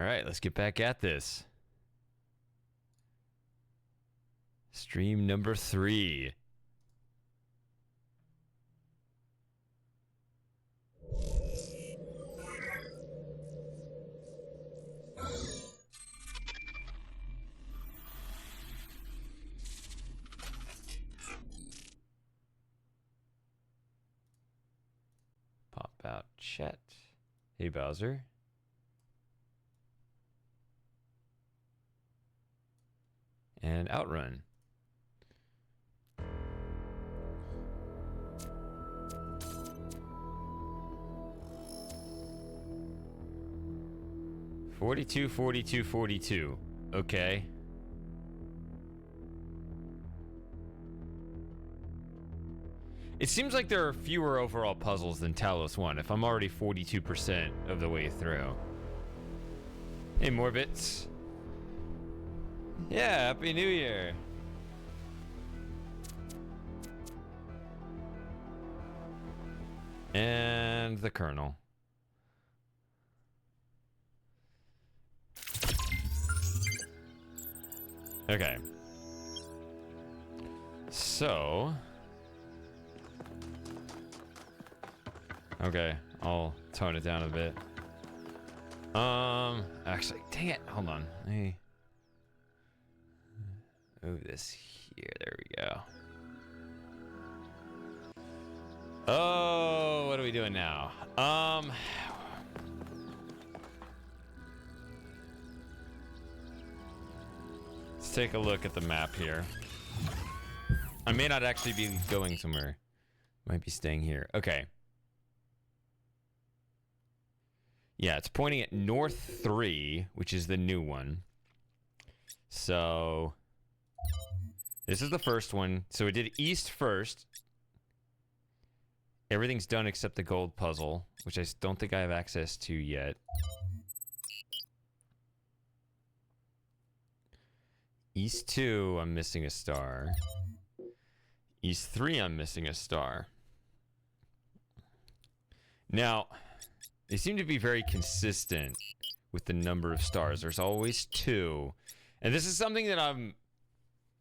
All right, let's get back at this. Stream number 3. Pop out chat. Hey, Bowser. And outrun. $42, $42, $42. Okay. It seems like there are fewer overall puzzles than Talos 1 if I'm already 42% of the way through. Hey, Morbits. Yeah, Happy New Year. And the Colonel. Okay. So... Okay, I'll tone it down a bit. Actually, dang it, hold on. Let me move this here. There we go. Oh, what are we doing now? Let's take a look at the map here. I may not actually be going somewhere. Might be staying here. Okay. Yeah, it's pointing at North 3, which is the new one. So this is the first one. So we did East first. Everything's done except the gold puzzle, which I don't think I have access to yet. East 2, I'm missing a star. East 3, I'm missing a star. Now, they seem to be very consistent with the number of stars. There's always 2. And this is something that I'm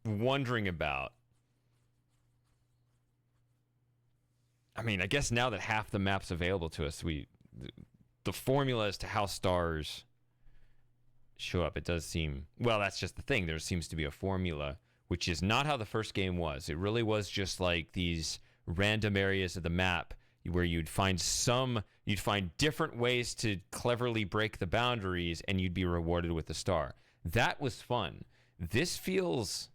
wondering about. I mean, I guess now that half the map's available to us, the formula as to how stars show up, it does seem... Well, that's just the thing. There seems to be a formula, which is not how the first game was. It really was just like these random areas of the map where you'd find different ways to cleverly break the boundaries, and you'd be rewarded with a star. That was fun. This feels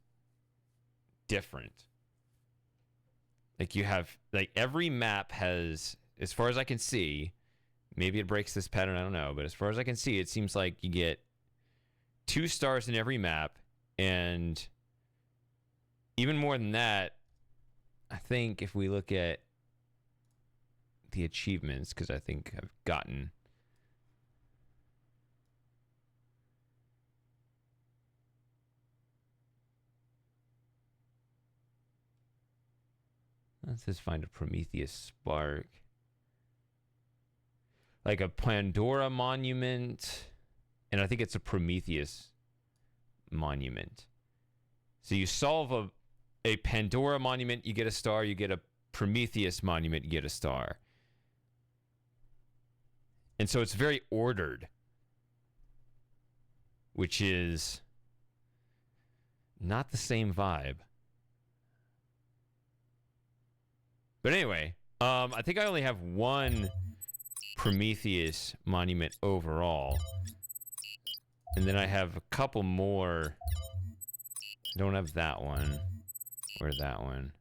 different. Like you have, like every map has, as far as I can see, maybe it breaks this pattern, I don't know, but as far as I can see, it seems like you get 2 stars in every map, and even more than that, I think if we look at the achievements, because I think I've gotten... Let's just find a Prometheus spark. Like a Pandora monument. And I think it's a Prometheus monument. So you solve a Pandora monument, you get a star. You get a Prometheus monument, you get a star. And so it's very ordered. Which is not the same vibe. But anyway, I think I only have 1 Prometheus monument overall. And then I have a couple more. I don't have that one. Or that one.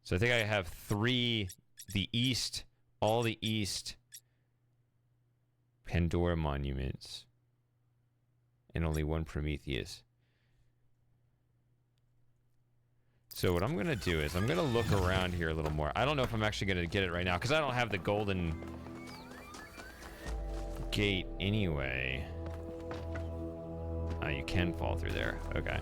So I think I have 3, the East, all the East Pandora monuments. And only 1 Prometheus. So what I'm going to do is I'm going to look around here a little more. I don't know if I'm actually going to get it right now because I don't have the golden gate anyway. You can fall through there. Okay.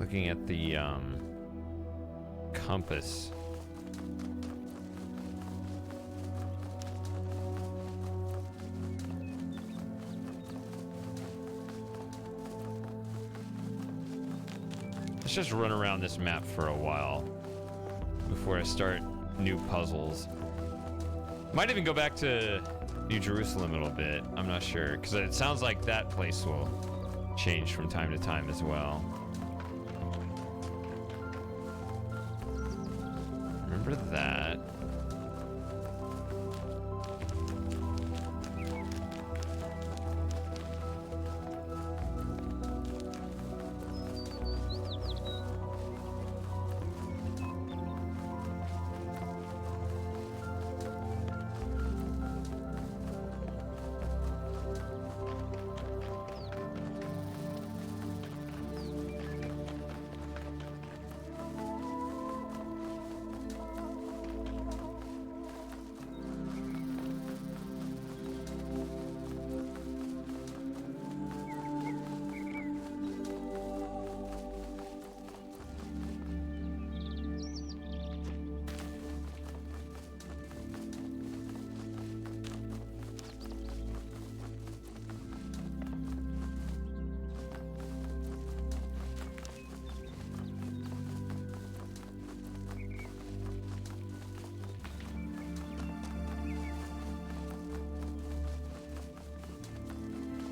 looking at the compass. Let's just run around this map for a while before I start new puzzles. Might even go back to New Jerusalem a little bit. I'm not sure, because it sounds like that place will change from time to time as well. Remember that.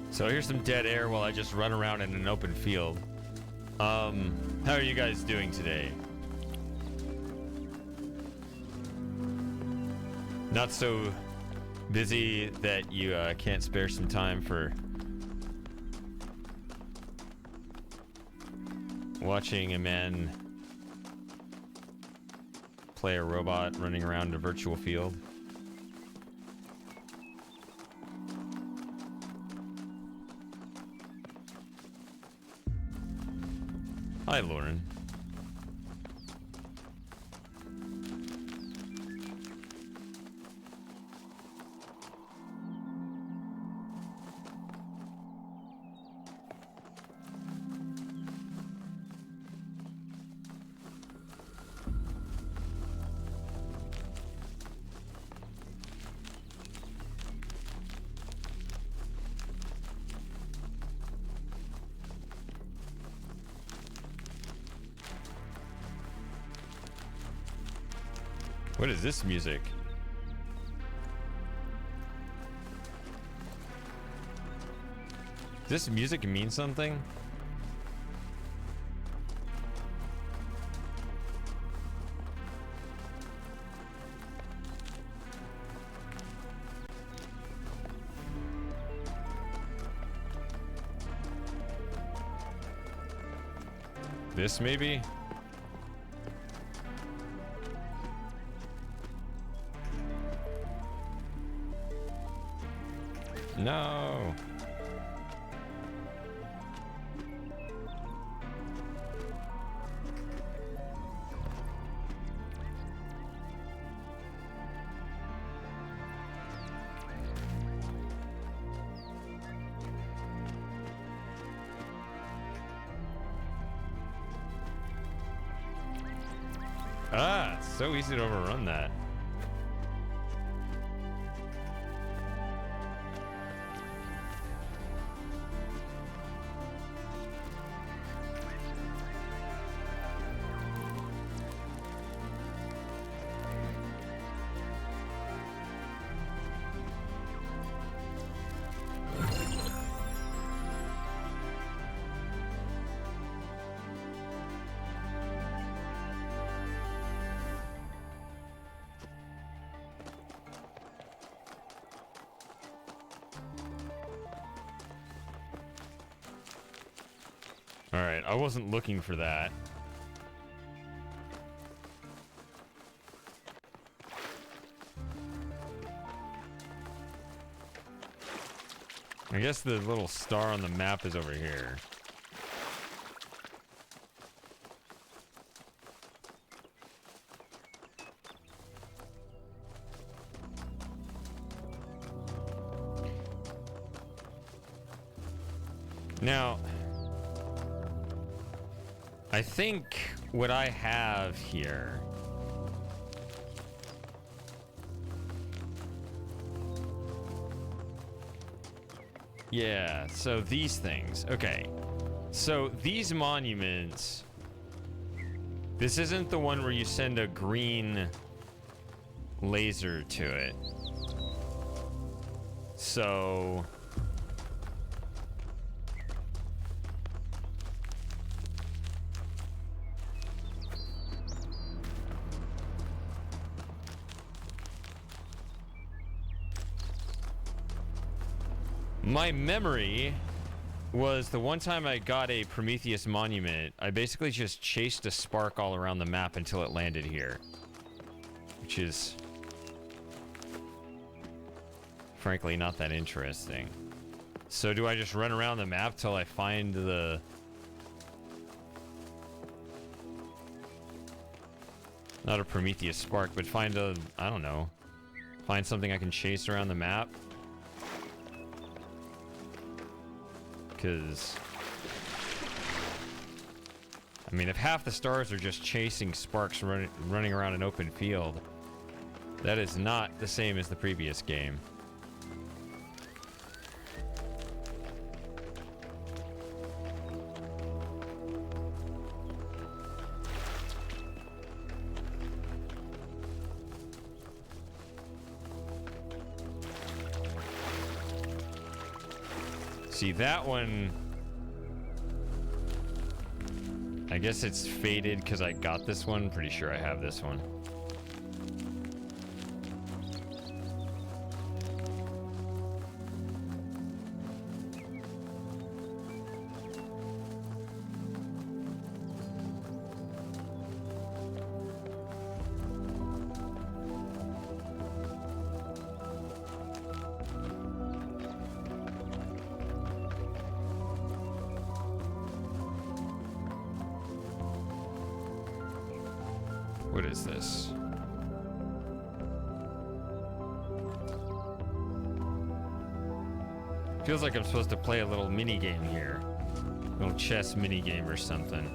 So here's some dead air while I just run around in an open field. How are you guys doing today? Not so busy that you can't spare some time for watching a man play a robot running around a virtual field? Hi, Lauren. What is this music? Does this music mean something? This maybe? No. Ah, it's so easy to overrun that. All right, I wasn't looking for that. I guess the little star on the map is over here. Now, I think what I have here... Yeah, so these things. Okay. So these monuments... This isn't the one where you send a green laser to it. So... My memory was the one time I got a Prometheus monument, I basically just chased a spark all around the map until it landed here. Which is... frankly, not that interesting. So do I just run around the map till I find the... Not a Prometheus spark, but find a... I don't know. Find something I can chase around the map? Because... I mean, if half the stars are just chasing sparks running around an open field, that is not the same as the previous game. See, that one... I guess it's faded because I got this one. Pretty sure I have this one. What is this? Feels like I'm supposed to play a little mini game here. A little chess mini game or something.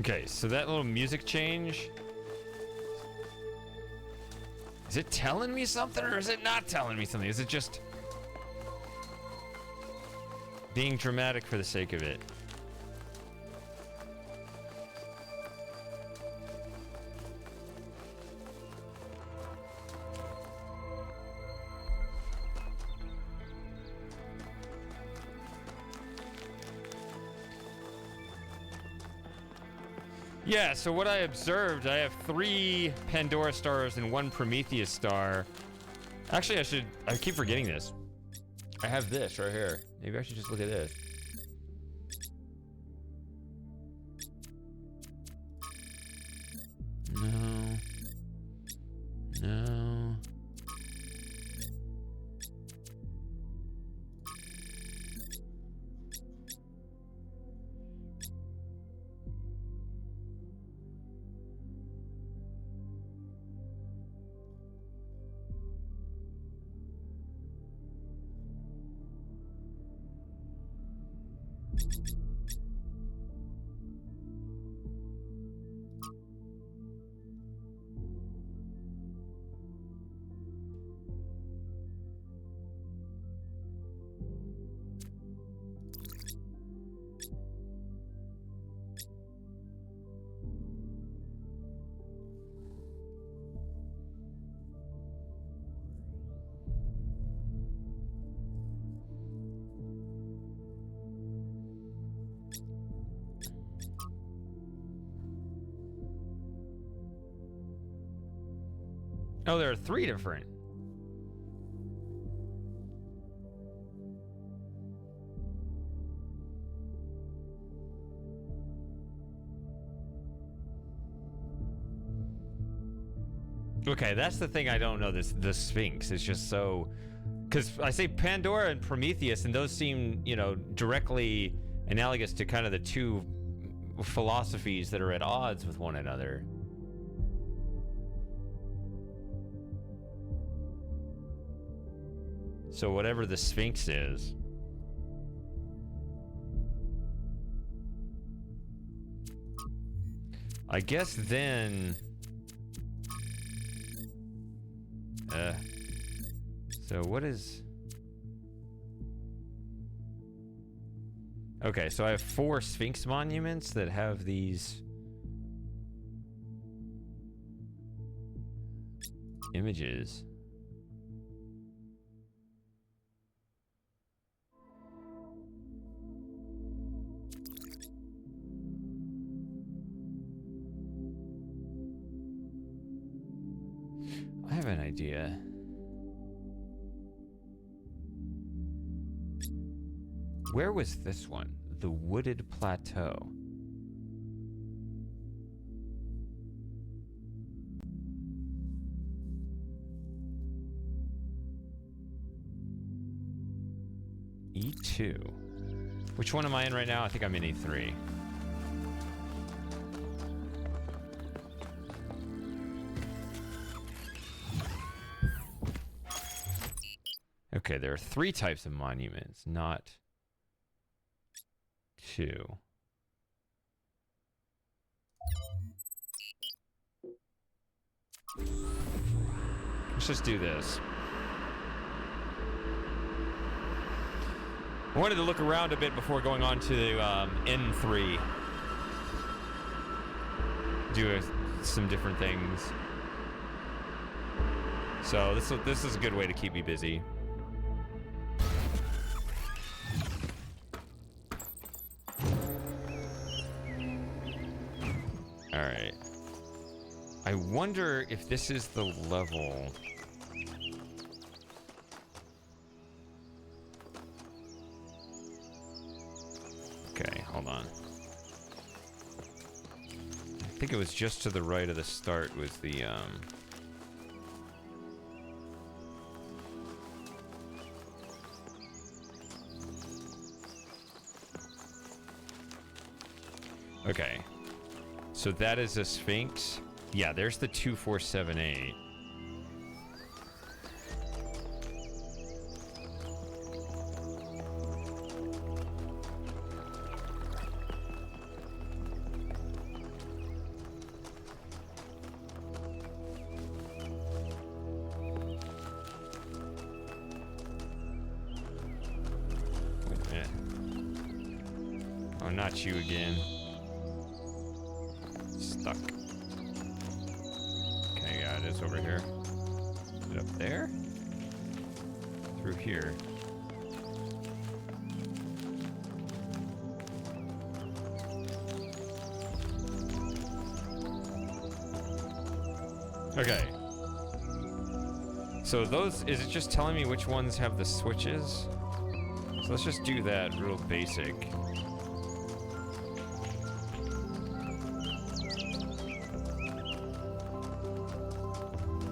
Okay, so that little music change, is it telling me something or is it not telling me something? Is it just being dramatic for the sake of it? Yeah, so what I observed, I have 3 Pandora stars and 1 Prometheus star. Actually, I keep forgetting this. I have this right here. Maybe I should just look at this. No. No. Oh, there are 3 different. Okay, that's the thing I don't know. The Sphinx is just so because I say Pandora and Prometheus, and those seem, you know, directly analogous to kind of the two philosophies that are at odds with one another. So whatever the Sphinx is, I guess then, so what is, okay, so I have 4 Sphinx monuments that have these images. I have an idea. Where was this one? The Wooded Plateau. E2. Which one am I in right now? I think I'm in E3. Okay, there are 3 types of monuments, not 2. Let's just do this. I wanted to look around a bit before going on to N3. Do some different things. So this is a good way to keep me busy. Alright. I wonder if this is the level. Okay, hold on. I think it was just to the right of the start was the, Okay. So that is a Sphinx. Yeah, there's the 2478. Wait a minute. Oh, not you again. Stuck. Okay, yeah, it is over here. Is it up there? Through here. Okay. So those, is it just telling me which ones have the switches? So let's just do that real basic.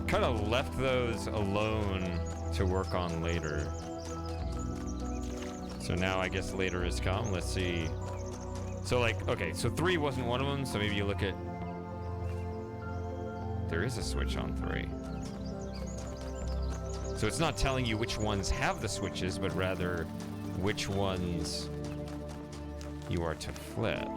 Kind of left those alone to work on later. So now I guess later has come. Let's see. So like, okay, so 3 wasn't one of them, so maybe you look at... There is a switch on 3. So it's not telling you which ones have the switches, but rather which ones you are to flip.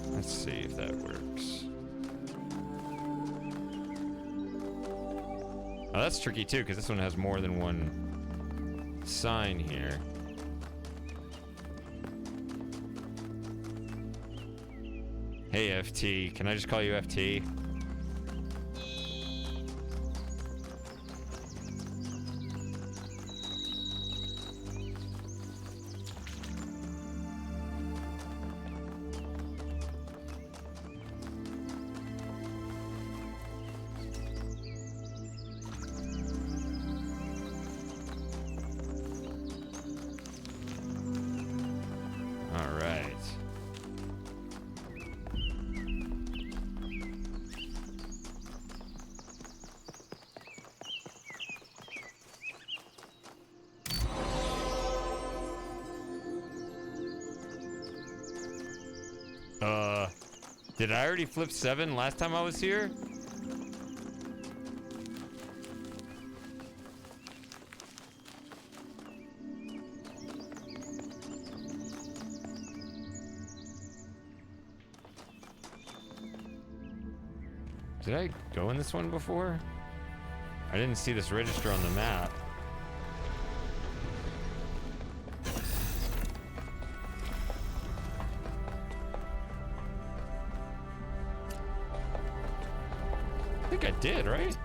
Let's see if that works. Oh, that's tricky too, because this one has more than one sign here. Hey, FT. Can I just call you FT? Did I already flip 7 last time I was here? Did I go in this one before? I didn't see this register on the map. I think I did, right?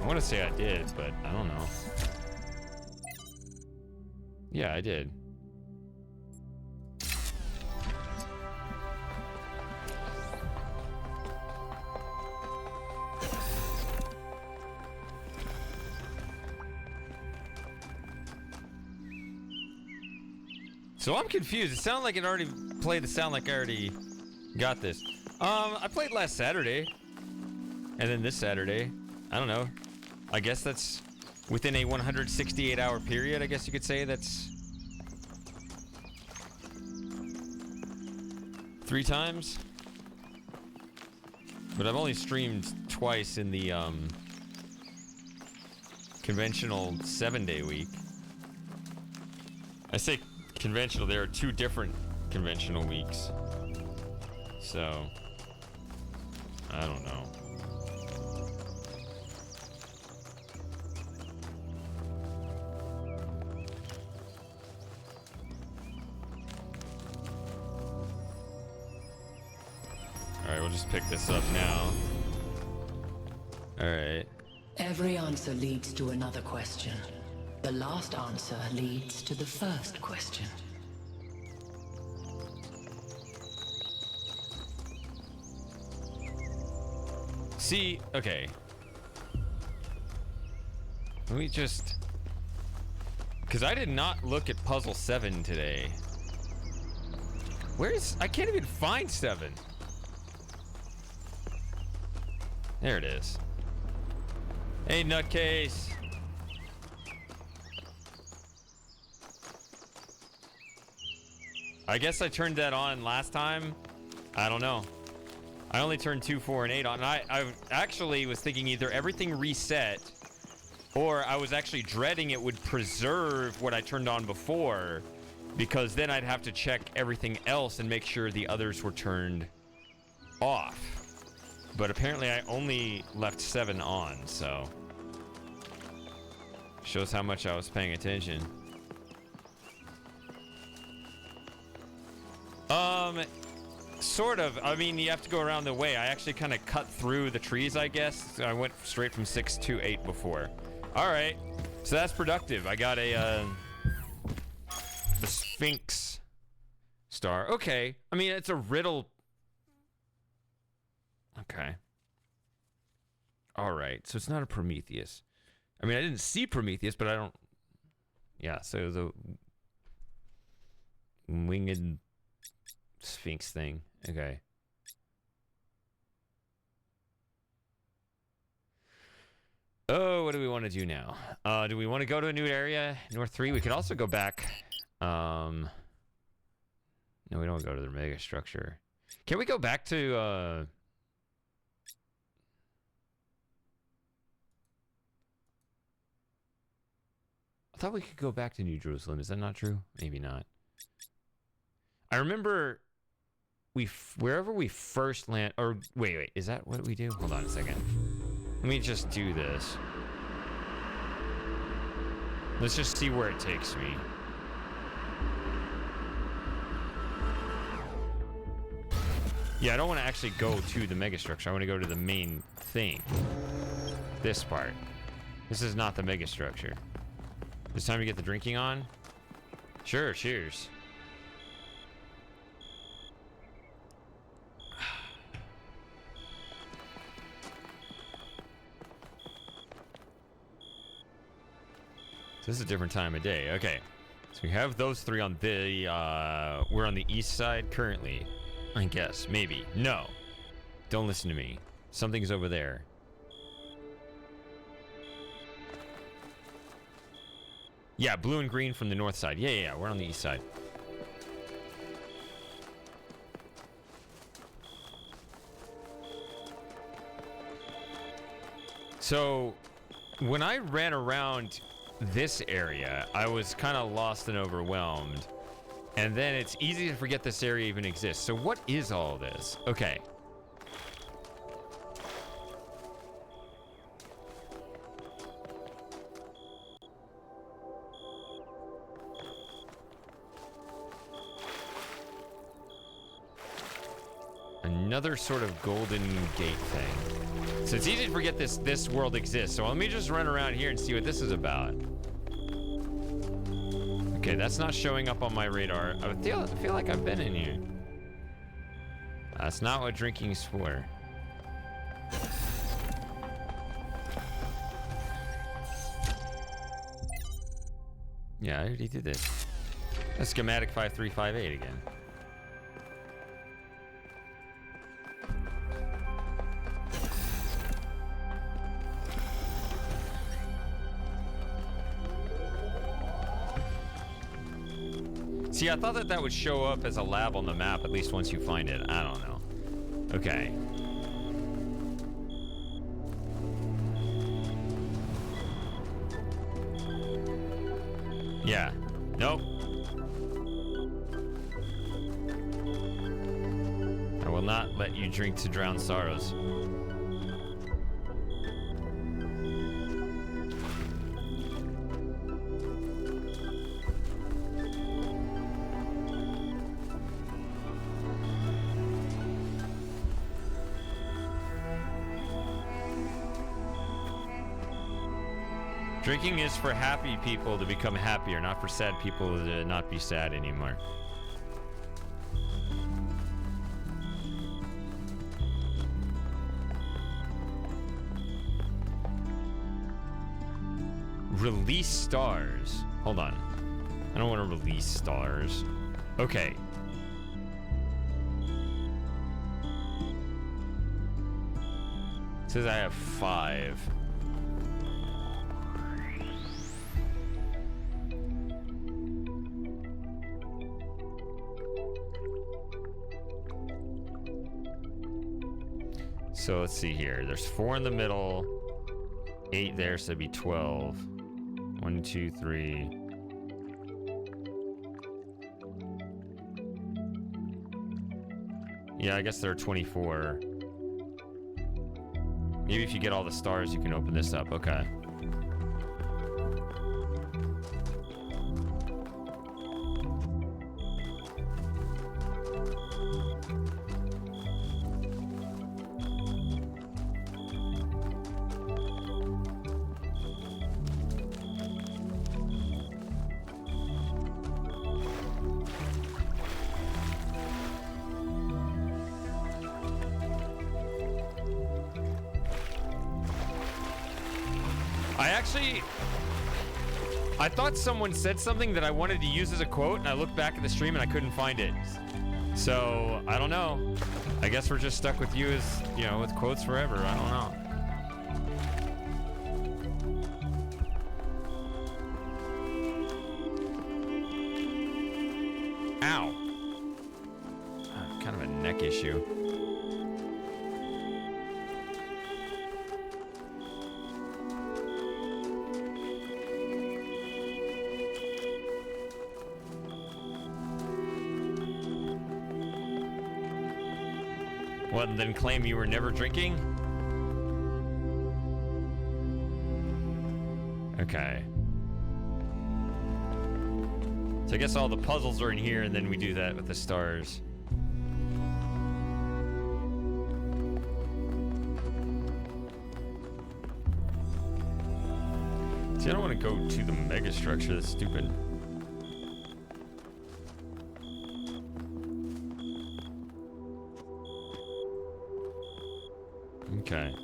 I want to say I did, but I don't know. Yeah, I did. So I'm confused. It sounded like it already played the sound like I already got this. I played last Saturday. And then this Saturday. I don't know. I guess that's within a 168-hour period, I guess you could say. That's 3 times. But I've only streamed twice in the conventional 7-day week. I say conventional, there are 2 different conventional weeks. So, I don't know. Alright, we'll just pick this up now. Alright. Every answer leads to another question. The last answer leads to the first question. See, okay. Let me just... Because I did not look at puzzle 7 today. Where's... I can't even find 7. There it is. Hey, nutcase. I guess I turned that on last time. I don't know. I only turned 2, 4, and 8 on. And I actually was thinking either everything reset, or I was actually dreading it would preserve what I turned on before, because then I'd have to check everything else and make sure the others were turned off. But apparently I only left 7 on, so shows how much I was paying attention. Sort of. I mean, you have to go around the way. I actually kind of cut through the trees, I guess. So I went straight from 6 to 8 before. All right. So that's productive. I got a the Sphinx star. Okay. I mean, it's a riddle. Okay. All right. So it's not a Prometheus. I mean, I didn't see Prometheus, but I don't... Yeah, so the winged Sphinx thing. Okay. Oh, what do we want to do now? Do we want to go to a new area? North 3? We could also go back. No, we don't go to the mega structure. Can we go back to... I thought we could go back to New Jerusalem. Is that not true? Maybe not. I remember wherever we first land, or wait, is that what we do? Hold on a second. Let me just do this. Let's just see where it takes me. Yeah, I don't want to actually go to the megastructure. I want to go to the main thing. This part. This is not the megastructure. It's time to get the drinking on? Sure, cheers. This is a different time of day. Okay. So we have those 3 on the, we're on the east side currently. I guess. Maybe. No. Don't listen to me. Something's over there. Yeah, blue and green from the north side. Yeah, we're on the east side. So, when I ran around this area, I was kind of lost and overwhelmed. And then it's easy to forget this area even exists. So what is all this? Okay. Another sort of golden gate thing. So it's easy to forget this world exists. So let me just run around here and see what this is about. Okay, that's not showing up on my radar. I feel like I've been in here. That's not what drinking's for. Yeah, I already did this. That's schematic 5358 again. See, I thought that would show up as a lab on the map, at least once you find it. I don't know. Okay. Yeah. Nope. I will not let you drink to drown sorrows. Drinking is for happy people to become happier, not for sad people to not be sad anymore. Release stars. Hold on. I don't want to release stars. Okay. It says I have 5. So let's see here. There's 4 in the middle, 8 there, so it'd be 12. 1, 2, 3. Yeah, I guess there are 24. Maybe if you get all the stars, you can open this up. Okay. I thought someone said something that I wanted to use as a quote, and I looked back at the stream and I couldn't find it. So, I don't know. I guess we're just stuck with you as, you know, with quotes forever. I don't know. Ow. Kind of a neck issue. What, and then claim you were never drinking? Okay. So I guess all the puzzles are in here, and then we do that with the stars. See, I don't want to go to the mega structure. That's stupid. Okay.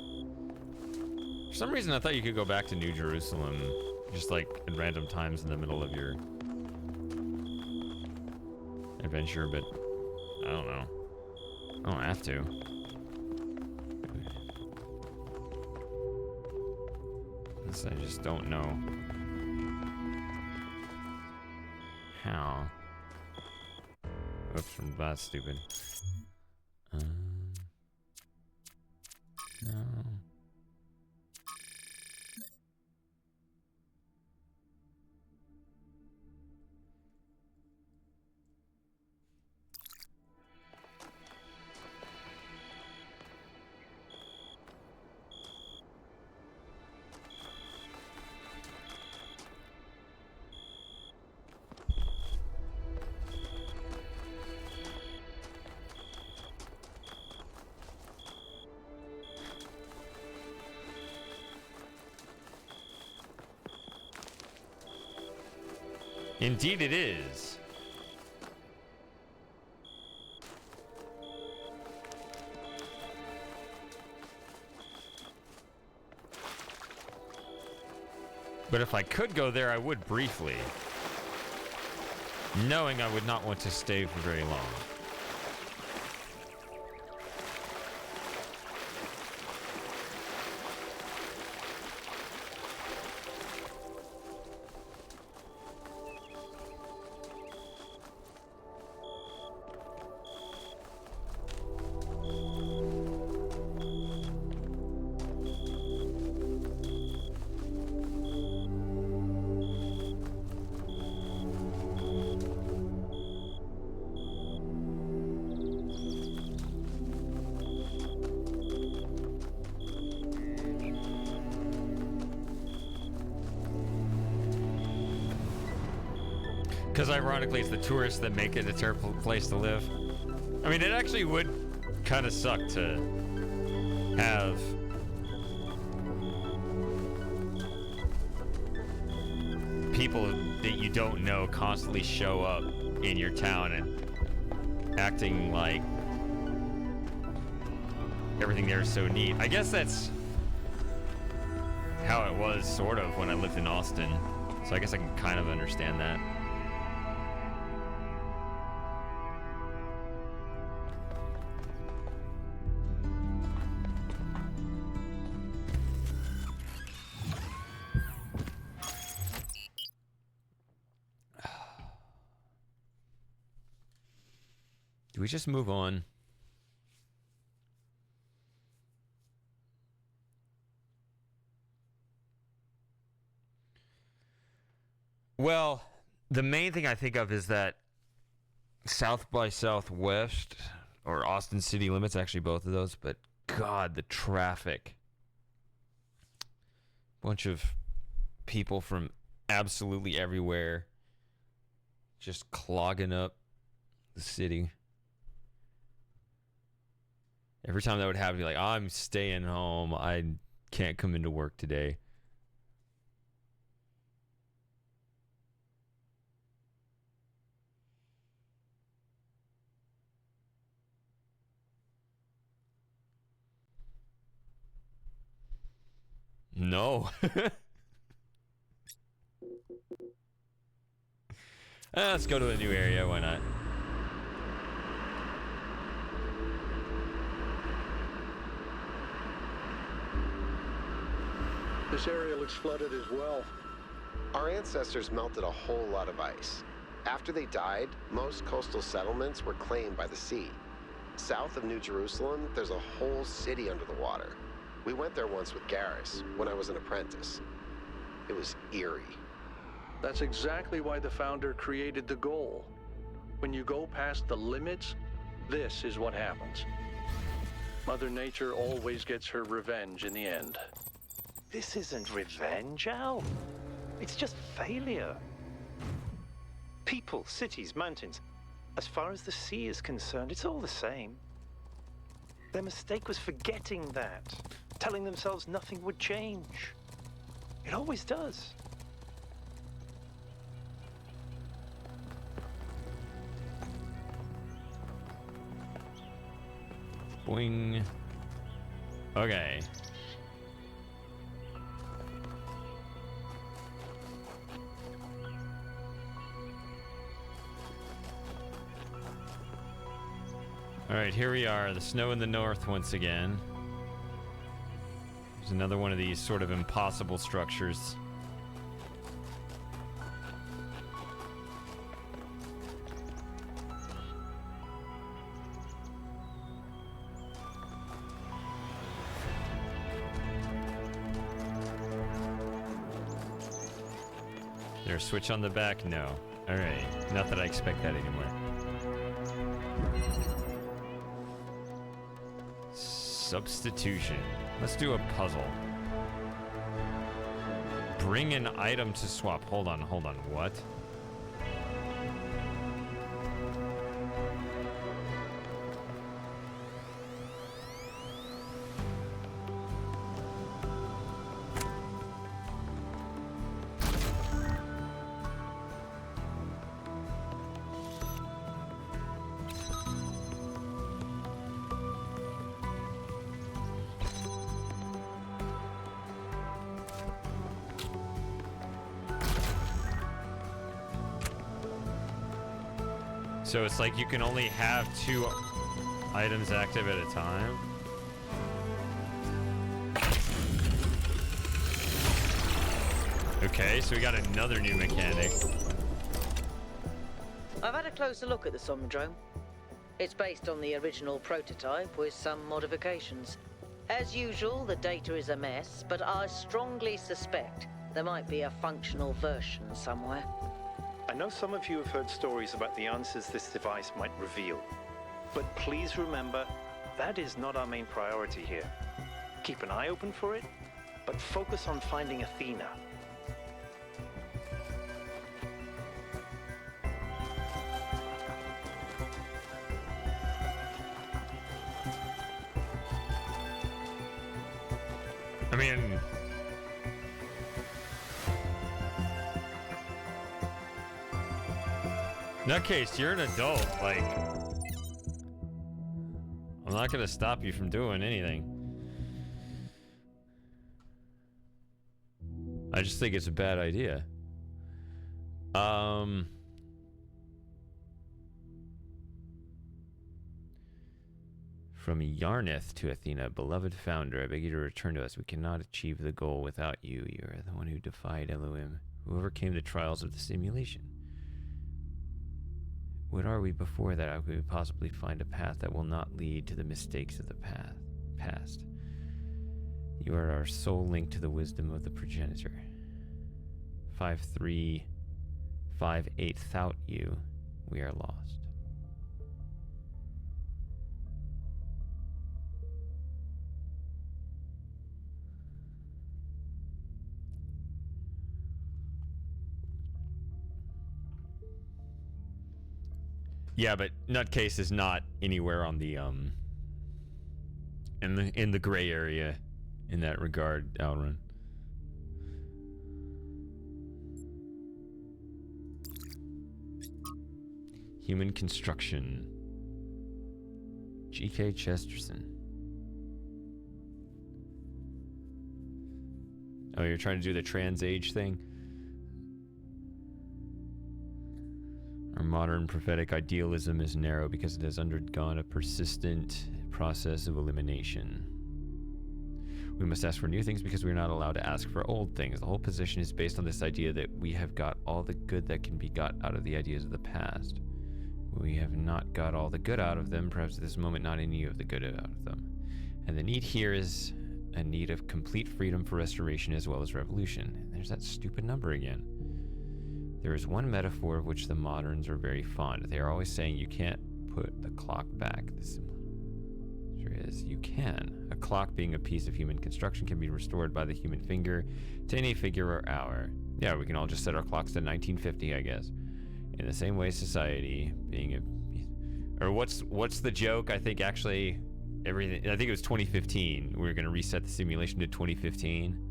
For some reason, I thought you could go back to New Jerusalem, just like at random times in the middle of your adventure, but I don't know. I don't have to. I just don't know. How? Oops, that's stupid. No. Indeed it is. But if I could go there, I would briefly. Knowing I would not want to stay for very long. Because ironically, it's the tourists that make it a terrible place to live. I mean, it actually would kind of suck to have people that you don't know constantly show up in your town and acting like everything there is so neat. I guess that's how it was, sort of, when I lived in Austin. So I guess I can kind of understand that. Do we just move on? Well, the main thing I think of is that South by Southwest or Austin City Limits, actually both of those, but God, the traffic. Bunch of people from absolutely everywhere just clogging up the city. Every time that would happen, I'd be like, I'm staying home. I can't come into work today. No. Let's go to a new area. Why not? This area looks flooded as well. Our ancestors melted a whole lot of ice. After they died, most coastal settlements were claimed by the sea. South of New Jerusalem, there's a whole city under the water. We went there once with Garrus, when I was an apprentice. It was eerie. That's exactly why the founder created the goal. When you go past the limits, this is what happens. Mother Nature always gets her revenge in the end. This isn't revenge, Al. It's just failure. People, cities, mountains. As far as the sea is concerned, it's all the same. Their mistake was forgetting that, telling themselves nothing would change. It always does. Boing. Okay. All right, here we are. The snow in the north once again. There's another one of these sort of impossible structures. there a switch on the back? No. Alright. Not that I expect that anymore. Substitution. Let's do a puzzle. Bring an item to swap. Hold on. What? So it's like you can only have 2 items active at a time? Okay, so we got another new mechanic. I've had a closer look at the Somnodrome. It's based on the original prototype with some modifications. As usual, the data is a mess, but I strongly suspect there might be a functional version somewhere. I know some of you have heard stories about the answers this device might reveal, but please remember, that is not our main priority here. Keep an eye open for it, but focus on finding Athena. I mean... Nutcase, you're an adult, like... I'm not gonna stop you from doing anything. I just think it's a bad idea. From Yarnith to Athena, beloved founder, I beg you to return to us. We cannot achieve the goal without you. You are the one who defied Elohim, who overcame the trials of the simulation. What are we before that? How could we possibly find a path that will not lead to the mistakes of the past? You are our sole link to the wisdom of the progenitor. 5-3-5-8, without you, we are lost. Yeah, but Nutcase is not anywhere on the in the gray area in that regard, Outrun. Human construction. G.K. Chesterton. Oh, you're trying to do the trans age thing? Our modern prophetic idealism is narrow because it has undergone a persistent process of elimination. We must ask for new things because we are not allowed to ask for old things. The whole position is based on this idea that we have got all the good that can be got out of the ideas of the past. We have not got all the good out of them, perhaps at this moment not any of the good out of them. And the need here is a need of complete freedom for restoration as well as revolution. And there's that stupid number again. There is one metaphor of which the moderns are very fond. They are always saying you can't put the clock back. The answer is you can. A clock, being a piece of human construction, can be restored by the human finger to any figure or hour. Yeah, we can all just set our clocks to 1950, I guess. In the same way, society being a... Or what's the joke? I think actually everything... I think it was 2015. We were going to reset the simulation to 2015.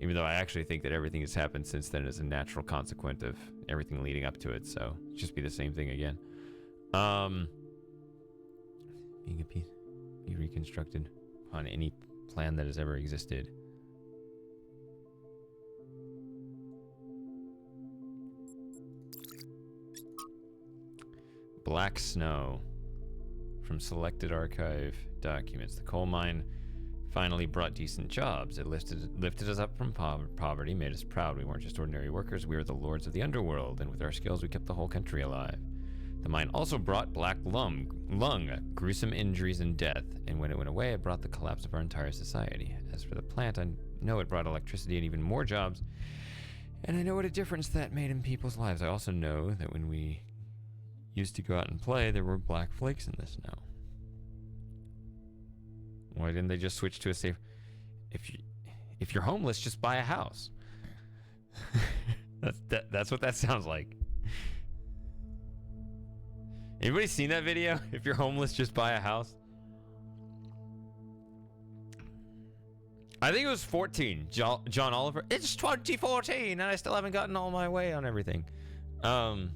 Even though I actually think that everything has happened since then as a natural consequence of everything leading up to it, so it'd just be the same thing again. Being a piece, be reconstructed on any plan that has ever existed. Black Snow from selected archive documents. The coal mine finally brought decent jobs. It lifted us up from poverty, made us proud. We weren't just ordinary workers, we were the lords of the underworld, and with our skills we kept the whole country alive. The mine also brought black lung, gruesome injuries and death, and when it went away, it brought the collapse of our entire society. As for the plant, I know it brought electricity and even more jobs, and I know what a difference that made in people's lives. I also know that when we used to go out and play, there were black flakes in the snow. Why didn't they just switch to a safe... If you're homeless, just buy a house. That's what that sounds like. Anybody seen that video? If you're homeless, just buy a house. I think it was 14. John Oliver. It's 2014 and I still haven't gotten all my way on everything. They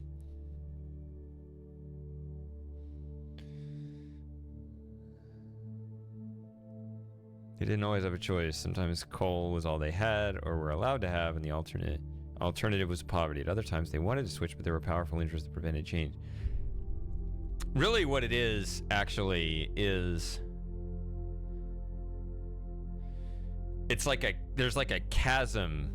didn't always have a choice. Sometimes coal was all they had or were allowed to have, and the alternative was poverty. At other times, they wanted to switch, but there were powerful interests that prevented change. Really, what it is, actually, is... It's like there's like a chasm,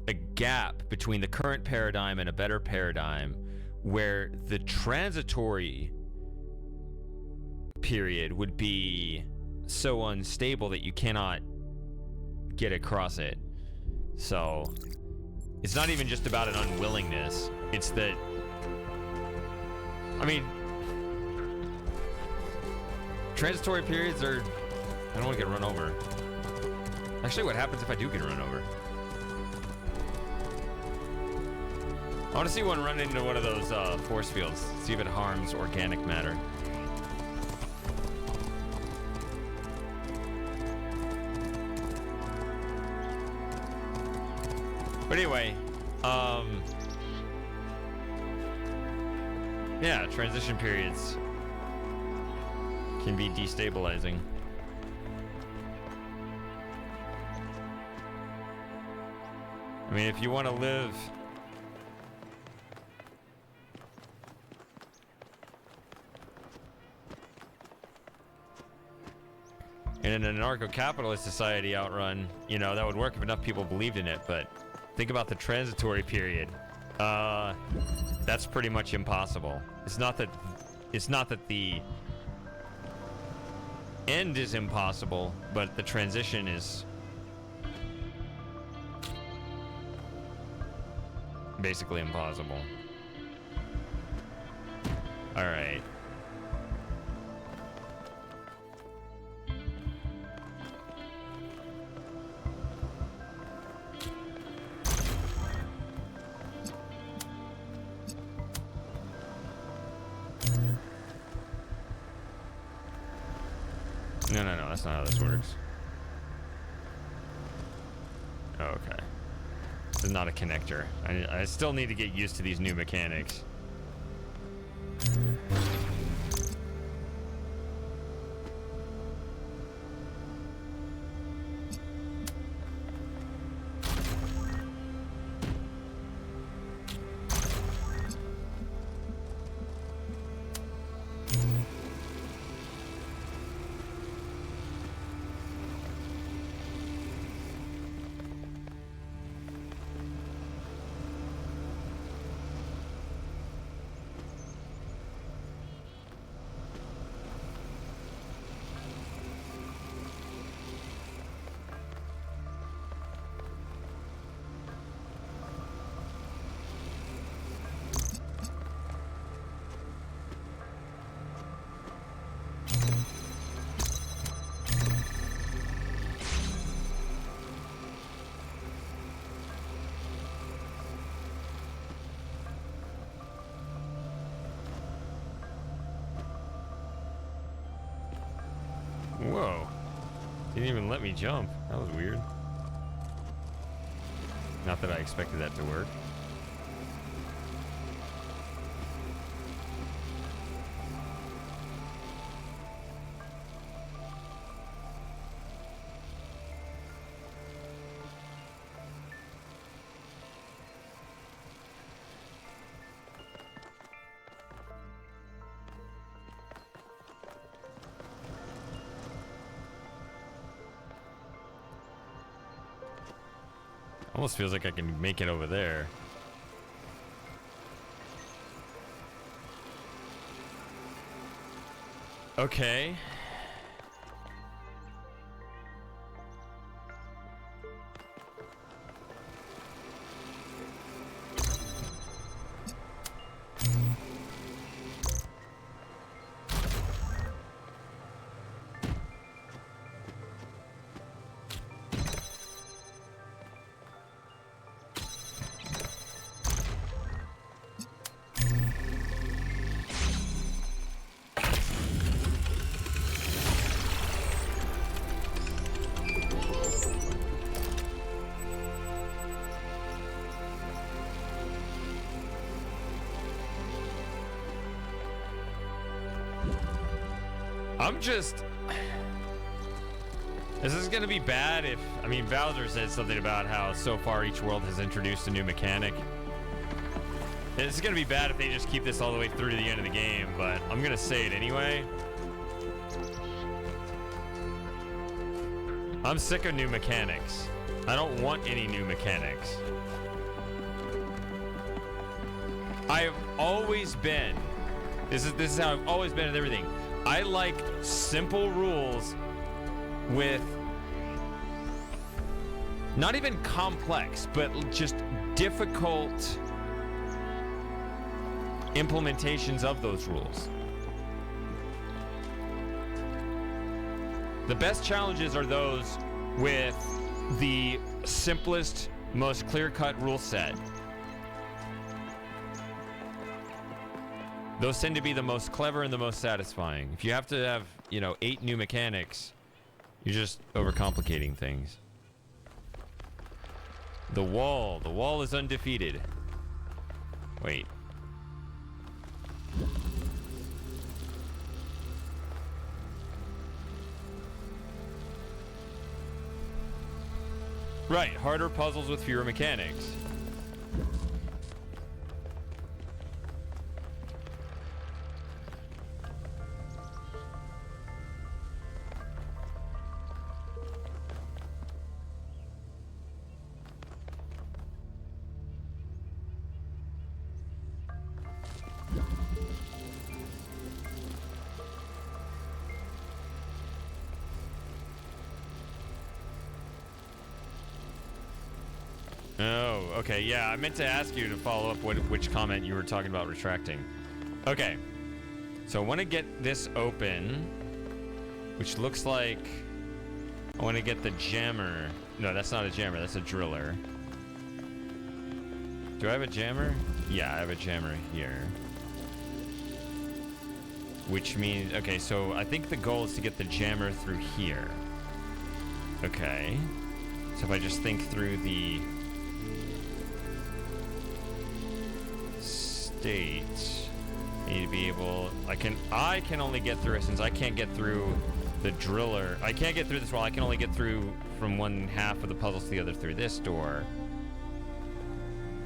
a gap between the current paradigm and a better paradigm, where the transitory period would be so unstable that you cannot get across it. So it's not even just about an unwillingness. It's that, I mean, transitory periods are, I don't want to get run over. Actually, what happens if I do get run over? I want to see one run into one of those force fields, see if it harms organic matter. But anyway, yeah, transition periods can be destabilizing. I mean, if you want to live in an anarcho-capitalist society outrun, you know, that would work if enough people believed in it, but think about the transitory period. That's pretty much impossible. It's not that the end is impossible, but the transition is basically impossible. All right. No, that's not how this works. Oh, okay. This is not a connector. I still need to get used to these new mechanics. Whoa. Didn't even let me jump. That was weird. Not that I expected that to work. Almost feels like I can make it over there. Okay. I'm just... This is gonna be bad if... I mean, Bowser said something about how so far each world has introduced a new mechanic. This is gonna be bad if they just keep this all the way through to the end of the game, but I'm gonna say it anyway. I'm sick of new mechanics. I don't want any new mechanics. I have always been... This is how I've always been in everything. I like simple rules with not even complex, but just difficult implementations of those rules. The best challenges are those with the simplest, most clear-cut rule set. Those tend to be the most clever and the most satisfying. If you have to have, 8 new mechanics, you're just overcomplicating things. The wall is undefeated. Wait. Right, harder puzzles with fewer mechanics. Oh, okay, yeah, I meant to ask you to follow up which comment you were talking about retracting. Okay, so I want to get this open, which looks like I want to get the jammer. No, that's not a jammer, that's a driller. Do I have a jammer? Yeah, I have a jammer here. Which means, okay, so I think the goal is to get the jammer through here. Okay, so if I just think through the state, I need to be able, I can only get through it since I can't get through the driller. I can't get through this wall. I can only get through from one half of the puzzle to the other through this door.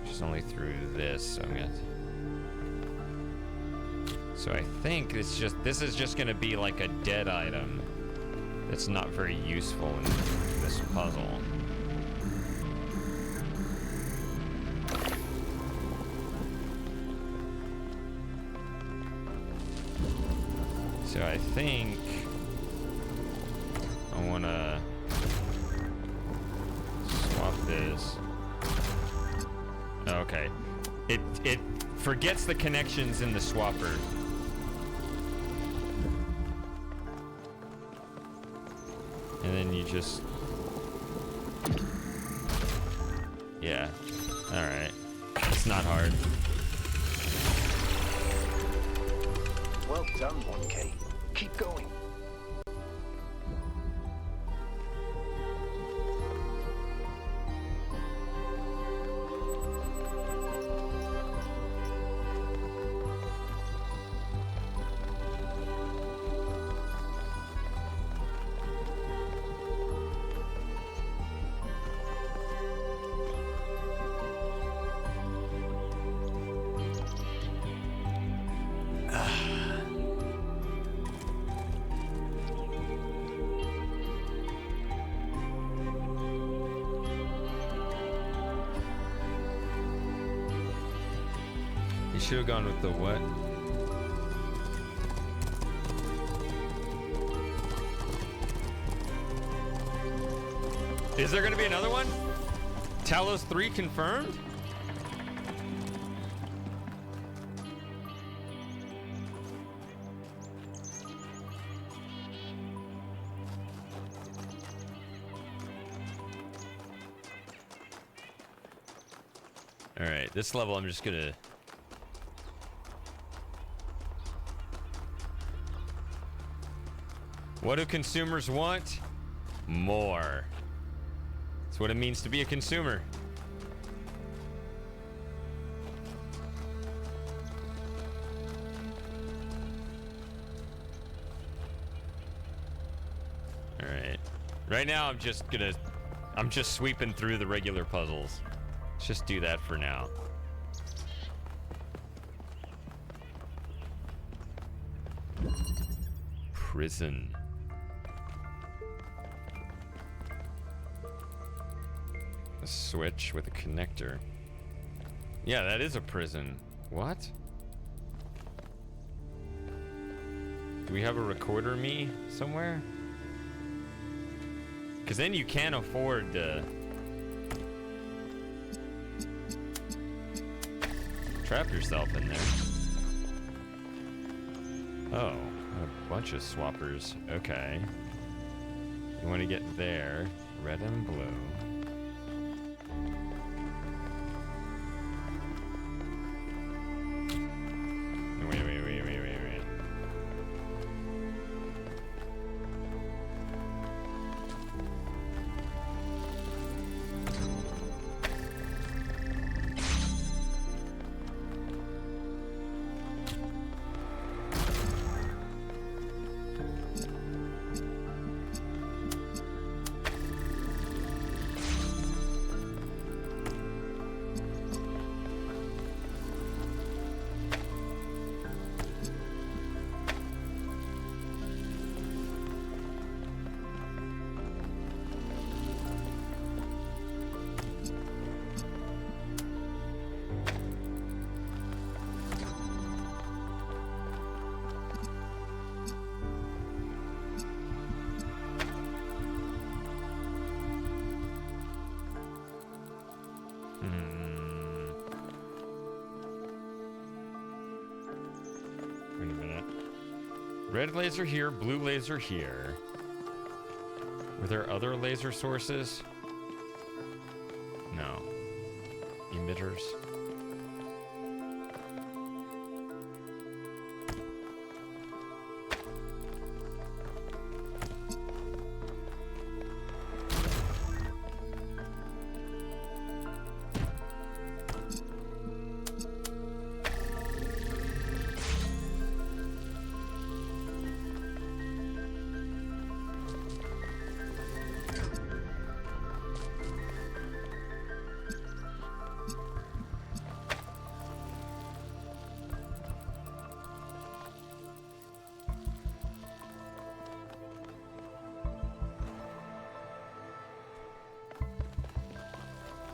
Which is only through this, so I'm gonna... So I think this is just gonna be like a dead item that's not very useful in this puzzle. So I think I wanna swap this. Okay. It forgets the connections in the swapper. And then you just... Yeah. Alright. It's not hard. Well done, 1K. Keep going. You should have gone with the what? Is there going to be another one? Talos 3 confirmed? All right, this level I'm just gonna... What do consumers want? More. That's what it means to be a consumer. All right. Right now I'm just sweeping through the regular puzzles. Let's just do that for now. Prison. A switch with a connector. Yeah, that is a prison. What? Do we have a recorder me somewhere? Because then you can afford to trap yourself in there. Oh, a bunch of swappers. Okay. You want to get there. Red and blue. Wait. Wait a minute. Red laser here, blue laser here. Were there other laser sources? No. Emitters.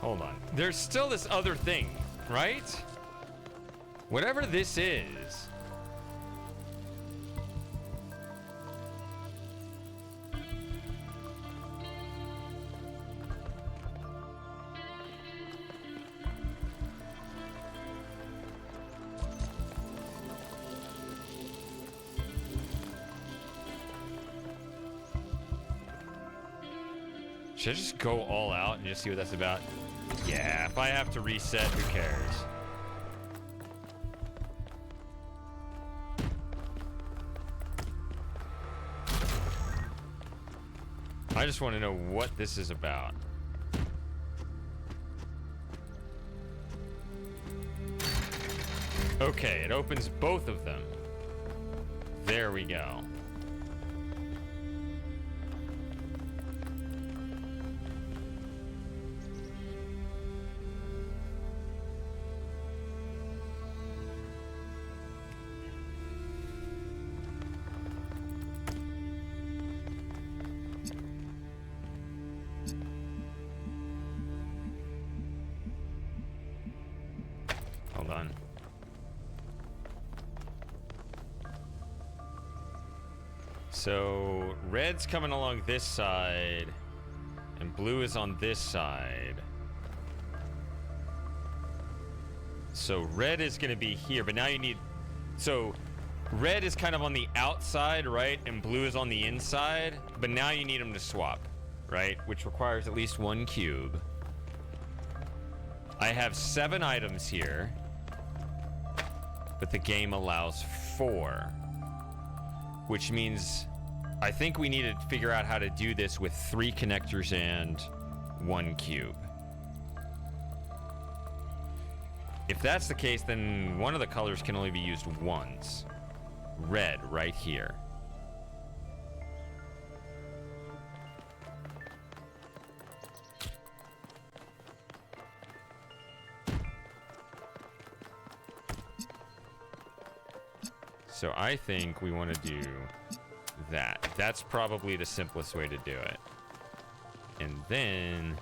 Hold on. There's still this other thing, right? Whatever this is. Should I just go all out and just see what that's about? Yeah, if I have to reset, who cares? I just want to know what this is about. Okay, it opens both of them. There we go. Hold on. So, red's coming along this side. And blue is on this side. So red is going to be here, but now you need... So red is kind of on the outside, right? And blue is on the inside. But now you need them to swap, right? Which requires at least 1 cube. I have 7 items here. But the game allows 4. Which means I think we need to figure out how to do this with 3 connectors and 1 cube. If that's the case, then one of the colors can only be used once. Red, right here. So I think we want to do that. That's probably the simplest way to do it. And then...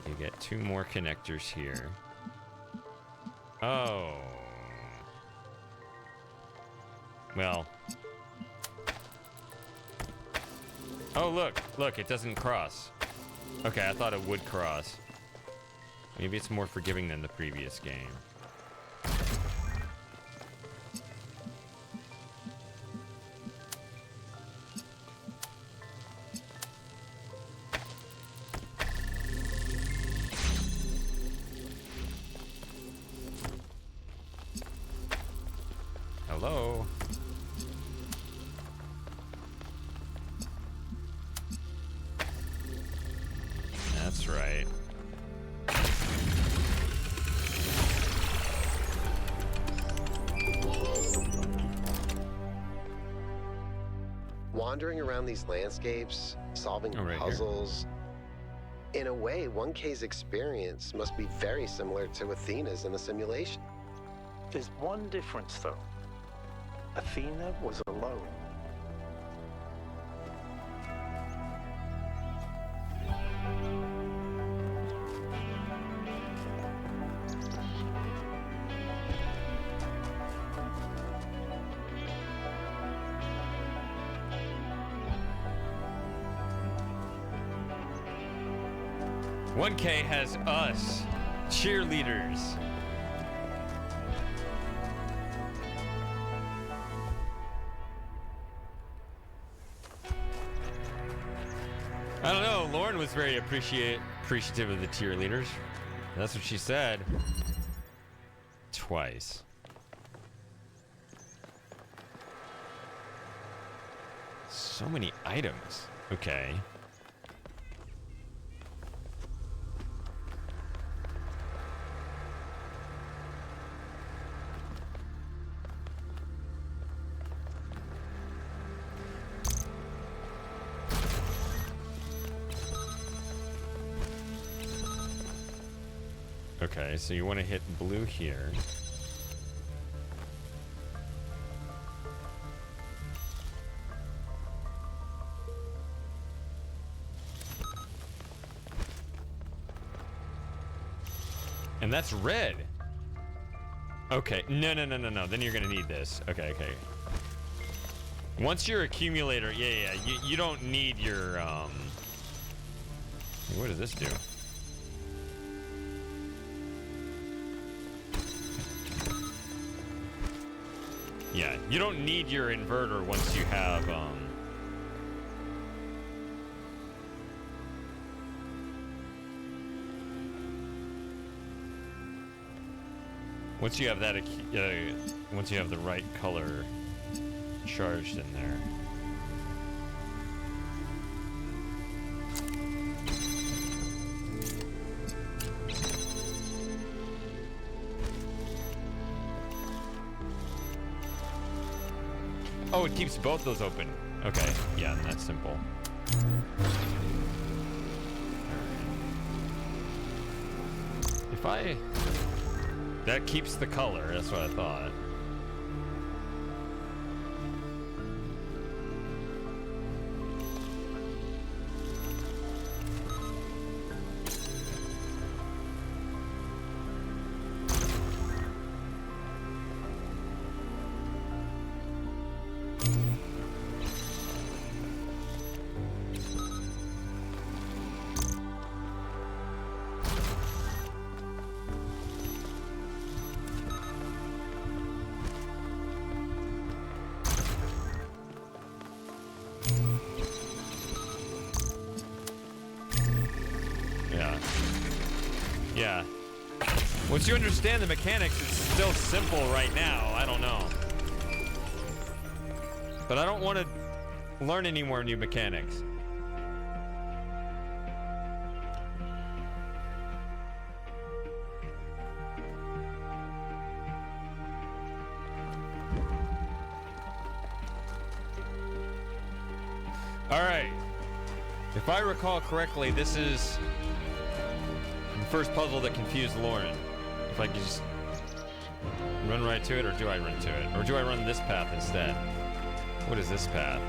you get 2 more connectors here. Oh. Well. Oh, look, it doesn't cross. Okay, I thought it would cross. Maybe it's more forgiving than the previous game. Hello? That's right. Wandering around these landscapes, solving right puzzles. In a way, 1K's experience must be very similar to Athena's in the simulation. There's one difference, though. Athena was alone. One K has us, cheerleaders. I don't know. Lauren was very appreciative of the cheerleaders. That's what she said. Twice. So many items. Okay. Okay, so you want to hit blue here. And that's red. Okay, no. Then you're gonna need this. Okay. Once your accumulator, yeah. You don't need your what does this do? Yeah, you don't need your inverter once you have, once you have that, once you have the right color charged in there. Oh, it keeps both those open. Okay, yeah, that's simple. If I... that keeps the color, that's what I thought. Yeah. Once you understand the mechanics, it's still simple right now. I don't know. But I don't want to learn any more new mechanics. All right. If I recall correctly, this is the first puzzle that confused Lauren. If I could just run right to it, or do I run to it? Or do I run this path instead? What is this path?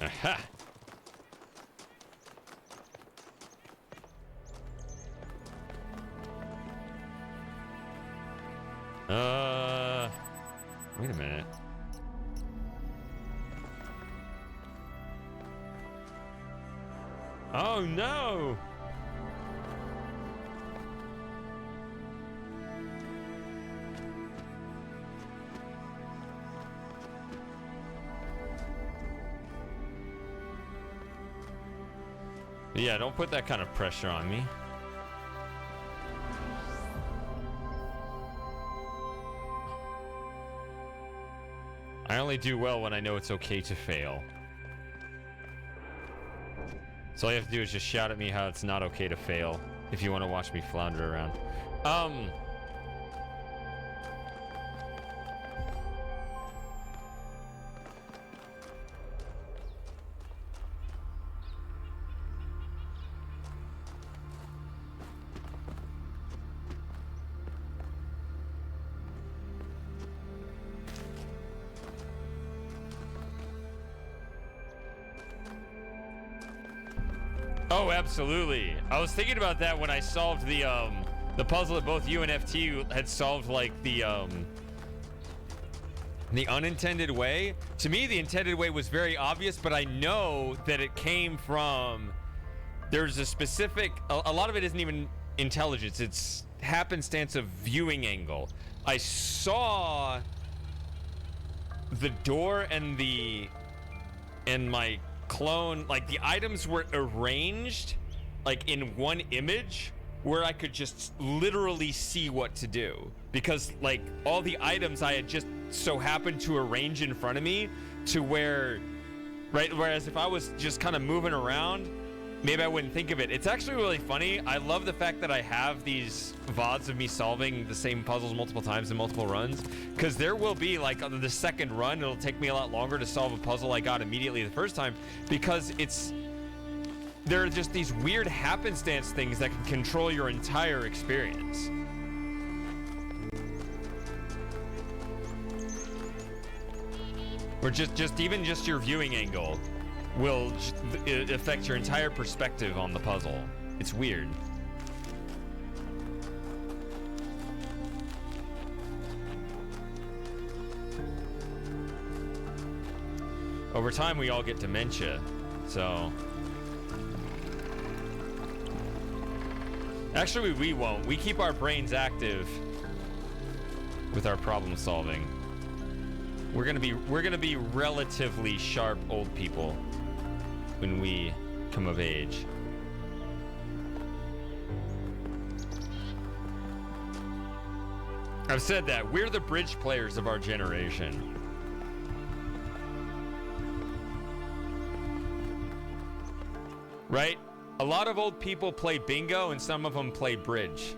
Aha! Wait a minute. Oh no! Yeah, don't put that kind of pressure on me. I only do well when I know it's okay to fail. So all you have to do is just shout at me how it's not okay to fail if you want to watch me flounder around. Oh, absolutely. I was thinking about that when I solved the puzzle that both you and FT had solved, like the unintended way. To me, the intended way was very obvious, but I know that it came from, there's a specific, a lot of it isn't even intelligence, it's happenstance of viewing angle. I saw the door and my clone, like the items were arranged like in one image where I could just literally see what to do, because like all the items I had just so happened to arrange in front of me to where, right, whereas if I was just kind of moving around, maybe I wouldn't think of it. It's actually really funny. I love the fact that I have these VODs of me solving the same puzzles multiple times in multiple runs, because there will be, like, on the second run, it'll take me a lot longer to solve a puzzle I got immediately the first time, because there are just these weird happenstance things that can control your entire experience. Or just even just your viewing angle will affect your entire perspective on the puzzle. It's weird. Over time, we all get dementia, so... Actually, we won't. We keep our brains active with our problem solving. We're gonna be relatively sharp old people when we come of age. I've said that. We're the bridge players of our generation. Right? A lot of old people play bingo and some of them play bridge.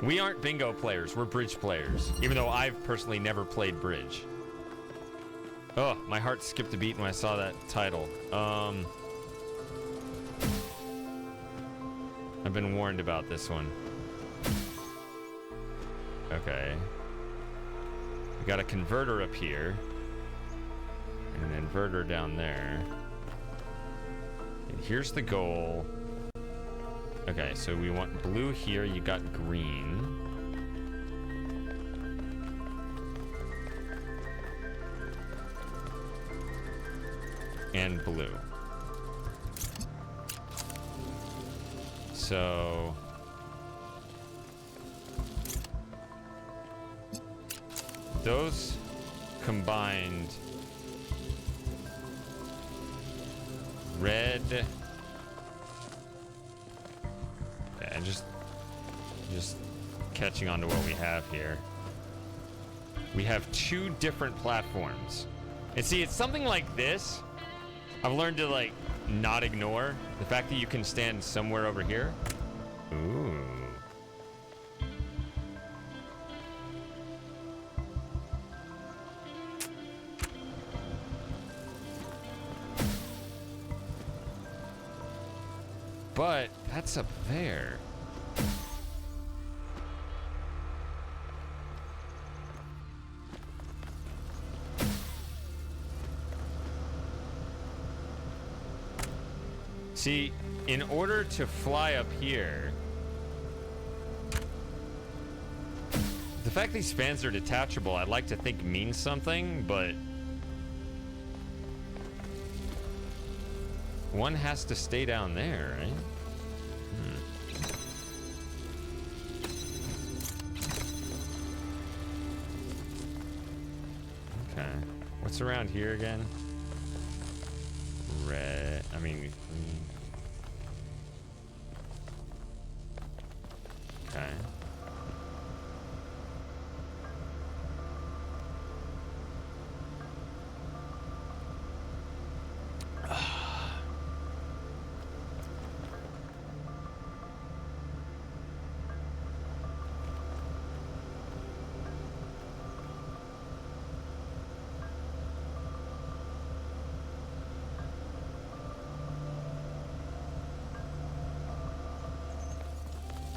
We aren't bingo players, we're bridge players. Even though I've personally never played bridge. Oh, my heart skipped a beat when I saw that title. I've been warned about this one. Okay. We got a converter up here. And an inverter down there. And here's the goal. Okay, so we want blue here, you got green. and blue. So those combined red and just catching on to what we have here. We have two different platforms. And see, it's something like this I've learned to like not ignore. The fact that you can stand somewhere over here. Ooh. But that's up there. See, in order to fly up here, the fact these fans are detachable, I'd like to think means something, but one has to stay down there, right? Okay. What's around here again? Red. I mean, green. Okay.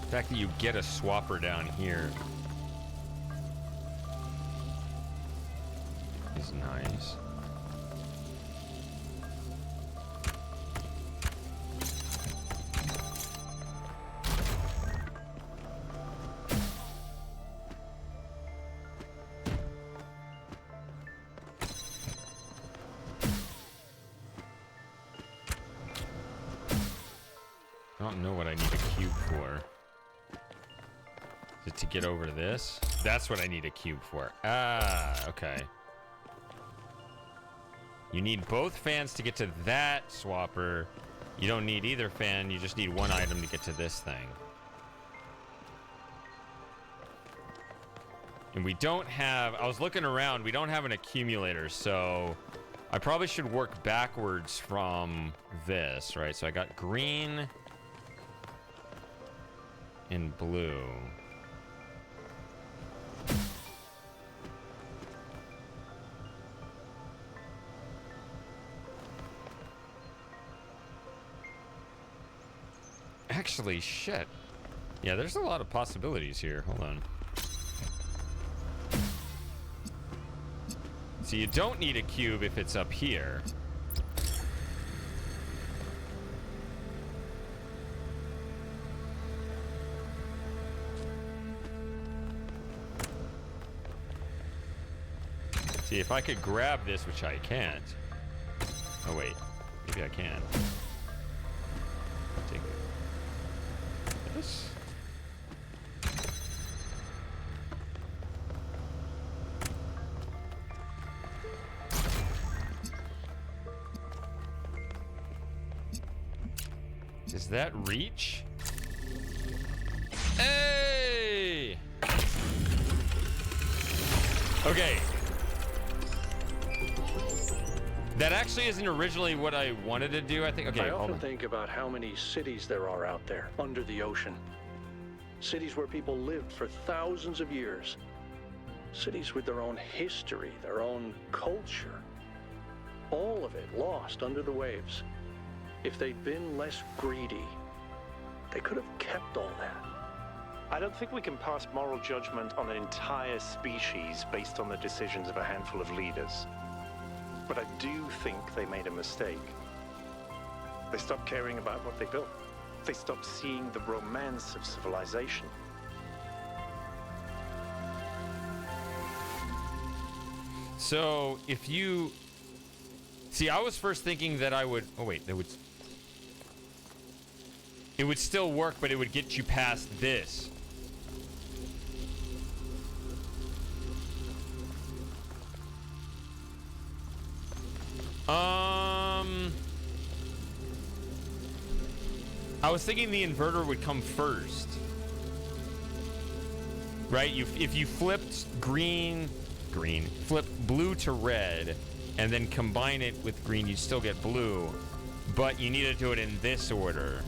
The fact that you get a swapper down here is nice. I don't know what I need a cube for. To get over to this? That's what I need a cube for. Ah, okay. You need both fans to get to that swapper. You don't need either fan. You just need one item to get to this thing. And we don't have... I was looking around. We don't have an accumulator, so... I probably should work backwards from this, right? So I got green and blue. Actually, shit. Yeah, there's a lot of possibilities here. Hold on. So you don't need a cube if it's up here. See, if I could grab this, which I can't. Oh, wait. Maybe I can. Take this. Does that reach? Hey! Okay. That actually isn't originally what I wanted to do, I think. Okay, I hold often on. think about how many cities there are out there under the ocean. Cities where people lived for thousands of years. Cities with their own history, their own culture. All of it lost under the waves. If they'd been less greedy, they could have kept all that. I don't think we can pass moral judgment on an entire species based on the decisions of a handful of leaders. But I do think they made a mistake. They stopped caring about what they built. They stopped seeing the romance of civilization. So if you See, I was first thinking that I would... Oh, wait. It would still work, but it would get you past this. I was thinking the inverter would come first. Right? If you flipped flip blue to red, and then combine it with green, you still get blue. But you need to do it in this order.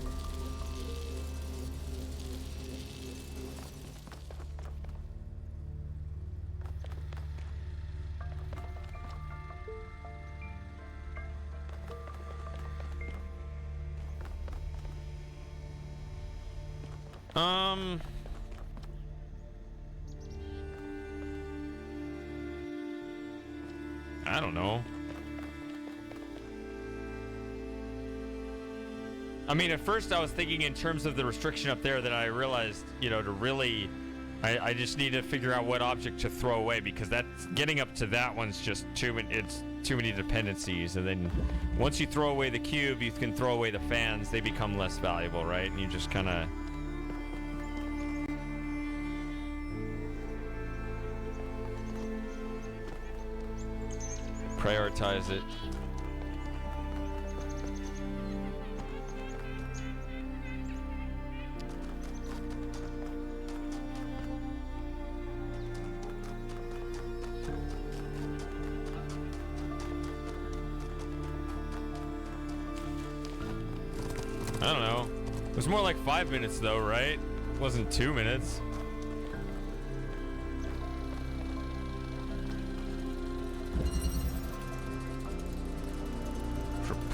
I don't know. I mean, at first I was thinking in terms of the restriction up there, that I realized, you know, to really, I just need to figure out what object to throw away, because that's getting up to that one's just it's too many dependencies. And then once you throw away the cube, you can throw away the fans. They become less valuable, right? And you just kind of... prioritize it. I don't know. It was more like 5 minutes though, right? It wasn't 2 minutes.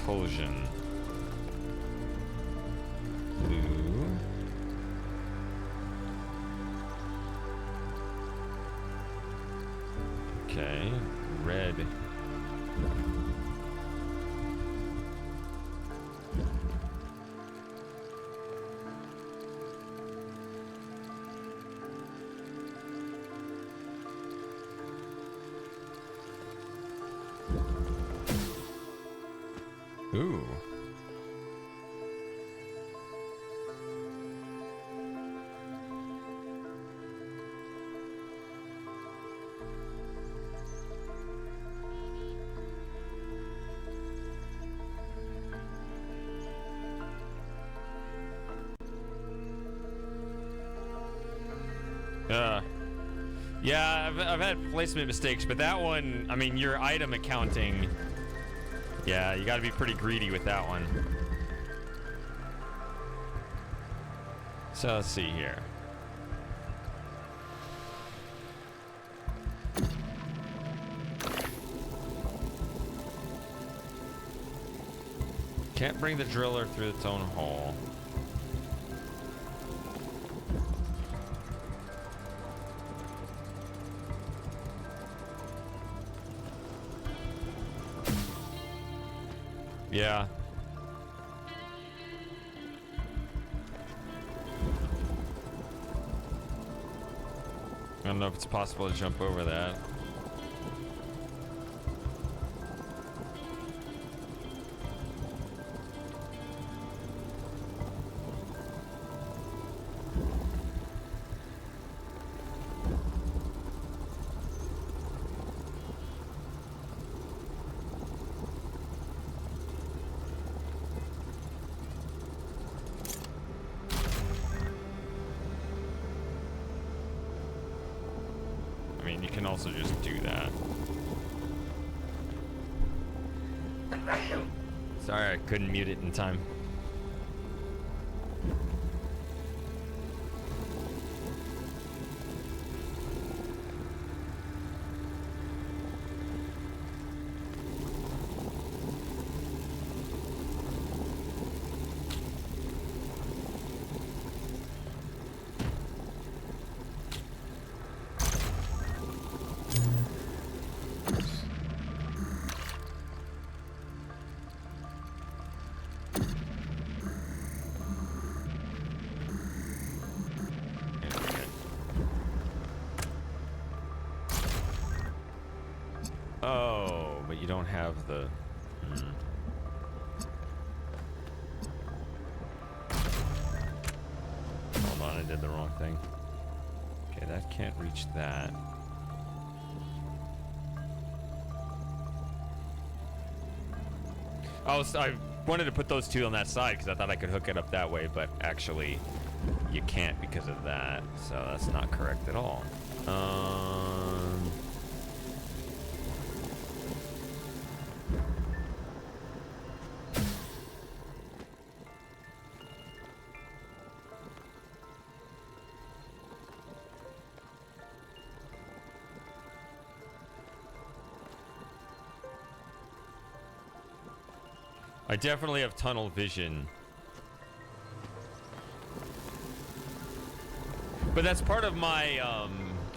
Propulsion. Blue. Okay. Red. Ooh. Yeah, I've had placement mistakes, but that one, I mean, your item accounting, yeah, you gotta be pretty greedy with that one. So let's see here. Can't bring the driller through its own hole. Yeah. I don't know if it's possible to jump over that. Also just do that. Sorry, I couldn't mute it in time. Oh, but you don't have the... I did the wrong thing. Okay, that can't reach that. I wanted to put those two on that side because I thought I could hook it up that way, but actually you can't because of that. So that's not correct at all. I definitely have tunnel vision. But that's part of my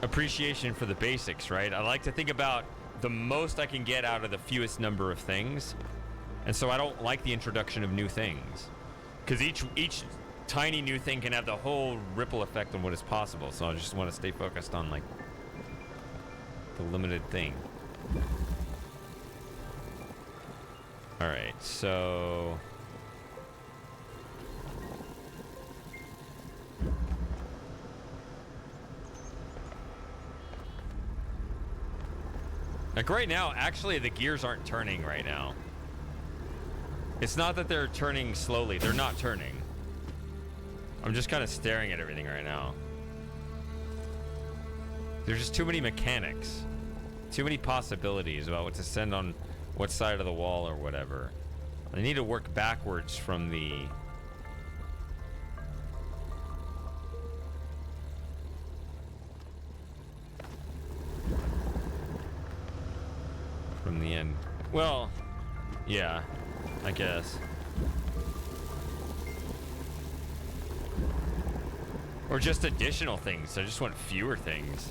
appreciation for the basics, right? I like to think about the most I can get out of the fewest number of things. And so I don't like the introduction of new things. Because each tiny new thing can have the whole ripple effect on what is possible. So I just want to stay focused on, like, the limited thing. Alright, so... like right now, actually the gears aren't turning right now. It's not that they're turning slowly, they're not turning. I'm just kind of staring at everything right now. There's just too many mechanics. Too many possibilities about what to send on what side of the wall or whatever. I need to work backwards from the... from the end. Well, yeah, I guess. Or just additional things. I just want fewer things.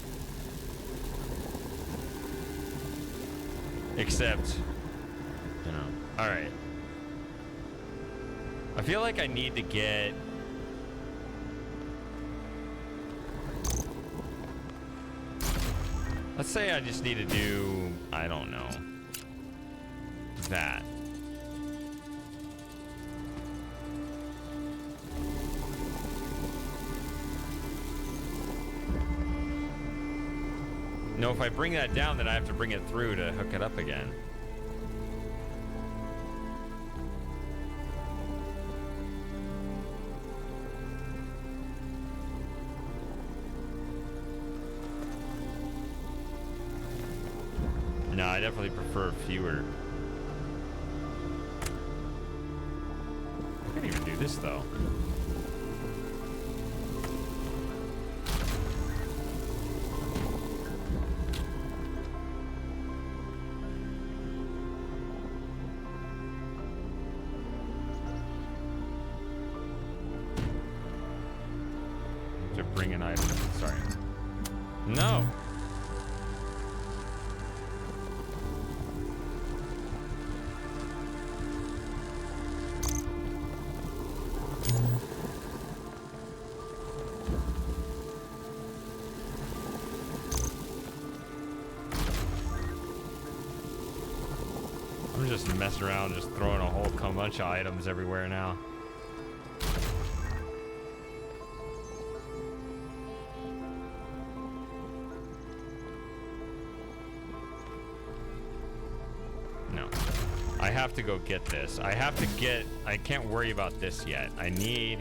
Except, you know, all right. I feel like I need to get... let's say I just need to do, I don't know, that. No, if I bring that down, then I have to bring it through to hook it up again. No, I definitely prefer fewer. I can't even do this, though. To bring an item. Sorry. No! I'm just messing around, just throwing a whole bunch of items everywhere now. No. I have to go get this. I can't worry about this yet. I need...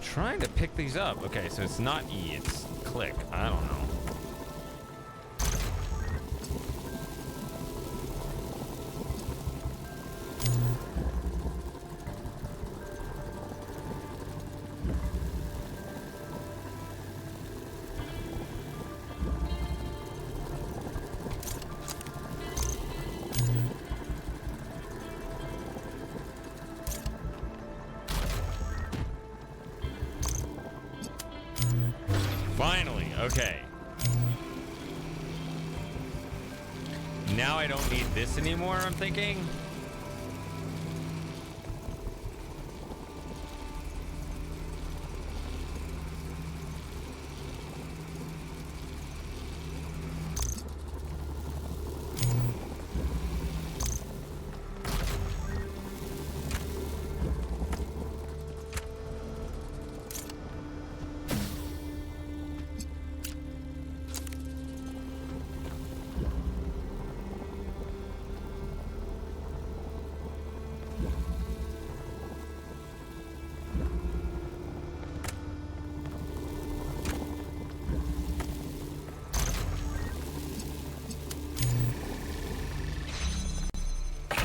trying to pick these up. Okay, so it's not E, it's click. I don't know. Finally, okay. Now I don't need this anymore, I'm thinking.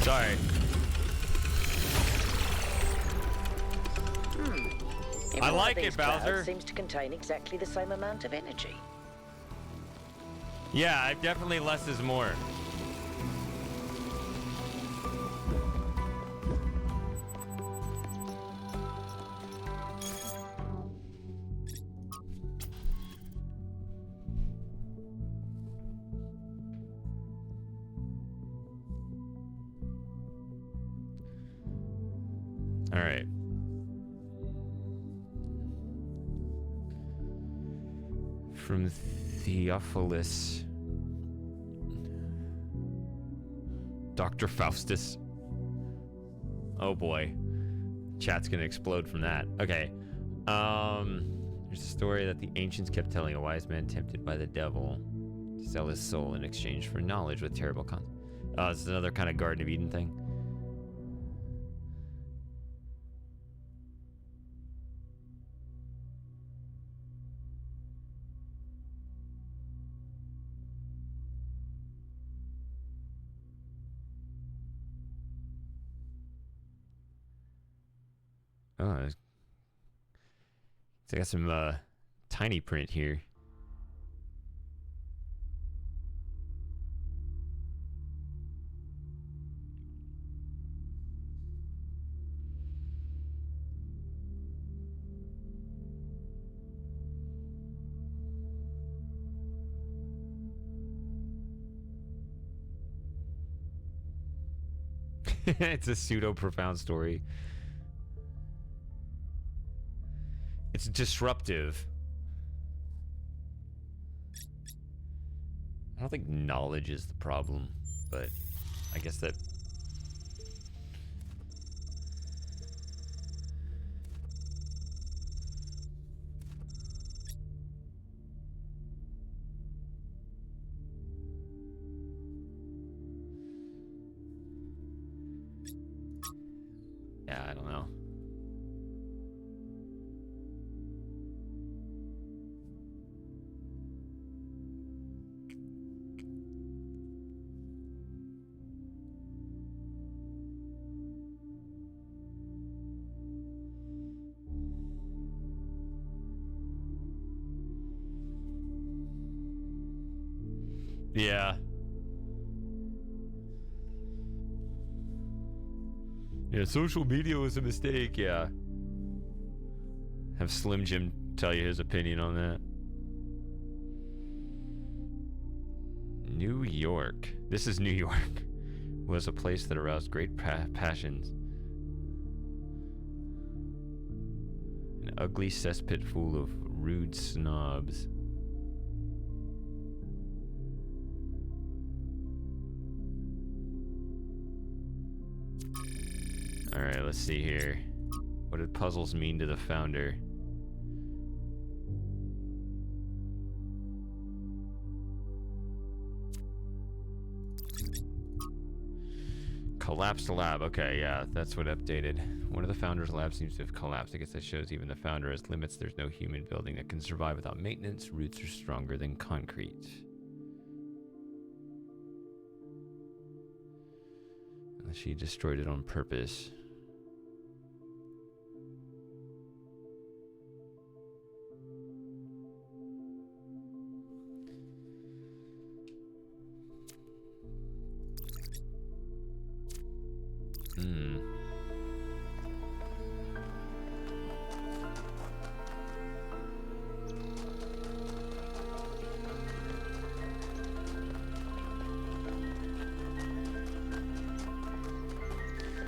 Sorry. Every I one of like these it, Bowser. clouds seems to contain exactly the same amount of energy. Yeah, definitely less is more. All right. From Theophilus. Dr. Faustus. Oh boy. Chat's gonna explode from that. Okay. There's a story that the ancients kept telling. A wise man tempted by the devil to sell his soul in exchange for knowledge with terrible it's another kind of Garden of Eden thing. Oh, I got some tiny print here. It's a pseudo profound story. It's disruptive. I don't think knowledge is the problem, but I guess that... Yeah, I don't know. Yeah. Yeah, social media was a mistake, yeah. Have Slim Jim tell you his opinion on that. New York. This is New York. Was a place that aroused great passions. An ugly cesspit full of rude snobs. Alright, let's see here. What did puzzles mean to the founder? Collapsed lab. Okay, yeah, that's what updated. One of the founder's labs seems to have collapsed. I guess that shows even the founder has limits. There's no human building that can survive without maintenance. Roots are stronger than concrete. Unless she destroyed it on purpose.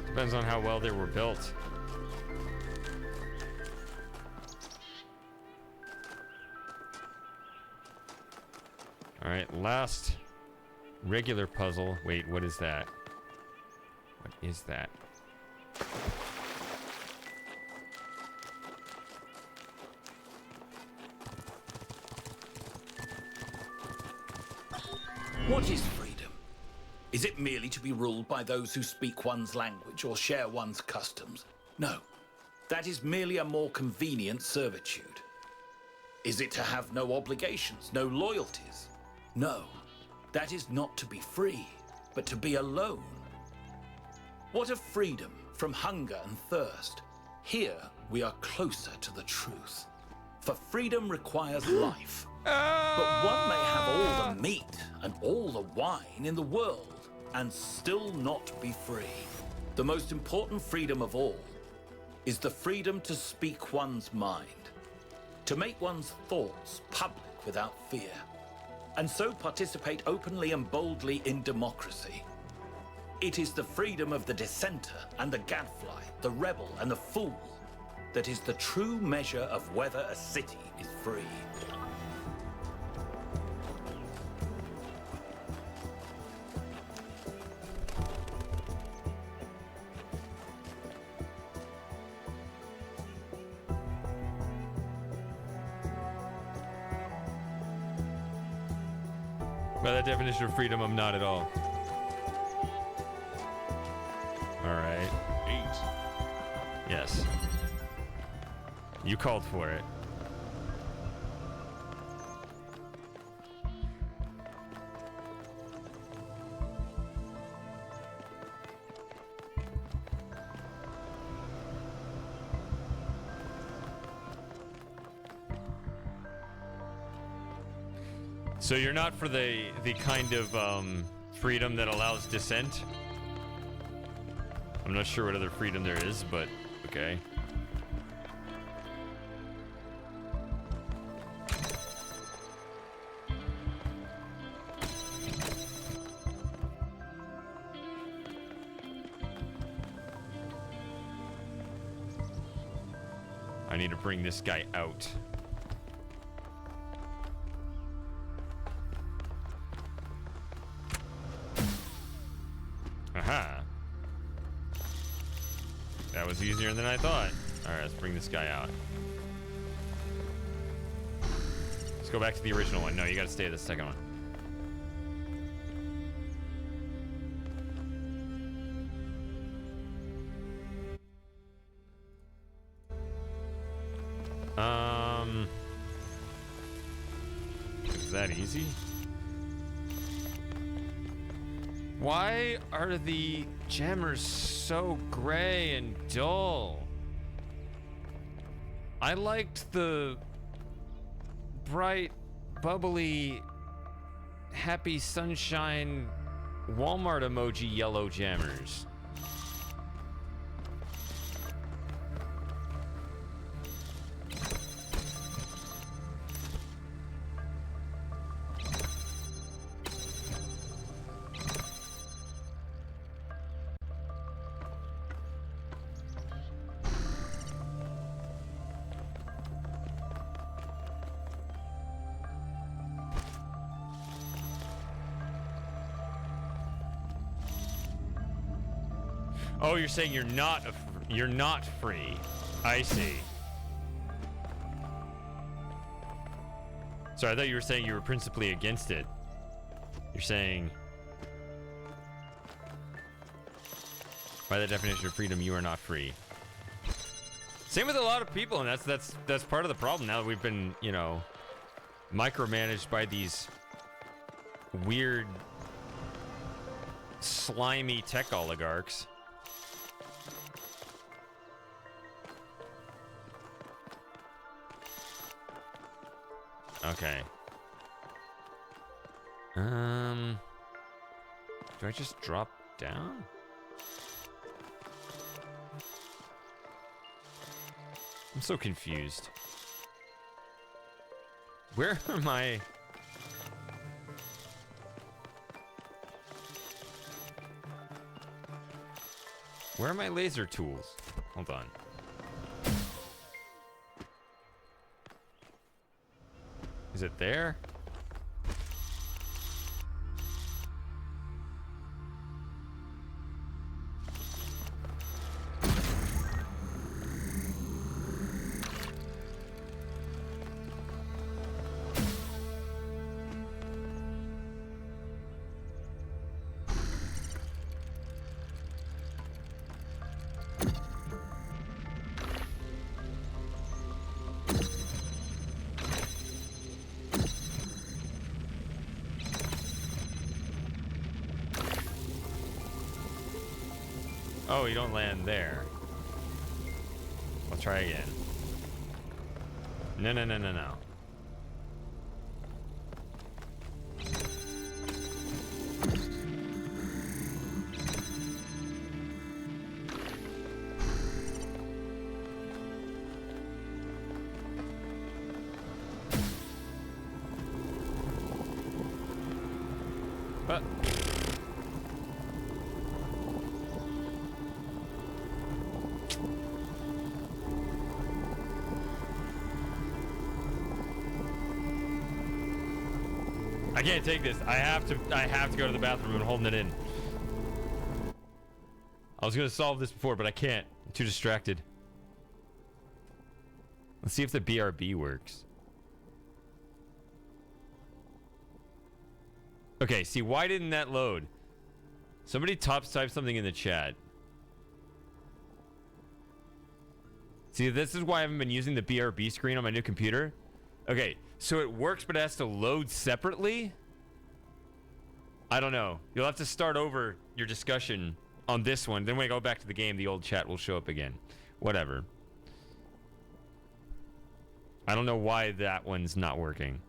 Depends on how well they were built. All right, last regular puzzle. Wait, what is that? What is that? What is freedom? Is it merely to be ruled by those who speak one's language or share one's customs? No, that is merely a more convenient servitude. Is it to have no obligations, no loyalties? No, that is not to be free, but to be alone. What of freedom from hunger and thirst? Here we are closer to the truth. For freedom requires life. But one may have all the meat and all the wine in the world and still not be free. The most important freedom of all is the freedom to speak one's mind, to make one's thoughts public without fear, and so participate openly and boldly in democracy. It is the freedom of the dissenter and the gadfly, the rebel and the fool, that is the true measure of whether a city is free. By that definition of freedom, I'm not at all. All right. 8. Yes. You called for it. So you're not for the kind of freedom that allows dissent? I'm not sure what other freedom there is, but okay. I need to bring this guy out. Aha. That was easier than I thought. Alright, let's bring this guy out. Let's go back to the original one. No, you gotta stay at the second one. Is that easy? Why are the jammers so gray and dull? I liked the bright, bubbly, happy sunshine Walmart emoji yellow jammers. Oh, you're saying you're not free. I see. Sorry, I thought you were saying you were principally against it. You're saying, by the definition of freedom, you are not free. Same with a lot of people, and that's part of the problem now that we've been, you know, micromanaged by these weird, slimy tech oligarchs. Okay. Do I just drop down? I'm so confused. Where are my... Where are my laser tools? Hold on. Is it there? Oh, you don't land there. I'll try again. No, no, no, no, no. But I can't take this. I have to go to the bathroom. I'm holding it in. I was gonna solve this before, but I can't. I'm too distracted. Let's see if the BRB works. Okay, see, why didn't that load? Somebody type something in the chat. See, this is why I haven't been using the BRB screen on my new computer. Okay, so it works, but it has to load separately? I don't know. You'll have to start over your discussion on this one. Then when I go back to the game, the old chat will show up again. Whatever. I don't know why that one's not working.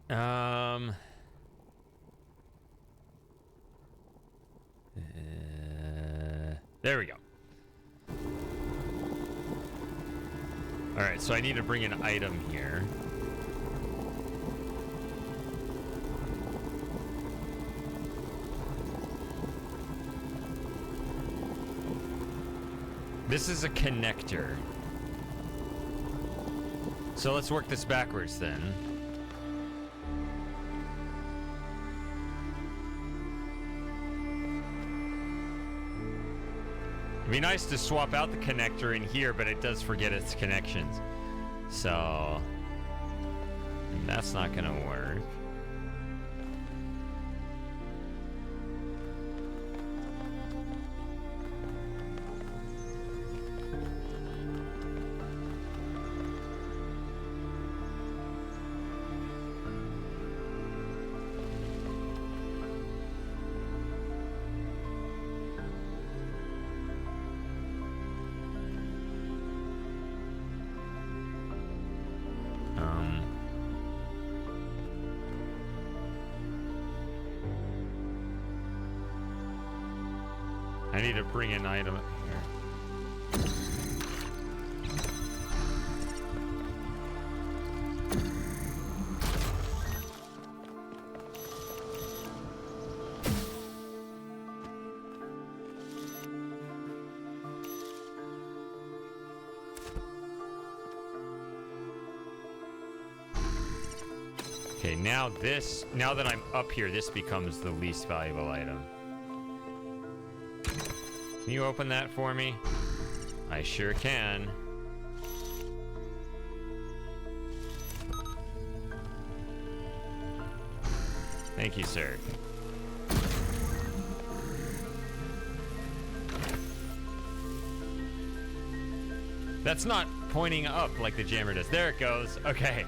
Um. There we go. All right, so I need to bring an item here. This is a connector. So let's work this backwards then. It'd be nice to swap out the connector in here, but it does forget its connections. So that's not gonna work. I need to bring an item up here. Okay, now that I'm up here, this becomes the least valuable item. Can you open that for me? I sure can. Thank you, sir. That's not pointing up like the jammer does. There it goes. Okay.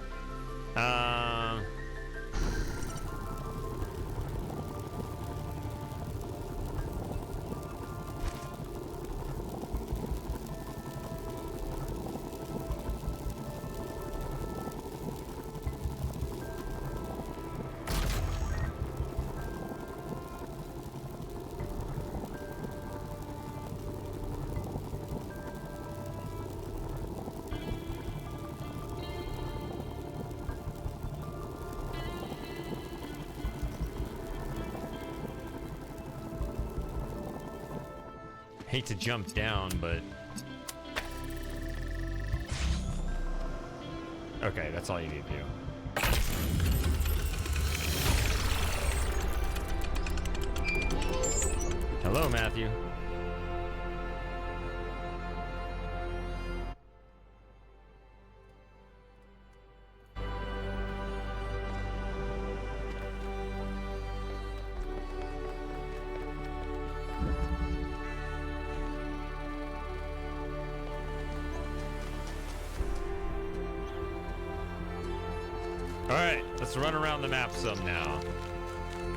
Hate to jump down, but... Okay, that's all you need to do. Hello, Matthew. Alright, let's run around the map some now.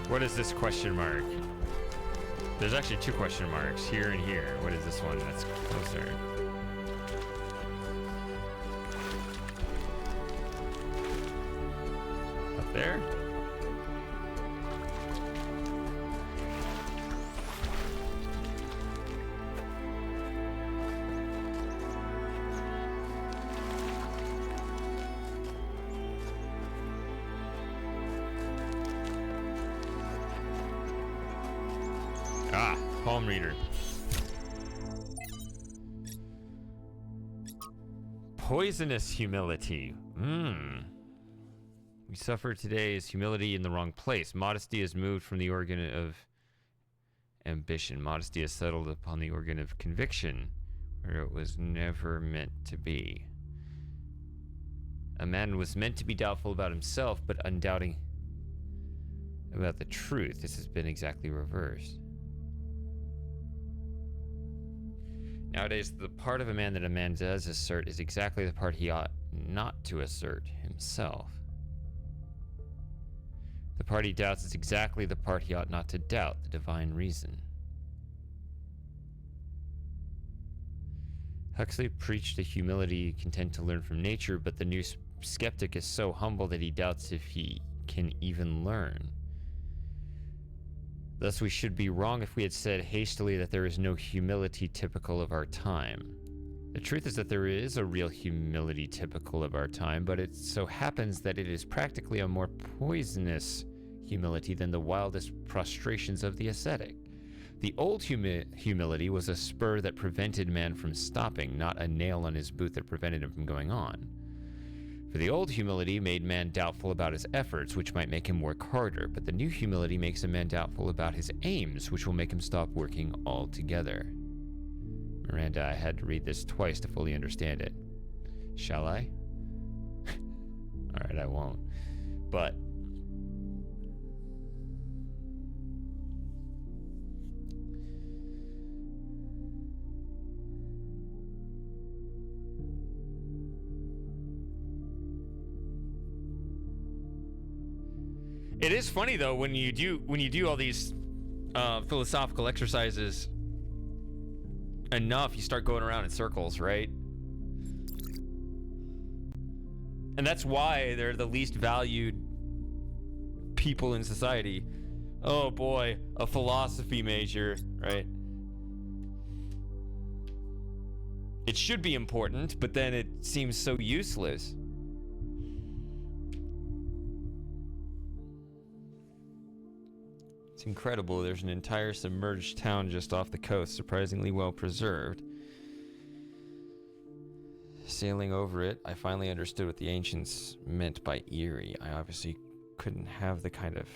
What is this question mark? There's actually two question marks, here and here. What is this one that's closer? Up there? Ah, palm reader. Poisonous humility. We suffer today is humility in the wrong place. Modesty is moved from the organ of ambition. Modesty is settled upon the organ of conviction, where it was never meant to be. A man was meant to be doubtful about himself, but undoubting about the truth. This has been exactly reversed. Nowadays, the part of a man that a man does assert is exactly the part he ought not to assert himself. The part he doubts is exactly the part he ought not to doubt, the divine reason. Huxley preached a humility content to learn from nature, but the new skeptic is so humble that he doubts if he can even learn. Thus, we should be wrong if we had said hastily that there is no humility typical of our time. The truth is that there is a real humility typical of our time, but it so happens that it is practically a more poisonous humility than the wildest prostrations of the ascetic. The old humility was a spur that prevented man from stopping, not a nail on his boot that prevented him from going on. For the old humility made man doubtful about his efforts, which might make him work harder, but the new humility makes a man doubtful about his aims, which will make him stop working altogether. Miranda, I had to read this twice to fully understand it. Shall I? Alright, I won't. But it is funny though when you do all these philosophical exercises enough, you start going around in circles, right? And that's why they're the least valued people in society. Oh boy, a philosophy major, right? It should be important, but then it seems so useless. It's incredible. There's an entire submerged town just off the coast, surprisingly well preserved. Sailing over it, I finally understood what the ancients meant by eerie. I obviously couldn't have the kind of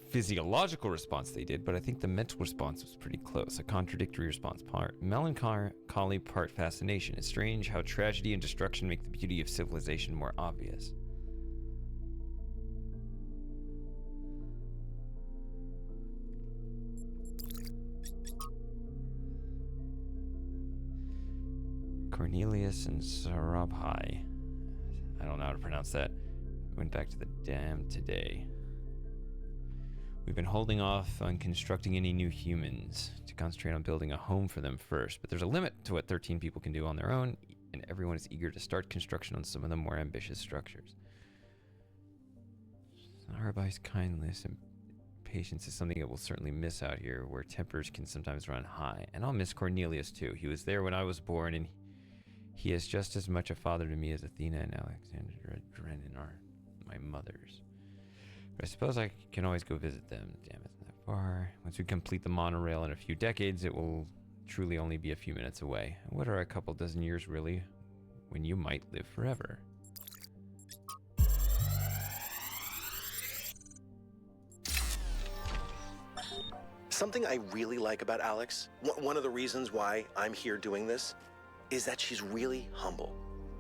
physiological response they did, but I think the mental response was pretty close. A contradictory response, part melancholy, part fascination. It's strange how tragedy and destruction make the beauty of civilization more obvious. Cornelius and Sarabhai. I don't know how to pronounce that. Went back to the dam today. We've been holding off on constructing any new humans to concentrate on building a home for them first, but there's a limit to what 13 people can do on their own, and everyone is eager to start construction on some of the more ambitious structures. Sarabhai's kindness and patience is something that we'll certainly miss out here, where tempers can sometimes run high. And I'll miss Cornelius too. He was there when I was born, and he is just as much a father to me as Athena and Alexandra Drennan are my mothers. But I suppose I can always go visit them. Damn, it's not that far. Once we complete the monorail in a few decades, it will truly only be a few minutes away. And what are a couple dozen years, really, when you might live forever? Something I really like about Alex, one of the reasons why I'm here doing this, is that she's really humble.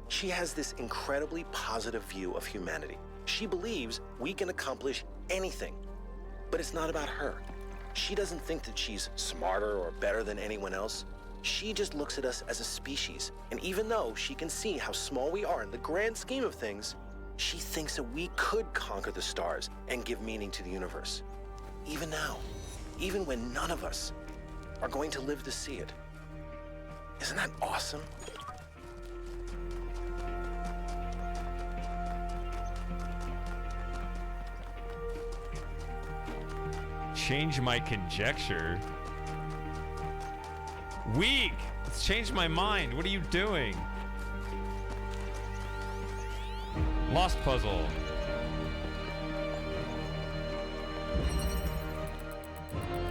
She has this incredibly positive view of humanity. She believes we can accomplish anything, but it's not about her. She doesn't think that she's smarter or better than anyone else. She just looks at us as a species, and even though she can see how small we are in the grand scheme of things, she thinks that we could conquer the stars and give meaning to the universe. Even now, even when none of us are going to live to see it. Isn't that awesome? Change my conjecture? Weak! It's changed my mind. What are you doing? Lost puzzle.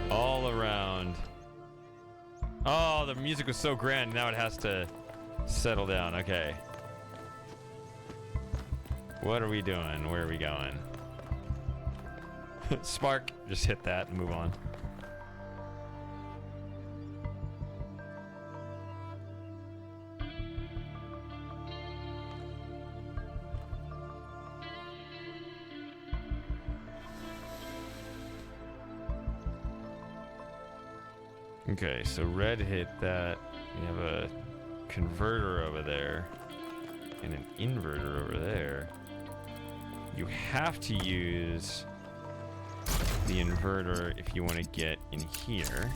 All around. Oh, the music was so grand. Now it has to settle down. Okay. What are we doing? Where are we going? Spark. Just hit that and move on. Okay, so red hit that. We have a converter over there and an inverter over there. You have to use the inverter if you want to get in here.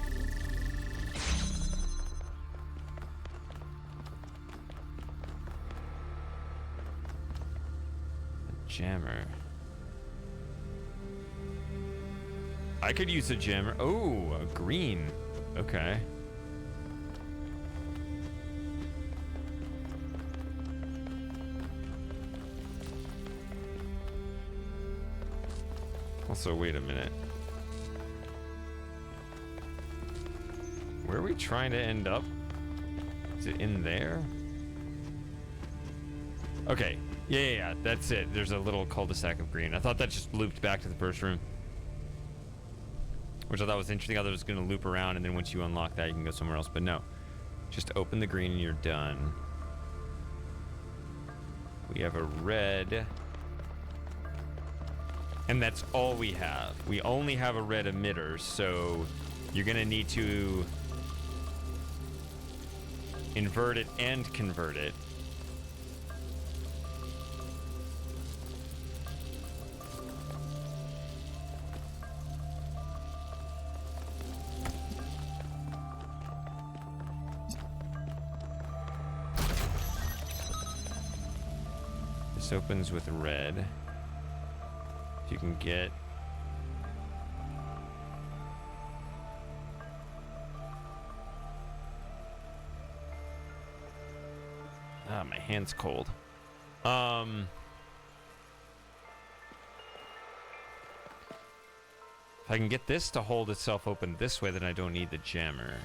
The jammer. I could use a gem. Oh, a green. Okay. Also, wait a minute. Where are we trying to end up? Is it in there? Okay. Yeah. That's it. There's a little cul-de-sac of green. I thought that just looped back to the first room. Which I thought was interesting. I thought it was going to loop around, and then once you unlock that, you can go somewhere else. But no. Just open the green and you're done. We have a red. And that's all we have. We only have a red emitter, so you're going to need to invert it and convert it. This opens with red. If you can get... Ah, my hand's cold. If I can get this to hold itself open this way, then I don't need the jammer.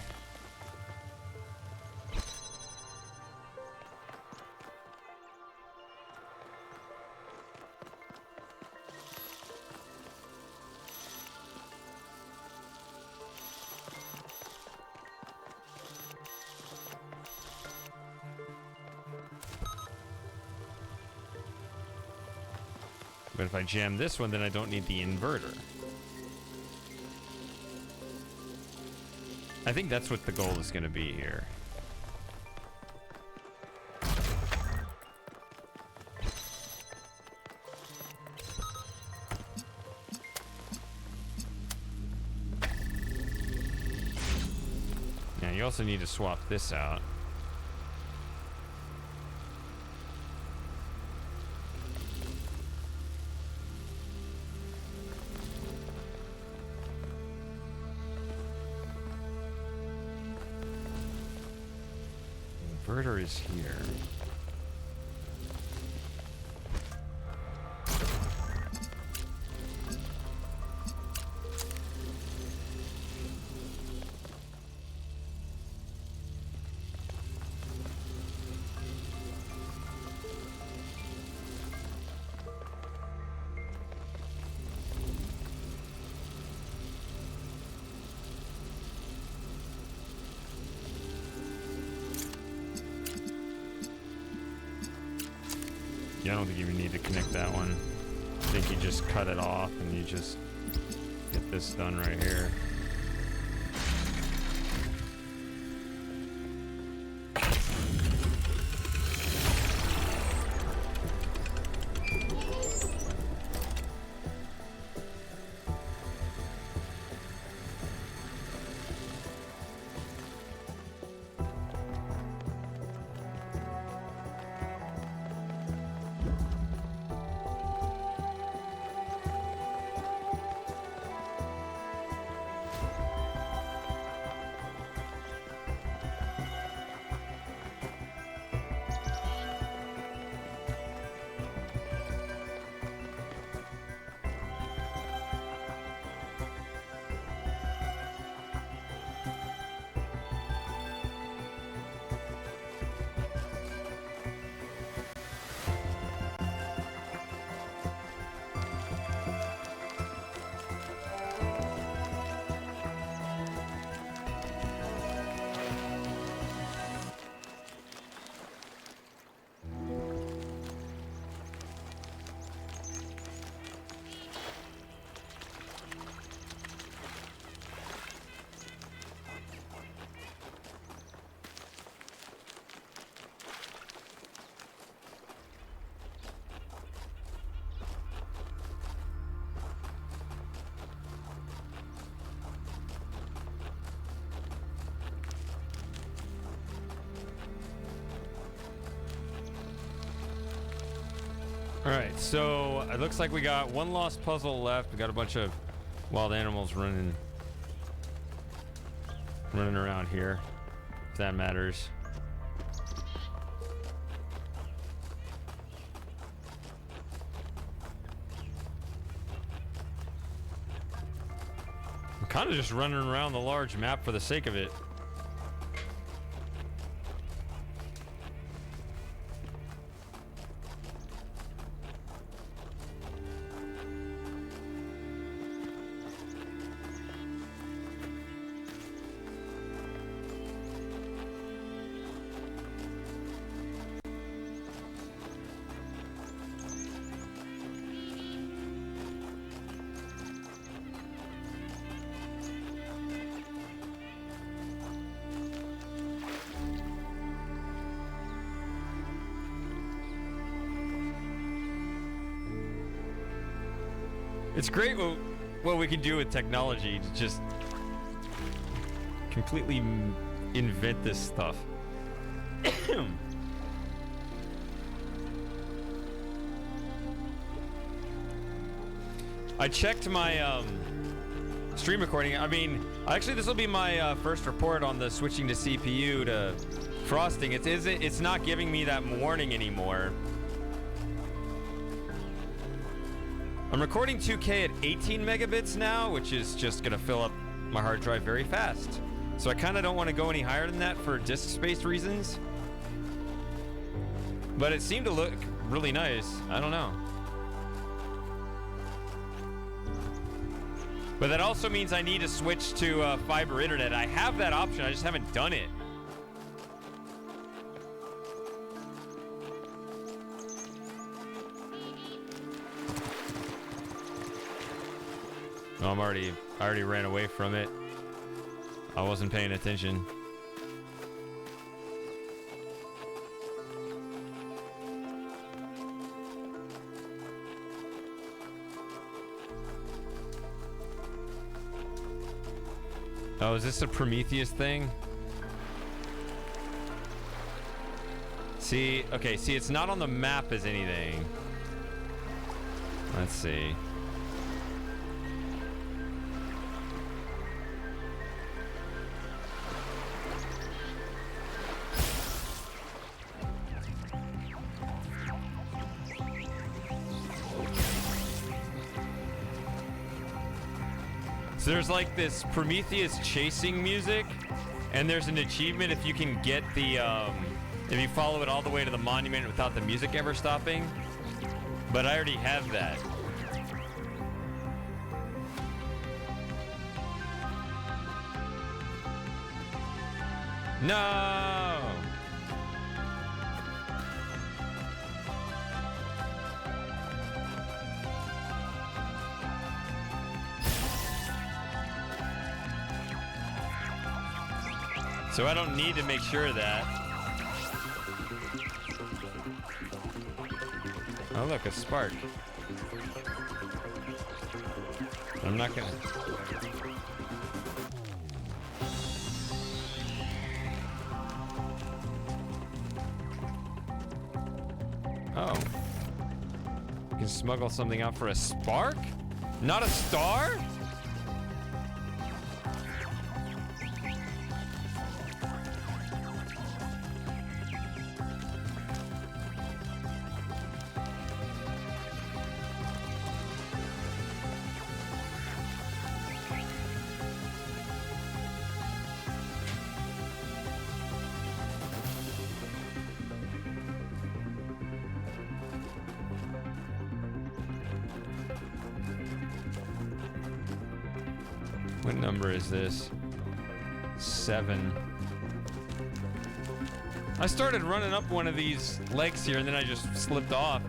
But if I jam this one, then I don't need the inverter. I think that's what the goal is going to be here. Now you also need to swap this out. Inverter is here. Yeah, I don't think you even need to connect that one. I think you just cut it off and you just get this done right here. All right, so it looks like we got one lost puzzle left. We got a bunch of wild animals running around here, if that matters. I'm kind of just running around the large map for the sake of it. It's great what we can do with technology to just completely invent this stuff. I checked my stream recording. I mean, actually, this will be my first report on the switching to CPU to frosting. It's not giving me that warning anymore. I'm recording 2K at 18 megabits now, which is just gonna fill up my hard drive very fast. So I kind of don't want to go any higher than that for disk space reasons. But it seemed to look really nice. I don't know. But that also means I need to switch to fiber internet. I have that option, I just haven't done it. Oh, I already ran away from it. I wasn't paying attention. Oh, is this a Prometheus thing? See, okay, see, it's not on the map as anything. Let's see. So there's like this Prometheus chasing music, and there's an achievement if you can get the, if you follow it all the way to the monument without the music ever stopping. But I already have that. No! So I don't need to make sure of that. Oh look, a spark. I'm not gonna... Oh. You can smuggle something out for a spark? Not a star? What number is this? 7. I started running up one of these legs here and then I just slipped off.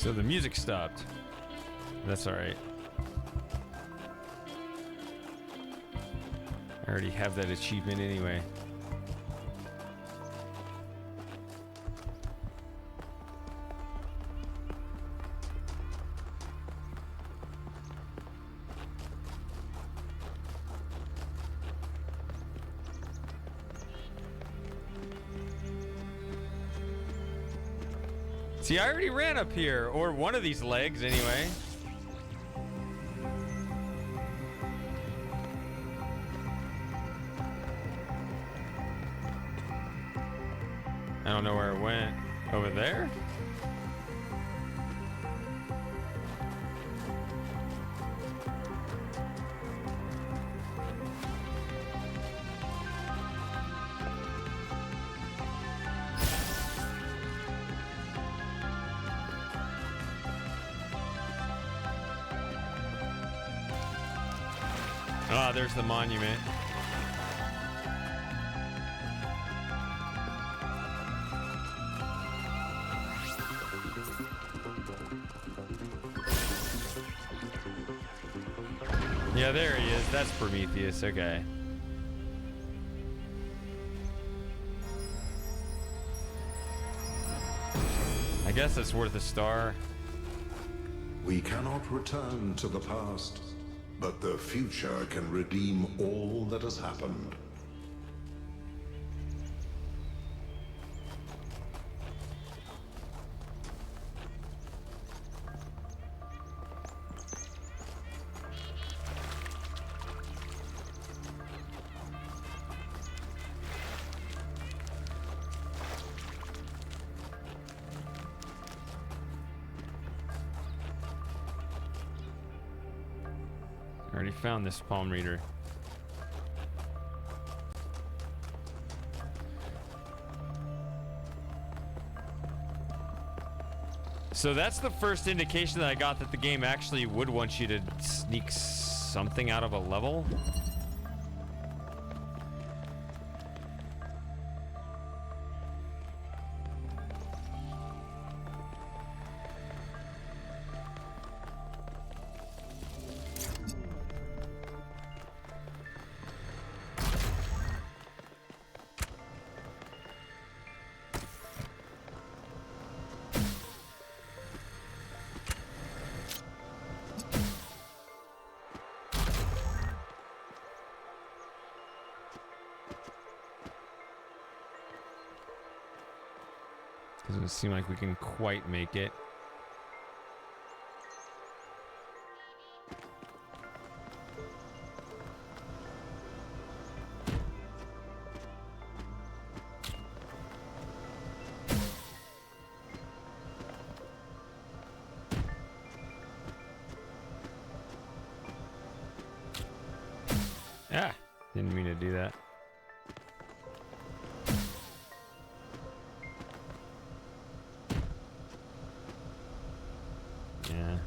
So the music stopped. That's alright. I already have that achievement anyway. See, I already ran up here, or one of these legs anyway. I don't know where it went. Over there? Ah, there's the monument. Yeah, there he is. That's Prometheus. Okay. I guess it's worth a star. We cannot return to the past, but the future can redeem all that has happened. Already found this palm reader. So that's the first indication that I got that the game actually would want you to sneak something out of a level. Doesn't seem like we can quite make it. Ah, didn't mean to do that. Yeah.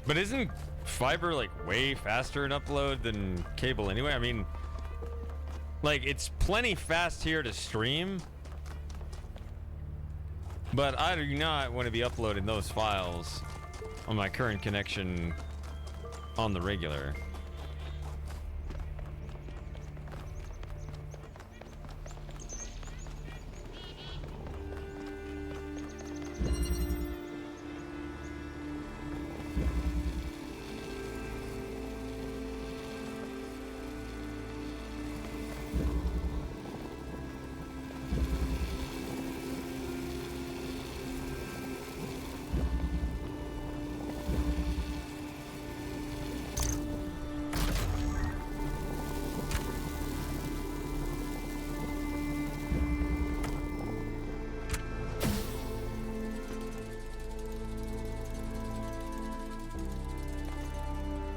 But isn't fiber like way faster in upload than cable anyway? I mean, like, it's plenty fast here to stream, but I do not want to be uploading those files on my current connection on the regular.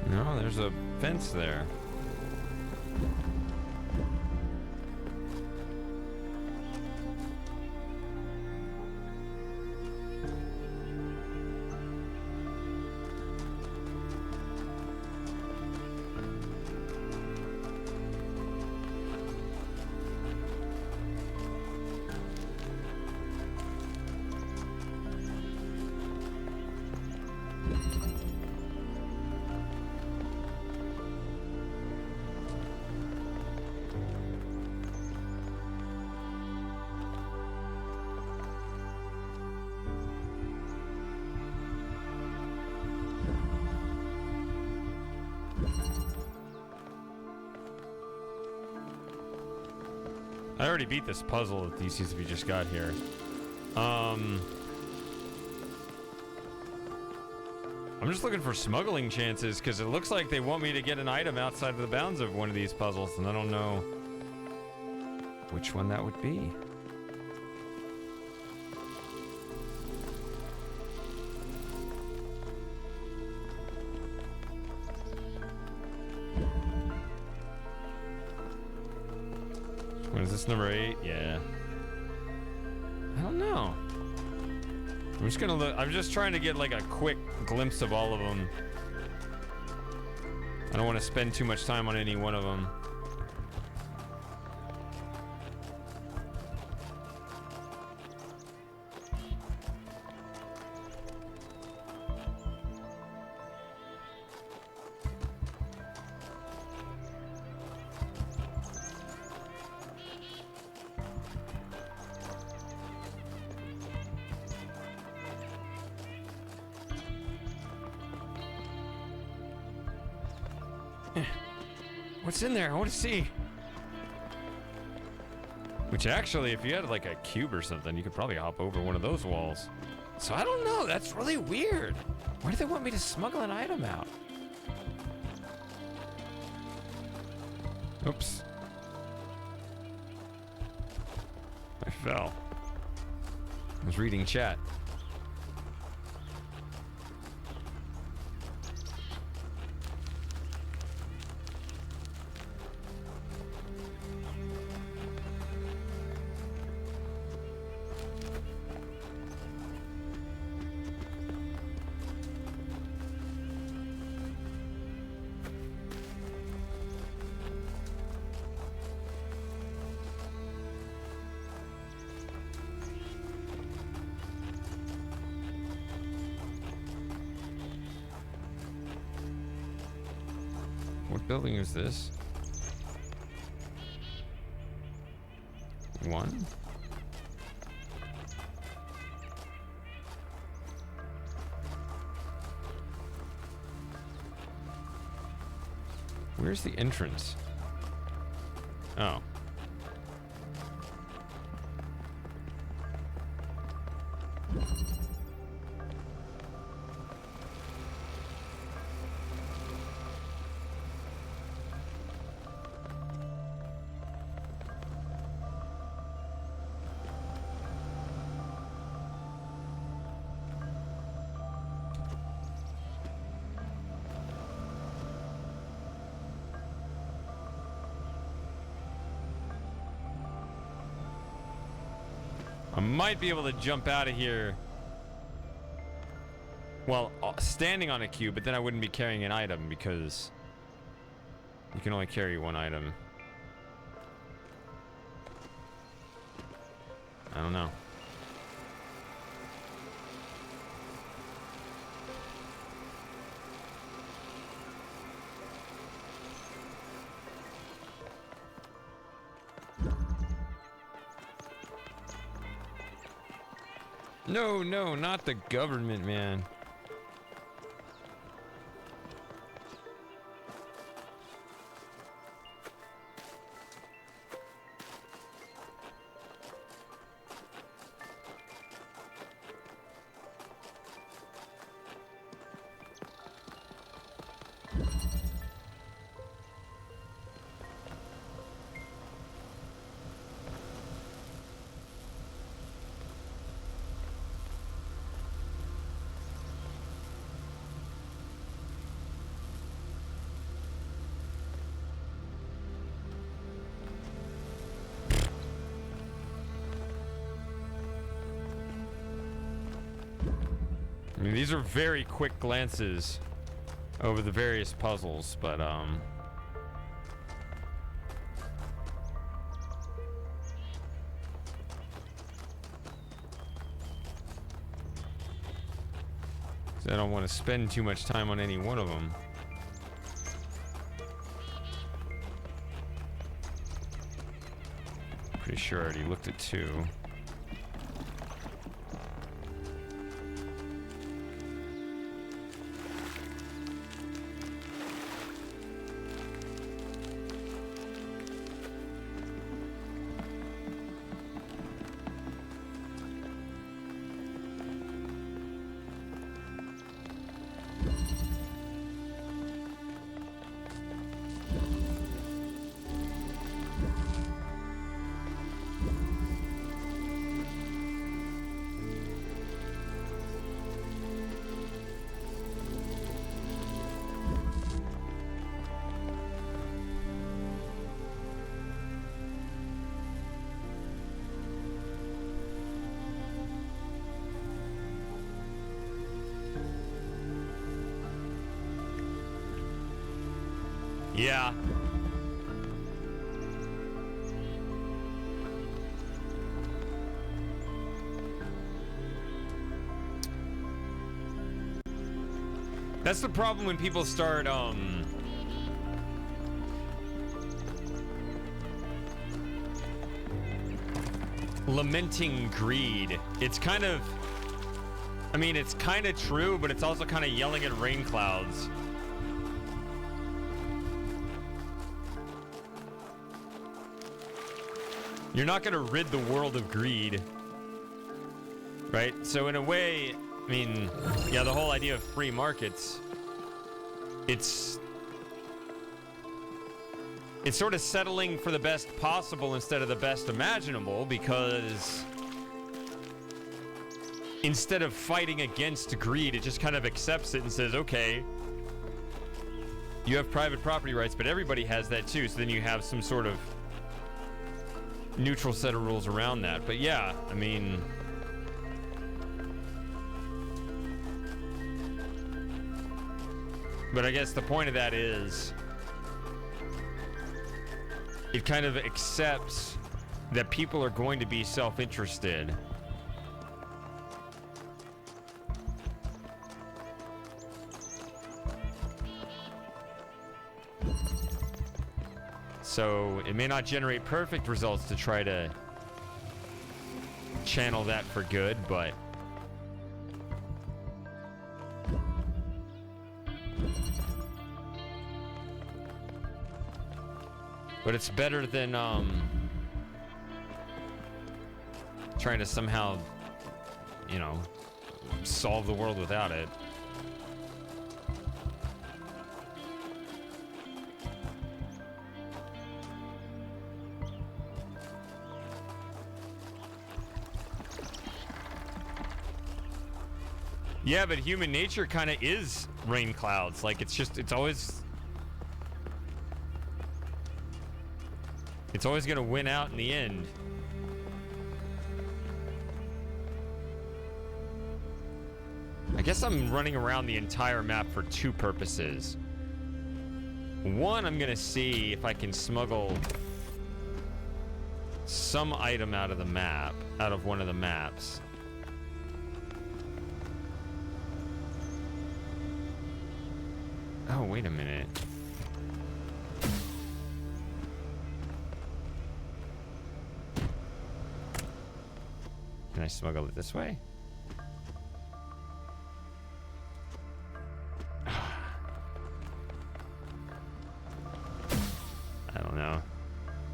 No, there's a fence there. I already beat this puzzle that DCSV just got here. I'm just looking for smuggling chances because it looks like they want me to get an item outside of the bounds of one of these puzzles, and I don't know which one that would be. When is this, number 8? Yeah. I don't know. I'm just gonna look. I'm just trying to get like a quick glimpse of all of them. I don't want to spend too much time on any one of them. What's in there? I want to see. Which actually, if you had like a cube or something, you could probably hop over one of those walls. So I don't know. That's really weird. Why do they want me to smuggle an item out? Oops. I fell. I was reading chat. What building is this? 1? Where's the entrance? Oh. I might be able to jump out of here while standing on a cube, but then I wouldn't be carrying an item because you can only carry one item. I don't know. No, no, not the government, man. I mean, these are very quick glances over the various puzzles, but I don't want to spend too much time on any one of them. Pretty sure I already looked at 2. Yeah. That's the problem when people start, lamenting greed. It's kind of, I mean, it's kind of true, but it's also kind of yelling at rain clouds. You're not going to rid the world of greed, right? So in a way, I mean, yeah, the whole idea of free markets, it's sort of settling for the best possible instead of the best imaginable, because instead of fighting against greed, it just kind of accepts it and says, okay, you have private property rights, but everybody has that too. So then you have some sort of neutral set of rules around that. But yeah, I mean, but I guess the point of that is it kind of accepts that people are going to be self-interested. So it may not generate perfect results to try to channel that for good, but it's better than trying to somehow, you know, solve the world without it. Yeah, but human nature kind of is rain clouds. Like, it's always going to win out in the end. I guess I'm running around the entire map for two purposes. One, I'm going to see if I can smuggle some item out of the map, out of one of the maps. Oh, wait a minute. Can I smuggle it this way? I don't know.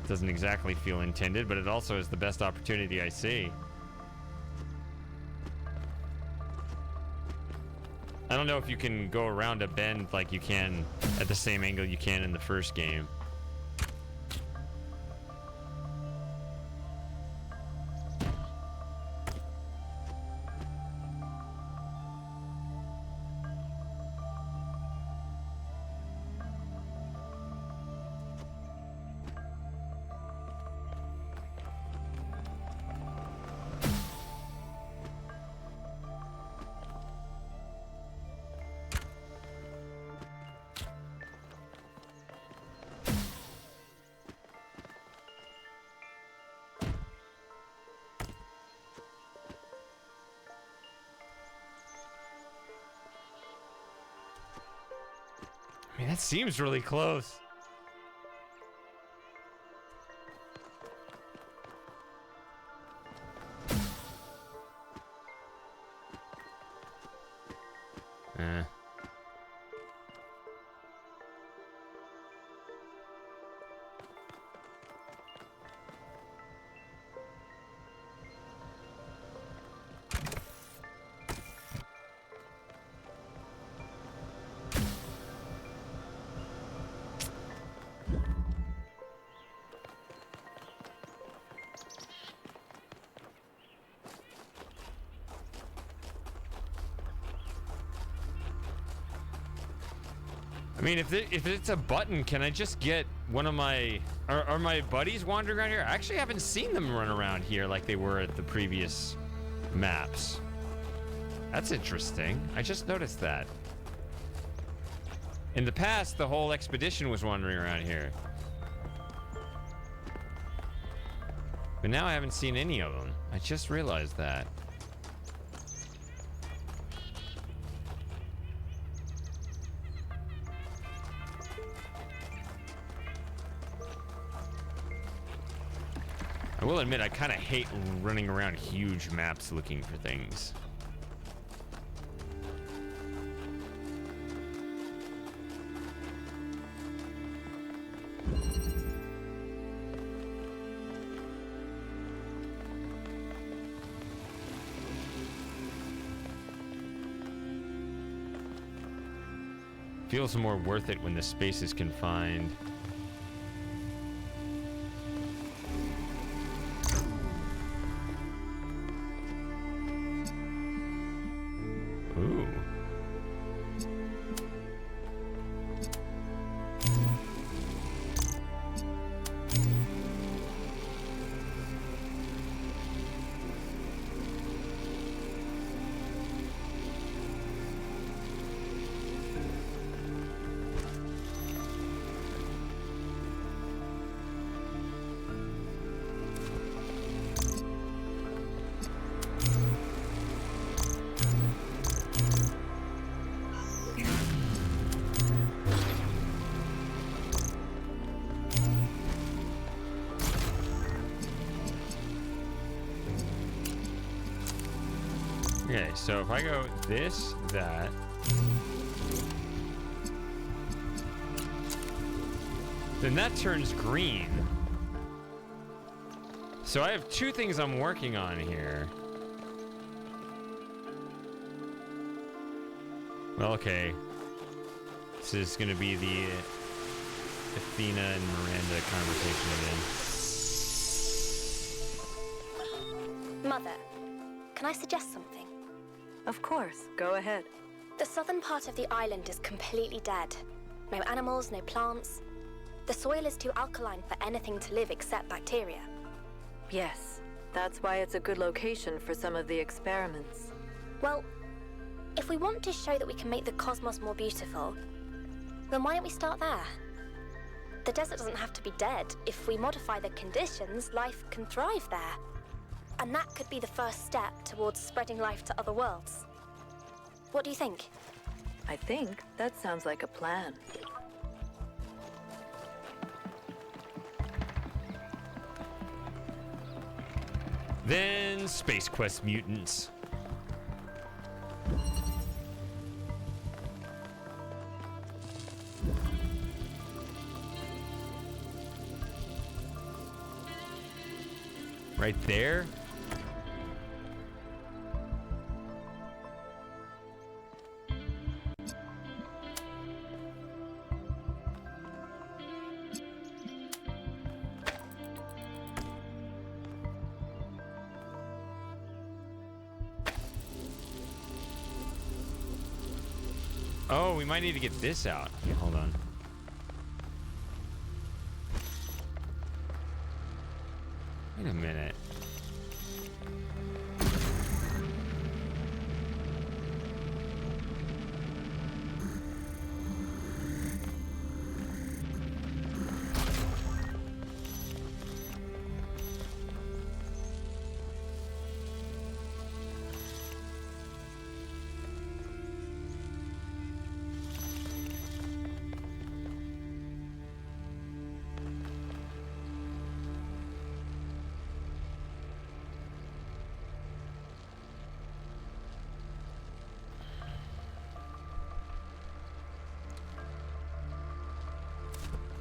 It doesn't exactly feel intended, but it also is the best opportunity I see. I don't know if you can go around a bend like you can at the same angle you can in the first game. I mean, that seems really close. Eh. I mean, if it's a button, can I just get one of my... Are my buddies wandering around here? I actually haven't seen them run around here like they were at the previous maps. That's interesting. I just noticed that. In the past, the whole expedition was wandering around here. But now I haven't seen any of them. I just realized that. I will admit, I kind of hate running around huge maps looking for things. Feels more worth it when the space is confined. Ooh. Okay, so if I go this, that. Then that turns green. So I have two things I'm working on here. Well, okay. This is gonna be the Athena and Miranda conversation again. Mother, can I suggest something? Of course, go ahead. The southern part of the island is completely dead. No animals, no plants. The soil is too alkaline for anything to live except bacteria. Yes, that's why it's a good location for some of the experiments. Well, if we want to show that we can make the cosmos more beautiful, then why don't we start there? The desert doesn't have to be dead. If we modify the conditions, life can thrive there. And that could be the first step towards spreading life to other worlds. What do you think? I think that sounds like a plan. Then Space Quest mutants. Right there. Oh, we might need to get this out. Okay, hold on. Wait a minute.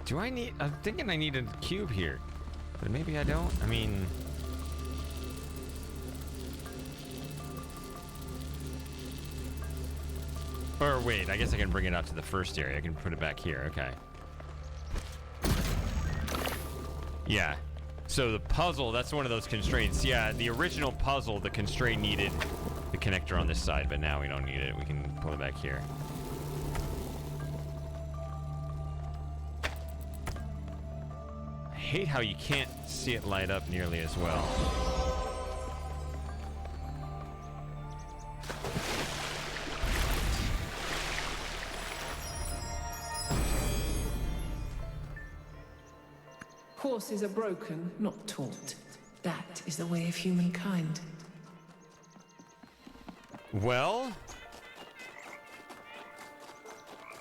Do I need... I'm thinking I need a cube here. But maybe I don't. I mean... Or wait, I guess I can bring it out to the first area. I can put it back here. Okay. Yeah. So the puzzle, that's one of those constraints. Yeah, the original puzzle, the constraint needed the connector on this side, but now we don't need it. We can pull it back here. I hate how you can't see it light up nearly as well. Forces are broken, not taught. That is the way of humankind. Well,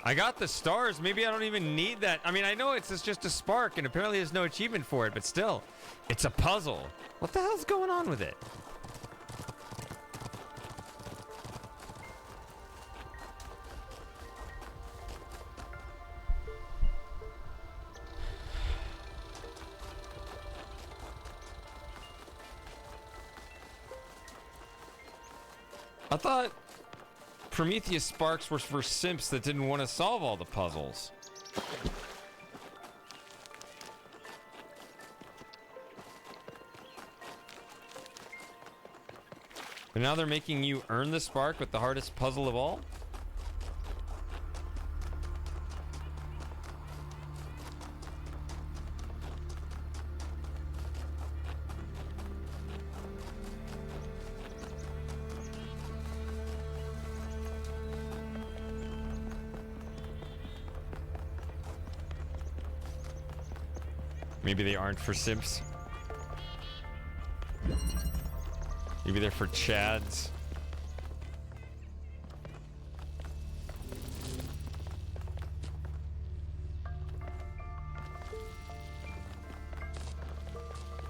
I got the stars. Maybe I don't even need that. I mean, I know it's just a spark, and apparently there's no achievement for it, but still, it's a puzzle. What the hell's going on with it? I thought Prometheus sparks were for simps that didn't want to solve all the puzzles. But now they're making you earn the spark with the hardest puzzle of all? Maybe they aren't for simps. Maybe they're for chads.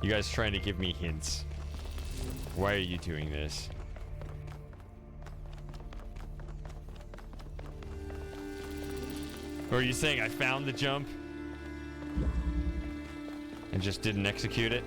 You guys trying to give me hints. Why are you doing this? Or are you saying I found the jump and just didn't execute it?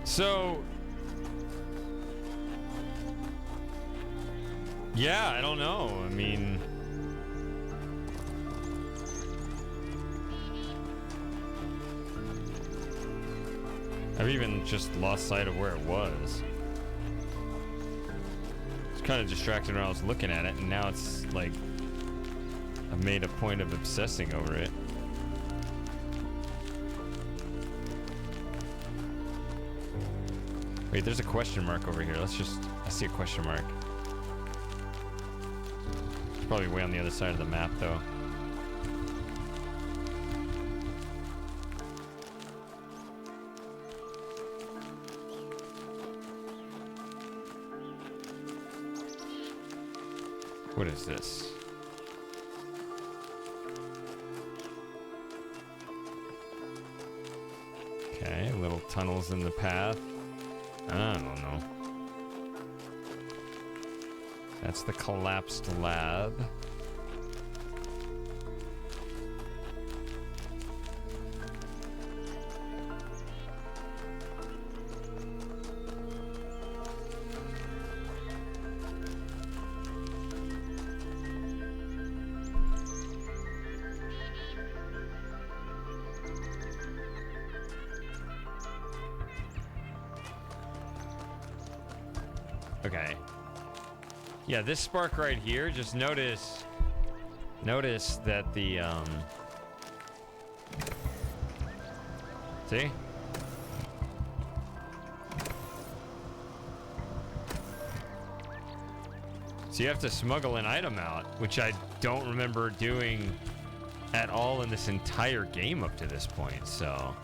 So, yeah, I don't know. I mean, I've even just lost sight of where it was. It's kind of distracted when I was looking at it, and now it's like I've made a point of obsessing over it. Wait, there's a question mark over here. I see a question mark. It's probably way on the other side of the map, though. What is this? Okay, little tunnels in the path. I don't know. That's the collapsed lab. Okay. Yeah, this spark right here, just notice that the see? So you have to smuggle an item out, which I don't remember doing at all in this entire game up to this point, so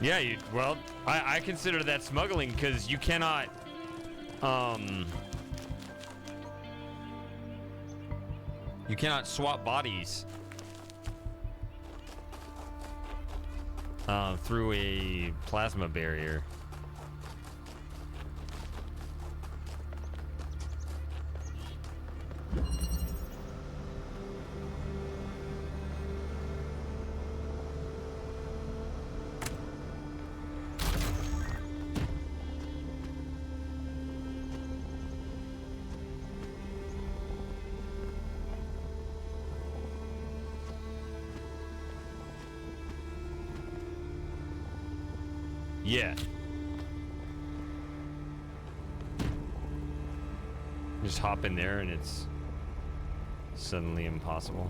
yeah, well, I consider that smuggling because you cannot, swap bodies through a plasma barrier. Yeah. Just hop in there and it's suddenly impossible.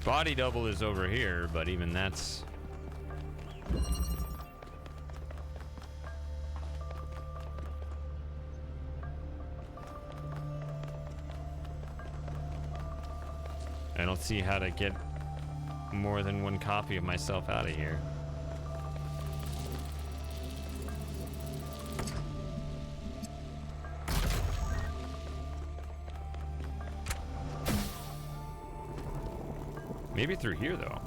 Body double is over here, but even that's... I don't see how to get more than one copy of myself out of here. Maybe through here, though.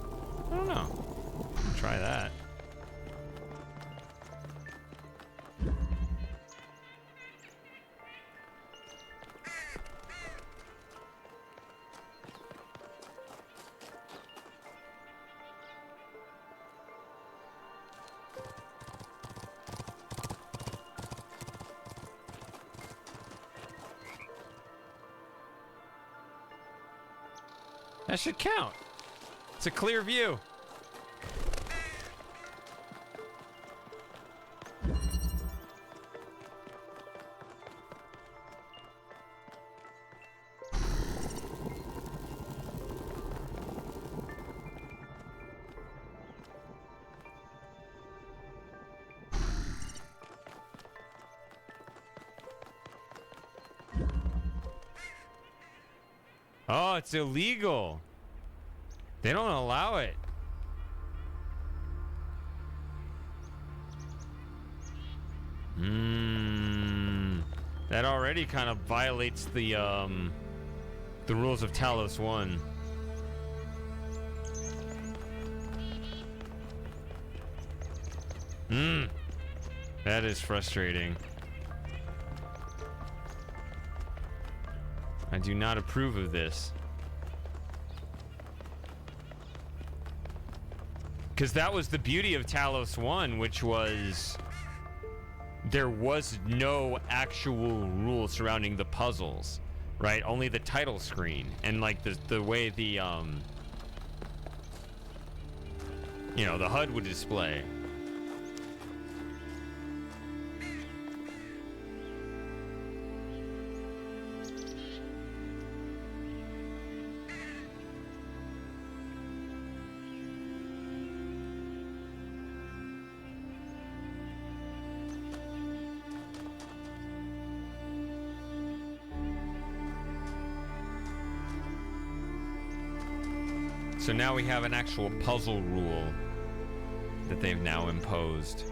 I don't know. Try that. That should count. It's a clear view. Oh, it's illegal. They don't allow it. That already kind of violates the rules of Talos 1. That is frustrating. I do not approve of this. Because that was the beauty of Talos 1, which was there was no actual rule surrounding the puzzles, right? Only the title screen and like the way the you know, the HUD would display. So now we have an actual puzzle rule that they've now imposed.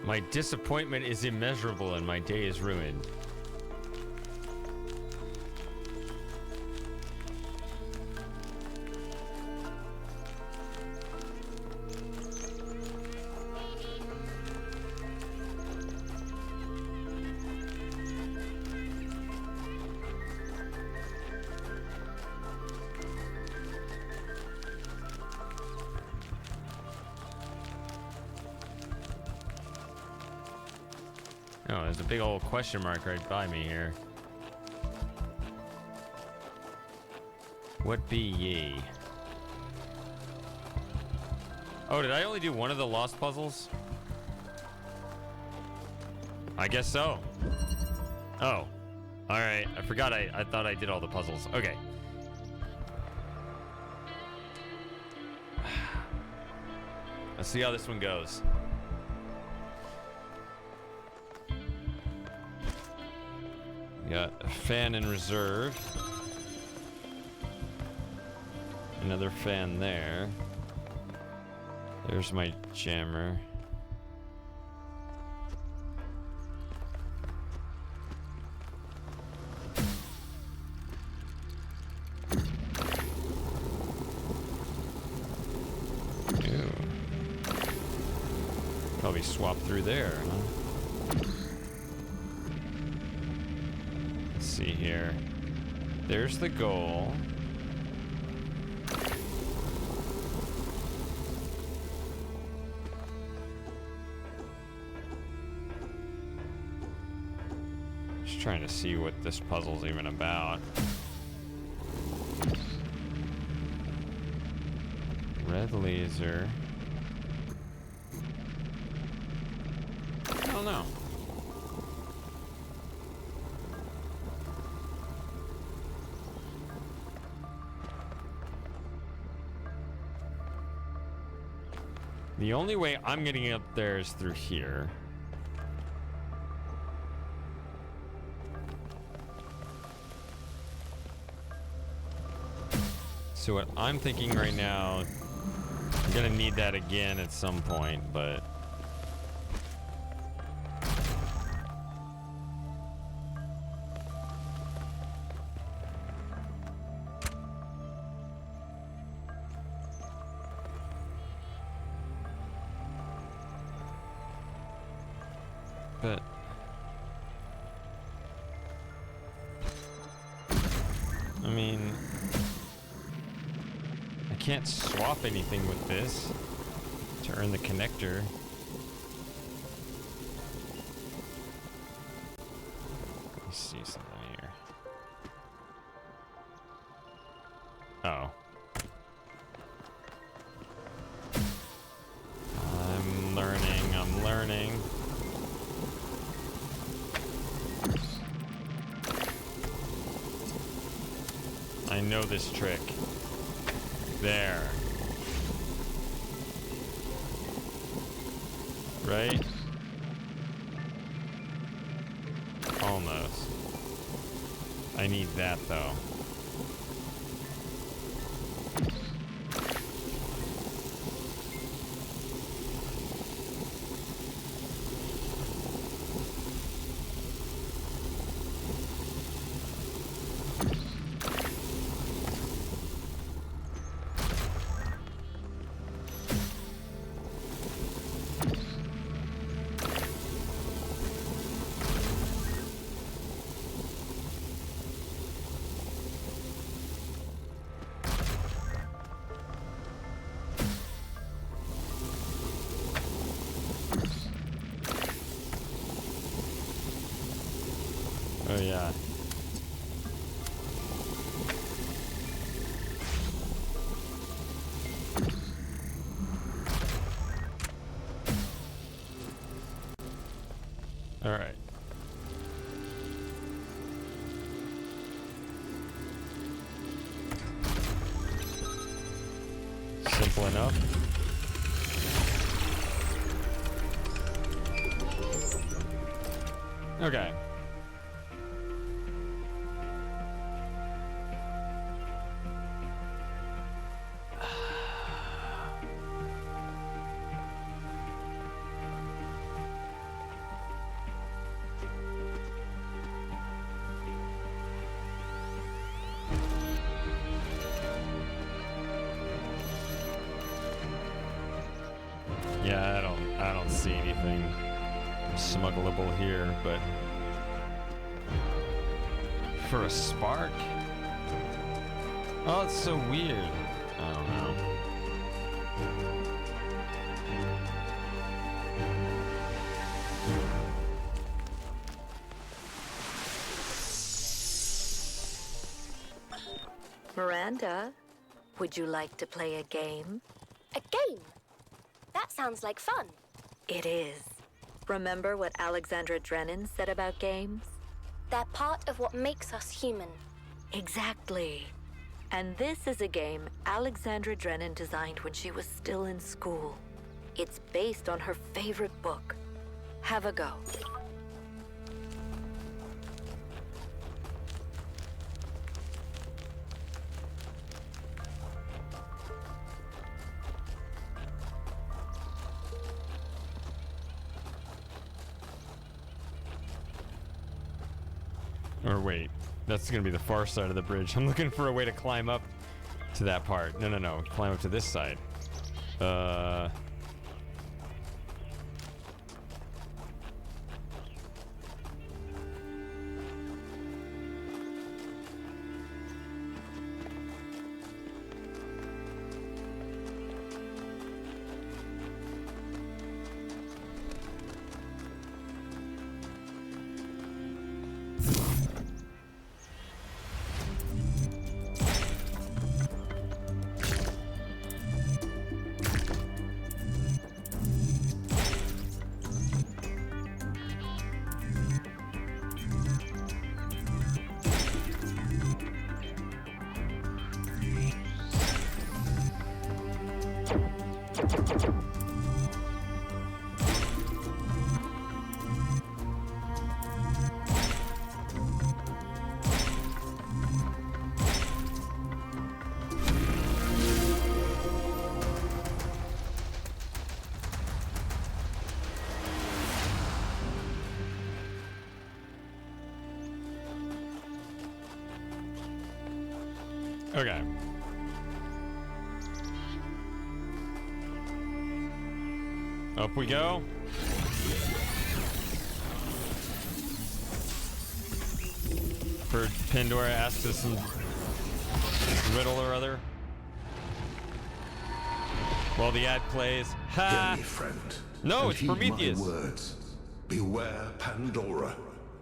My disappointment is immeasurable and my day is ruined. Oh, there's a big old question mark right by me here. What be ye? Oh, did I only do one of the lost puzzles? I guess so. Oh. Alright, I forgot I thought I did all the puzzles. Okay. Let's see how this one goes. We got a fan in reserve. Another fan there. There's my jammer. Ew. Probably swap through there, huh? Let's see here. There's the goal. Just trying to see what this puzzle's even about. Red laser. I don't know. The only way I'm getting up there is through here. So what I'm thinking right now, I'm gonna need that again at some point, but I mean, I can't swap anything with this to earn the connector. Let me see something here. Oh. I'm learning. I know this trick. There. Right? Almost. I need that though. Oh yeah. All right. Simple enough. Okay. Yeah, I don't see anything smuggleable here, but for a spark? Oh, it's so weird. I don't know. Miranda, would you like to play a game? A game? That sounds like fun. It is. Remember what Alexandra Drennan said about games? They're part of what makes us human. Exactly. And this is a game Alexandra Drennan designed when she was still in school. It's based on her favorite book. Have a go. Or wait, that's gonna be the far side of the bridge. I'm looking for a way to climb up to that part. No. Climb up to this side. Okay. Up we go. For Pandora asks us some riddle or other. While the ad plays. Ha! Hear me, friend. No, and it's heed Prometheus. My words. Beware Pandora.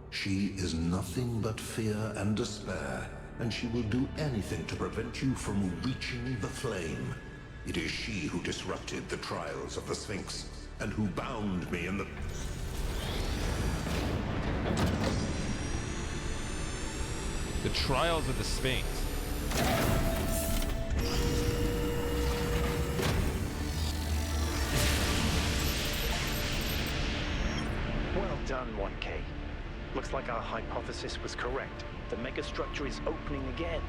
She is nothing but fear and despair, and she will do anything to prevent you from reaching the flame. It is she who disrupted the trials of the Sphinx, and who bound me in the... The trials of the Sphinx. Well done, 1K. Looks like our hypothesis was correct. The megastructure is opening again.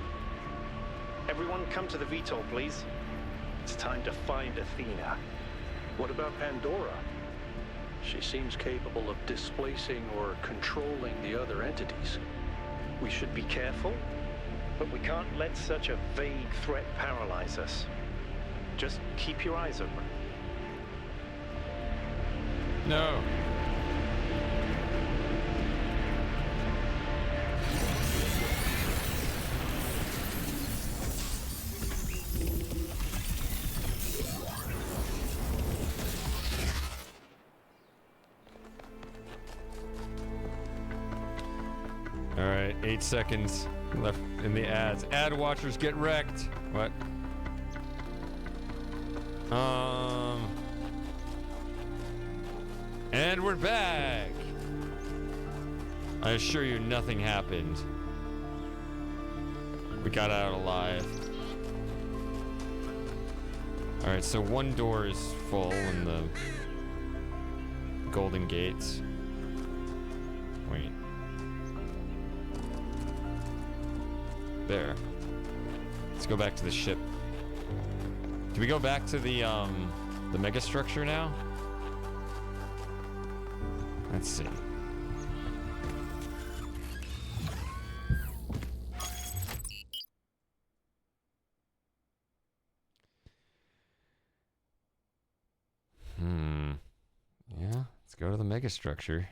Everyone come to the VTOL, please. It's time to find Athena. What about Pandora? She seems capable of displacing or controlling the other entities. We should be careful, but we can't let such a vague threat paralyze us. Just keep your eyes open. No. All right, 8 seconds left in the ads. Ad watchers get wrecked. What? And we're back. I assure you, nothing happened. We got out alive. All right, so one door is full in the Golden Gates. Wait. There. Let's go back to the ship. Do we go back to the megastructure now? Let's see. Yeah, let's go to the megastructure.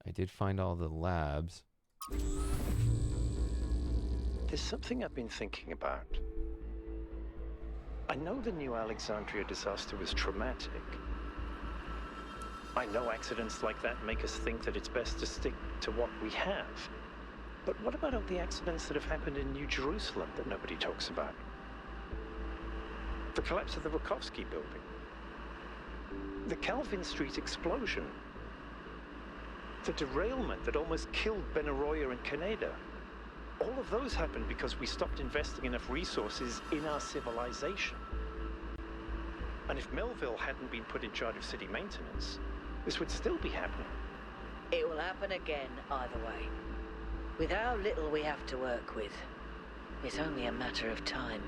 I did find all the labs. There's something I've been thinking about. I know the New Alexandria disaster was traumatic, I know accidents like that make us think that it's best to stick to what we have. But what about all the accidents that have happened in New Jerusalem that nobody talks about? The collapse of the Rakovsky building. The Calvin Street explosion. The derailment that almost killed Benaroya and Kaneda. All of those happened because we stopped investing enough resources in our civilization. And if Melville hadn't been put in charge of city maintenance, this would still be happening. It will happen again, either way. With how little we have to work with, it's only a matter of time.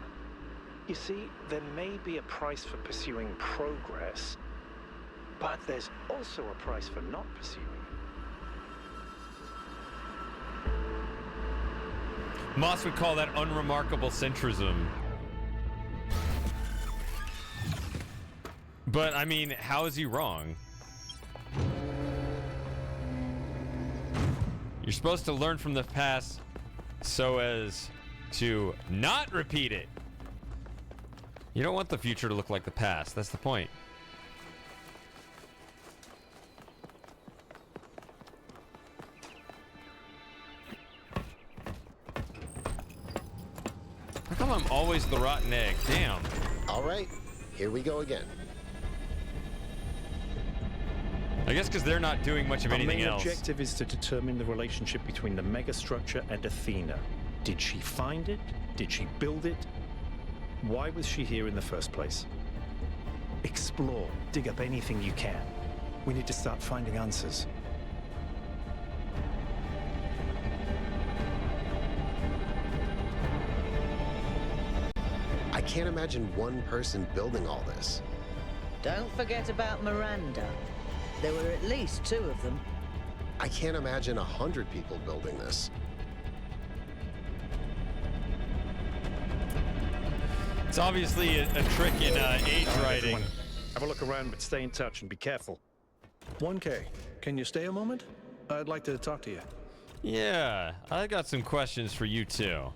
You see, there may be a price for pursuing progress, but there's also a price for not pursuing it. Moss would call that unremarkable centrism. But, I mean, how is he wrong? You're supposed to learn from the past so as to not repeat it. You don't want the future to look like the past. That's the point. How come I'm always the rotten egg? Damn. All right, here we go again. I guess because they're not doing much of anything else. Our main objective is to determine the relationship between the megastructure and Athena. Did she find it? Did she build it? Why was she here in the first place? Explore, dig up anything you can. We need to start finding answers. I can't imagine one person building all this. Don't forget about Miranda. There were at least 2 of them. I can't imagine 100 people building this. It's obviously a trick in age writing. Everyone, have a look around, but stay in touch and be careful. 1K, can you stay a moment? I'd like to talk to you. Yeah, I got some questions for you too.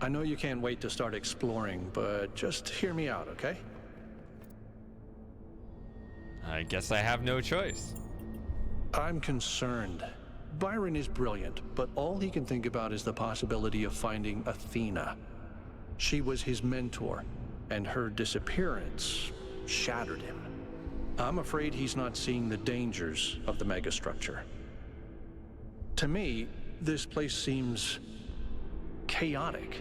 I know you can't wait to start exploring, but just hear me out, okay? I guess I have no choice. I'm concerned. Byron is brilliant, but all he can think about is the possibility of finding Athena. She was his mentor, and her disappearance shattered him. I'm afraid he's not seeing the dangers of the megastructure. To me, this place seems chaotic,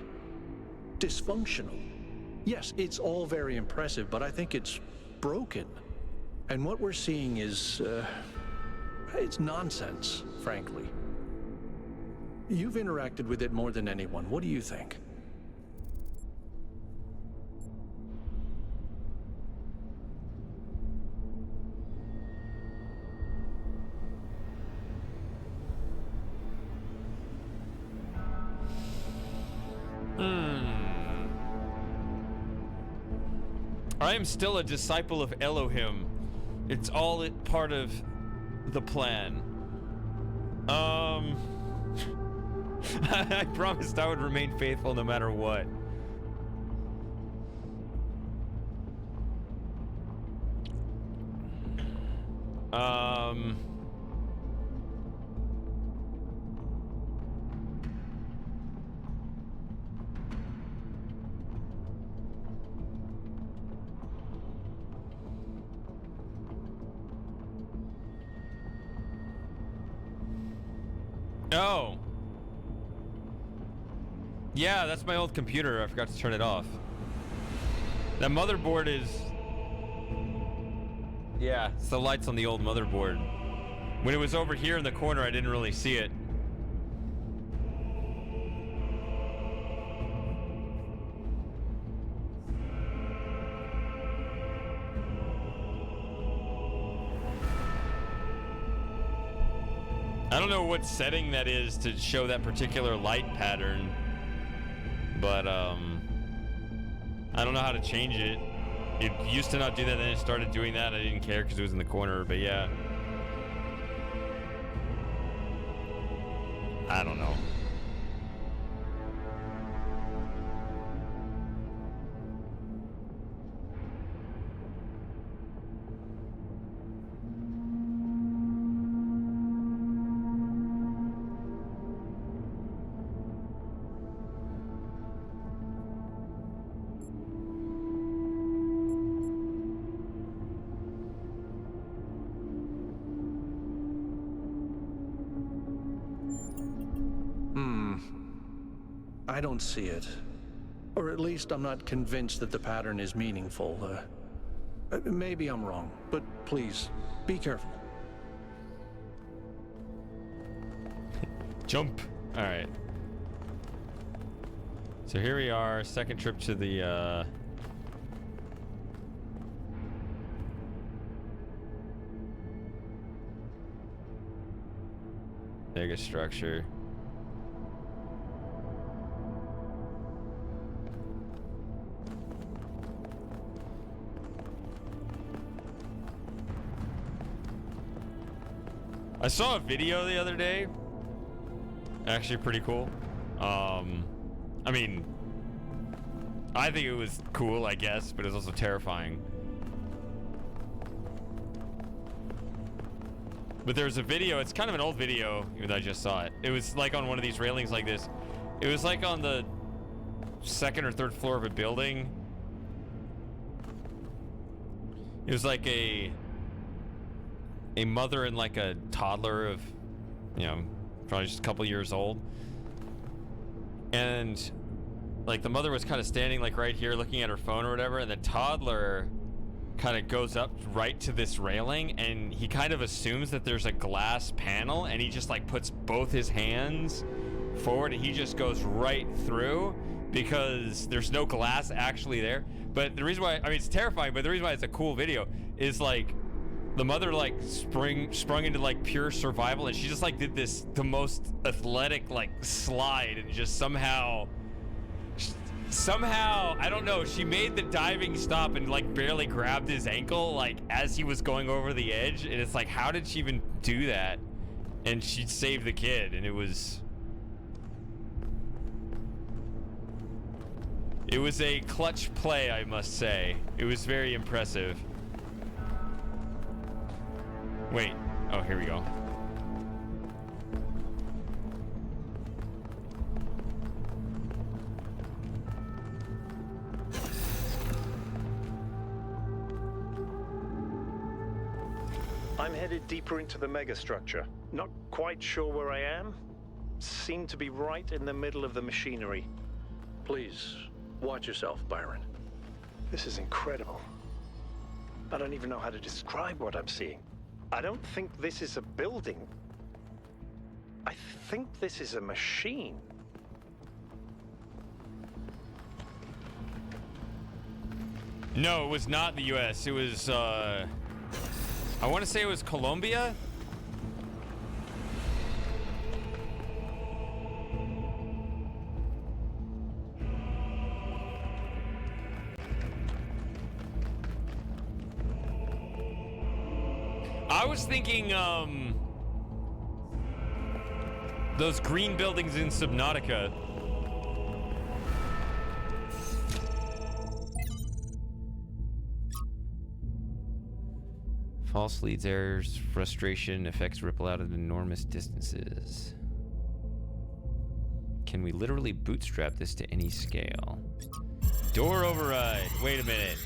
dysfunctional. Yes, it's all very impressive, but I think it's broken. And what we're seeing is, it's nonsense, frankly. You've interacted with it more than anyone. What do you think? I am still a disciple of Elohim. It's all part of the plan. I promised I would remain faithful no matter what. Oh. Yeah, that's my old computer. I forgot to turn it off. That motherboard is... Yeah, it's the lights on the old motherboard. When it was over here in the corner, I didn't really see it. I don't know what setting that is to show that particular light pattern, but I don't know how to change it. It used to not do that, then it started doing that. I didn't care because it was in the corner, but yeah. I don't know. I don't see it. Or at least I'm not convinced that the pattern is meaningful. Maybe I'm wrong, but please, be careful. Jump. All right. So here we are, second trip to the mega structure. I saw a video the other day. Actually pretty cool. I mean, I think it was cool, I guess, but it was also terrifying. But there's a video, it's kind of an old video, even though I just saw it. It was like on one of these railings like this. It was like on the second or third floor of a building. It was like a mother and like a toddler of, you know, probably just a couple years old. And like the mother was kind of standing like right here looking at her phone or whatever, and the toddler kind of goes up right to this railing, and he kind of assumes that there's a glass panel, and he just like puts both his hands forward and he just goes right through because there's no glass actually there. But the reason why, I mean, it's terrifying, but the reason why it's a cool video is like the mother like sprung into like pure survival, and she just like did the most athletic like slide, and just somehow I don't know, she made the diving stop and like barely grabbed his ankle like as he was going over the edge, and it's like, how did she even do that? And she saved the kid, and it was a clutch play, I must say. It was very impressive. Wait. Oh, here we go. I'm headed deeper into the megastructure. Not quite sure where I am. Seem to be right in the middle of the machinery. Please, watch yourself, Byron. This is incredible. I don't even know how to describe what I'm seeing. I don't think this is a building. I think this is a machine. No, it was not the US. It was, I want to say it was Colombia. I was thinking, those green buildings in Subnautica. False leads, errors, frustration, effects ripple out at enormous distances. Can we literally bootstrap this to any scale? Door override. Wait a minute.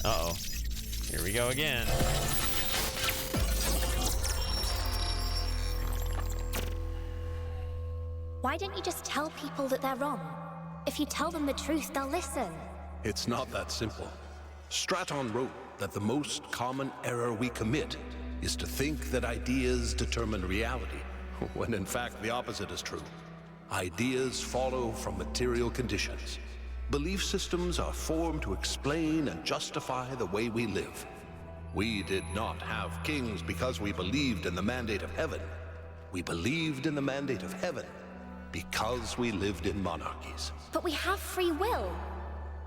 Uh-oh. Here we go again. Why don't you just tell people that they're wrong? If you tell them the truth, they'll listen. It's not that simple. Straton wrote that the most common error we commit is to think that ideas determine reality, when in fact the opposite is true. Ideas follow from material conditions. Belief systems are formed to explain and justify the way we live. We did not have kings because we believed in the mandate of heaven. We believed in the mandate of heaven because we lived in monarchies. But we have free will.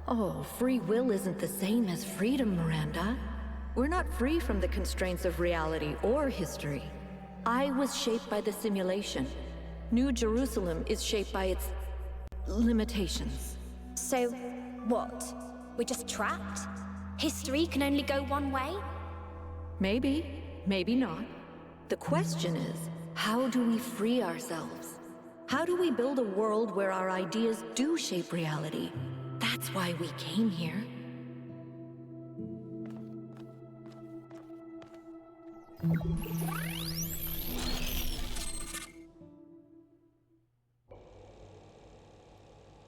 Oh, free will isn't the same as freedom, Miranda. We're not free from the constraints of reality or history. I was shaped by the simulation. New Jerusalem is shaped by its limitations. So, what? We're just trapped? History can only go one way? Maybe, maybe not. The question is, how do we free ourselves? How do we build a world where our ideas do shape reality? That's why we came here.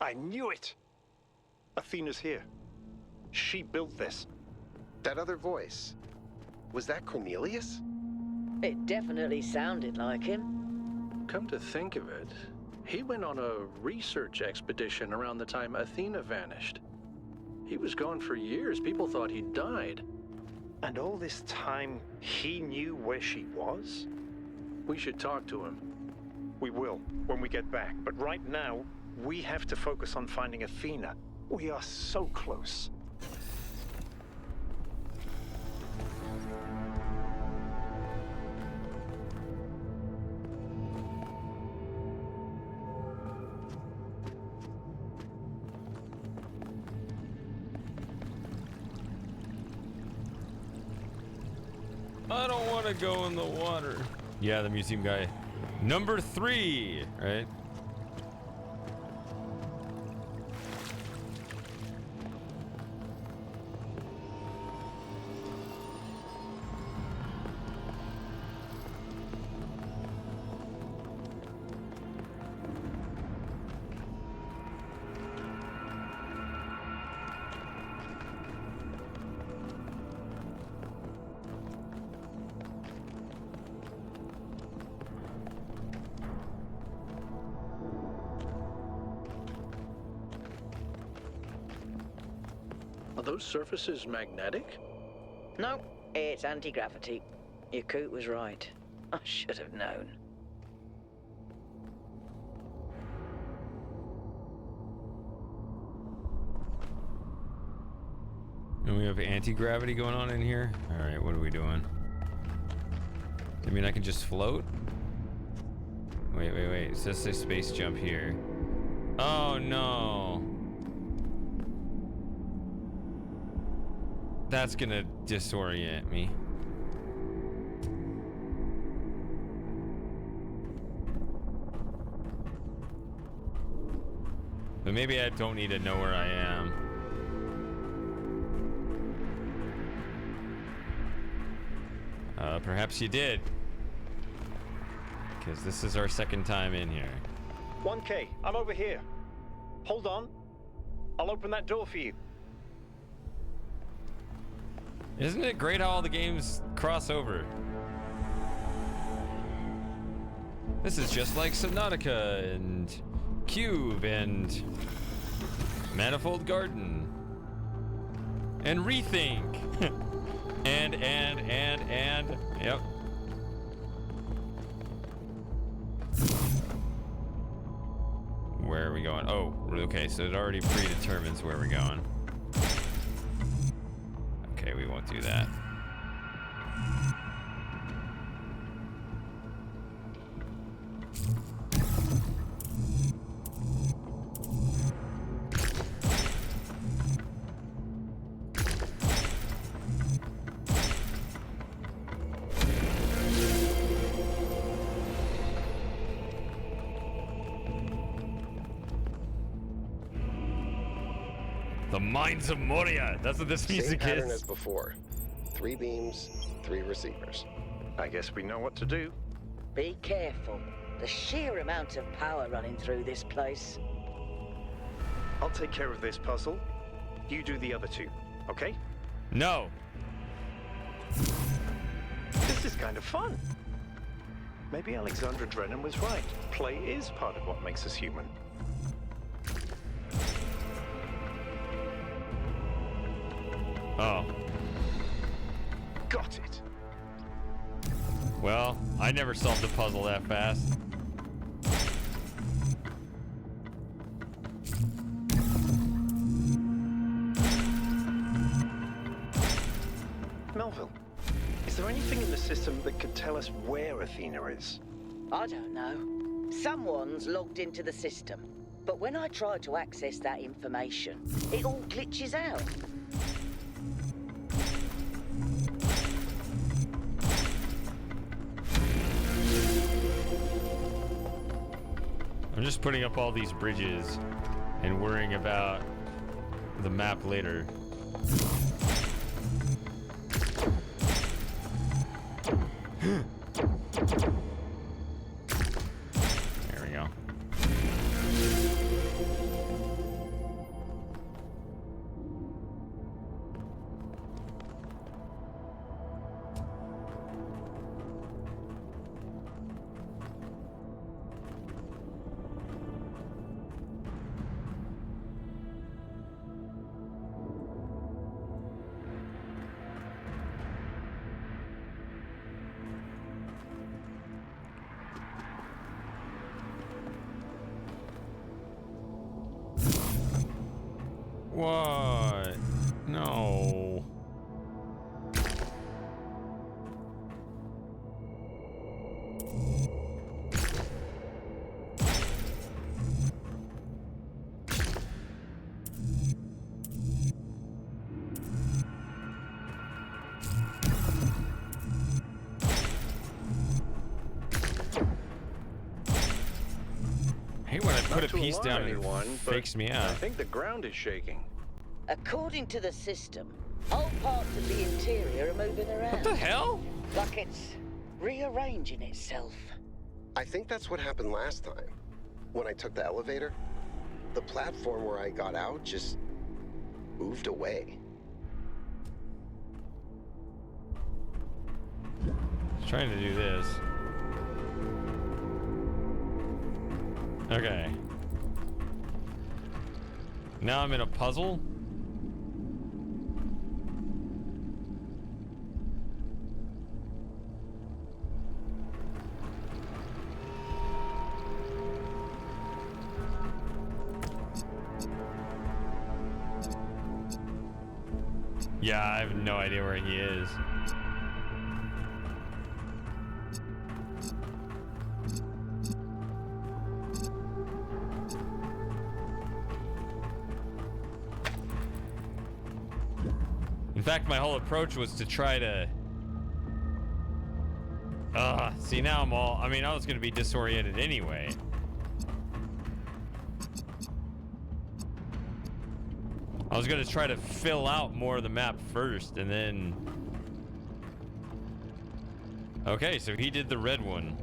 I knew it! Athena's here. She built this. That other voice, was that Cornelius? It definitely sounded like him. Come to think of it, he went on a research expedition around the time Athena vanished. He was gone for years. People thought he'd died. And all this time, he knew where she was? We should talk to him. We will, when we get back. But right now, we have to focus on finding Athena. We are so close. I don't want to go in the water. Yeah, the museum guy. Number 3, right? Are those surfaces magnetic? No, it's anti-gravity. Yakut was right. I should have known. And we have anti-gravity going on in here. All right, what are we doing? I mean, I can just float? Wait. It says say space jump here. Oh, no. That's gonna disorient me. But maybe I don't need to know where I am. Perhaps you did. Because this is our second time in here. 1K, I'm over here. Hold on. I'll open that door for you. Isn't it great how all the games cross over? This is just like Subnautica and Cube and Manifold Garden and Rethink and yep. Where are we going? Oh, okay, so it already predetermines where we're going. Okay, we won't do that. The Mines of Moria. That's what this music Same pattern is. as before. 3 beams, 3 receivers. I guess we know what to do. Be careful. The sheer amount of power running through this place. I'll take care of this puzzle. You do the other 2, okay? No. This is kind of fun. Maybe Alexandra Drennan was right. Play is part of what makes us human. Oh. Got it. Well, I never solved a puzzle that fast. Melville, is there anything in the system that could tell us where Athena is? I don't know. Someone's logged into the system. But when I try to access that information, it all glitches out. I'm just putting up all these bridges and worrying about the map later. There we go. What? No. I hate when I put a piece down and it fakes me out. I think the ground is shaking. According to the system, whole parts of the interior are moving around. What the hell? Like it's rearranging itself. I think that's what happened last time. When I took the elevator, the platform where I got out just moved away. Just trying to do this. Okay. Now I'm in a puzzle. Yeah, I have no idea where he is. In fact, my whole approach was to try to... see, now I'm all... I mean, I was going to be disoriented anyway. I was going to try to fill out more of the map first, and then... Okay, so he did the red one.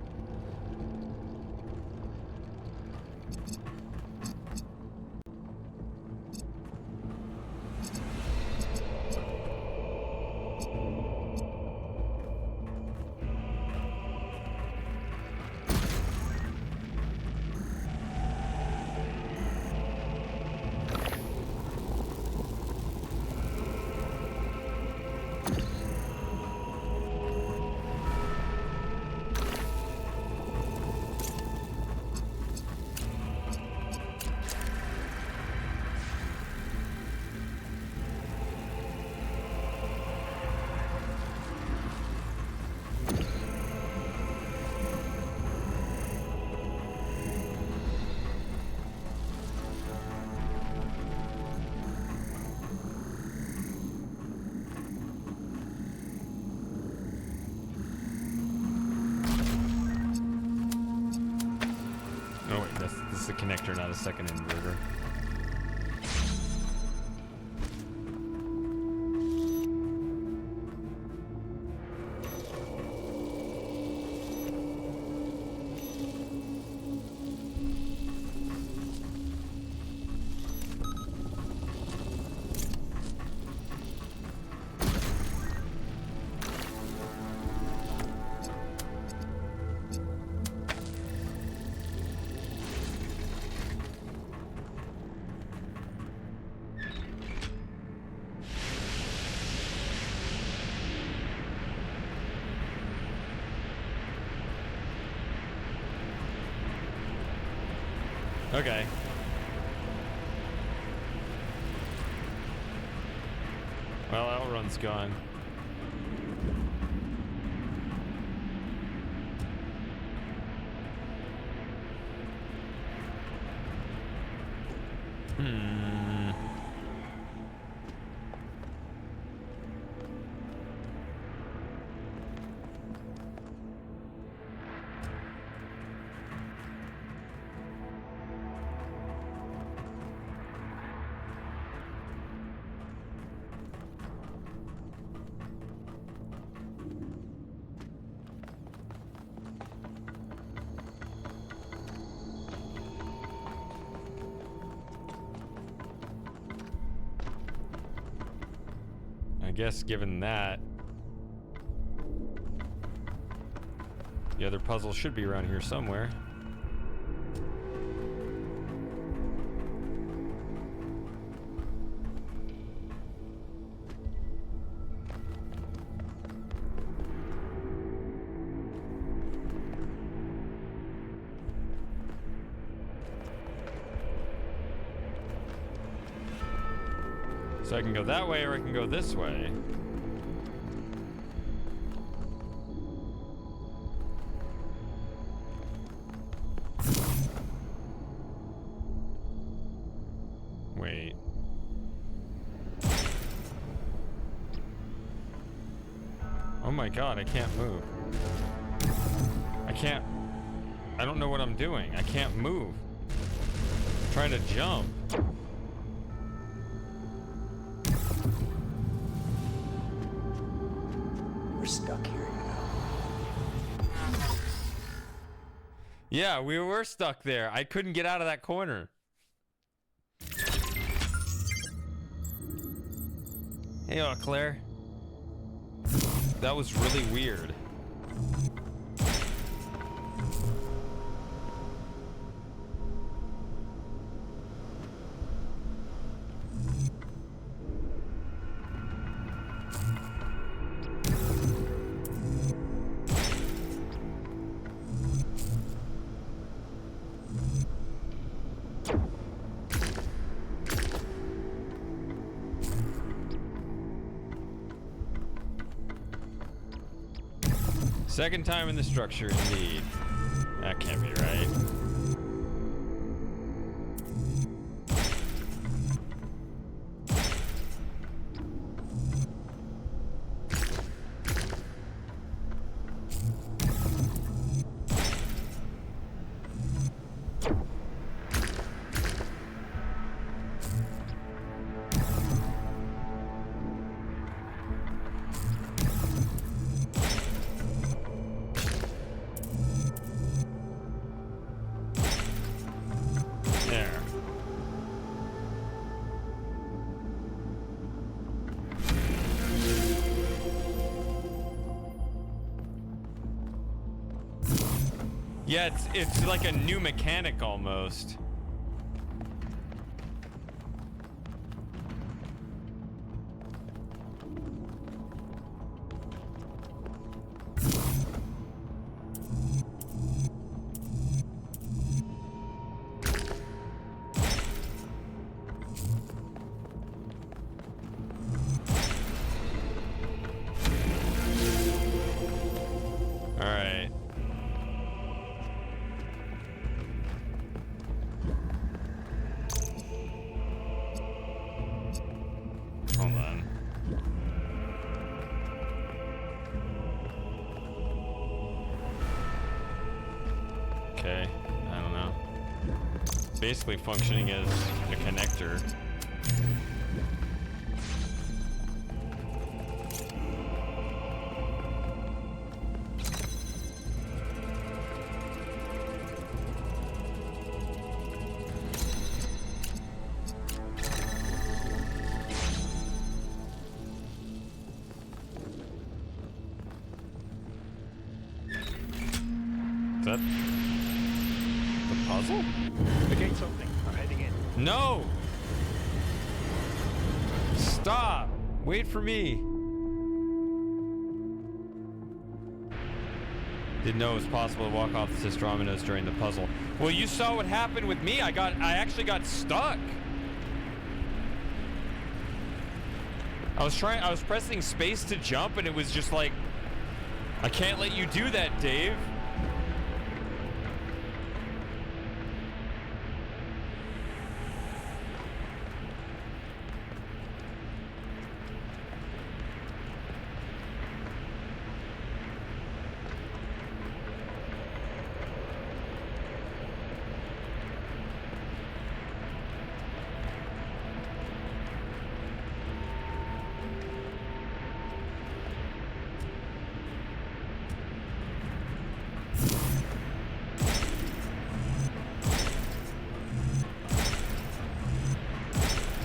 Oh wait, this is a connector, not a second inverter. Okay. Well, Outrun's gone. I guess given that, the other puzzle should be around here somewhere. So I can go that way or I can go this way. Wait. Oh my god, I can't move. I don't know what I'm doing. I can't move. I'm trying to jump. We're stuck here, you know. Yeah, we were stuck there. I couldn't get out of that corner. Hey, Claire. That was really weird. Second time in the structure, indeed. That can't be right. Yeah, it's like a new mechanic almost. Basically functioning as a connector. Is that the puzzle? The gate's opening. I'm heading in. No! Stop! Wait for me. Didn't know it was possible to walk off the Sistrominos during the puzzle. Well, you saw what happened with me. I actually got stuck. I was pressing space to jump and it was just like, I can't let you do that, Dave.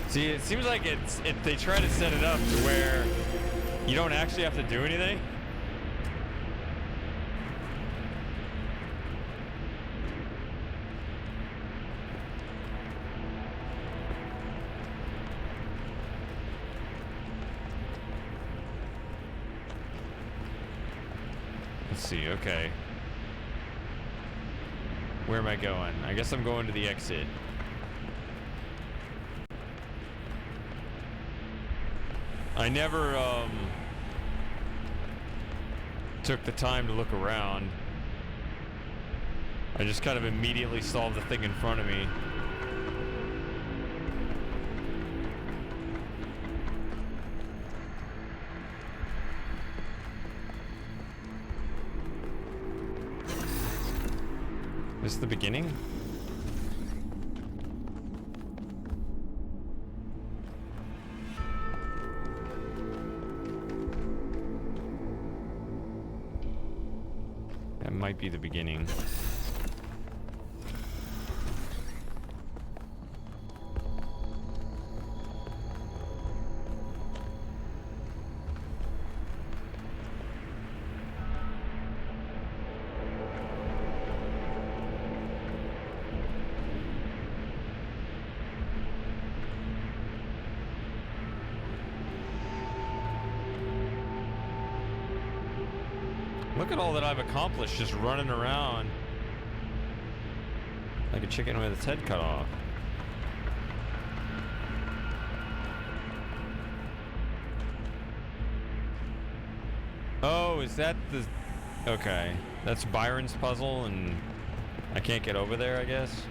See, it seems like they try to set it up to where you don't actually have to do anything. Let's see, okay. Where am I going? I guess I'm going to the exit. I never took the time to look around. I just kind of immediately solved the thing in front of me. This is the beginning? That might be the beginning. Look at all that I've accomplished just running around like a chicken with its head cut off. Oh, is that the... Okay. That's Byron's puzzle and I can't get over there, I guess.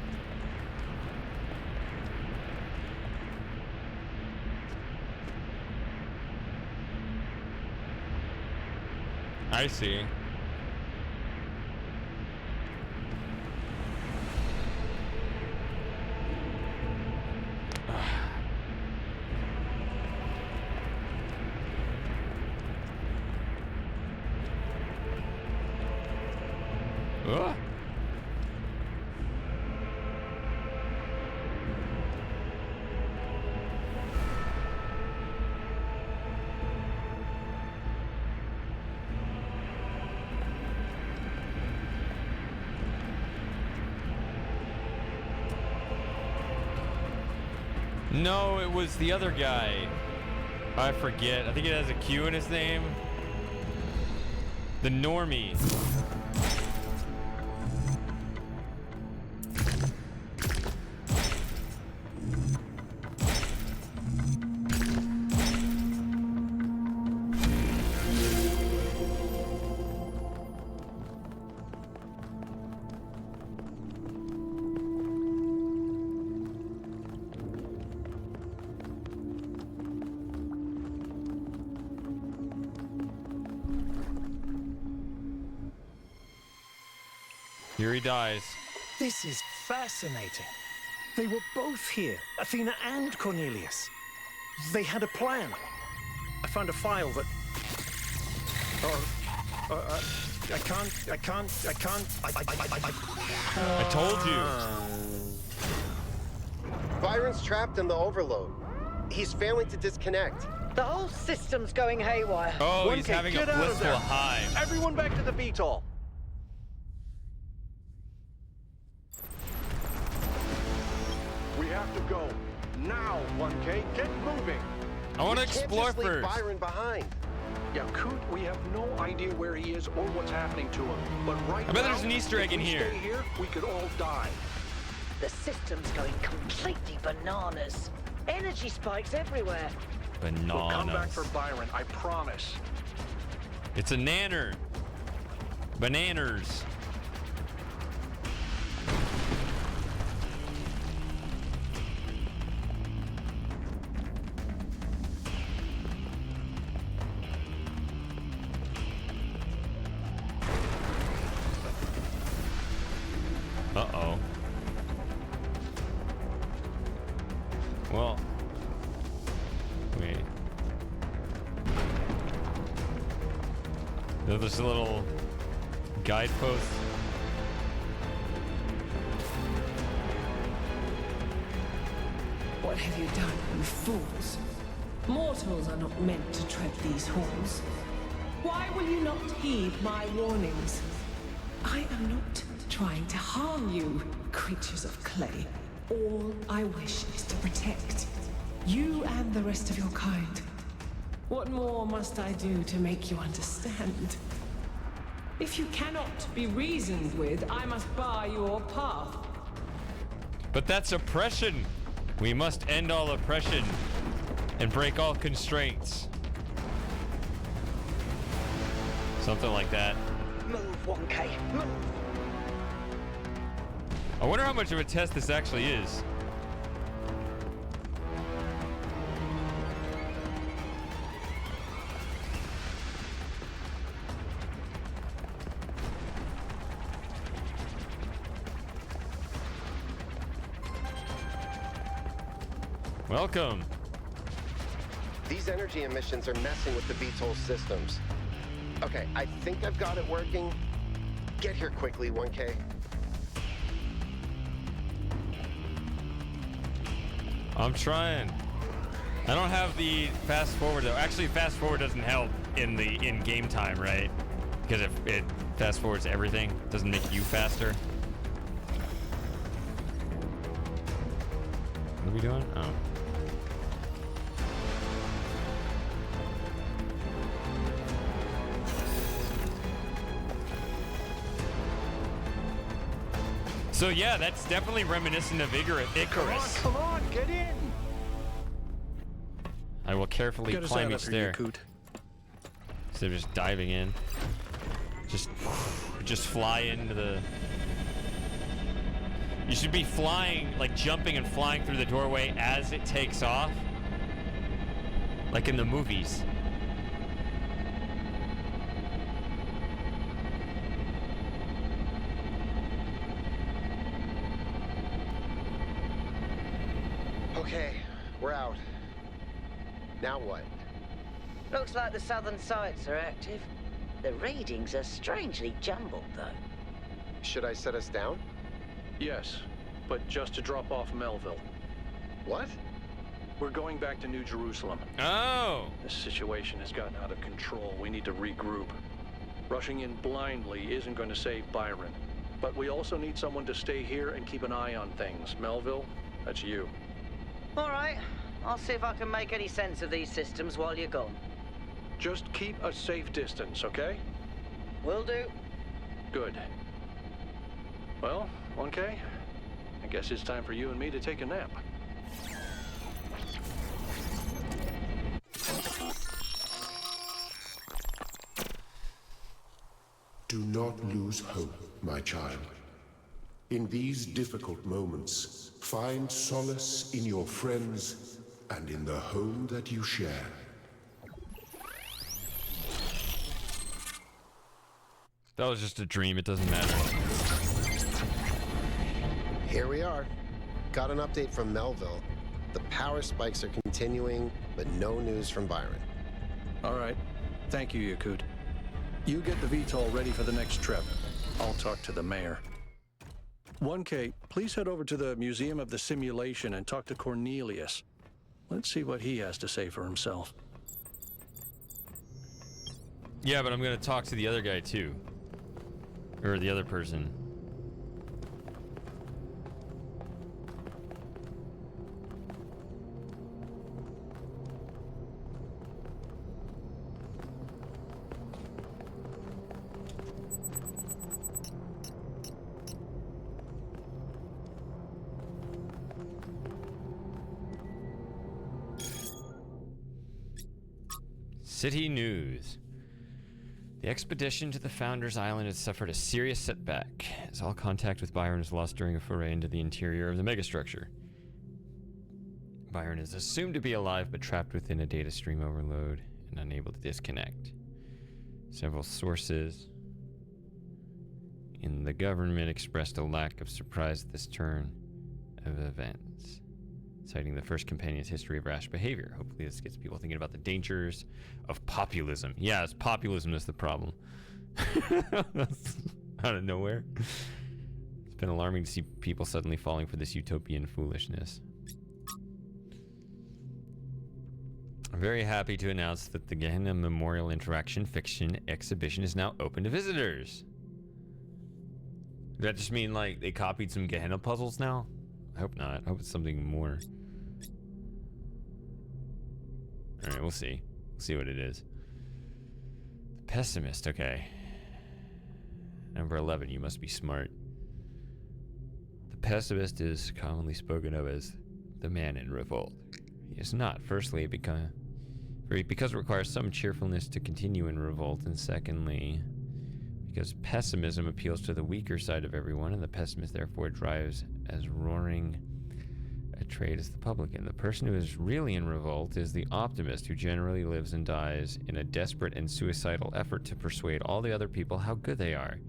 I see. Ugh. No, it was the other guy. I forget. I think it has a Q in his name. The normie. Here he dies. This is fascinating. They were both here, Athena and Cornelius. They had a plan. I found a file that... I can't. I told you. Byron's trapped in the overload. He's failing to disconnect. The whole system's going haywire. Oh, he's 1K, having a get out of blissful there. high. Everyone back to the VTOL. We have to go. Now, 1K, get moving. I want to Can't explore just leave first. Byron behind. Yeah, Coot, we have no idea where he is or what's happening to him. But right I bet now, there's an Easter egg if in we here. stay here, we could all die. The system's going completely bananas. Energy spikes everywhere. We'll come back Bananas. for Byron, I promise. It's a nanner. Bananers. Uh-oh. Well. Wait. There's this little guidepost. What have you done, you fools? Mortals are not meant to tread these halls. Why will you not heed my warnings? I am not trying to harm you, creatures of clay. All I wish is to protect you and the rest of your kind. What more must I do to make you understand? If you cannot be reasoned with, I must bar your path. But that's oppression. We must end all oppression and break all constraints. Something like that. Move, 1K. Move. I wonder how much of a test this actually is. Welcome. These energy emissions are messing with the VTOL systems. Okay, I think I've got it working. Get here quickly, 1K. I'm trying. I don't have the fast forward though. Actually, fast forward doesn't help in the in-game time, right? Because if it fast forwards everything, it doesn't make you faster. What are we doing? Oh. So yeah, that's definitely reminiscent of Icarus. Come on, get in. I will carefully Get us climb out each of here, stair Coot. instead of just diving in. Just fly into the. You should be flying, like jumping and flying through the doorway as it takes off, like in the movies. Okay, we're out. Now what? Looks like the southern sites are active. The readings are strangely jumbled, though. Should I set us down? Yes, but just to drop off Melville. What? We're going back to New Jerusalem. Oh! This situation has gotten out of control. We need to regroup. Rushing in blindly isn't going to save Byron. But we also need someone to stay here and keep an eye on things. Melville, that's you. All right. I'll see if I can make any sense of these systems while you're gone. Just keep a safe distance, okay? Will do. Good. Well, 1K, I guess it's time for you and me to take a nap. Do not lose hope, my child. In these difficult moments, find solace in your friends and in the home that you share. That was just a dream. It doesn't matter. Here we are. Got an update from Melville. The power spikes are continuing, but no news from Byron. All right. Thank you, Yakut. You get the VTOL ready for the next trip. I'll talk to the mayor. 1K, please head over to the Museum of the Simulation and talk to Cornelius. Let's see what he has to say for himself. Yeah, but I'm gonna talk to the other guy too. Or the other person. City News. The expedition to the Founders Island has suffered a serious setback, as all contact with Byron was lost during a foray into the interior of the megastructure. Byron is assumed to be alive, but trapped within a data stream overload and unable to disconnect. Several sources in the government expressed a lack of surprise at this turn of events, citing the first companion's history of rash behavior. Hopefully this gets people thinking about the dangers of populism. Yeah, it's populism that's the problem. That's out of nowhere. It's been alarming to see people suddenly falling for this utopian foolishness. I'm very happy to announce that the Gehenna Memorial Interaction Fiction Exhibition is now open to visitors. Does that just mean like they copied some Gehenna puzzles now? I hope not. I hope it's something more. Alright, we'll see. We'll see what it is. The Pessimist, okay. Number 11, you must be smart. The Pessimist is commonly spoken of as the man in revolt. He is not. First, Because it requires some cheerfulness to continue in revolt, and secondly, because pessimism appeals to the weaker side of everyone, and the pessimist therefore drives as roaring a trade as the publican. The person who is really in revolt is the optimist, who generally lives and dies in a desperate and suicidal effort to persuade all the other people how good they are.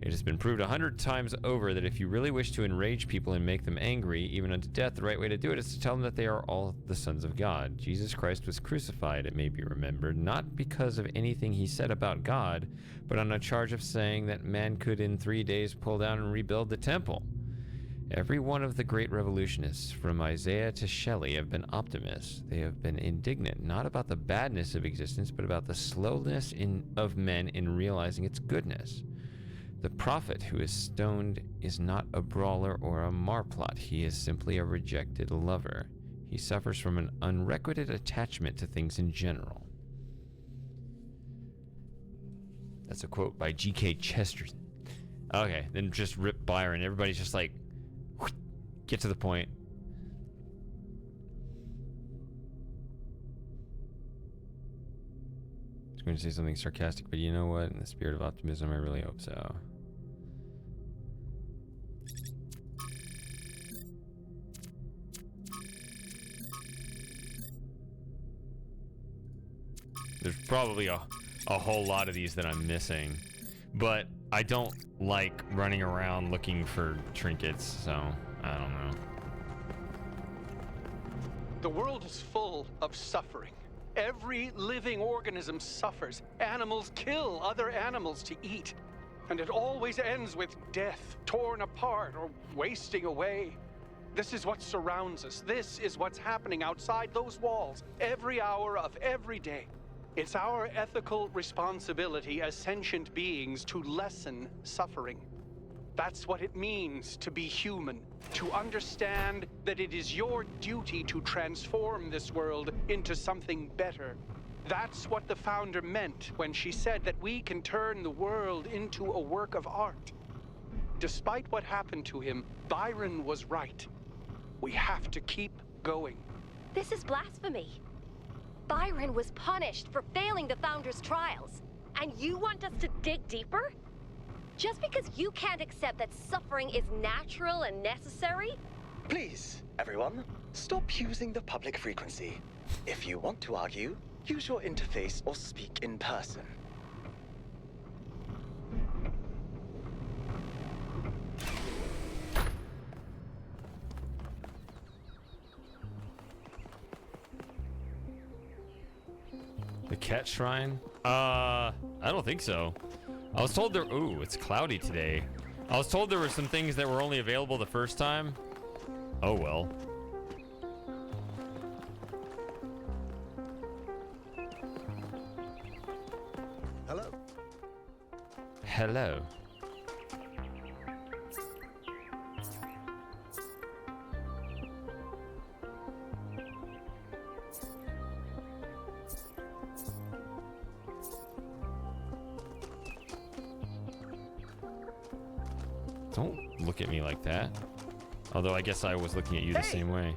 It has been proved 100 times over that if you really wish to enrage people and make them angry, even unto death, the right way to do it is to tell them that they are all the sons of God. Jesus Christ was crucified, it may be remembered, not because of anything he said about God, but on a charge of saying that man could in 3 days pull down and rebuild the temple. Every one of the great revolutionists, from Isaiah to Shelley, have been optimists. They have been indignant, not about the badness of existence, but about the slowness of men in realizing its goodness. The prophet who is stoned is not a brawler or a marplot. He is simply a rejected lover. He suffers from an unrequited attachment to things in general. That's a quote by G.K. Chesterton. Okay, then just rip Byron. Everybody's just like, get to the point. I was going to say something sarcastic, but you know what? In the spirit of optimism, I really hope so. There's probably a whole lot of these that I'm missing, but I don't like running around looking for trinkets, so I don't know. The world is full of suffering. Every living organism suffers. Animals kill other animals to eat. And it always ends with death, torn apart or wasting away. This is what surrounds us. This is what's happening outside those walls every hour of every day. It's our ethical responsibility as sentient beings to lessen suffering. That's what it means to be human, to understand that it is your duty to transform this world into something better. That's what the founder meant when she said that we can turn the world into a work of art. Despite what happened to him, Byron was right. We have to keep going. This is blasphemy. Byron was punished for failing the Founder's trials. And you want us to dig deeper? Just because you can't accept that suffering is natural and necessary? Please, everyone, stop using the public frequency. If you want to argue, use your interface or speak in person. The cat shrine? I don't think so. I was told there... Ooh, it's cloudy today. I was told there were some things that were only available the first time. Oh, well. Hello. Hello. Don't look at me like that. Although I guess I was looking at you the same way.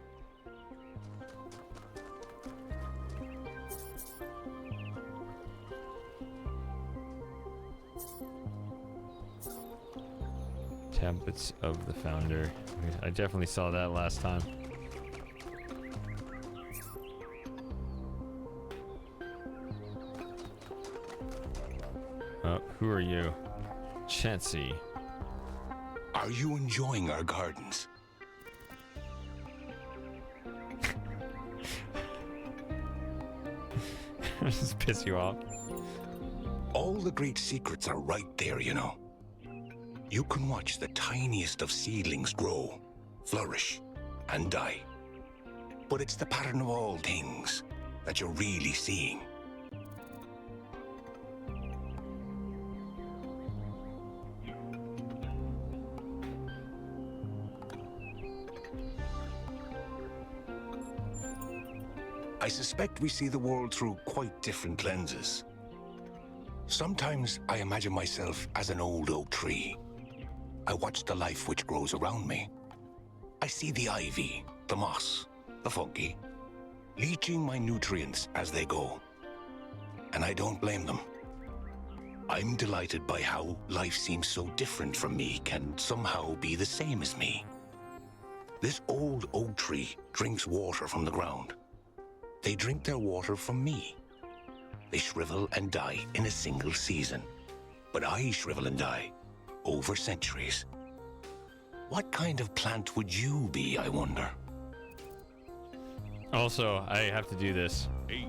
Tablets of the Founder. I definitely saw that last time. Who are you? Chansey. Are you enjoying our gardens? Does this piss you off? All the great secrets are right there, you know. You can watch the tiniest of seedlings grow, flourish, and die. But it's the pattern of all things that you're really seeing. I suspect we see the world through quite different lenses. Sometimes I imagine myself as an old oak tree. I watch the life which grows around me. I see the ivy, the moss, the fungi. leaching my nutrients as they go. And I don't blame them. I'm delighted by how life seems so different from me can somehow be the same as me. This old oak tree drinks water from the ground. They drink their water from me. They shrivel and die in a single season. But I shrivel and die over centuries. What kind of plant would you be, I wonder? Also, I have to do this. 8.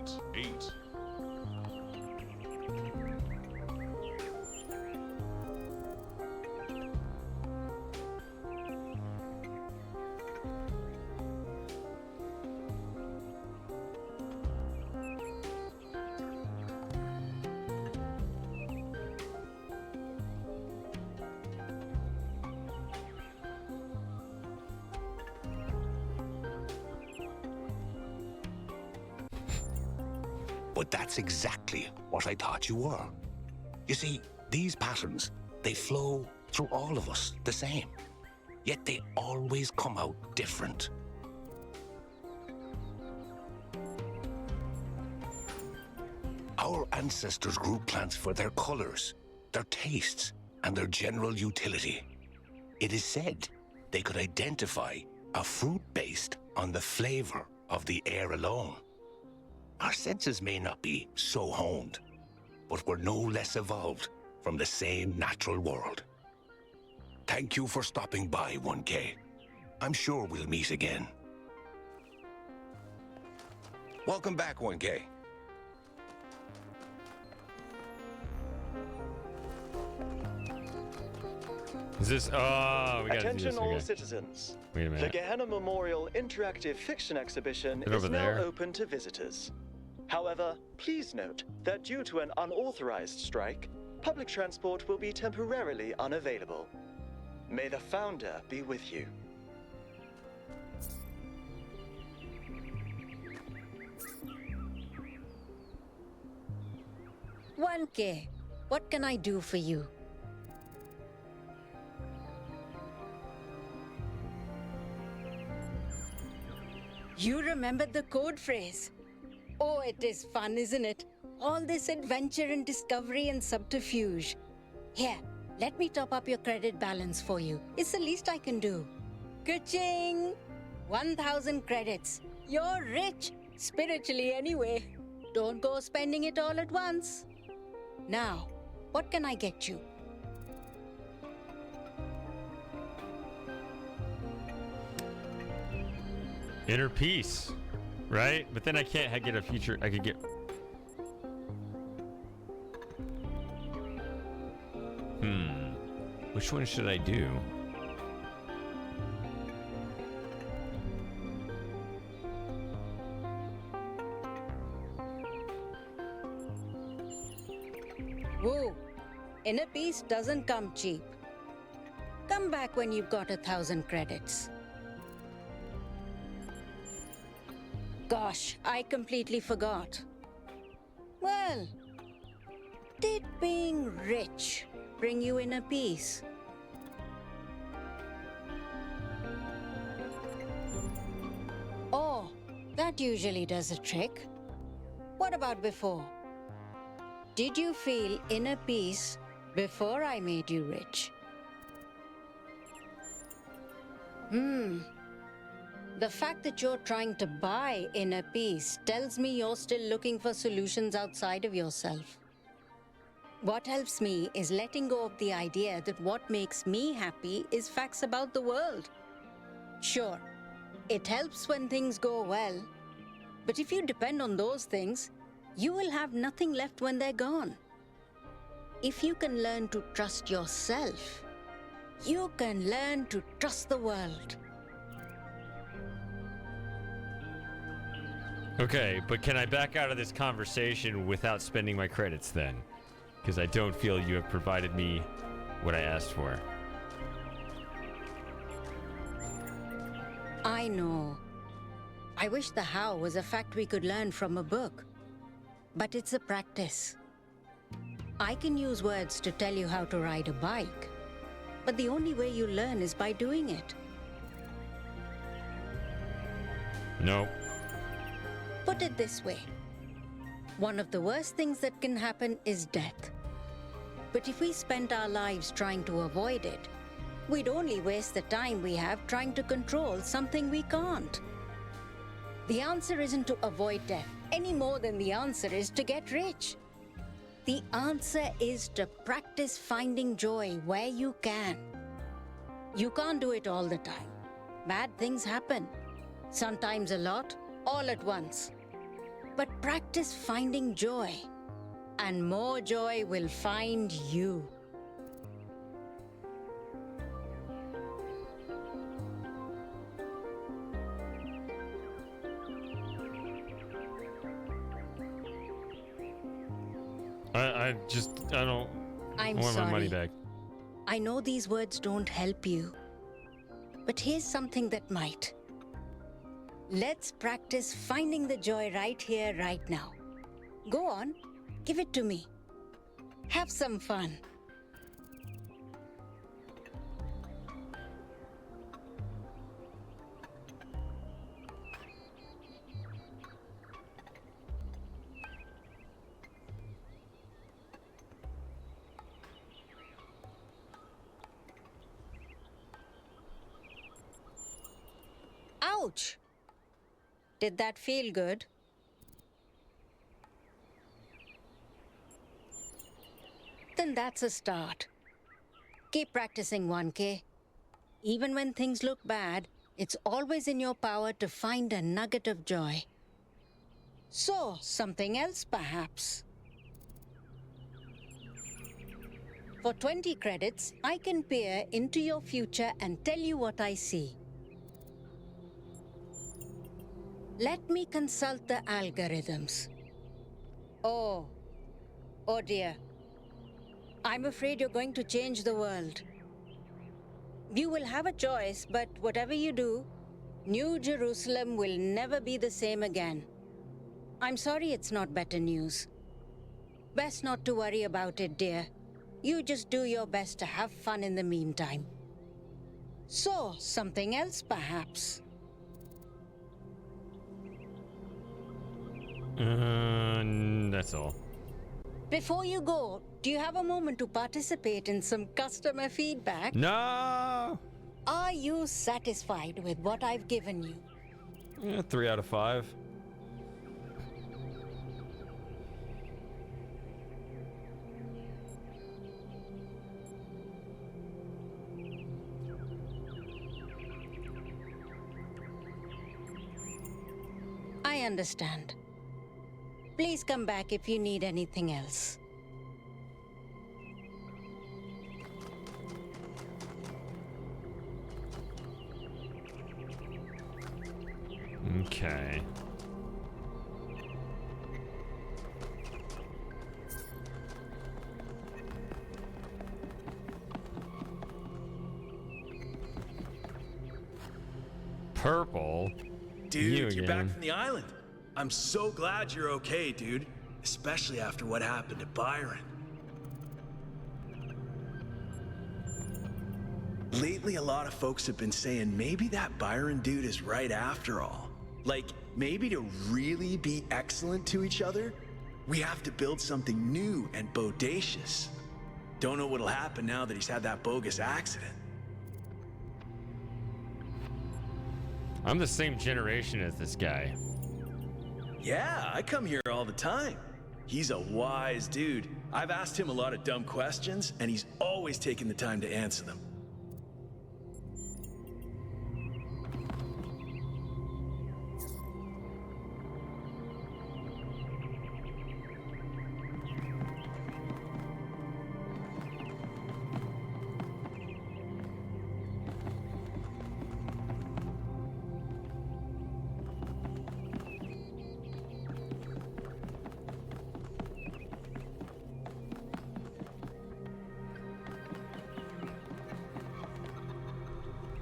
But that's exactly what I thought you were. You see, these patterns, they flow through all of us the same. Yet they always come out different. Our ancestors grew plants for their colors, their tastes, and their general utility. It is said they could identify a fruit based on the flavor of the air alone. Our senses may not be so honed, but we're no less evolved from the same natural world. Thank you for stopping by, 1K. I'm sure we'll meet again. Welcome back, 1K. Is this? Oh, we got to do Attention this. all Okay. citizens. Wait a The minute. Gehenna Memorial Interactive Fiction Exhibition Is it is over now there? open to visitors. However, please note that due to an unauthorized strike, public transport will be temporarily unavailable. May the Founder be with you. "1K, what can I do for you?" You remembered the code phrase. Oh, it is fun, isn't it? All this adventure and discovery and subterfuge. Here, let me top up your credit balance for you. It's the least I can do. Ka-ching! 1,000 credits. You're rich, spiritually anyway. Don't go spending it all at once. Now, what can I get you? Inner peace, right? But then I can't get a future. I could get. Which one should I do? Whoa, inner peace doesn't come cheap. Come back when you've got 1,000 credits. Gosh, I completely forgot. Well, did being rich bring you inner peace? Oh, that usually does a trick. What about before? Did you feel inner peace before I made you rich? The fact that you're trying to buy inner peace tells me you're still looking for solutions outside of yourself. What helps me is letting go of the idea that what makes me happy is facts about the world. Sure, it helps when things go well, but if you depend on those things, you will have nothing left when they're gone. If you can learn to trust yourself, you can learn to trust the world. Okay, but can I back out of this conversation without spending my credits then? Because I don't feel you have provided me what I asked for. I know. I wish the how was a fact we could learn from a book. But it's a practice. I can use words to tell you how to ride a bike, but the only way you learn is by doing it. No. Put it this way. One of the worst things that can happen is death. But if we spent our lives trying to avoid it, we'd only waste the time we have trying to control something we can't. The answer isn't to avoid death any more than the answer is to get rich. The answer is to practice finding joy where you can. You can't do it all the time. Bad things happen. Sometimes a lot, all at once. But practice finding joy, and more joy will find you. I don't I'm want my money sorry. back. I know these words don't help you, but here's something that might. Let's practice finding the joy right here, right now. Go on, give it to me. Have some fun. Ouch! Did that feel good? Then that's a start. Keep practicing 1K. Even when things look bad, it's always in your power to find a nugget of joy. So, something else perhaps. For 20 credits, I can peer into your future and tell you what I see. Let me consult the algorithms. Oh dear. I'm afraid you're going to change the world. You will have a choice, but whatever you do, New Jerusalem will never be the same again. I'm sorry it's not better news. Best not to worry about it, dear. You just do your best to have fun in the meantime. So, something else perhaps. That's all. Before you go, do you have a moment to participate in some customer feedback? No! Are you satisfied with what I've given you? Yeah, 3 out of 5. I understand. Please come back if you need anything else. Okay. Purple? Dude, you're back from the island. I'm so glad you're okay, dude. Especially after what happened to Byron. Lately, a lot of folks have been saying maybe that Byron dude is right after all. Like, maybe to really be excellent to each other, we have to build something new and bodacious. Don't know what'll happen now that he's had that bogus accident. I'm the same generation as this guy. Yeah, I come here all the time. He's a wise dude. I've asked him a lot of dumb questions, and he's always taken the time to answer them.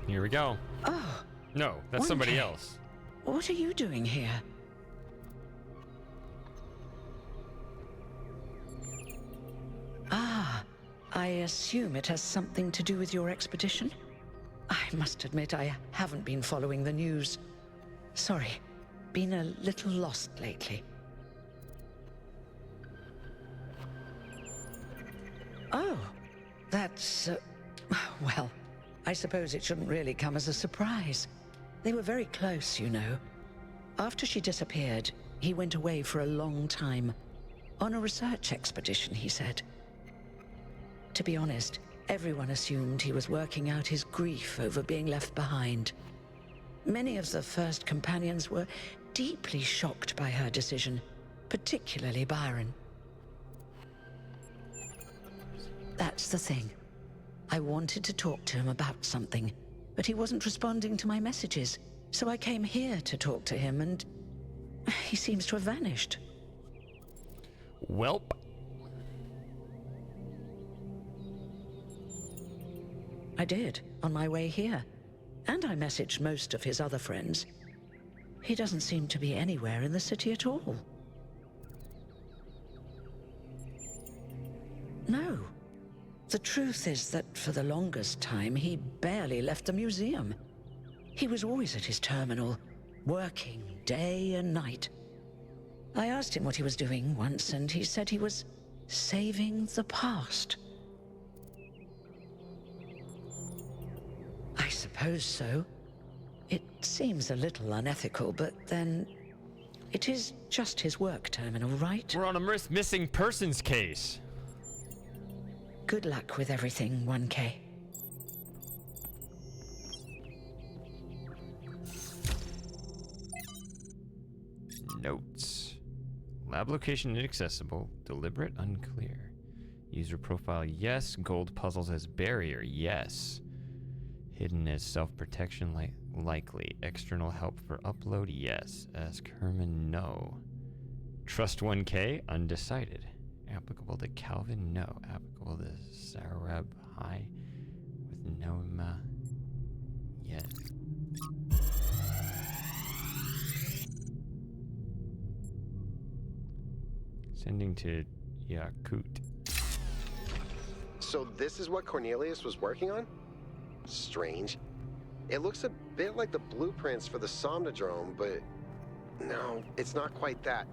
Here we go. Oh. No, that's somebody else. What are you doing here? Ah, I assume it has something to do with your expedition? I must admit I haven't been following the news. Sorry. been a little lost lately. Oh, that's... well, I suppose it shouldn't really come as a surprise. They were very close, you know. After she disappeared, he went away for a long time. On a research expedition, he said. To be honest, everyone assumed he was working out his grief over being left behind. Many of the first companions were deeply shocked by her decision, particularly Byron. That's the thing. I wanted to talk to him about something, but he wasn't responding to my messages, so I came here to talk to him, and he seems to have vanished. Welp. I did, on my way here. And I messaged most of his other friends. He doesn't seem to be anywhere in the city at all. No. The truth is that for the longest time, he barely left the museum. He was always at his terminal, working day and night. I asked him what he was doing once, and he said he was saving the past. I suppose so. It seems a little unethical, but then it is just his work terminal, right? We're on a missing persons case. Good luck with everything, 1K. Notes. Lab location inaccessible. Deliberate unclear. User profile yes. Gold puzzles as barrier yes. Hidden as self-protection likely. External help for upload yes. Ask Herman no. Trust 1K undecided. Applicable to Calvin no. Applicable to Sarab high with Noma yes. Sending to Yakut. So this is what Cornelius was working on? Strange. It looks a bit like the blueprints for the Somnodrome, but no, it's not quite that.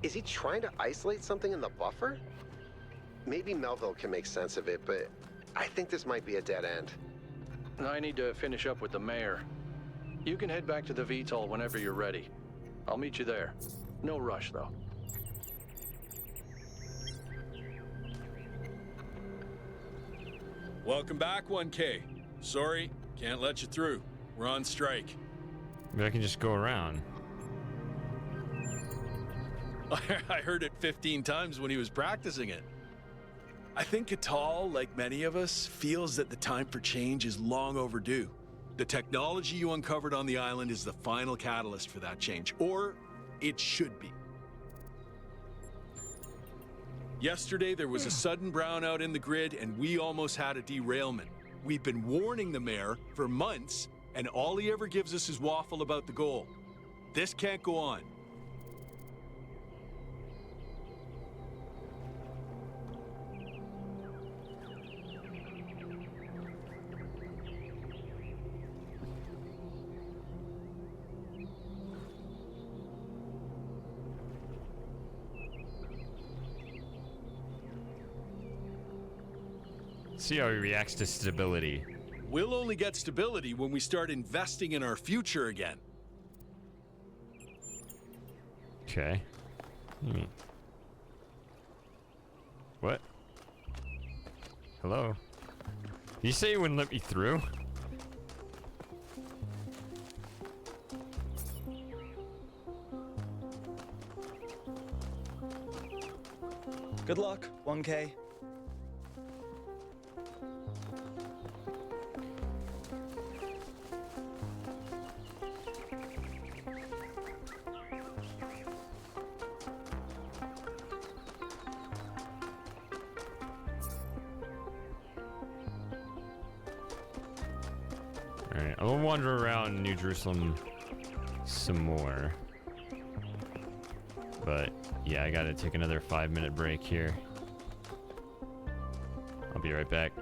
Is he trying to isolate something in the buffer? Maybe Melville can make sense of it, but I think this might be a dead end. I need to finish up with the mayor. You can head back to the VTOL whenever you're ready. I'll meet you there. No rush, though. Welcome back, 1K. Sorry, can't let you through. We're on strike. Maybe I can just go around. I heard it 15 times when he was practicing it. I think Catal, like many of us, feels that the time for change is long overdue. The technology you uncovered on the island is the final catalyst for that change, or it should be. Yesterday, there was a sudden brownout in the grid, and we almost had a derailment. We've been warning the mayor for months, and all he ever gives us is waffle about the goal. This can't go on. See how he reacts to stability. We'll only get stability when we start investing in our future again. Okay. What? Hello? Did you say you wouldn't let me through? Good luck, 1K. Alright, I'll wander around New Jerusalem some more. But yeah, I gotta take another 5-minute break here. I'll be right back.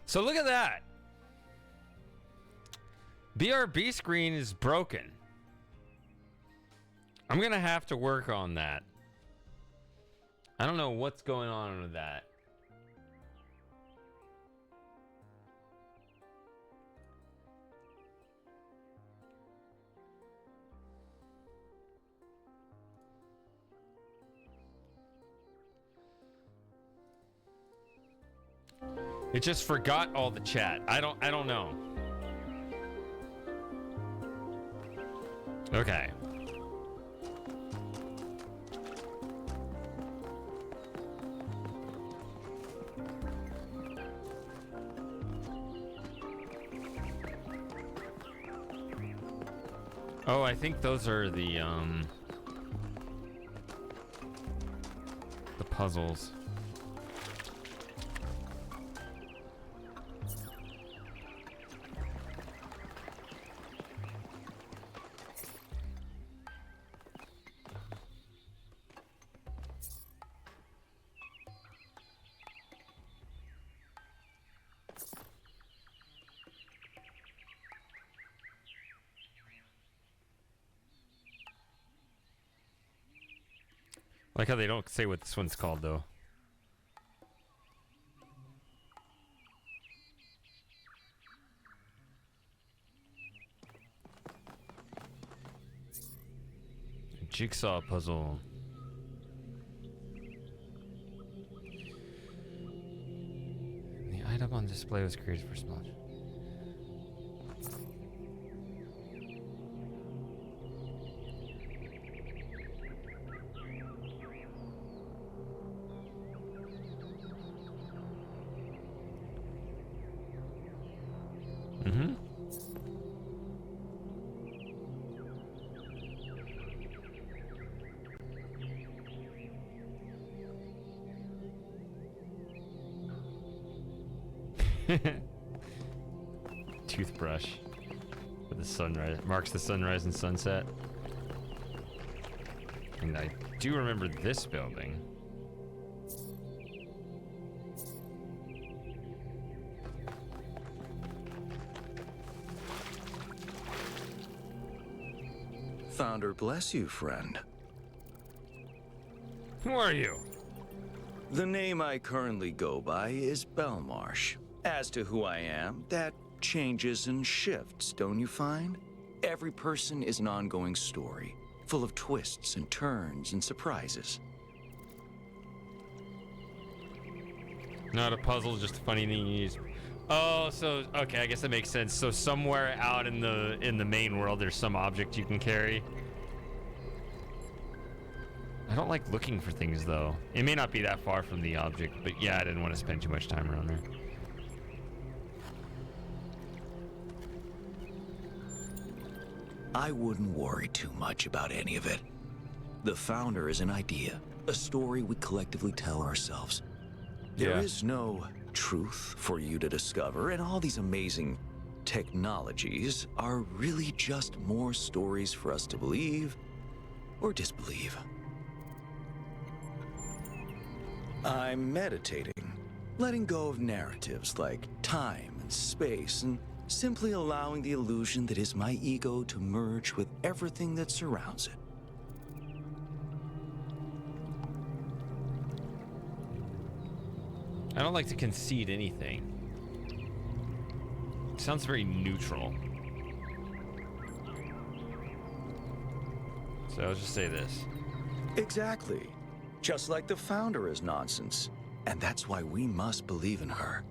So look at that. BRB screen is broken. I'm gonna have to work on that. I don't know what's going on with that. It just forgot all the chat. I don't know. Okay. Oh, I think those are the puzzles. Like how they don't say what this one's called, though. Jigsaw puzzle. The item on display was created for small. Toothbrush with the sunrise marks the sunrise and sunset. And I do remember this building. Founder bless you, friend. Who are you? The name I currently go by is Belmarsh. As to who I am, that changes and shifts, don't you find? Every person is an ongoing story, full of twists and turns and surprises. Not a puzzle, just a funny thing you use. Oh, so okay, I guess that makes sense. So somewhere out in the main world, there's some object you can carry. I don't like looking for things though. It may not be that far from the object, but yeah, I didn't want to spend too much time around there. I wouldn't worry too much about any of it. The Founder is an idea, a story we collectively tell ourselves. There is no truth for you to discover, and all these amazing technologies are really just more stories for us to believe or disbelieve. I'm meditating, letting go of narratives like time and space, and simply allowing the illusion that is my ego to merge with everything that surrounds it. I don't like to concede anything. It sounds very neutral. So I'll just say this. Exactly. Just like the Founder is nonsense. And that's why we must believe in her.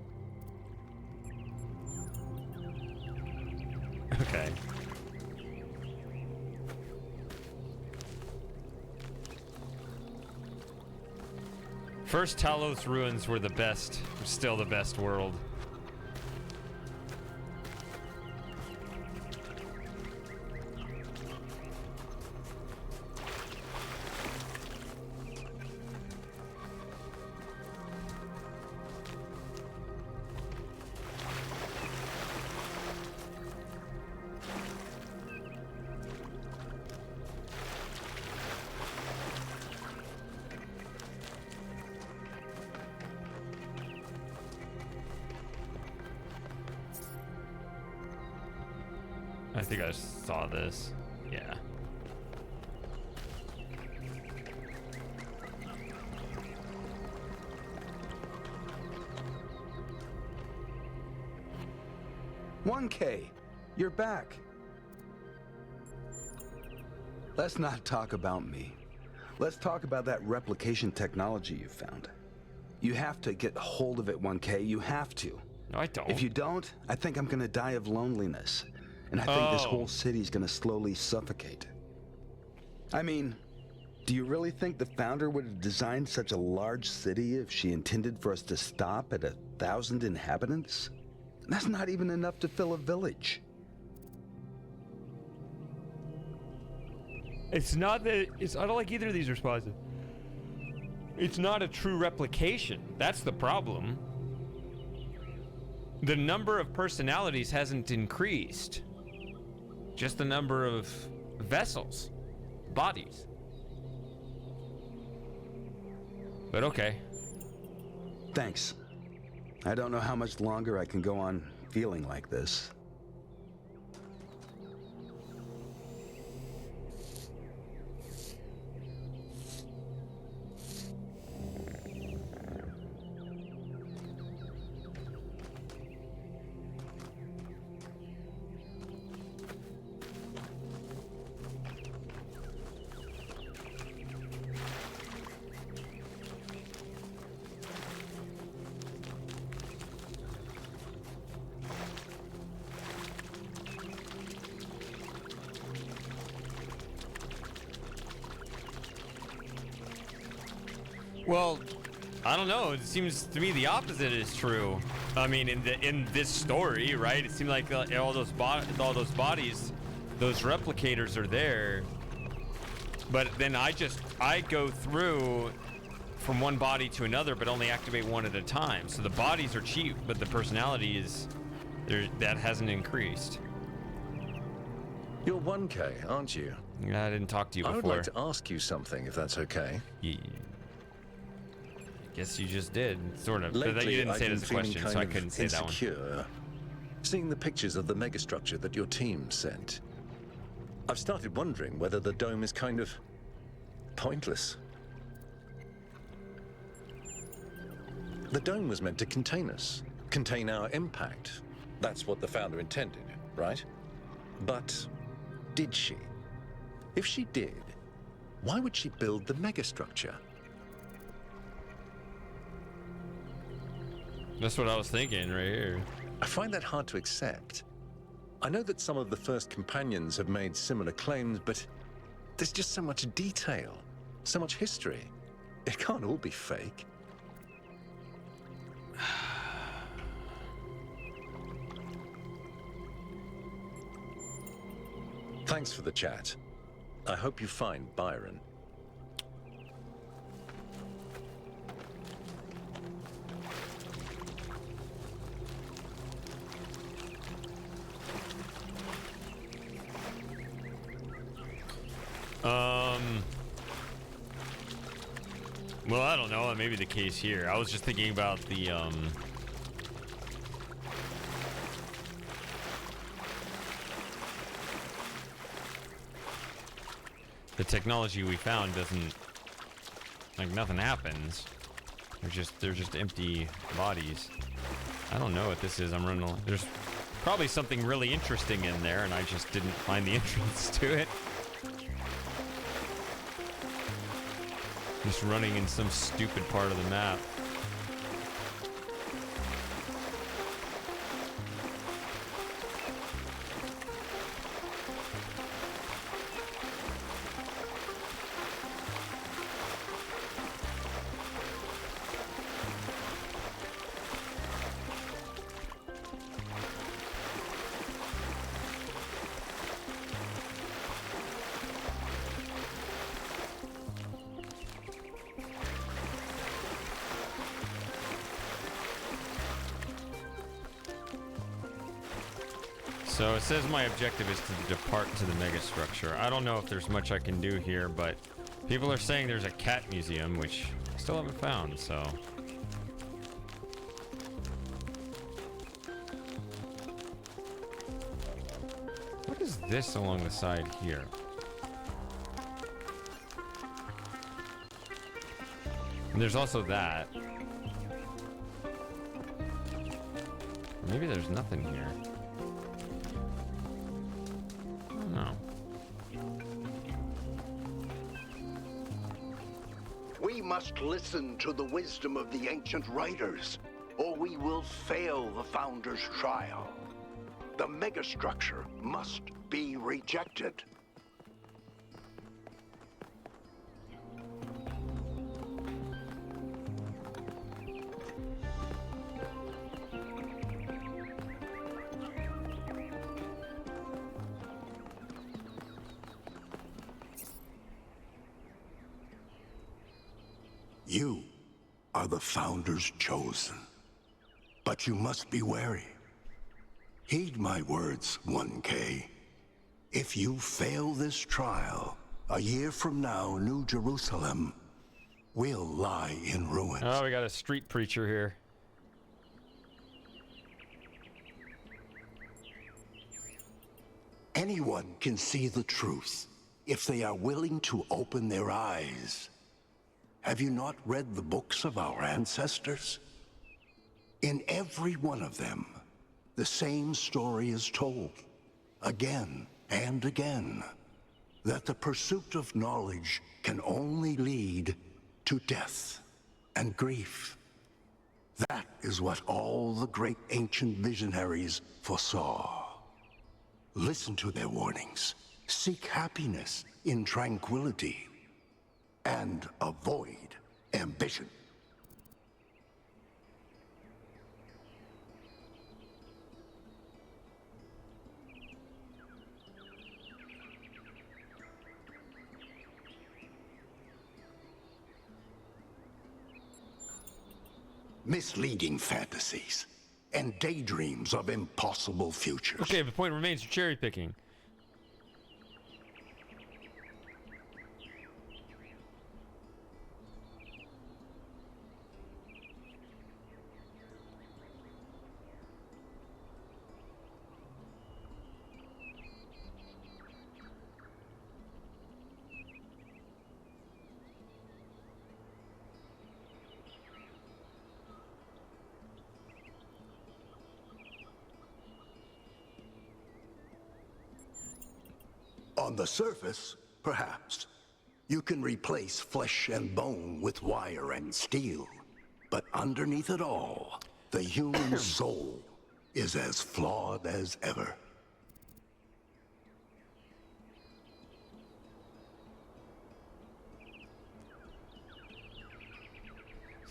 Okay. First Talos ruins were the best, still the best world. I think I saw this. Yeah. $1K, you're back. Let's not talk about me. Let's talk about that replication technology you found. You have to get hold of it, 1K. You have to. No, I don't. If you don't, I think I'm gonna die of loneliness. And I think this whole city's gonna slowly suffocate. I mean, do you really think the Founder would have designed such a large city if she intended for us to stop at 1,000 inhabitants? That's not even enough to fill a village. It's not that I don't like either of these responses. It's not a true replication. That's the problem. The number of personalities hasn't increased. Just the number of vessels, bodies. But okay. Thanks. I don't know how much longer I can go on feeling like this. Well, I don't know. It seems to me the opposite is true. I mean, in this story, right? It seemed like all those bodies, those replicators are there. But then I go through from one body to another, but only activate one at a time. So the bodies are cheap, but the personality is that hasn't increased. You're 1K, aren't you? I didn't talk to you I before. would like to ask you something, if that's okay. Yeah. Guess you just did, sort of. Lately, But you didn't I've say it been as a feeling question, kind so I of couldn't say that one. insecure, seeing the pictures of the megastructure that your team sent. I've started wondering whether the dome is kind of pointless. The dome was meant to contain us, contain our impact. That's what the founder intended, right? But did she? If she did, why would she build the megastructure? That's what I was thinking right here. I find that hard to accept. I know that some of the first companions have made similar claims, but there's just so much detail, so much history. It can't all be fake. Thanks for the chat. I hope you find Byron. Well, I don't know. That may be the case here. I was just thinking about the technology we found doesn't, like, nothing happens. They're just empty bodies. I don't know what this is. I'm running. There's probably something really interesting in there, and I just didn't find the entrance to it. Just running in some stupid part of the map. So it says my objective is to depart to the megastructure. I don't know if there's much I can do here, but people are saying there's a cat museum, which I still haven't found, so. What is this along the side here? And there's also that. Maybe there's nothing here. No. We must listen to the wisdom of the ancient writers, or we will fail the Founder's trial. The megastructure must be rejected. You are the Founder's chosen, but you must be wary. Heed my words, 1K. If you fail this trial, a year from now, New Jerusalem will lie in ruins. Oh, we got a street preacher here. Anyone can see the truth if they are willing to open their eyes. Have you not read the books of our ancestors? In every one of them, the same story is told, again and again, that the pursuit of knowledge can only lead to death and grief. That is what all the great ancient visionaries foresaw. Listen to their warnings. Seek happiness in tranquility. And avoid ambition. Misleading fantasies and daydreams of impossible futures. Okay, the point remains you're cherry picking. On the surface, perhaps. You can replace flesh and bone with wire and steel. But underneath it all, the human soul is as flawed as ever.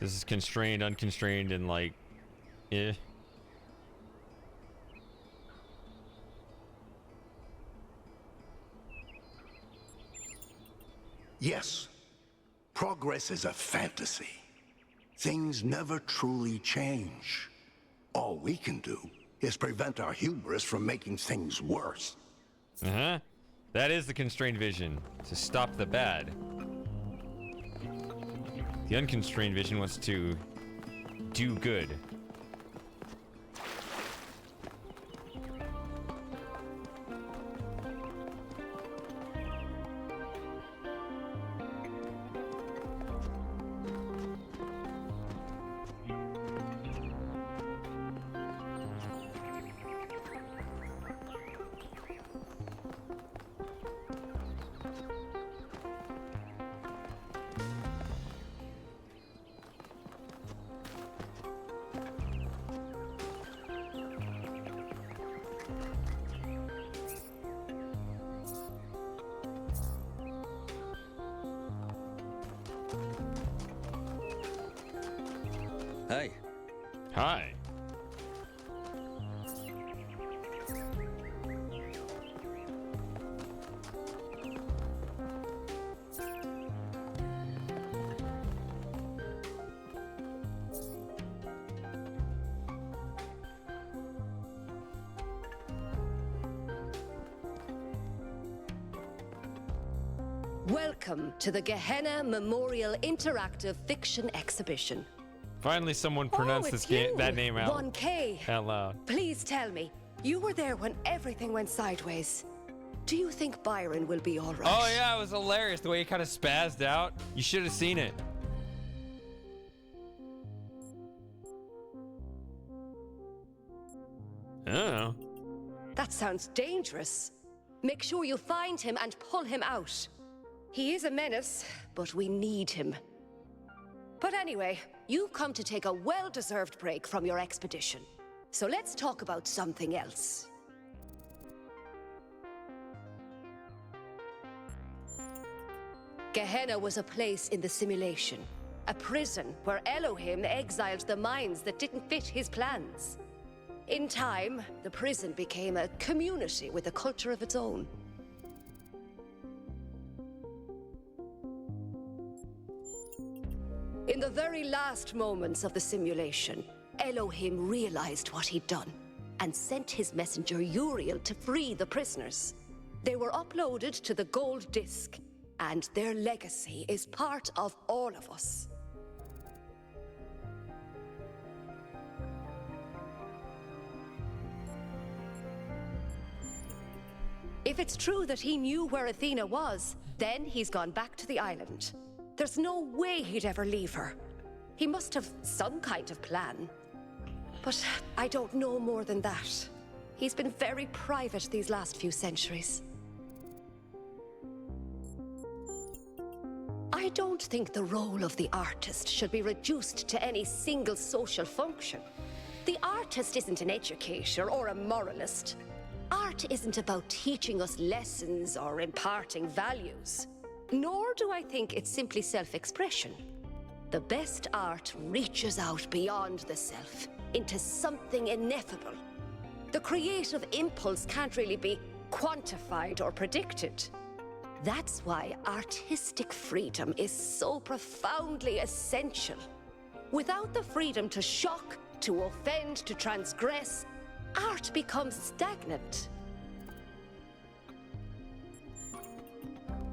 This is constrained, unconstrained, and like, eh. Yes, progress is a fantasy. Things never truly change. All we can do is prevent our hubris from making things worse. Uh-huh. That is the constrained vision, to stop the bad. The unconstrained vision was to do good. Hey. Hi. Welcome to the Gehenna Memorial Interactive Fiction Exhibition. Finally, someone pronounced it's this game, you, that name out 1K. out loud. Please tell me, you were there when everything went sideways. Do you think Byron will be all right? Oh yeah, it was hilarious the way he kind of spazzed out. You should have seen it. I don't know. That sounds dangerous. Make sure you find him and pull him out. He is a menace, but we need him. But anyway, you've come to take a well-deserved break from your expedition. So let's talk about something else. Gehenna was a place in the simulation. A prison where Elohim exiled the minds that didn't fit his plans. In time, the prison became a community with a culture of its own. In the very last moments of the simulation, Elohim realized what he'd done and sent his messenger Uriel to free the prisoners. They were uploaded to the gold disc, and their legacy is part of all of us. If it's true that he knew where Athena was, then he's gone back to the island. There's no way he'd ever leave her. He must have some kind of plan. But I don't know more than that. He's been very private these last few centuries. I don't think the role of the artist should be reduced to any single social function. The artist isn't an educator or a moralist. Art isn't about teaching us lessons or imparting values. Nor do I think it's simply self-expression. The best art reaches out beyond the self, into something ineffable. The creative impulse can't really be quantified or predicted. That's why artistic freedom is so profoundly essential. Without the freedom to shock, to offend, to transgress, art becomes stagnant.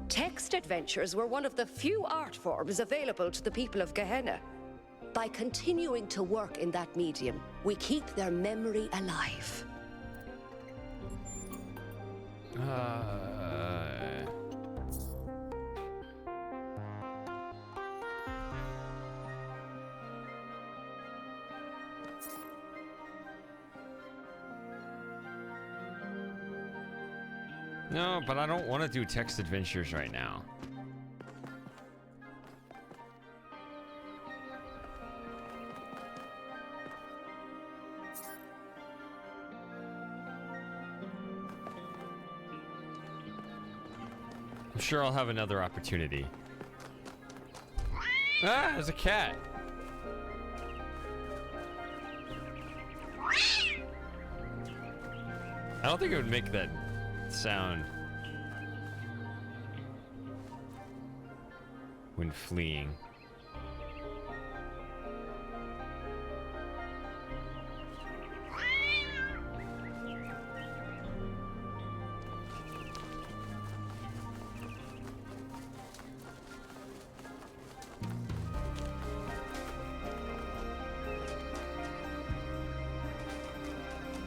Text adventures were one of the few art forms available to the people of Gehenna. By continuing to work in that medium, we keep their memory alive. No, but I don't want to do text adventures right now. I'm sure I'll have another opportunity. Ah, there's a cat. I don't think it would make that sound when fleeing.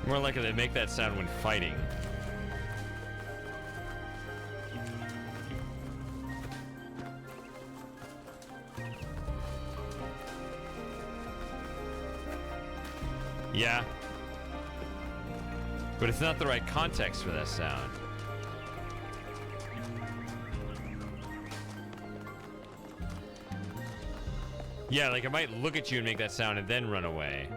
More likely to make that sound when fighting. Yeah. But it's not the right context for that sound. Yeah, like it might look at you and make that sound and then run away.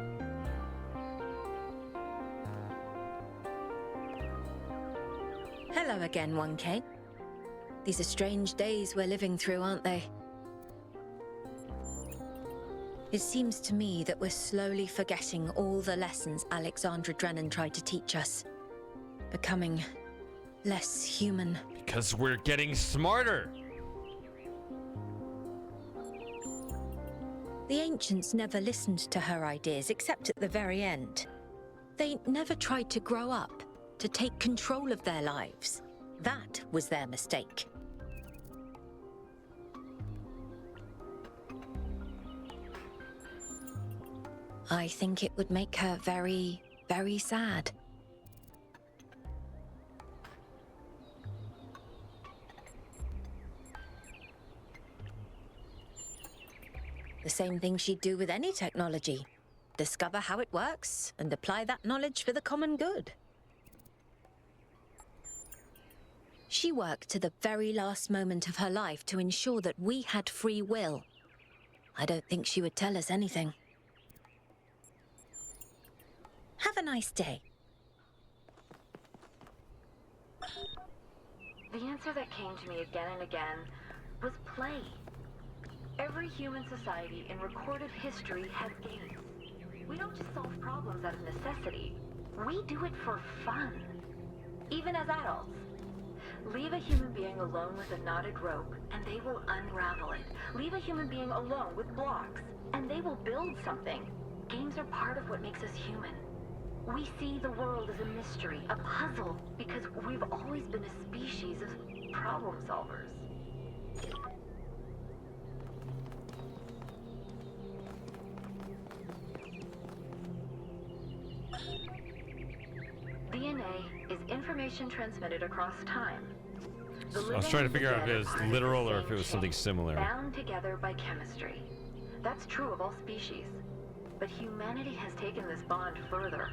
Hello again, 1K. These are strange days we're living through, aren't they? It seems to me that we're slowly forgetting all the lessons Alexandra Drennan tried to teach us. Becoming less human. Because we're getting smarter. The ancients never listened to her ideas, except at the very end. They never tried to grow up, to take control of their lives. That was their mistake. I think it would make her very, very sad. The same thing she'd do with any technology. Discover how it works and apply that knowledge for the common good. She worked to the very last moment of her life to ensure that we had free will. I don't think she would tell us anything. Have a nice day. The answer that came to me again and again was play. Every human society in recorded history has games. We don't just solve problems out of necessity. We do it for fun. Even as adults. Leave a human being alone with a knotted rope, and they will unravel it. Leave a human being alone with blocks, and they will build something. Games are part of what makes us human. We see the world as a mystery, a puzzle, because we've always been a species of problem solvers. DNA is information transmitted across time. I was trying to figure out if it was literal or if it was something similar. Bound together by chemistry. That's true of all species. But humanity has taken this bond further.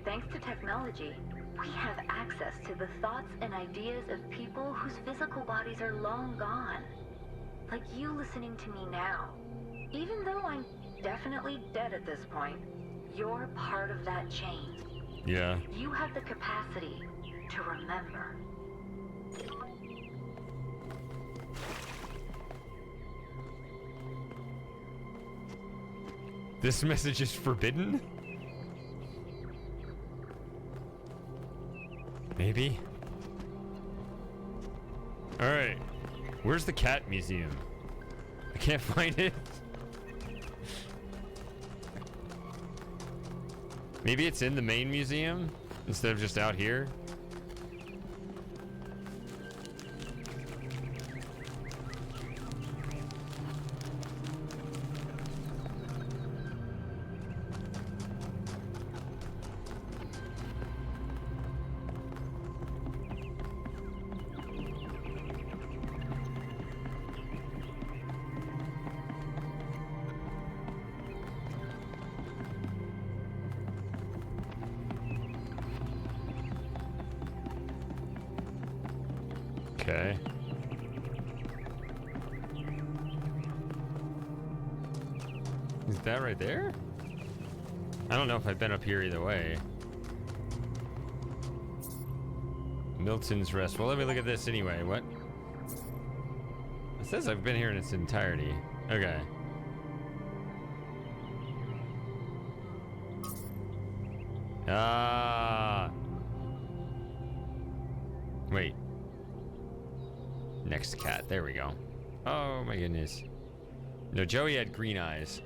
Thanks to technology, we have access to the thoughts and ideas of people whose physical bodies are long gone. Like you listening to me now. Even though I'm definitely dead at this point, you're part of that chain. Yeah. You have the capacity to remember. This message is forbidden? Maybe? Alright. Where's the cat museum? I can't find it. Maybe it's in the main museum instead of just out here? Okay. Is that right there? I don't know if I've been up here either way. Milton's Rest. Well, let me look at this anyway. What? It says I've been here in its entirety. Okay. Ah. Wait. Next cat. There we go. Oh my goodness. No, Joey had green eyes.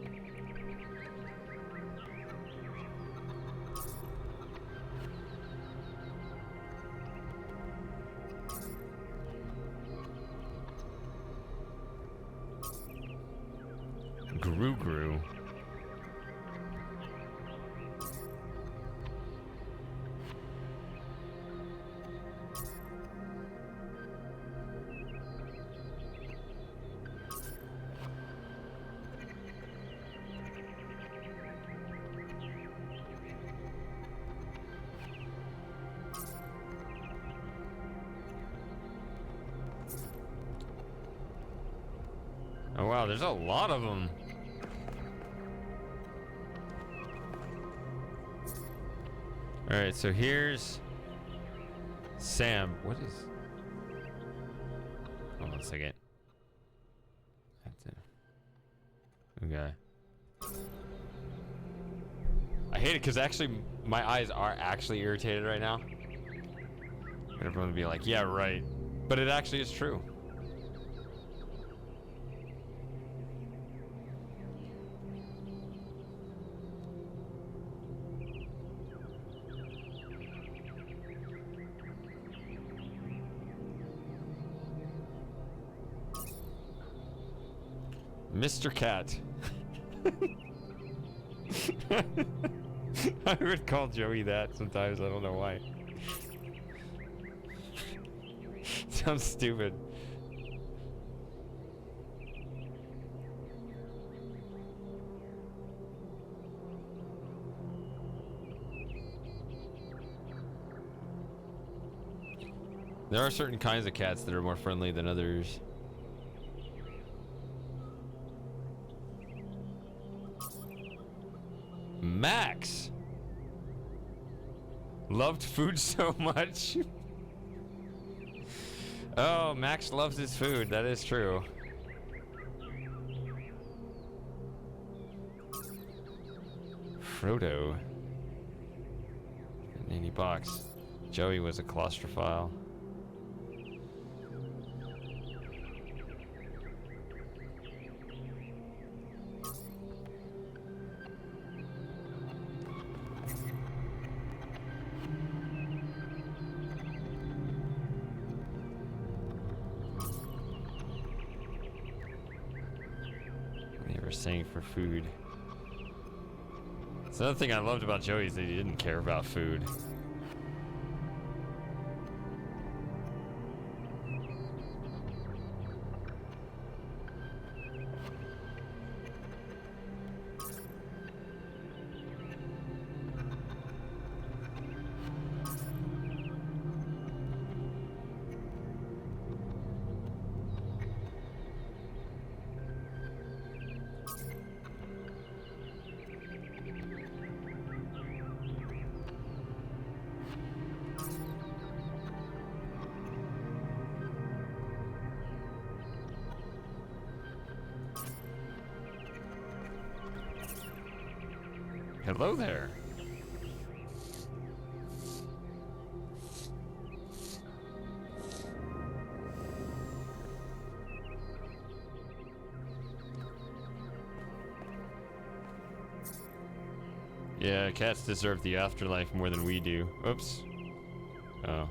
Gru. Oh wow, there's a lot of them. All right, so here's Sam. What is? Hold on a second. Okay. I hate it because actually my eyes are actually irritated right now. And everyone would be like, "Yeah, right," but it actually is true. Mr. Cat. I would call Joey that sometimes. I don't know why. Sounds stupid. There are certain kinds of cats that are more friendly than others. Max loved food so much. Oh, Max loves his food. That is true. Frodo. Nanny box. Joey was a claustrophile. Saying for food. It's another thing I loved about Joey is that he didn't care about food. Hello there. Yeah, cats deserve the afterlife more than we do. Oops. Oh.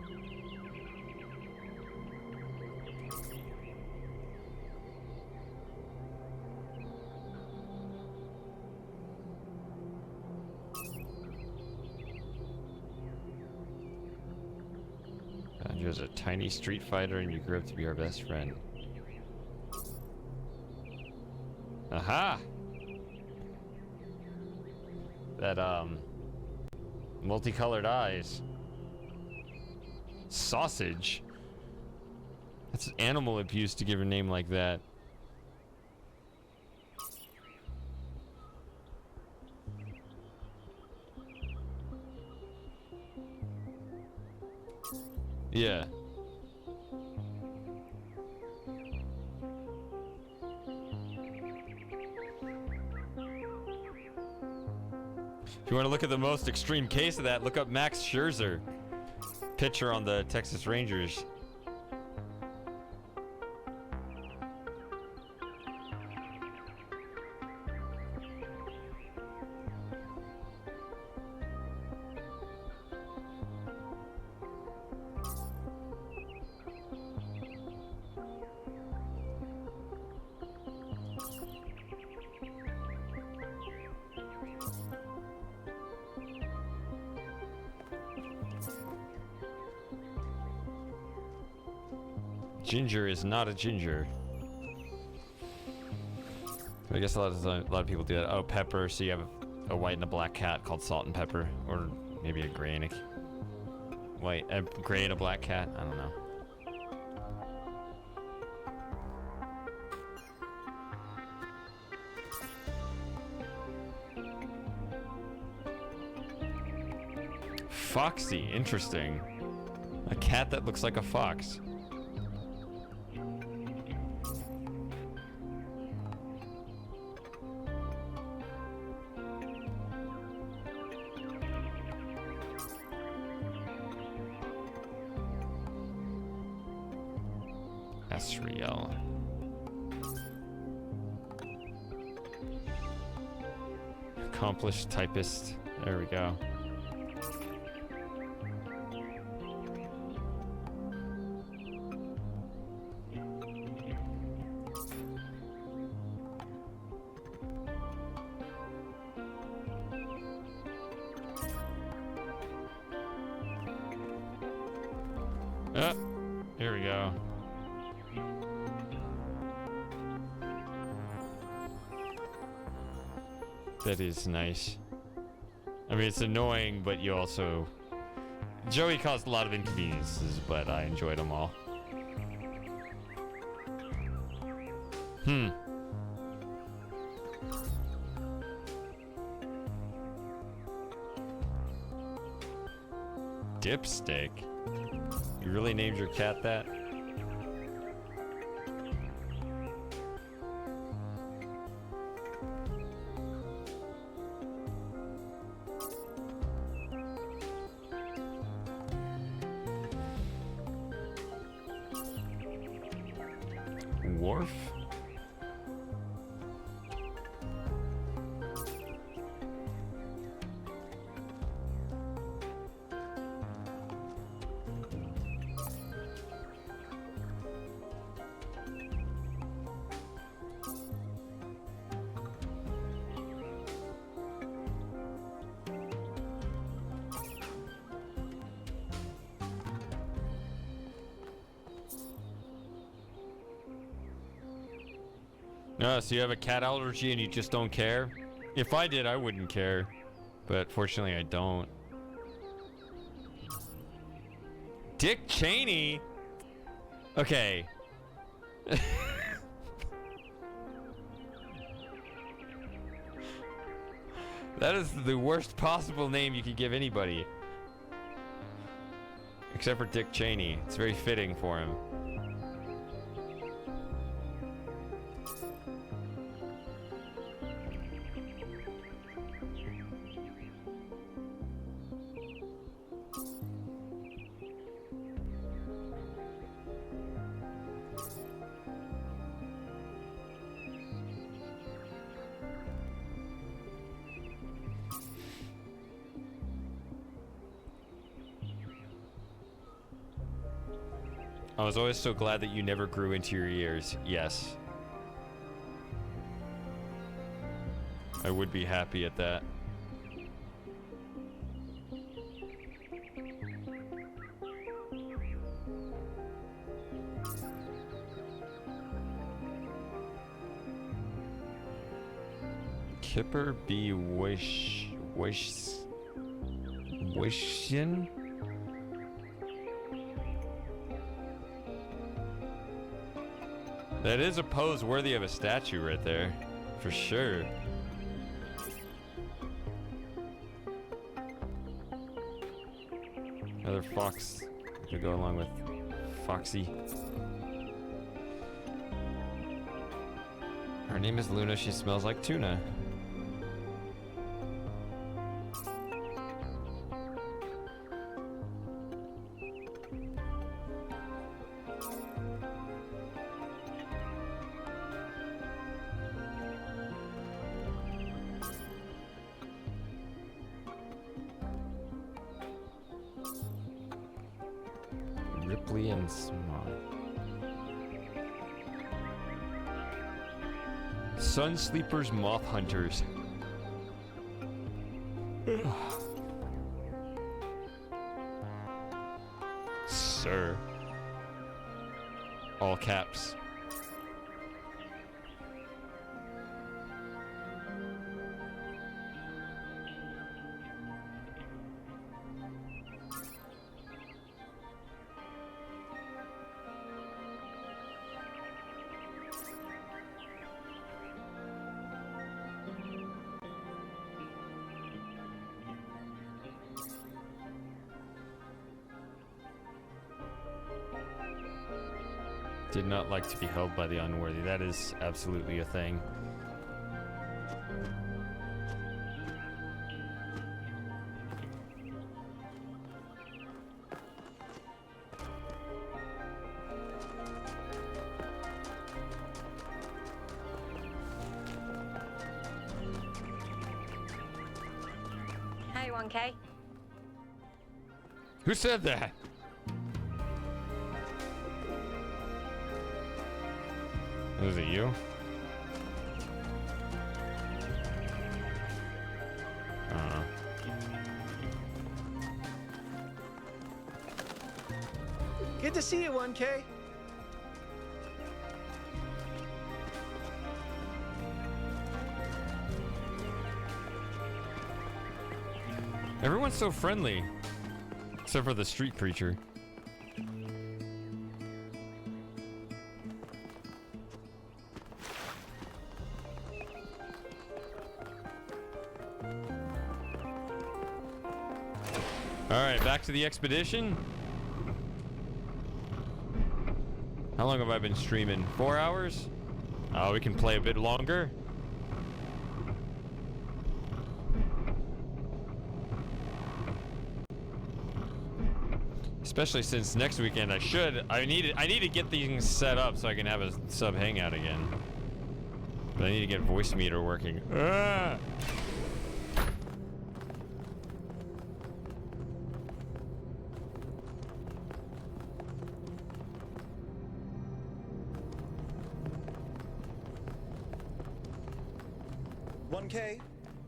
Andrew's a tiny street fighter and you grew up to be our best friend. Aha! That, multicolored eyes. Sausage. It's animal abuse to give a name like that. Yeah. If you want to look at the most extreme case of that, look up Max Scherzer, pitcher on the Texas Rangers. Ginger is not a ginger. I guess a lot of people do that. Oh, pepper. So you have a white and a black cat called Salt and Pepper, or maybe a gray and a gray and a black cat. I don't know. Foxy, interesting. A cat that looks like a fox. Asriel. Accomplished typist. There we go. Here we go. That is nice. I mean, it's annoying, but you also... Joey caused a lot of inconveniences, but I enjoyed them all. Dipstick? You really named your cat that? Wharf? No, so you have a cat allergy and you just don't care? If I did, I wouldn't care. But fortunately, I don't. Dick Cheney? Okay. That is the worst possible name you could give anybody. Except for Dick Cheney. It's very fitting for him. I was always so glad that you never grew into your ears. Yes. I would be happy at that. Kipper B. Wishin? That is a pose worthy of a statue right there, for sure. Another fox to go along with Foxy. Her name is Luna. She smells like tuna. Ripley and Small. Sun Sleepers, Moth Hunters. Sir. All caps. Did not like to be held by the unworthy. That is absolutely a thing. Hey, 1K. Who said that? Was it you? I don't know. Good to see you, 1K. Everyone's so friendly. Except for the street preacher. Alright, back to the expedition. How long have I been streaming? 4 hours? Oh, we can play a bit longer. Especially since next weekend I need to get things set up so I can have a sub hangout again. But I need to get voice meter working. Ah!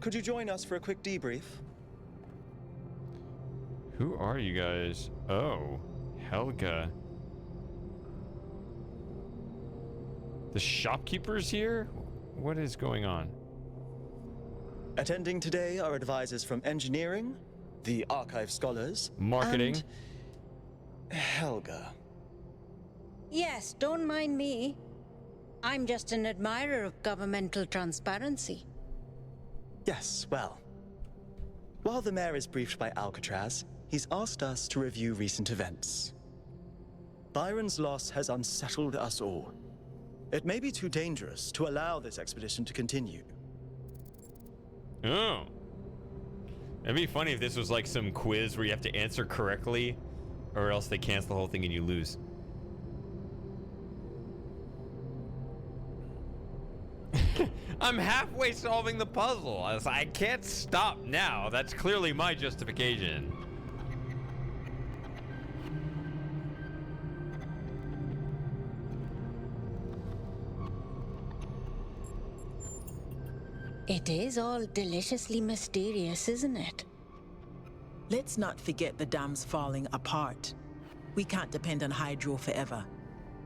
Could you join us for a quick debrief? Who are you guys? Oh, Helga. The shopkeeper's here? What is going on? Attending today are advisors from engineering, the archive scholars, marketing, and Helga. Yes, don't mind me. I'm just an admirer of governmental transparency. Yes, well. While the mayor is briefed by Alcatraz, he's asked us to review recent events. Byron's loss has unsettled us all. It may be too dangerous to allow this expedition to continue. Oh. It'd be funny if this was like some quiz where you have to answer correctly, or else they cancel the whole thing and you lose. I'm halfway solving the puzzle. I can't stop now. That's clearly my justification. It is all deliciously mysterious, isn't it? Let's not forget the dam's falling apart. We can't depend on hydro forever.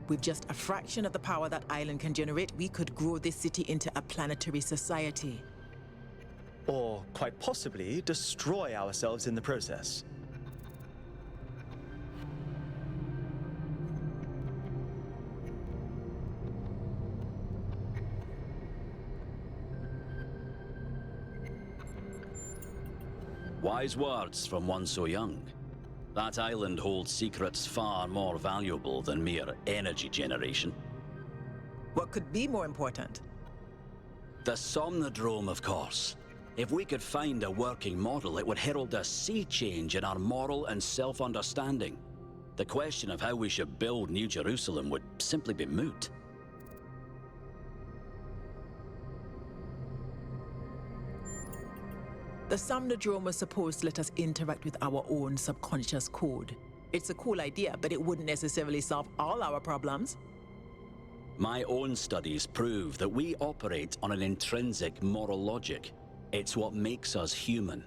With just a fraction of the power that island can generate, we could grow this city into a planetary society. Or, quite possibly, destroy ourselves in the process. Wise words from one so young. That island holds secrets far more valuable than mere energy generation. What could be more important? The Somnodrome, of course. If we could find a working model, it would herald a sea change in our moral and self-understanding. The question of how we should build New Jerusalem would simply be moot. The Somnodrome was supposed to let us interact with our own subconscious code. It's a cool idea, but it wouldn't necessarily solve all our problems. My own studies prove that we operate on an intrinsic moral logic. It's what makes us human.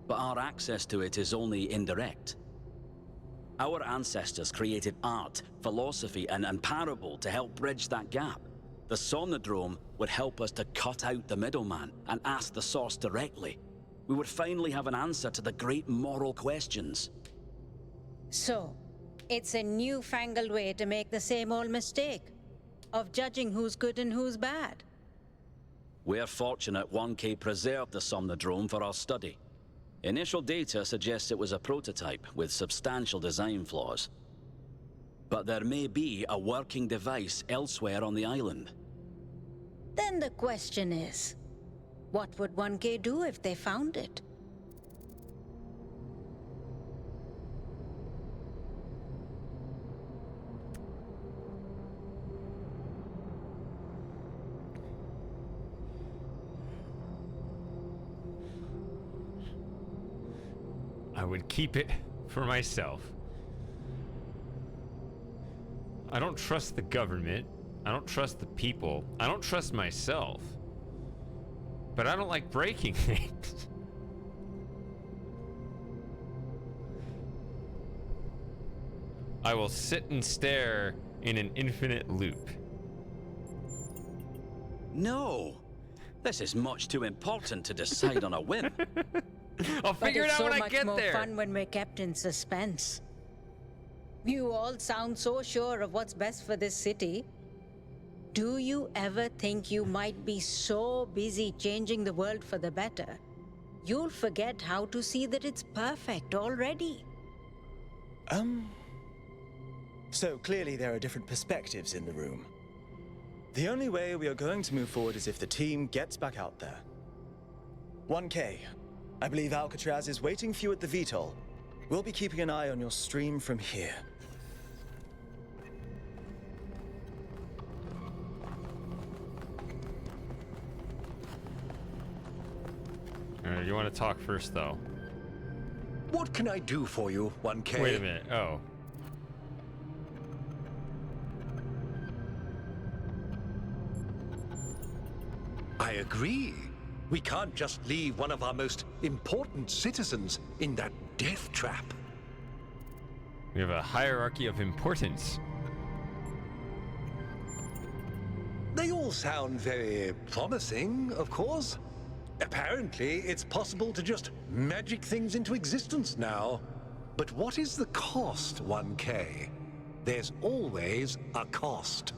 But our access to it is only indirect. Our ancestors created art, philosophy, and parable to help bridge that gap. The Somnodrome would help us to cut out the middleman and ask the source directly. We would finally have an answer to the great moral questions. So, it's a newfangled way to make the same old mistake of judging who's good and who's bad. We're fortunate 1K preserved the Somnodrome for our study. Initial data suggests it was a prototype with substantial design flaws. But there may be a working device elsewhere on the island. Then the question is, what would 1K do if they found it? I would keep it for myself. I don't trust the government. I don't trust the people. I don't trust myself. But I don't like breaking things. I will sit and stare in an infinite loop. No! This is much too important to decide on a whim. I'll figure it out when I get there. But it's so much more fun when we're kept in suspense. You all sound so sure of what's best for this city. Do you ever think you might be so busy changing the world for the better, you'll forget how to see that it's perfect already? So clearly there are different perspectives in the room. The only way we are going to move forward is if the team gets back out there. 1K, I believe Alcatraz is waiting for you at the VTOL. We'll be keeping an eye on your stream from here. You want to talk first, though? What can I do for you, 1K? Wait a minute. Oh. I agree. We can't just leave one of our most important citizens in that death trap. We have a hierarchy of importance. They all sound very promising, of course. Apparently, it's possible to just magic things into existence now. But what is the cost, 1K? There's always a cost.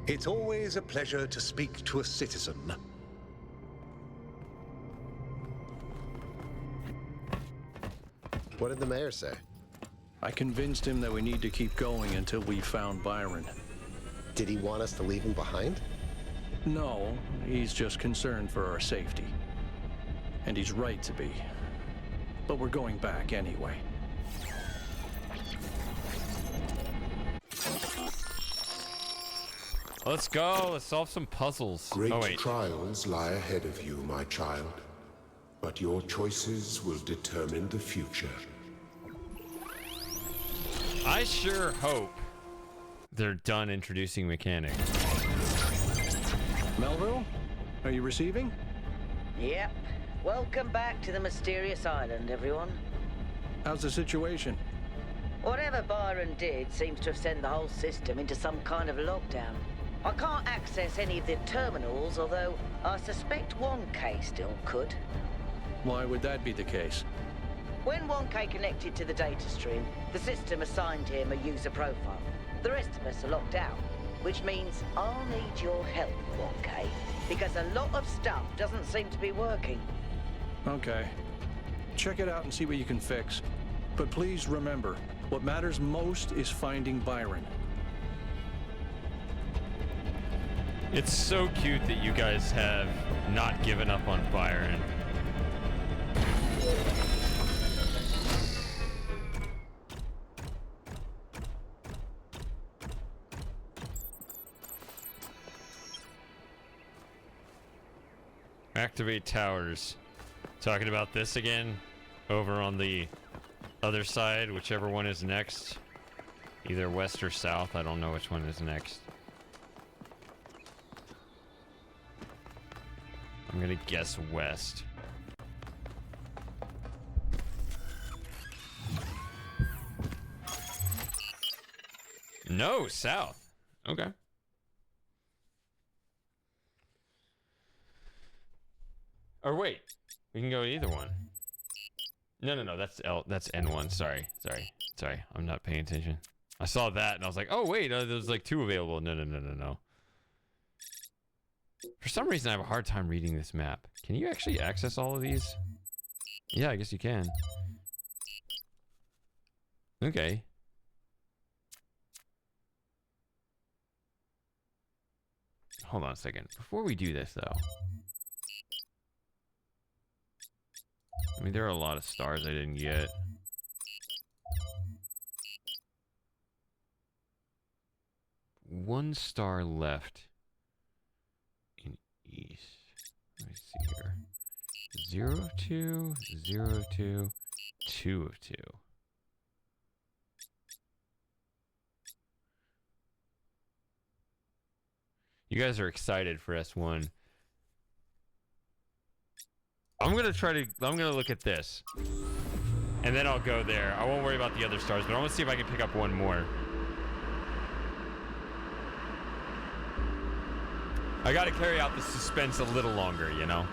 It's always a pleasure to speak to a citizen. What did the mayor say? I convinced him that we need to keep going until we found Byron. Did he want us to leave him behind? No, he's just concerned for our safety. And he's right to be. But we're going back anyway. Let's go. Let's solve some puzzles. Great trials lie ahead of you, my child. But your choices will determine the future. I sure hope they're done introducing mechanics. Melville, are you receiving? Yep. Welcome back to the mysterious island, everyone. How's the situation? Whatever Byron did seems to have sent the whole system into some kind of lockdown. I can't access any of the terminals, although I suspect 1K still could. Why would that be the case? When 1K connected to the data stream, the system assigned him a user profile. The rest of us are locked out, which means I'll need your help, 1K. because a lot of stuff doesn't seem to be working. Okay. Check it out and see what you can fix. But please remember, what matters most is finding Byron. It's so cute that you guys have not given up on Byron. Activate towers. Talking about this again? Over on the other side, whichever one is next. Either west or south, I don't know which one is next. I'm gonna guess west. No, south. Okay. Or wait, we can go either one. No, that's N1. Sorry. I'm not paying attention. I saw that and I was like, oh wait, there's like 2 available. No. For some reason, I have a hard time reading this map. Can you actually access all of these? Yeah, I guess you can. Okay. Hold on a second. Before we do this, though. I mean, there are a lot of stars I didn't get. One star left in east. Let me see here. 0 of 2, 0 of 2, 2 of 2. You guys are excited for S1. I'm gonna look at this. And then I'll go there. I won't worry about the other stars, but I want to see if I can pick up one more. I gotta carry out the suspense a little longer, you know?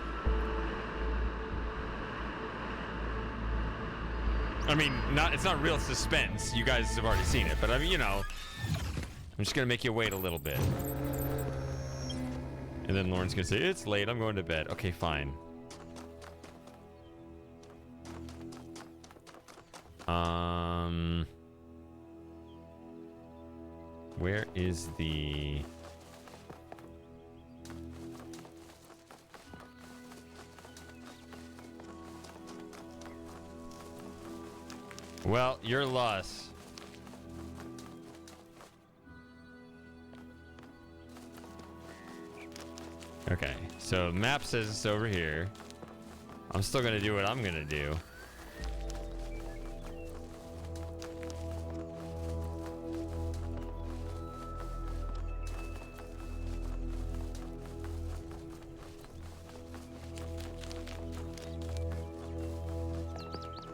I mean, it's not real suspense. You guys have already seen it, but I mean, you know, I'm just gonna make you wait a little bit. And then Lauren's gonna say, it's late, I'm going to bed. Okay, fine. Where is the... Well, your loss. Okay, so map says it's over here. I'm still gonna do what I'm gonna do.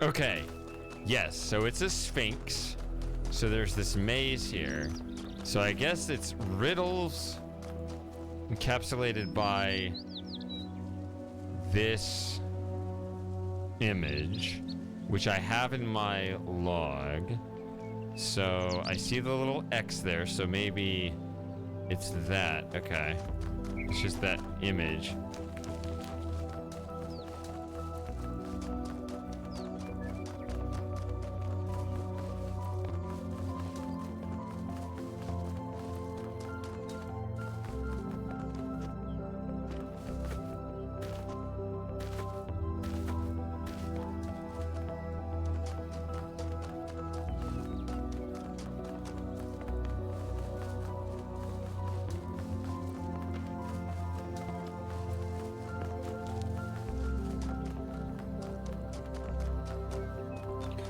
Okay. Yes, so it's a sphinx. So there's this maze here. So I guess it's riddles encapsulated by this image, which I have in my log. So I see the little X there, so maybe it's that. Okay. It's just that image.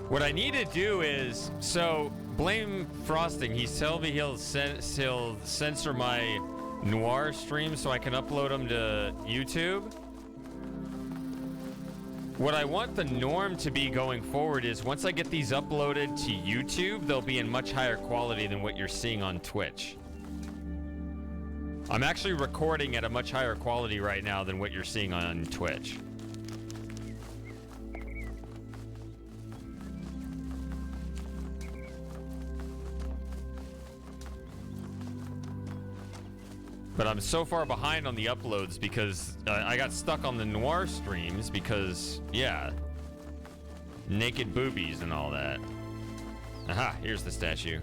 What I need to do is, so blame Frosting. He's telling me he'll censor my noir streams so I can upload them to YouTube. What I want the norm to be going forward is once I get these uploaded to YouTube, they'll be in much higher quality than what you're seeing on Twitch. I'm actually recording at a much higher quality right now than what you're seeing on Twitch. But I'm so far behind on the uploads because I got stuck on the noir streams because, yeah, naked boobies and all that. Aha, here's the statue.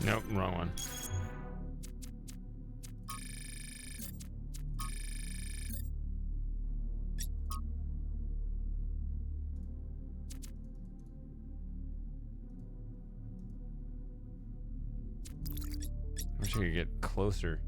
Nope, wrong one. I wish I could get closer.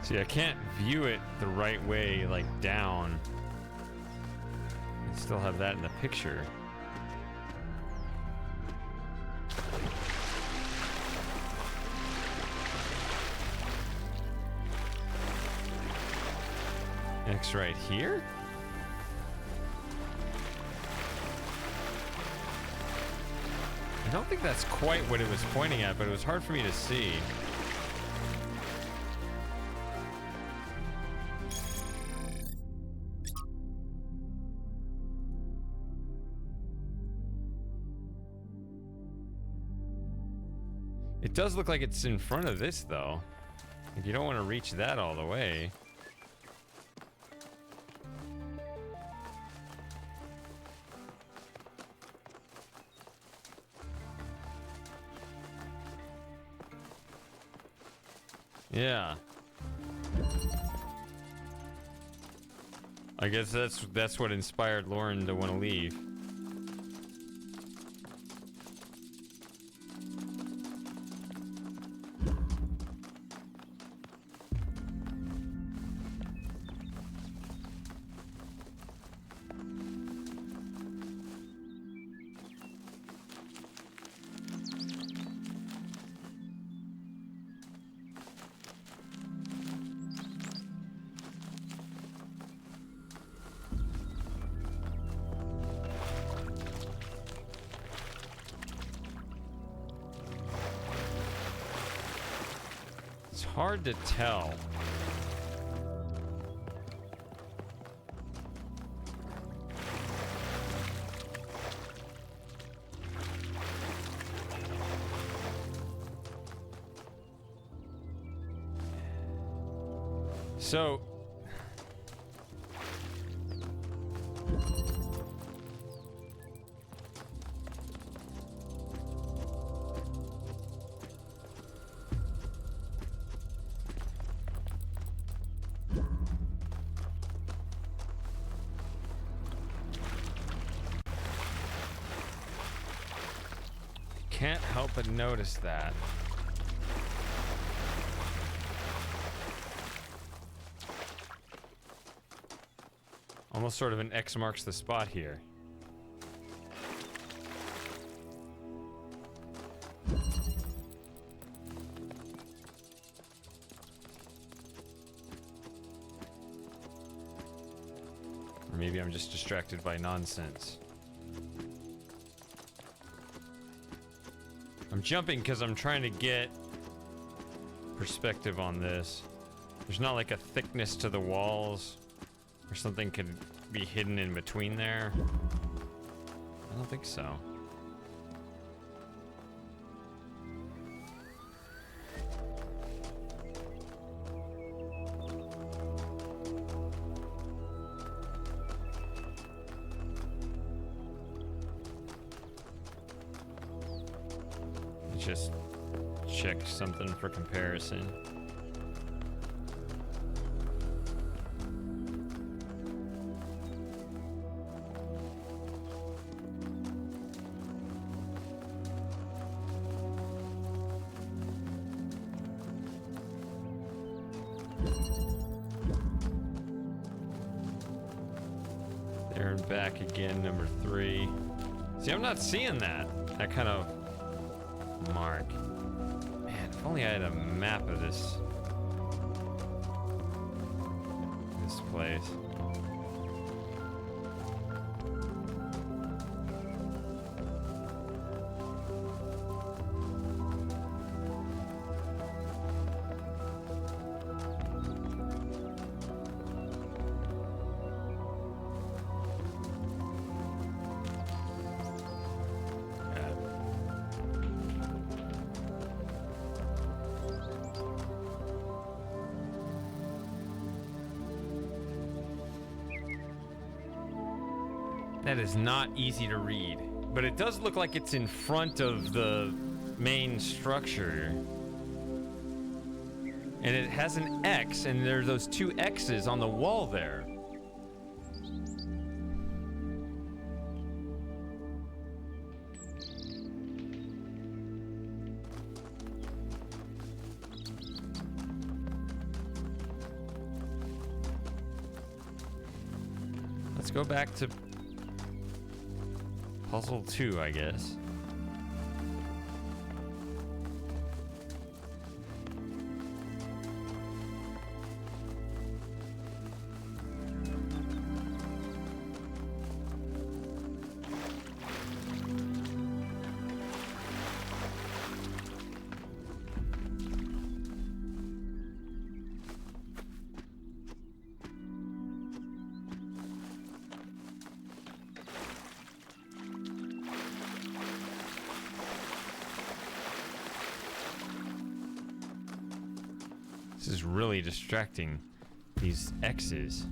See, I can't view it the right way, like down. I still have that in the picture. X right here? I don't think that's quite what it was pointing at, but it was hard for me to see. It does look like it's in front of this, though. If you don't want to reach that all the way. Yeah. I guess that's what inspired Lauren to want to leave. Hard to tell. So can't help but notice that. Almost sort of an X marks the spot here. Or maybe I'm just distracted by nonsense. I'm jumping because I'm trying to get perspective on this. There's not like a thickness to the walls or something could be hidden in between there. I don't think so. Just check something for comparison. There and back again, number 3. See, I'm not seeing that kind of mark. Man, if only I had a map of this place. That is not easy to read, but it does look like it's in front of the main structure. And it has an X, and there are those 2 X's on the wall there. Let's go back to puzzle 2, I guess. This is really distracting, these X's.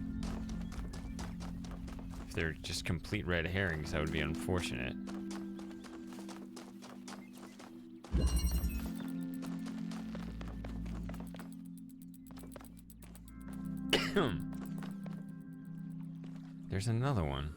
If they're just complete red herrings, that would be unfortunate. There's another one.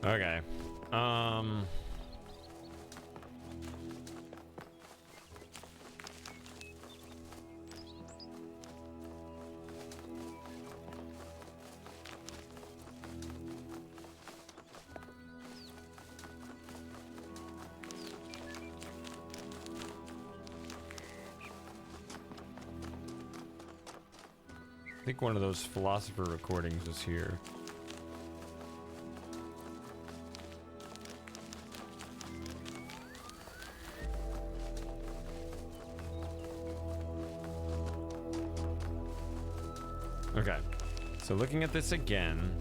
Okay. I think one of those philosopher recordings was here. Okay, so looking at this again.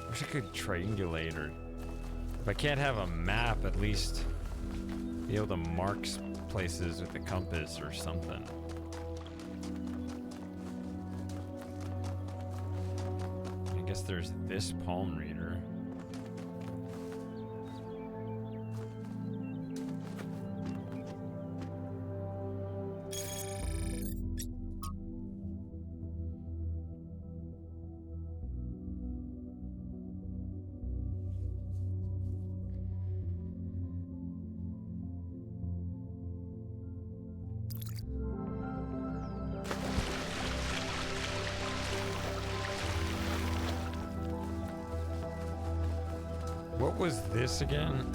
Wish I could triangulate, or if I can't have a map, at least be able to mark places with the compass or something. I guess there's this palm reader. What was this again?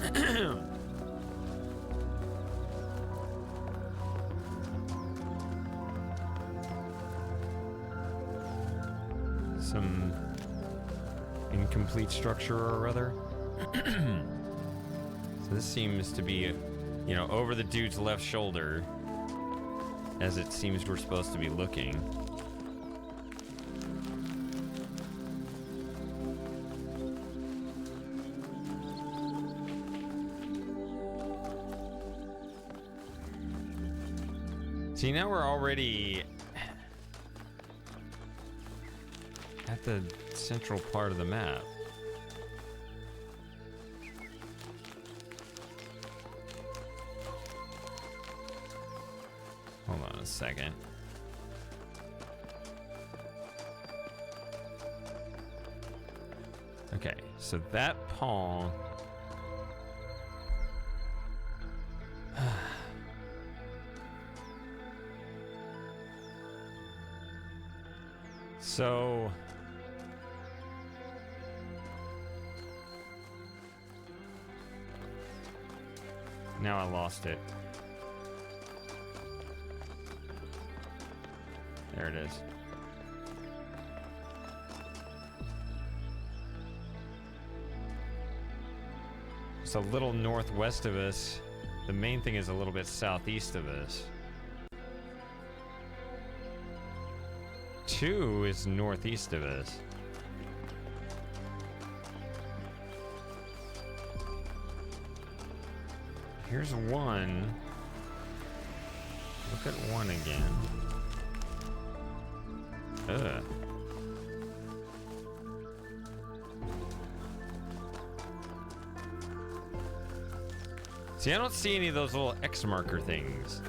incomplete structure or other. So this seems to be, you know, over the dude's left shoulder, as it seems we're supposed to be looking. See, now we're already at the central part of the map. Hold on a second. Okay, so that palm. So now I lost it. There it is. It's a little northwest of us. The main thing is a little bit southeast of us. 2 is northeast of us. Here's 1. Look at 1 again. Ugh. See, I don't see any of those little X marker things.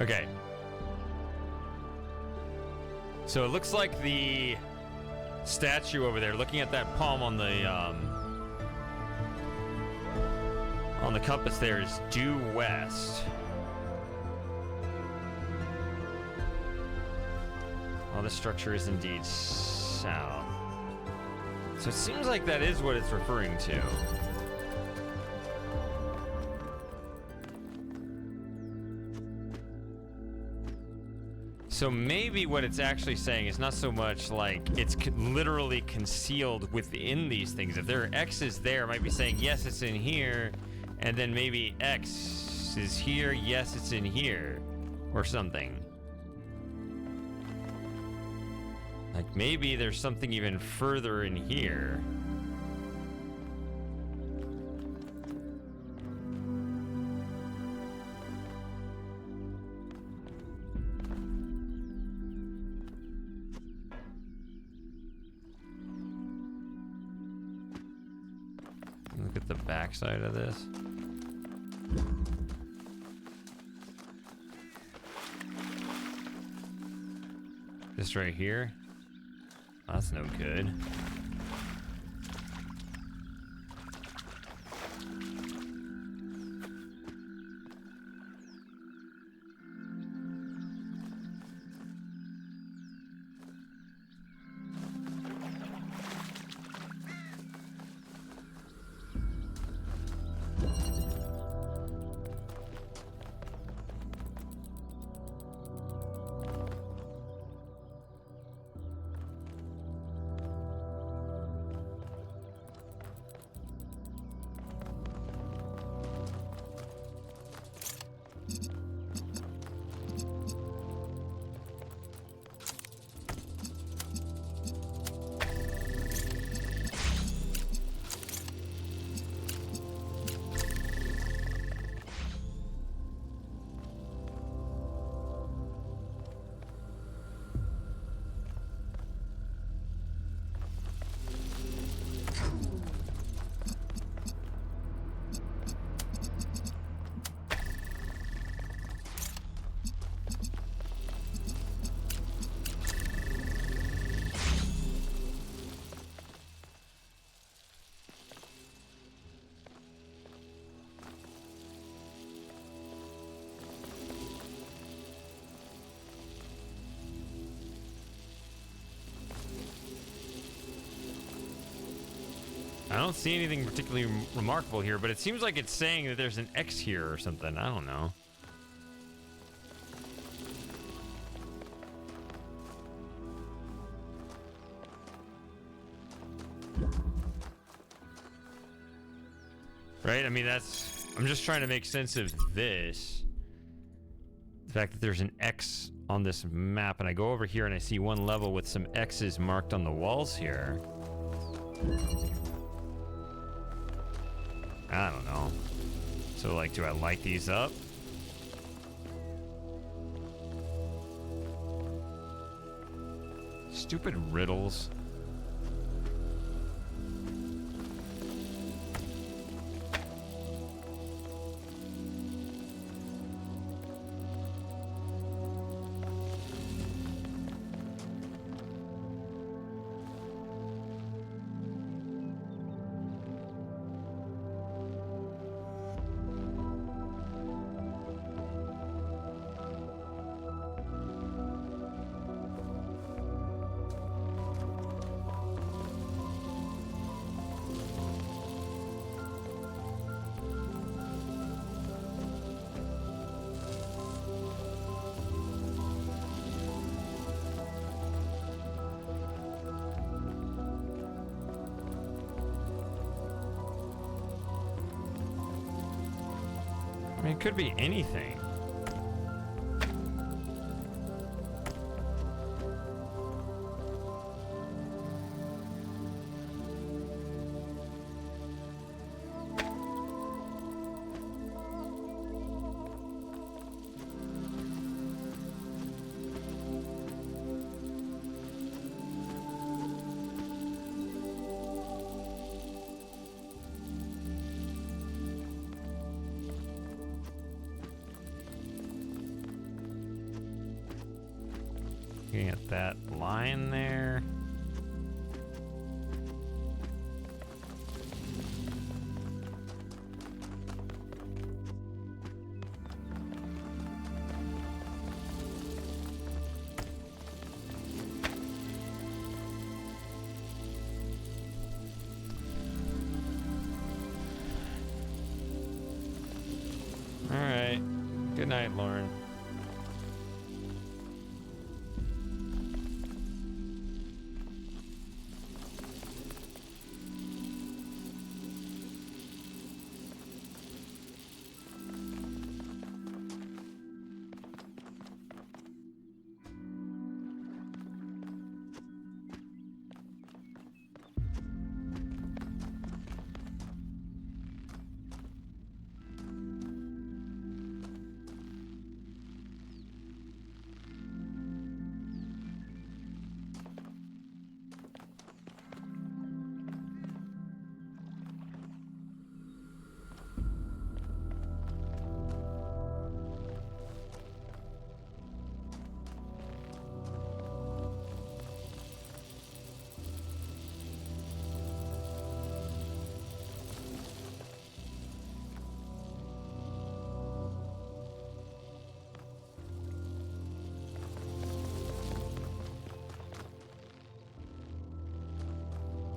Okay. So it looks like the statue over there, looking at that palm on the compass there, is due west. Well, this structure is indeed south. So it seems like that is what it's referring to. So maybe what it's actually saying is not so much like it's literally concealed within these things. If there are X's there, it might be saying, yes, it's in here, and then maybe X is here, yes, it's in here, or something. Like maybe there's something even further in here. Look at the backside of this. This right here? That's no good. don't see anything particularly remarkable here, but it seems like it's saying that there's an X here or something. I don't know. Right? I mean, that's... I'm just trying to make sense of this. The fact that there's an X on this map, and I go over here and I see one level with some X's marked on the walls here. I don't know. So, like, do I light these up? Stupid riddles. I mean, it could be anything. Looking at that line there. All right. Good night, Lauren.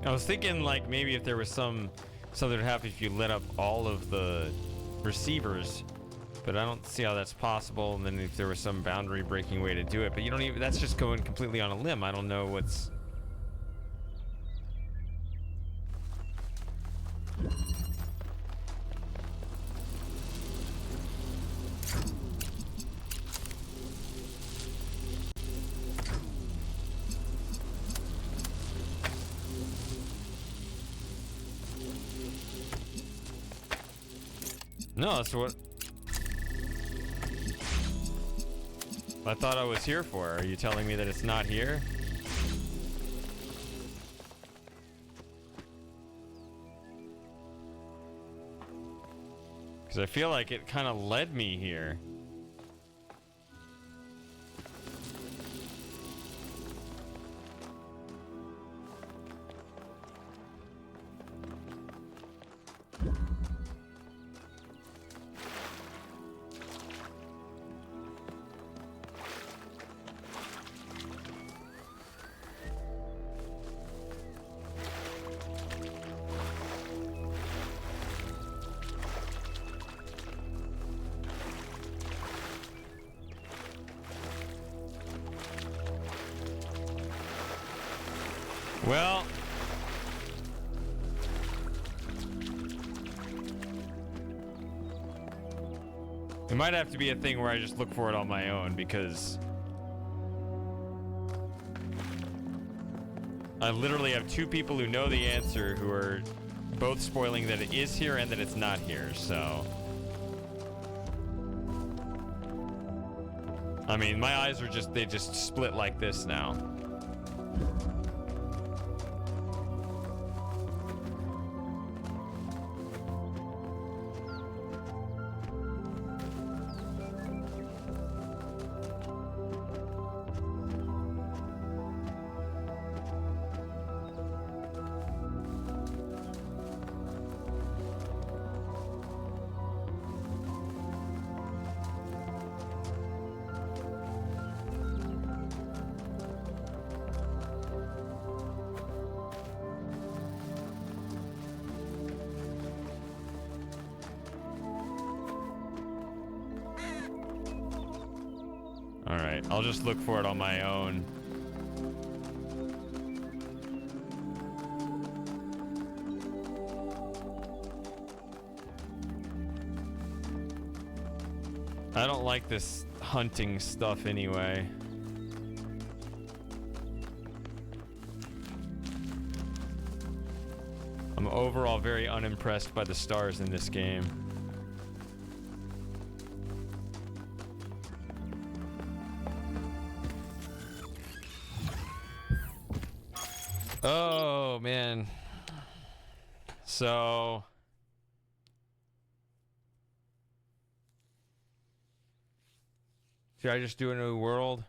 I was thinking, like, maybe if there was something that would happen if you lit up all of the receivers, but I don't see how that's possible. And then if there was some boundary breaking way to do it, but you don't even, that's just going completely on a limb. I don't know what's... No, that's what I thought I was here for. Are you telling me that it's not here? Because I feel like it kind of led me here. Well, it might have to be a thing where I just look for it on my own, because I literally have two people who know the answer who are both spoiling that it is here and that it's not here, so. I mean, my eyes are just, they just split like this now. Alright, I'll just look for it on my own. I don't like this hunting stuff anyway. I'm overall very unimpressed by the stars in this game. Oh, man. So... should I just do a new world?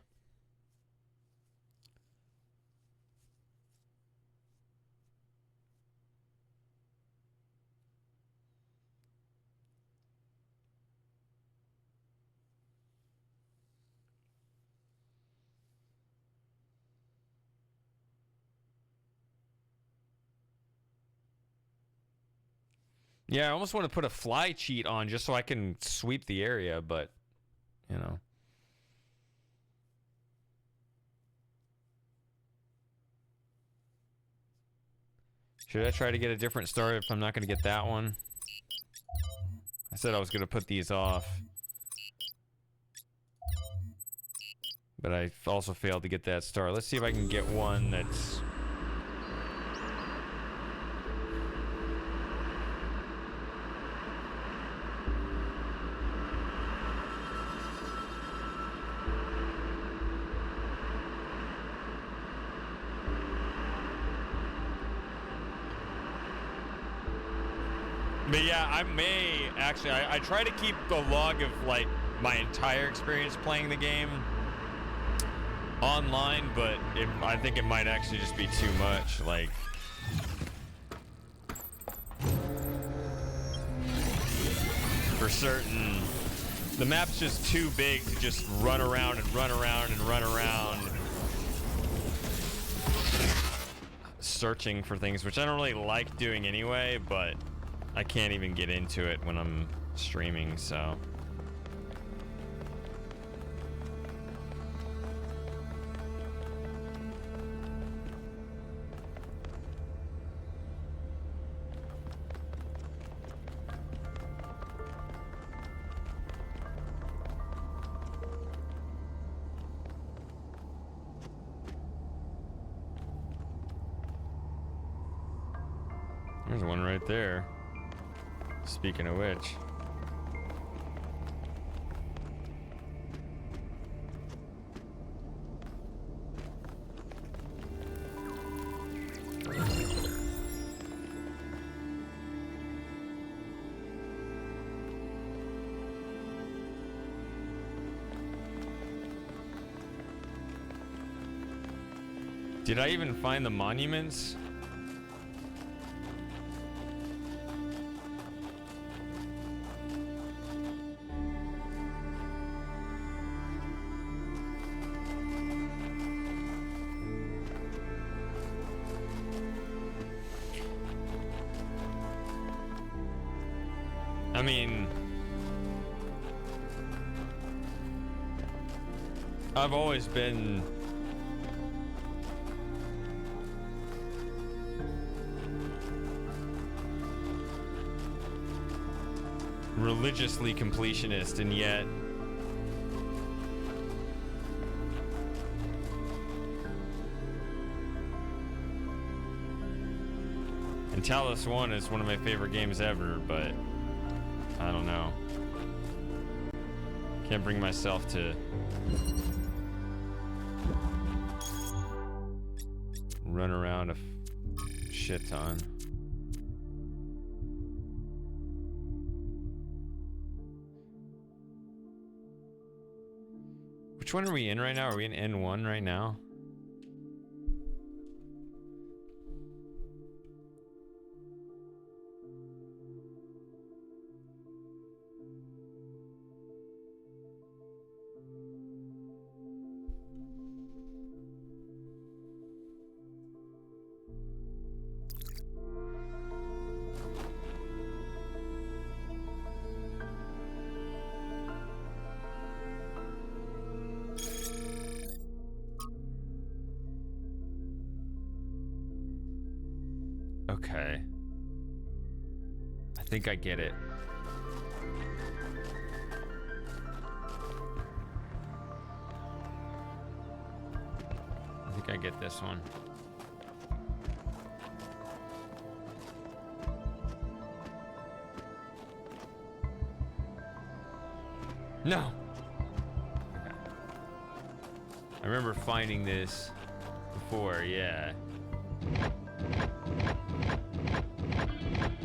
Yeah, I almost want to put a fly cheat on just so I can sweep the area, but, you know. Should I try to get a different star if I'm not going to get that one? I said I was going to put these off. But I also failed to get that star. Let's see if I can get one that's... But yeah, I may actually, I try to keep the log of like my entire experience playing the game online, but I think it might actually just be too much. Like, for certain, the map's just too big to just run around and run around and run around searching for things, which I don't really like doing anyway, but I can't even get into it when I'm streaming, so. There's one right there. Speaking of which. Did I even find the monuments? I mean, I've always been religiously completionist, and yet and Talos 1 is one of my favorite games ever, but I don't know. Can't bring myself to run around a shit ton. Which one are we in right now? Are we in N1 right now? Okay. I think I get it. I think I get this one. No. Okay. I remember finding this before, yeah.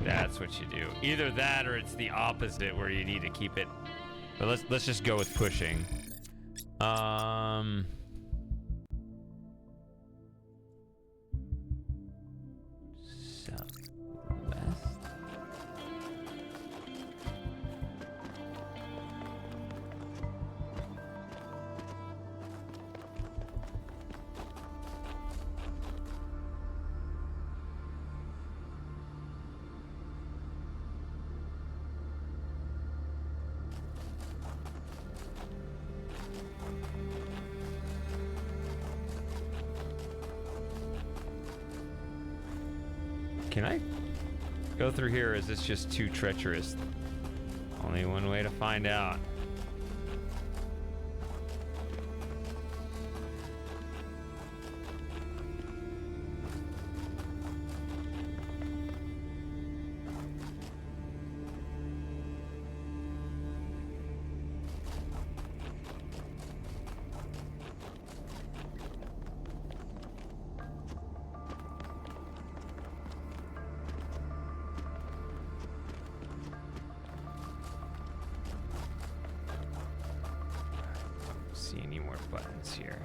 That's what you do. Either that or it's the opposite where you need to keep it. But let's just go with pushing. Southwest. Can I go through here, or is this just too treacherous? Only one way to find out. See any more buttons here?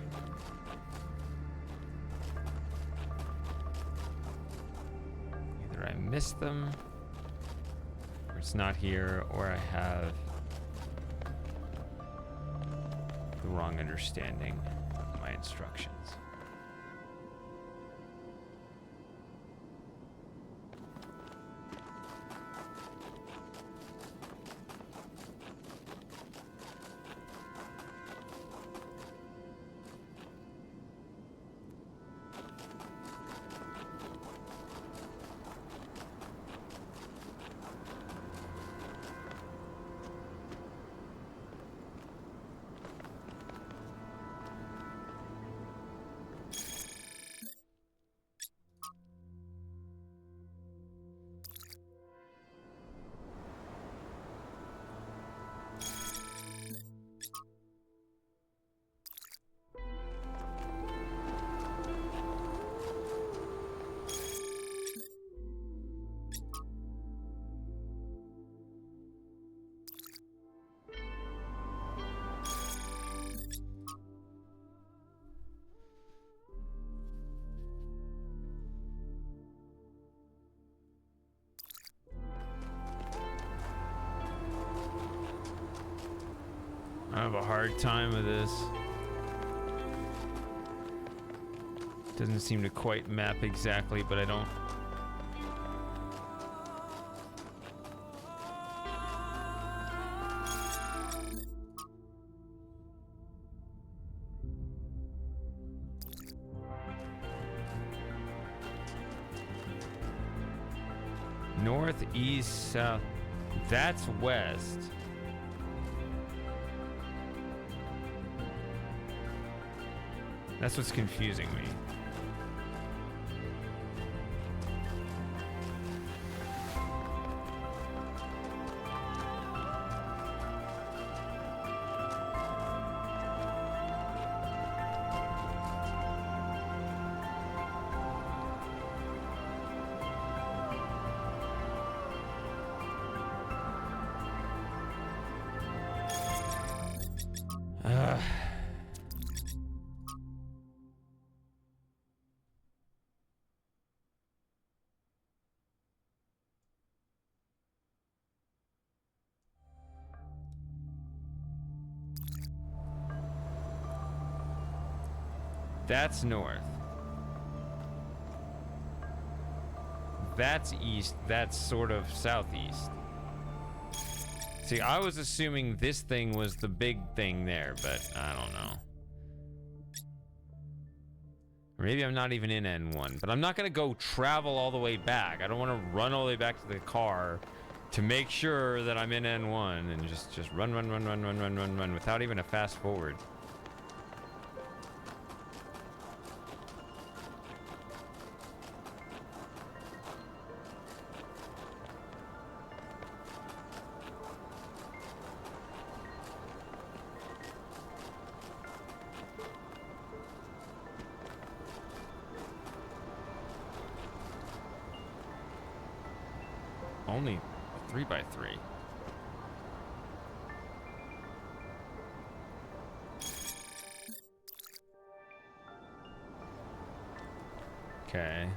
Either I missed them, or it's not here, or I have the wrong understanding of my instructions. I have a hard time with this. Doesn't seem to quite map exactly, but I don't. North, east, south. That's west. That's what's confusing me. That's north. That's east. That's sort of southeast. See, I was assuming this thing was the big thing there, but I don't know. Or maybe I'm not even in N1, but I'm not going to go travel all the way back. I don't want to run all the way back to the car to make sure that I'm in N1 and just run without even a fast forward. Only a 3x3. Okay.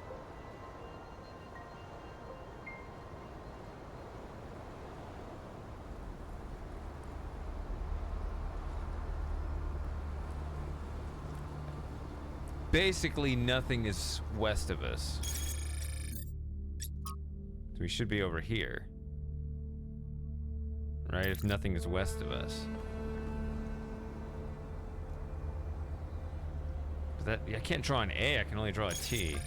Basically, nothing is west of us. So we should be over here. Right? If nothing is west of us. But that, I can't draw an A, I can only draw a T.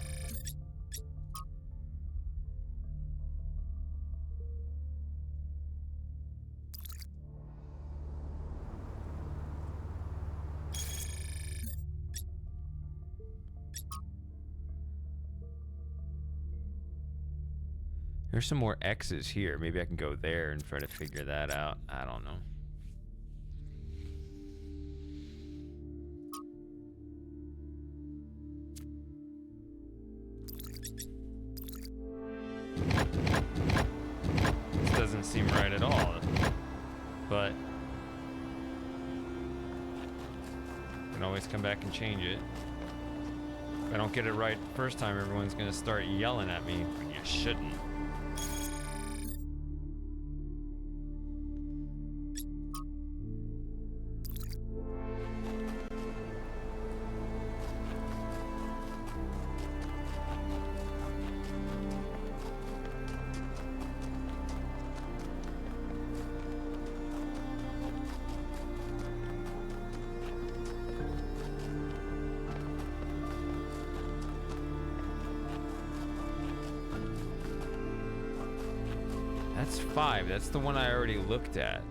There's some more X's here. Maybe I can go there and try to figure that out. I don't know. This doesn't seem right at all. But I can always come back and change it. If I don't get it right the first time, everyone's gonna start yelling at me when you shouldn't. That's 5. That's the one I already looked at.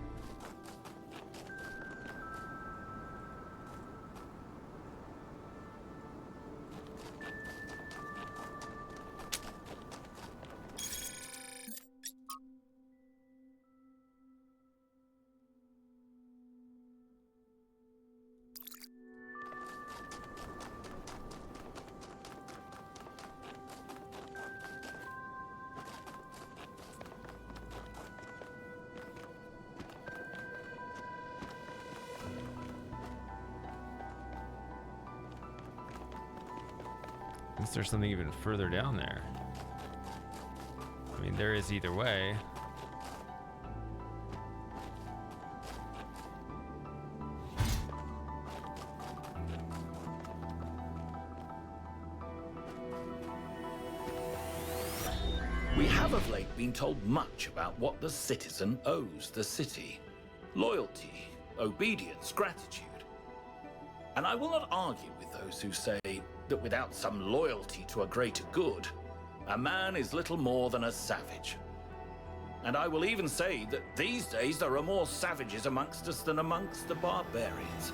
Unless there's something even further down there. I mean, there is either way. We have of late been told much about what the citizen owes the city. Loyalty, obedience, gratitude. And I will not argue with those who say that without some loyalty to a greater good, a man is little more than a savage. And I will even say that these days there are more savages amongst us than amongst the barbarians,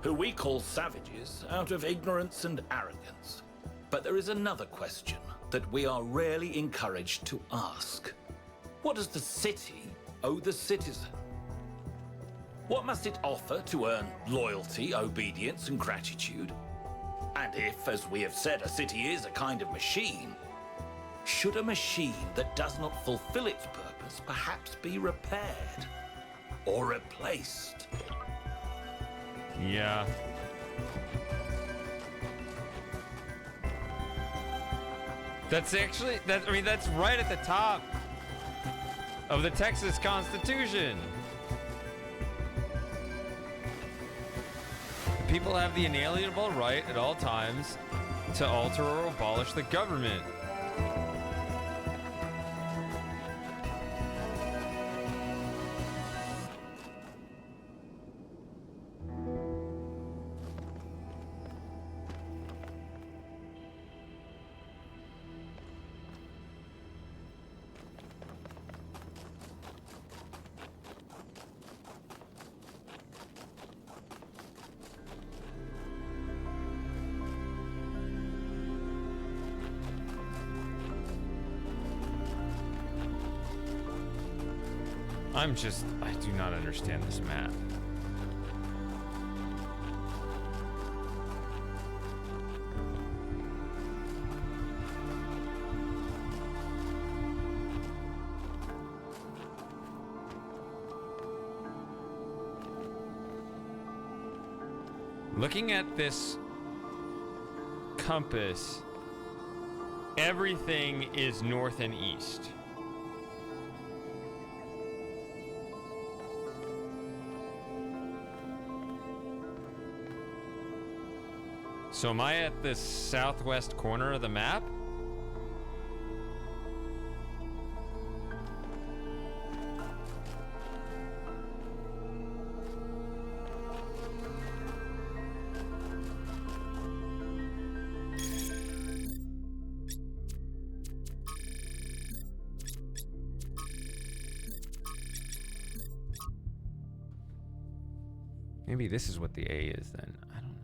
who we call savages out of ignorance and arrogance. But there is another question that we are rarely encouraged to ask. What does the city owe the citizen? What must it offer to earn loyalty, obedience, and gratitude? And if, as we have said, a city is a kind of machine, should a machine that does not fulfill its purpose perhaps be repaired or replaced? Yeah. That's actually, I mean, that's right at the top of the Texas Constitution. People have the inalienable right at all times to alter or abolish the government. I do not understand this map. Looking at this compass, everything is north and east. So am I at the southwest corner of the map? Maybe this is what the A is then. I don't know.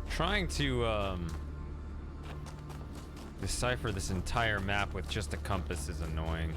Trying to decipher this entire map with just a compass is annoying.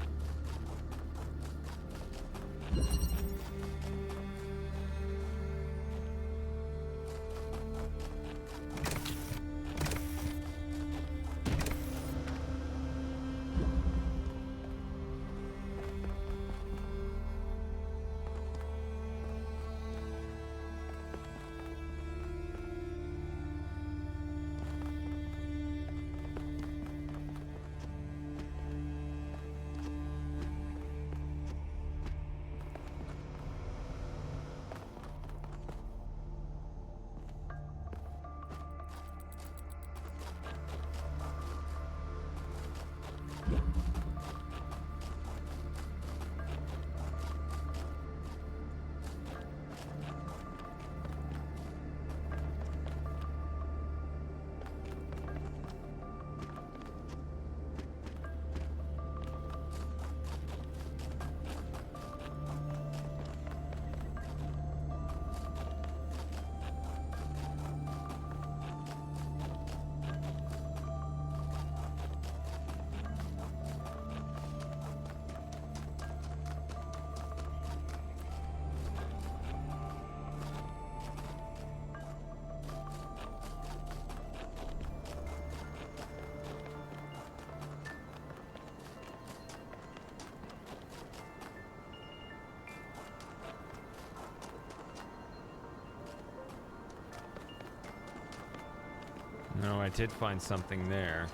I did find something there.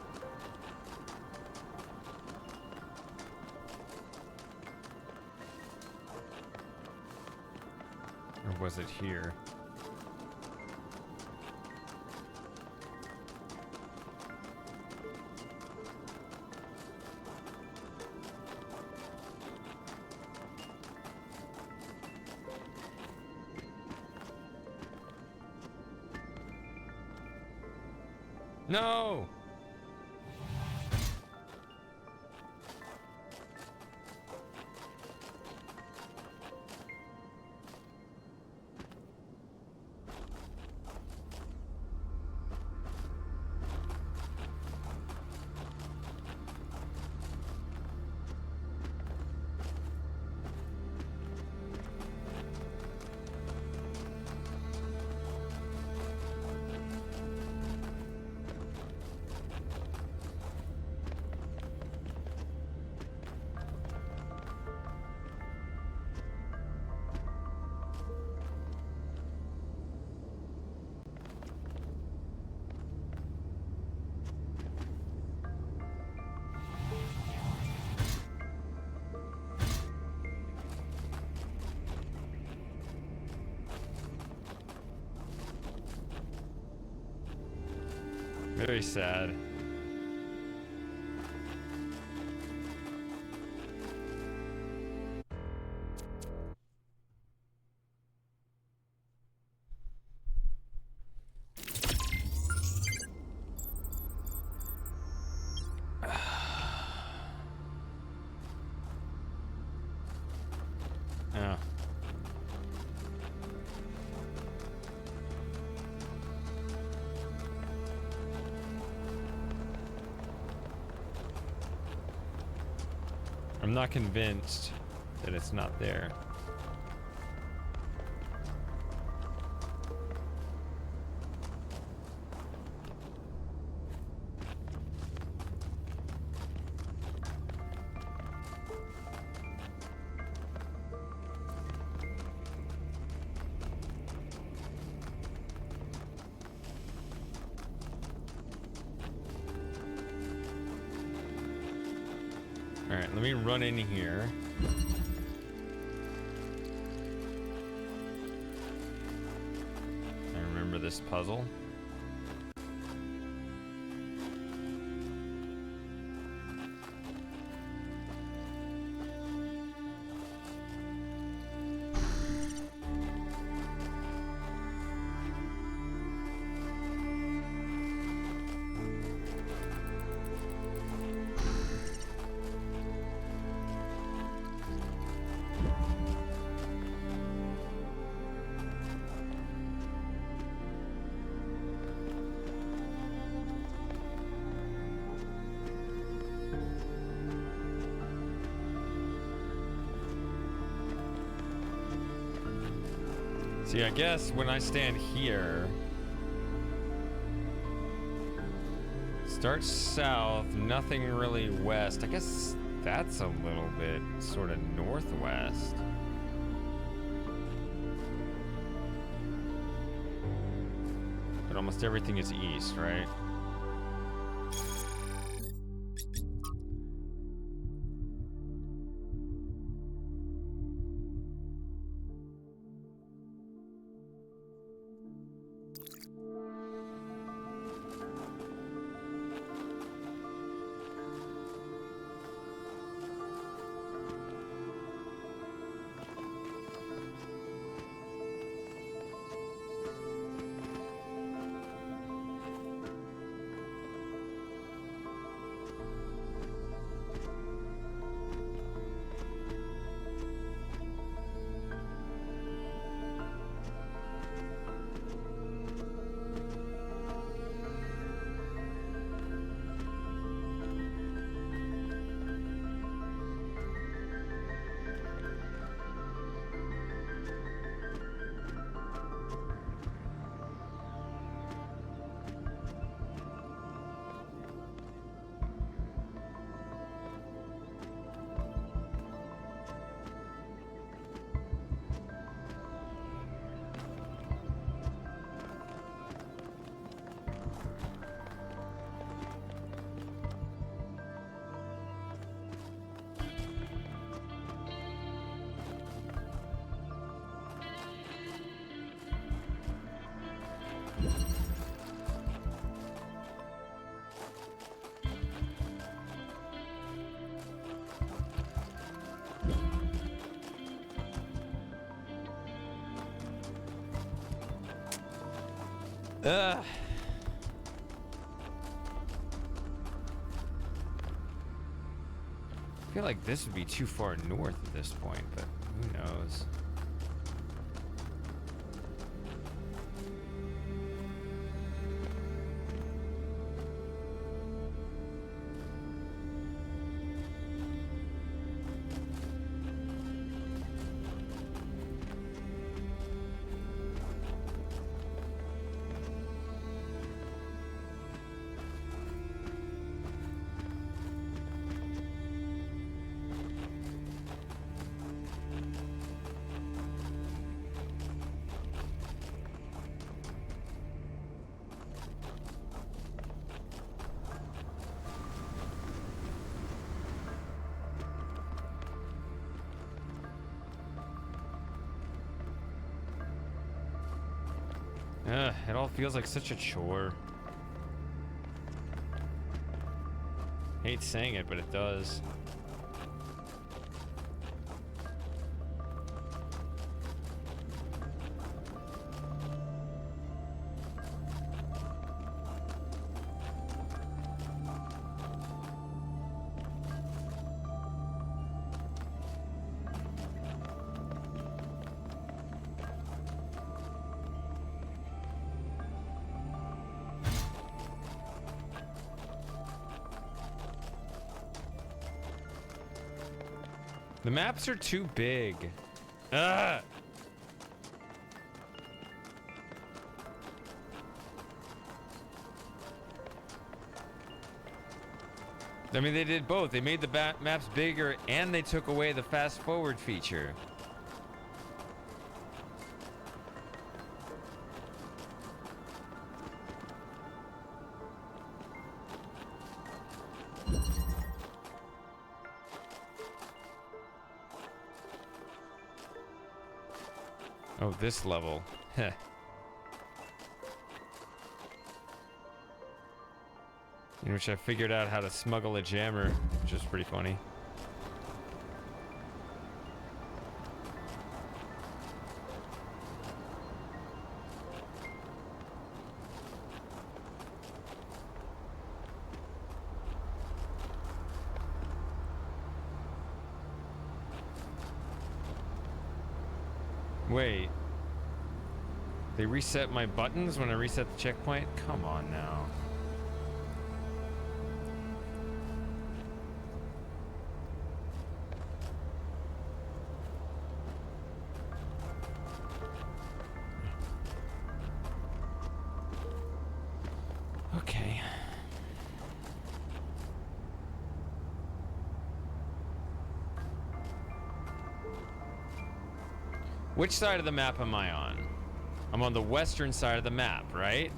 Or was it here? No! Very sad. Yeah. I'm not convinced that it's not there. All right, let me run in here. I remember this puzzle. See, I guess when I stand here, start south, nothing really west. I guess that's a little bit sort of northwest. But almost everything is east, right? I feel like this would be too far north at this point, but who knows? It all feels like such a chore. Hate saying it, but it does. The maps are too big. Ugh. I mean, they did both. They made the maps bigger and they took away the fast forward feature. Oh, this level. Heh. In which I figured out how to smuggle a jammer, which is pretty funny. Wait. They reset my buttons when I reset the checkpoint? Come on now. Okay. Which side of the map am I on? I'm on the western side of the map, right?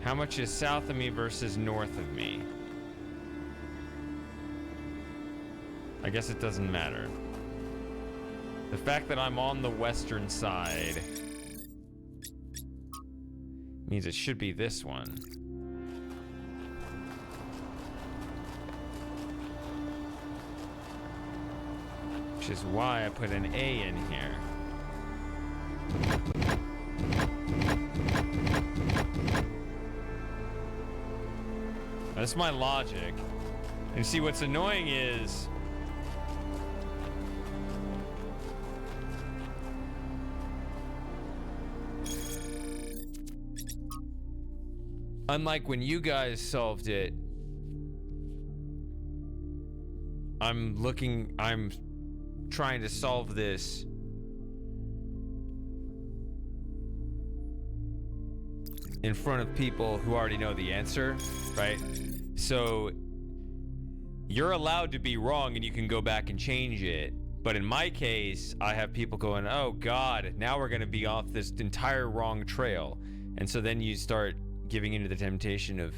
How much is south of me versus north of me? I guess it doesn't matter. The fact that I'm on the western side means it should be this one. Which is why I put an A in here. That's my logic. And see, what's annoying is unlike when you guys solved it, I'm trying to solve this in front of people who already know the answer, right? So you're allowed to be wrong and you can go back and change it. But in my case, I have people going, oh God, now we're going to be off this entire wrong trail. And so then you start giving into the temptation of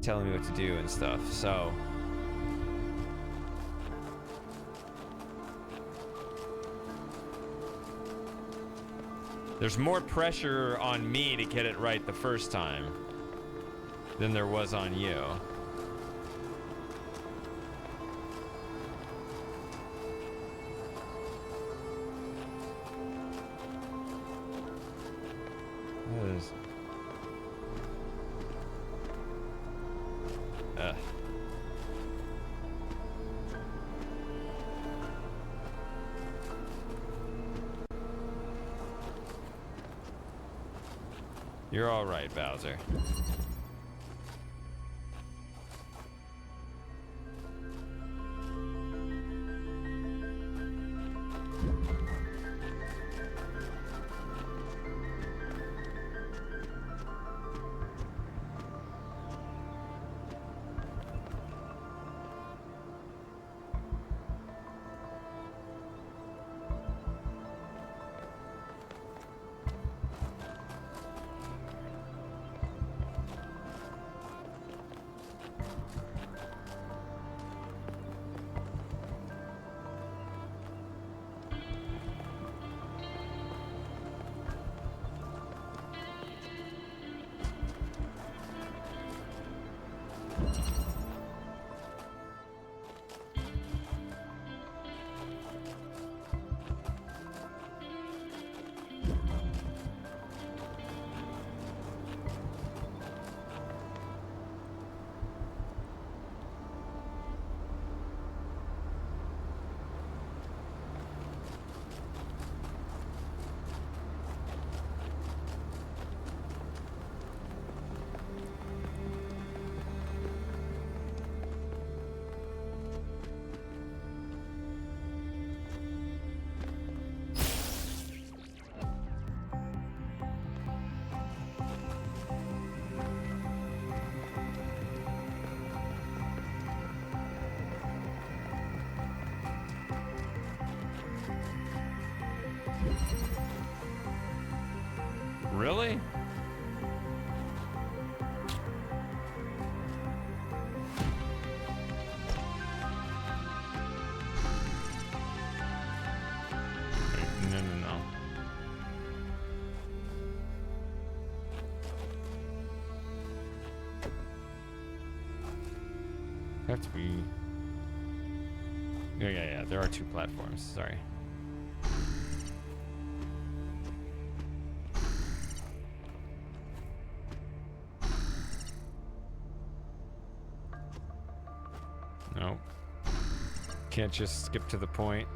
telling me what to do and stuff. So there's more pressure on me to get it right the first time than there was on you. You're all right, Bowser. Really? No. Have to be. Yeah. There are two platforms. Sorry. No. Can't just skip to the point.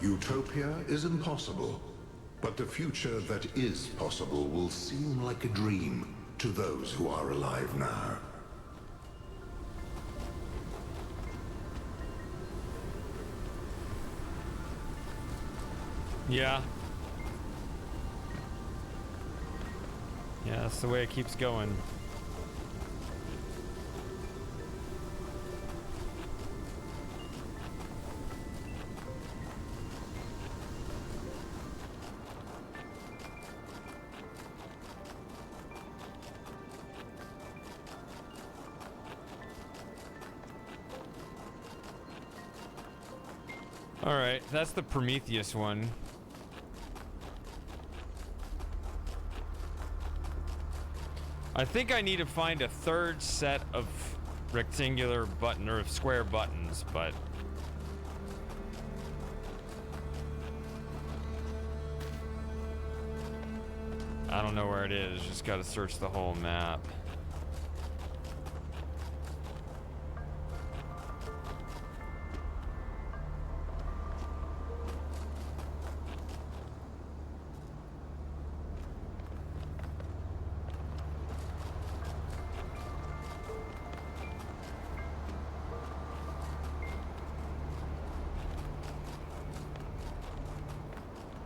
Utopia is impossible, but the future that is possible will seem like a dream to those who are alive now. Yeah. Yeah, that's the way it keeps going. All right, that's the Prometheus one. I think I need to find a third set of rectangular button or square buttons, but I don't know where it is. Just got to search the whole map.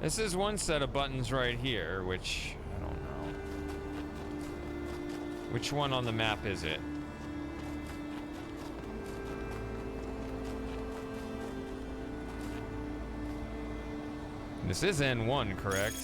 This is one set of buttons right here, which I don't know. Which one on the map is it? This is N1, correct?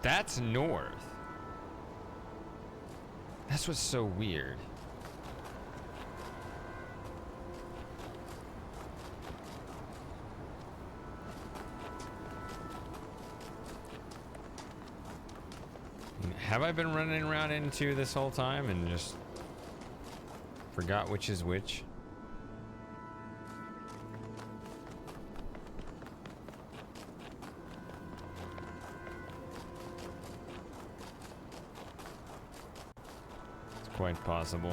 That's north. That's what's so weird. Have I been running around into this whole time and just forgot which is which? Quite possible.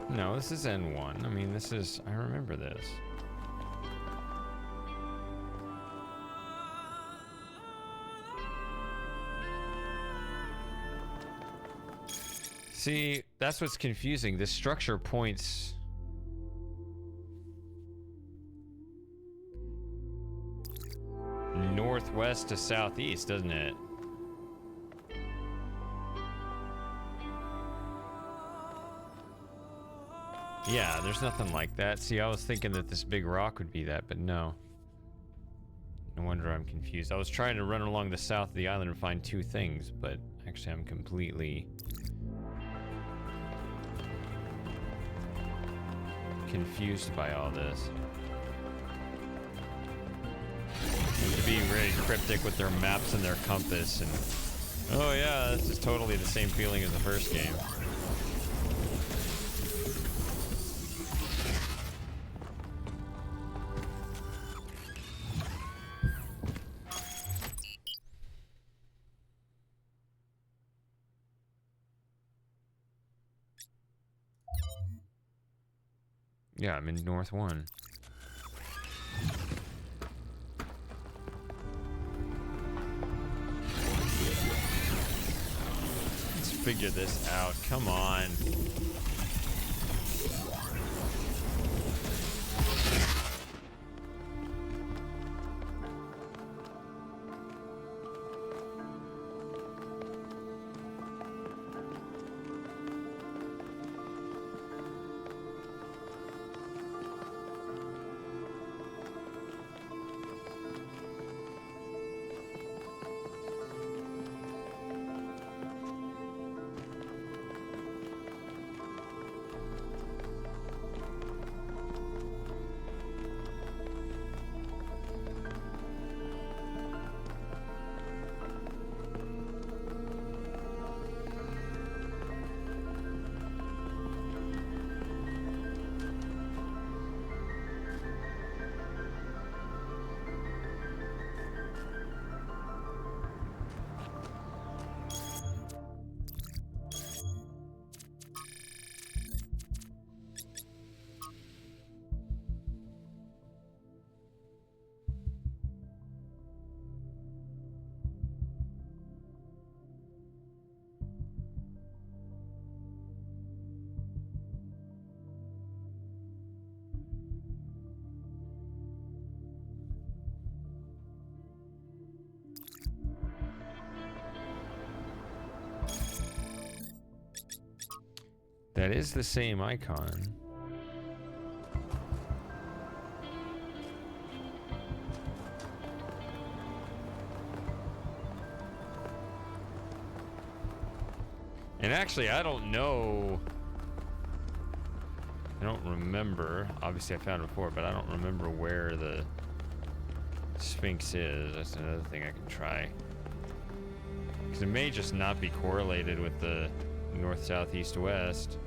No, this is N1. I mean, this is... I remember this. See, that's what's confusing. This structure points... northwest to southeast, doesn't it? Yeah, there's nothing like that. See, I was thinking that this big rock would be that, but no. No wonder I'm confused. I was trying to run along the south of the island and find two things, but actually I'm completely confused by all this. To be very cryptic with their maps and their compass, and oh yeah, this is totally the same feeling as the first game. Yeah, I'm in North 1. Let's figure this out. Come on. That is the same icon. And actually, I don't know. I don't remember. Obviously, I found it before, but I don't remember where the Sphinx is. That's another thing I can try. Because it may just not be correlated with the north, south, east, west.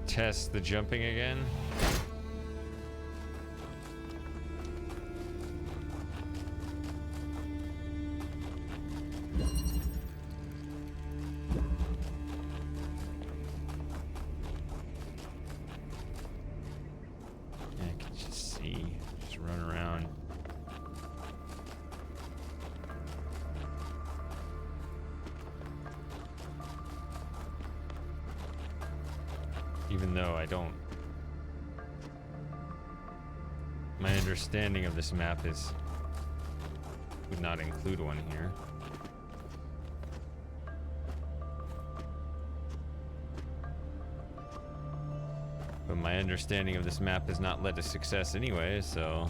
Test the jumping again. I can just see, just run around. Even though I don't. My understanding of this map would not include one here. But my understanding of this map has not led to success anyway, so.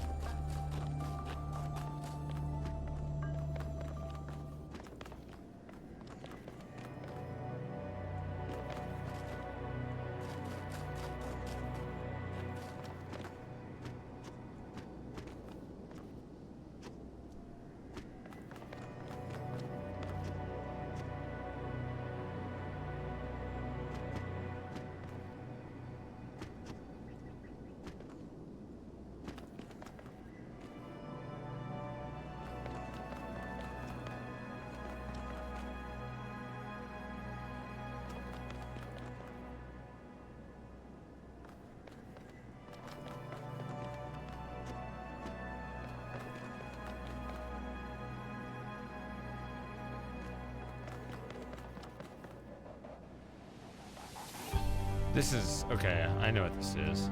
This is, okay, I know what this is.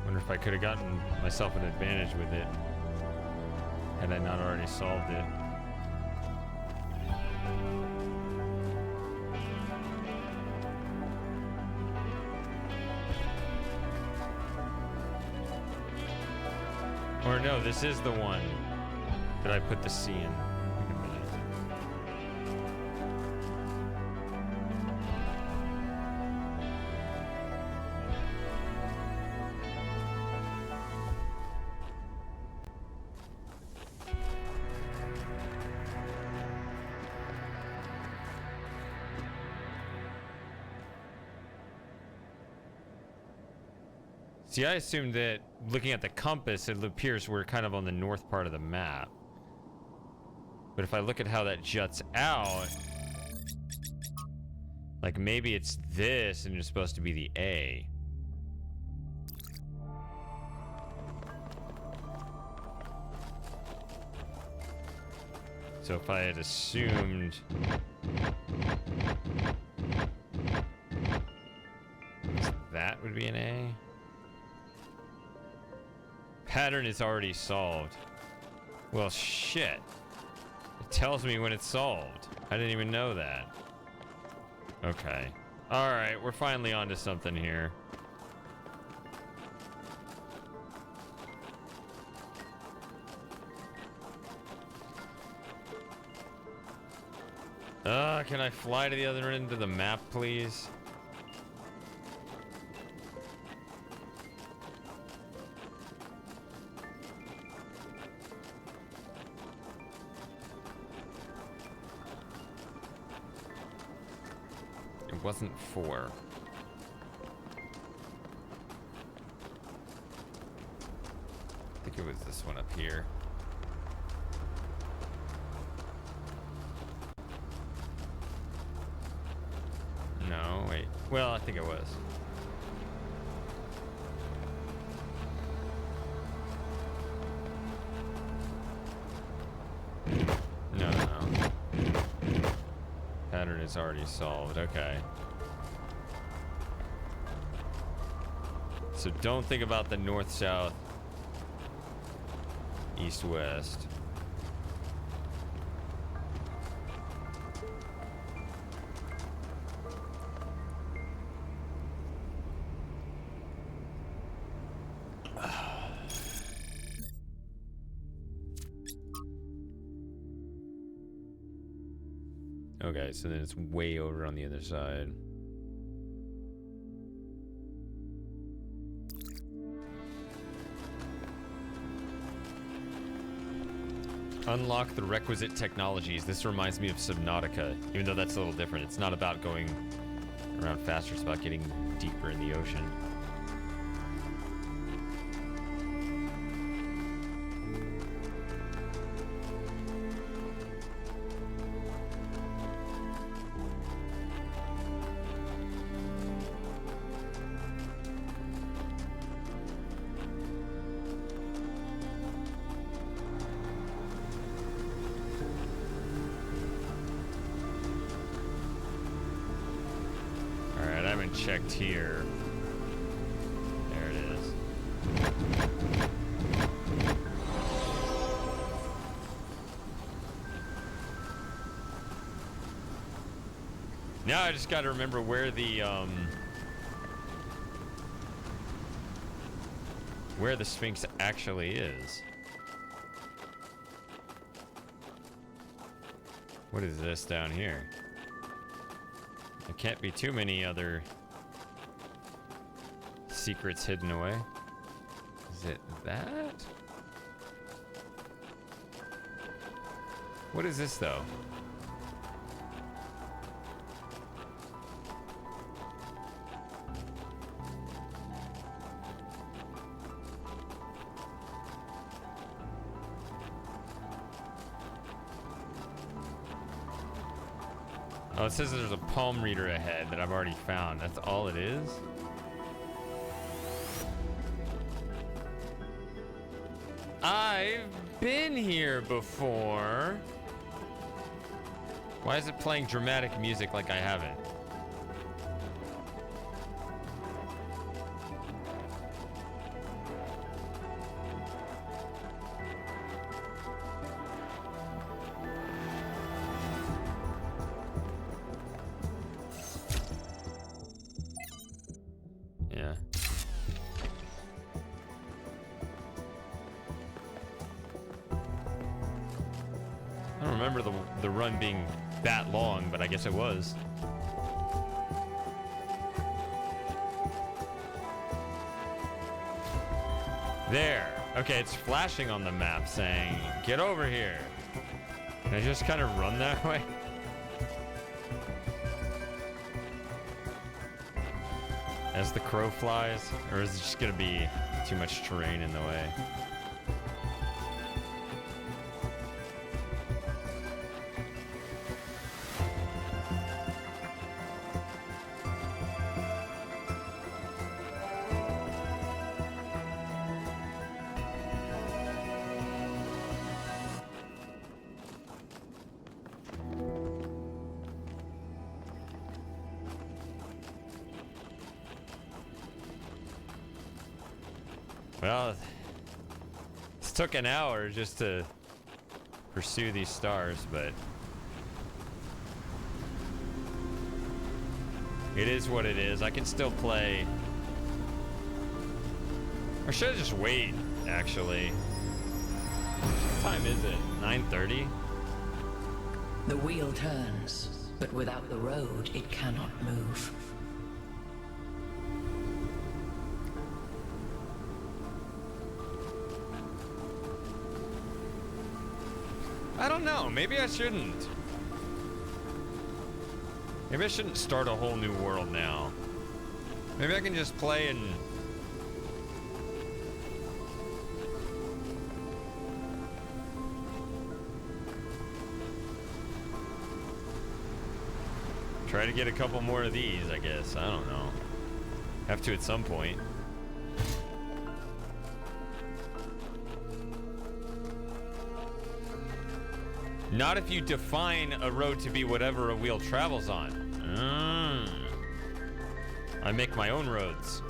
Wonder if I could have gotten myself an advantage with it had I not already solved it. Or no, this is the one that I put the C in. Wait a minute. See, I assumed that looking at the compass, it appears we're kind of on the north part of the map. But if I look at how that juts out, like maybe it's this and it's supposed to be the A. So if I had assumed that would be an A. Pattern is already solved. Well, shit. It tells me when it's solved. I didn't even know that. Okay. Alright, we're finally onto something here. Can I fly to the other end of the map, please? It wasn't 4. I think it was this one up here. No, wait. Well, I think it was. is already solved. Okay. So don't think about the north, south, east, west. Okay, so then it's way over on the other side. Unlock the requisite technologies. This reminds me of Subnautica, even though that's a little different. It's not about going around faster, it's about getting deeper in the ocean. Checked here. There it is. Now I just got to remember where the Sphinx actually is. What is this down here? There can't be too many other secrets hidden away. Is it that? What is this though? Oh, it says there's a palm reader ahead that I've already found. That's all it is? I've been here before. Why is it playing dramatic music like I haven't? Yeah. I don't remember the run being that long, but I guess it was. There. Okay, it's flashing on the map saying, get over here. Can I just kind of run that way? As the crow flies? Or is it just going to be too much terrain in the way? Well, this took an hour just to pursue these stars, but it is what it is. I can still play. Or should I just wait, actually? What time is it? 9:30? The wheel turns, but without the road, it cannot move. I don't know. Maybe I shouldn't. Maybe I shouldn't start a whole new world now. Maybe I can just play and... try to get a couple more of these, I guess. I don't know. Have to at some point. Not if you define a road to be whatever a wheel travels on. I make my own roads.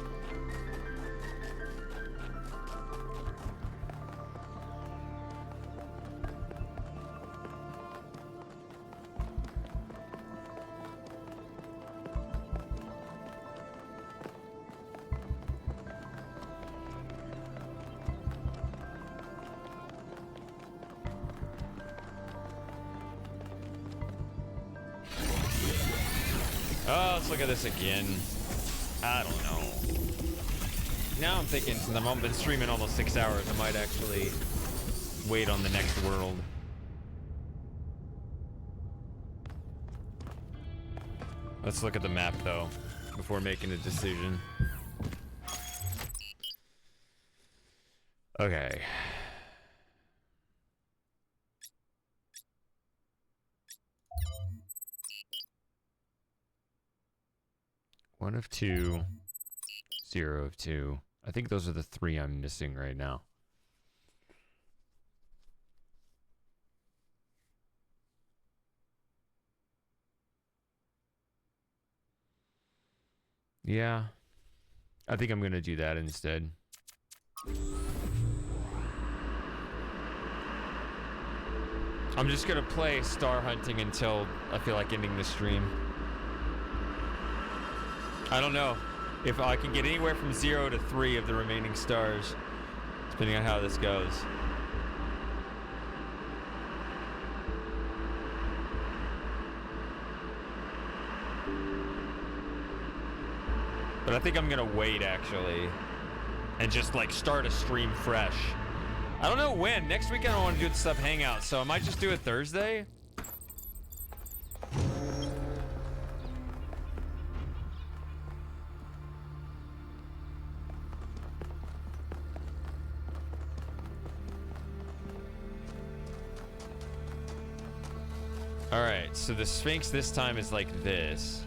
Oh, let's look at this again. I don't know. Now I'm thinking, since I've been streaming almost 6 hours, I might actually wait on the next world. Let's look at the map, though, before making a decision. Okay. One of two, 0 of 2. I think those are the 3 I'm missing right now. Yeah. I think I'm going to do that instead. I'm just going to play star hunting until I feel like ending the stream. I don't know if I can get anywhere from 0 to 3 of the remaining stars, depending on how this goes. But I think I'm gonna wait, actually, and just like start a stream fresh. I don't know when. Next week I don't want to do the sub hangout, so I might just do it Thursday. All right, so the Sphinx this time is like this.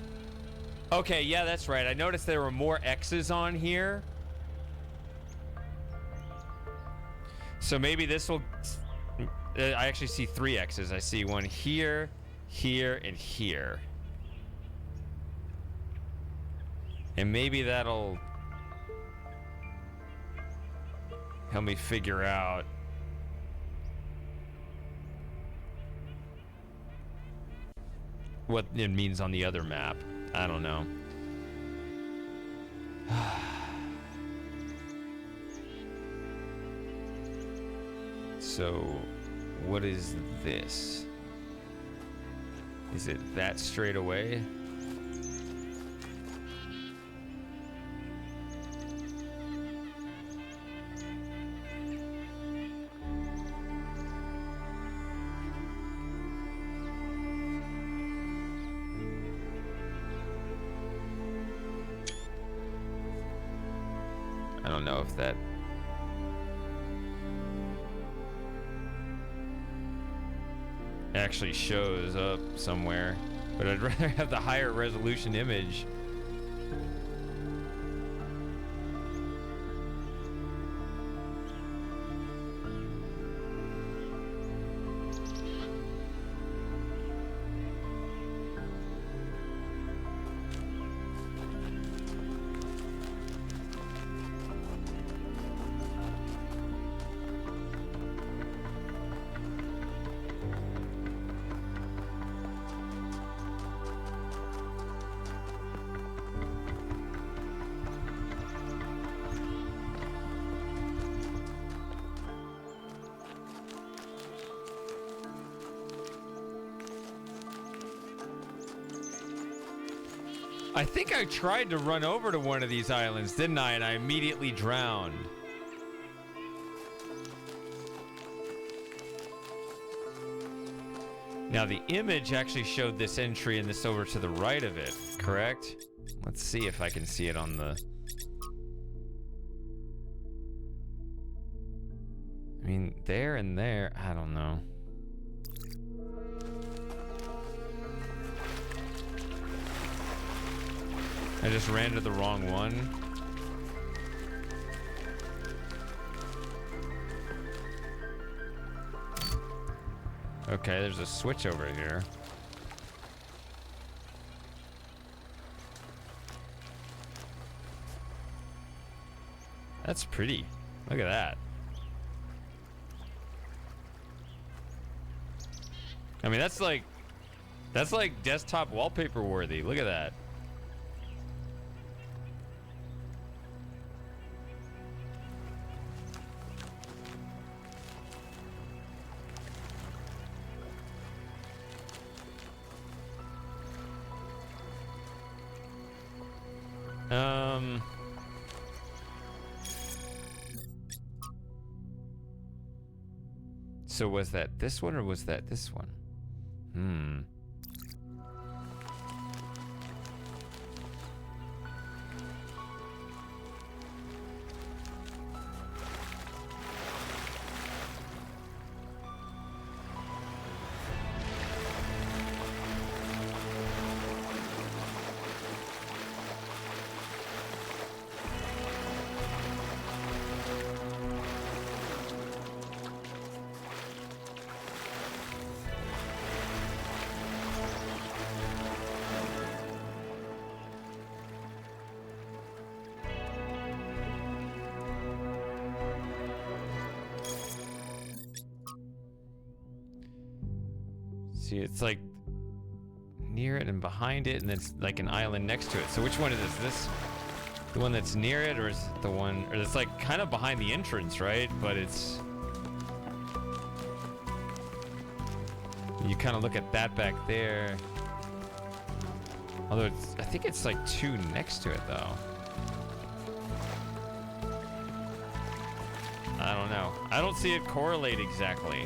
Okay, yeah, that's right. I noticed there were more X's on here. So maybe this will... I actually see 3 X's. I see one here, here, and here. And maybe that'll help me figure out what it means on the other map. I don't know. So, what is this? Is it that straight away? I don't know if that... actually shows up somewhere, but I'd rather have the higher resolution image. I think I tried to run over to one of these islands, didn't I? And I immediately drowned. Now the image actually showed this entry and this over to the right of it, correct? Let's see if I can see it on the... I mean, there and there, I don't know. I just ran to the wrong one. Okay, there's a switch over here. That's pretty. Look at that. I mean, that's like desktop wallpaper worthy. Look at that. So was that this one or was that this one? See, it's like near it and behind it, and it's like an island next to it. So which one is this? This the one that's near it, or is it the one, or it's like kind of behind the entrance, right? But it's, you kind of look at that back there. Although it's, I think it's like two next to it though. I don't know. I don't see it correlate exactly.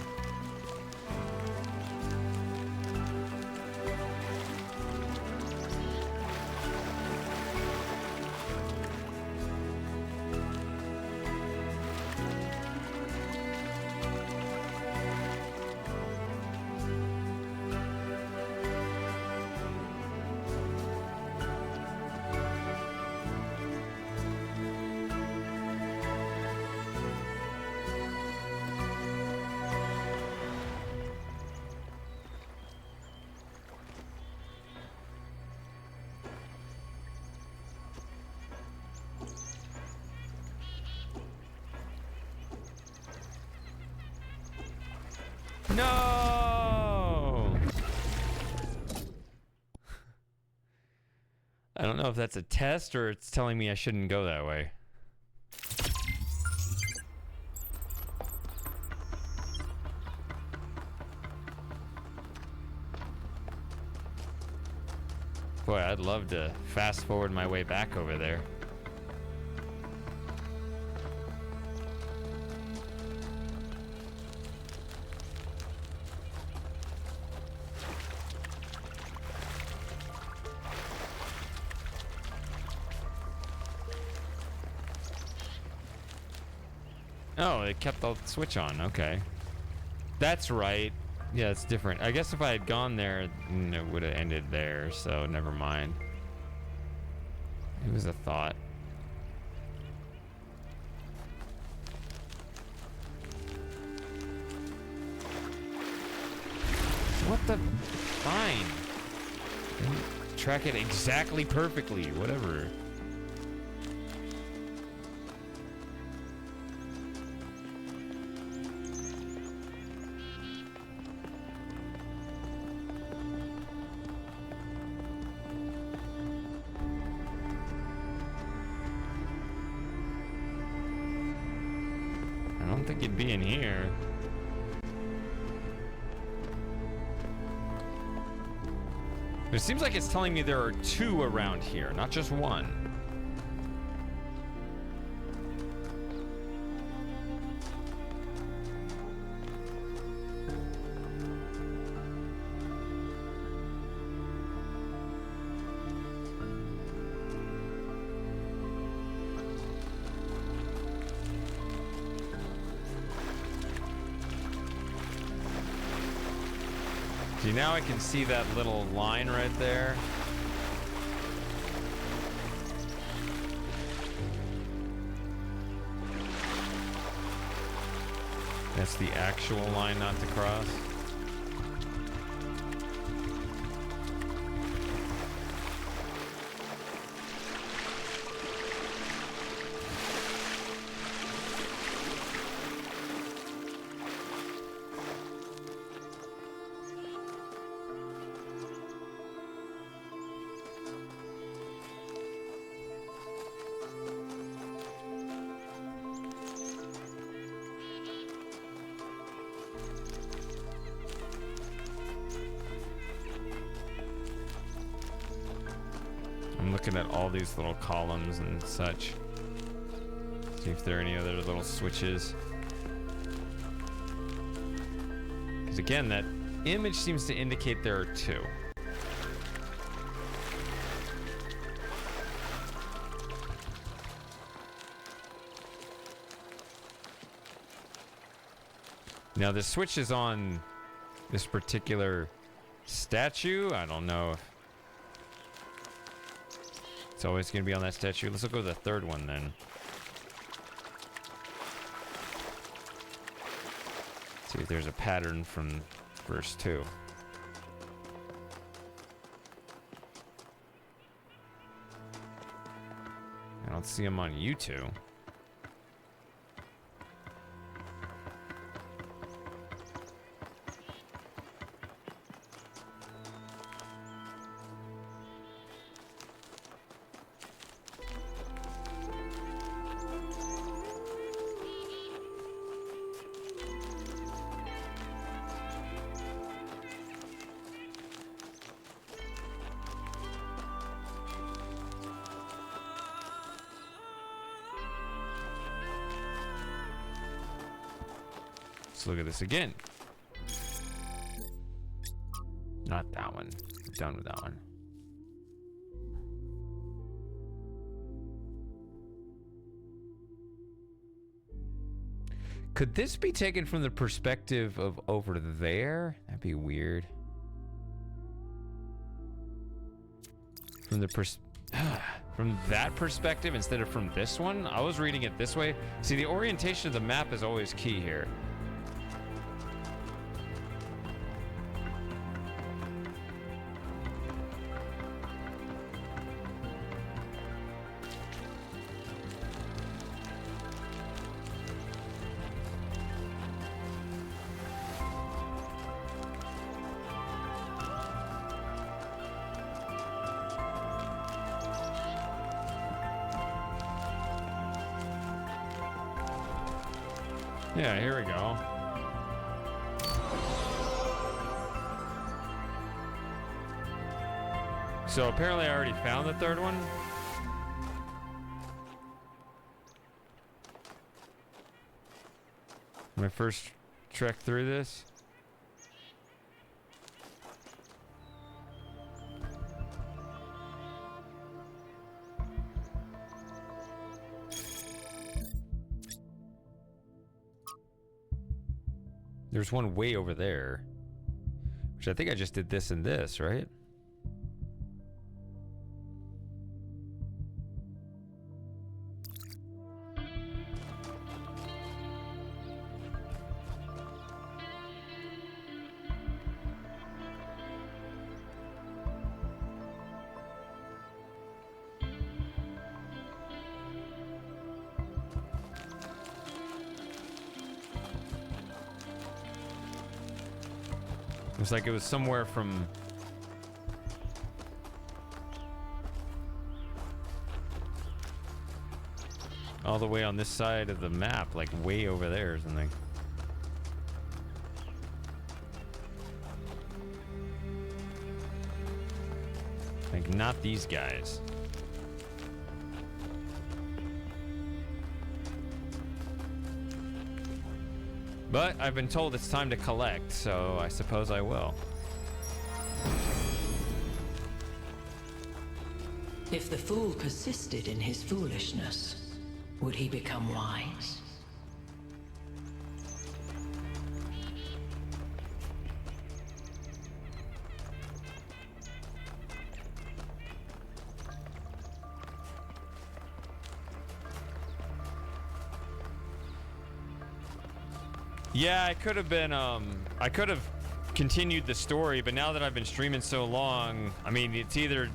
No! I don't know if that's a test or it's telling me I shouldn't go that way. Boy, I'd love to fast forward my way back over there. Oh, it kept the switch on. Okay. That's right. Yeah, it's different. I guess if I had gone there, it would have ended there, so never mind. It was a thought. What the? Fine. Track it exactly perfectly. Whatever. I don't think it'd be in here. It seems like it's telling me there are two around here, not just one. See, now I can see that little line right there. That's the actual line not to cross. looking at all these little columns and such. See if there are any other little switches. Because again, that image seems to indicate there are two. Now the switch is on this particular statue. I don't know if it's always going to be on that statue. Let's go to the third one then. See if there's a pattern from verse 2. I don't see them on you two. Look at this again. Not that one. I'm done with that one. Could this be taken from the perspective of over there? That'd be weird. From the from that perspective instead of from this one? I was reading it this way. See, the orientation of the map is always key here. Yeah, here we go. So apparently I already found the third one. My first trek through this. There's one way over there, which I think I just did this and this, right? It's like it was somewhere from all the way on this side of the map, like way over there or something. Like not these guys. But I've been told it's time to collect, so I suppose I will. If the fool persisted in his foolishness, would he become wise? Yeah, I could have been, I could have continued the story, but now that I've been streaming so long, I mean, it's either,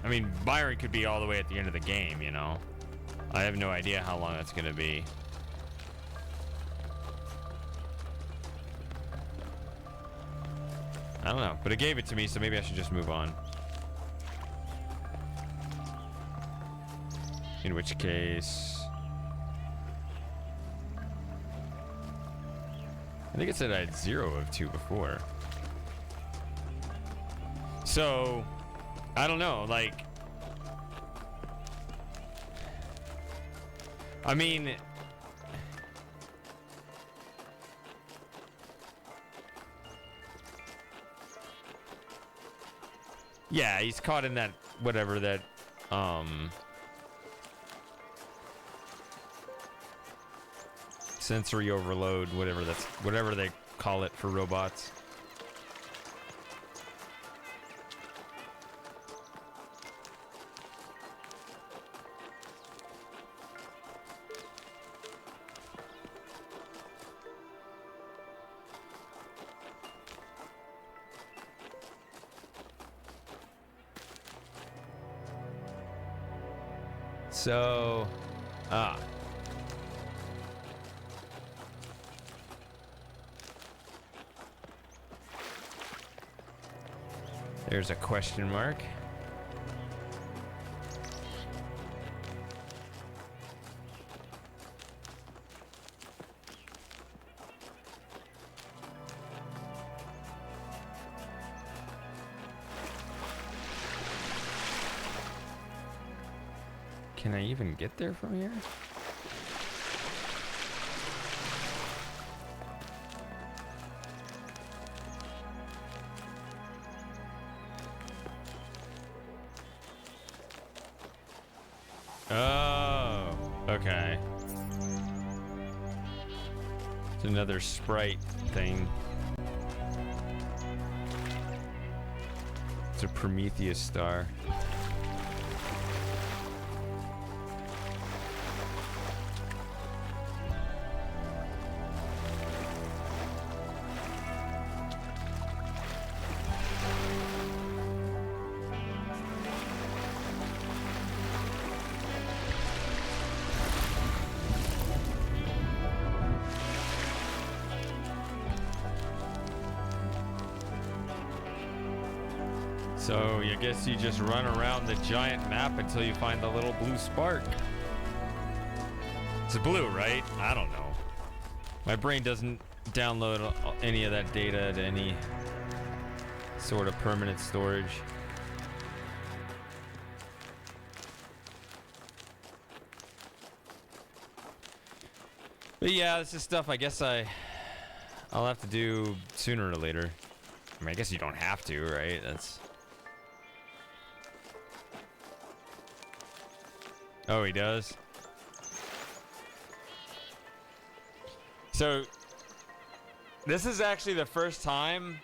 I mean, Byron could be all the way at the end of the game, you know? I have no idea how long that's gonna be. I don't know, but it gave it to me, so maybe I should just move on. In which case... I think it said I had 0 of 2 before. So, I don't know, like, I mean, yeah, he's caught in that whatever that sensory overload, whatever they call it for robots. So, there's a question mark. Can I even get there from here? Oh, okay. It's another sprite thing. It's a Prometheus star. So I guess you just run around the giant map until you find the little blue spark. It's blue, right? I don't know. My brain doesn't download any of that data to any sort of permanent storage. But yeah, this is stuff I guess I'll have to do sooner or later. I mean, I guess you don't have to, right? That's... Oh, he does? So, this is actually the first time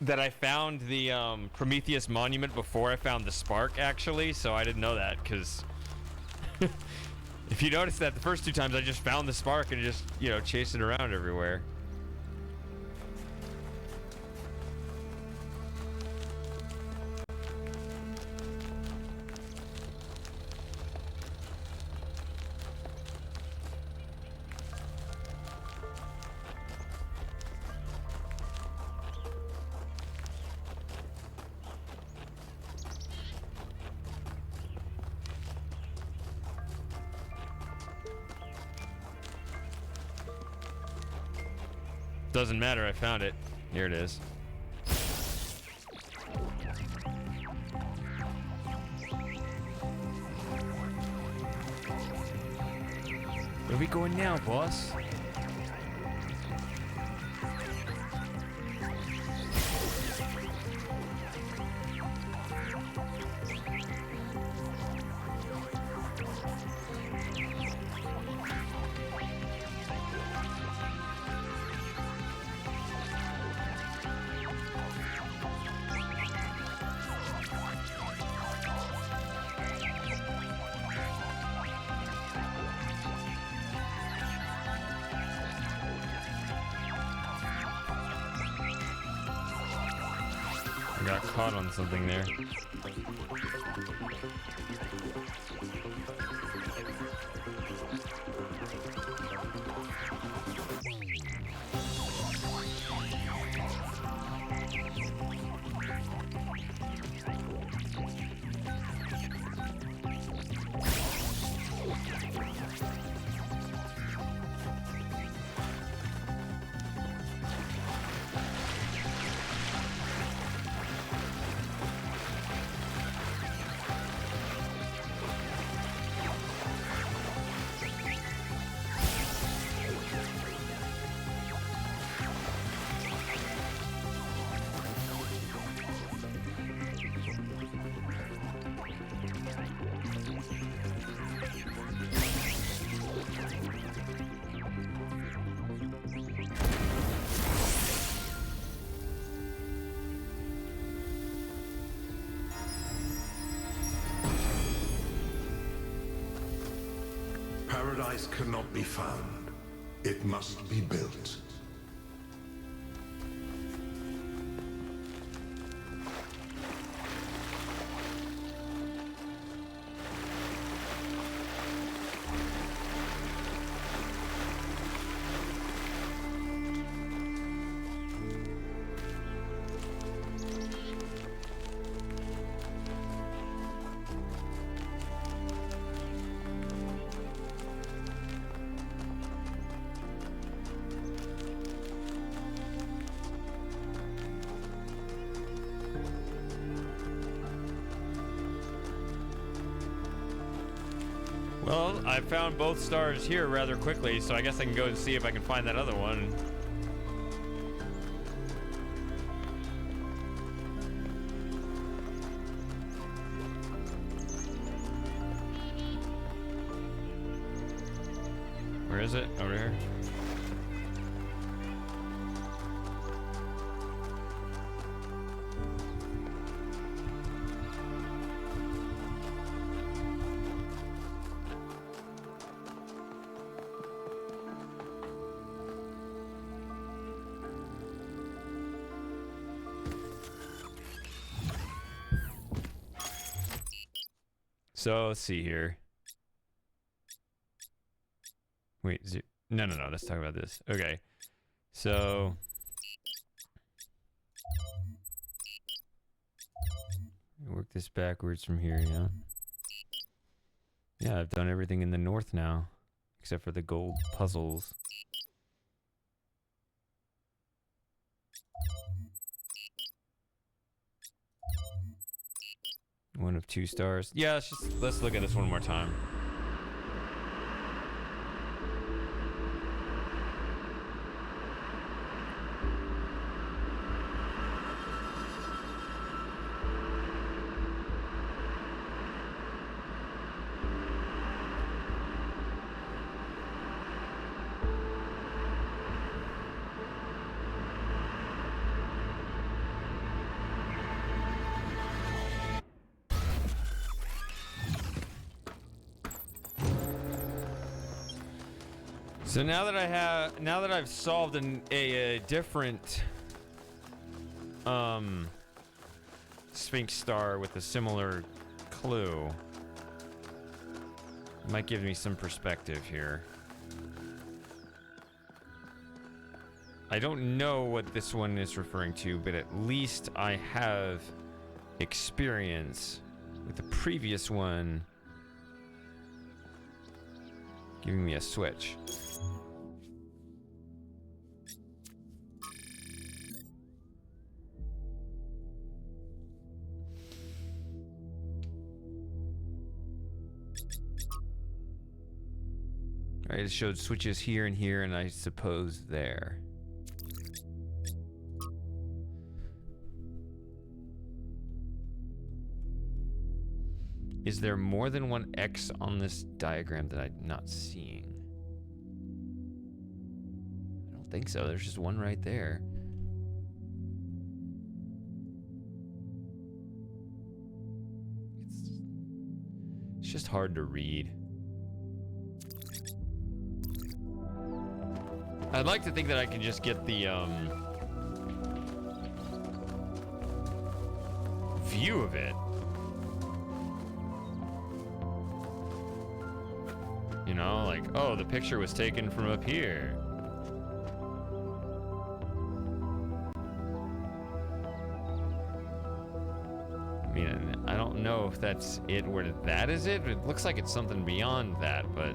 that I found the Prometheus monument before I found the spark, actually. So I didn't know that, because if you notice that the first two times I just found the spark and just, you know, chased it around everywhere. Doesn't matter, I found it. Here it is. Where are we going now, boss? Got caught on something there. paradise cannot be found. It must be built. Well, I found both stars here rather quickly, so I guess I can go and see if I can find that other one. Where is it? Over here? So let's see here. Wait, no. Let's talk about this. Okay, so work this backwards from here. Yeah. Yeah, I've done everything in the north now, except for the gold puzzles. One of 2 stars. Yeah, let's look at this one more time. So now that I've solved a different Sphinx star with a similar clue, it might give me some perspective here. I don't know what this one is referring to, but at least I have experience with the previous one giving me a switch. Alright, it showed switches here and here, and I suppose there. Is there more than one X on this diagram that I'm not seeing? I don't think so. There's just one right there. It's just hard to read. I'd like to think that I can just get the view of it. You know, like, oh, the picture was taken from up here. I mean, I don't know if that's it, where that is it. It looks like it's something beyond that, but...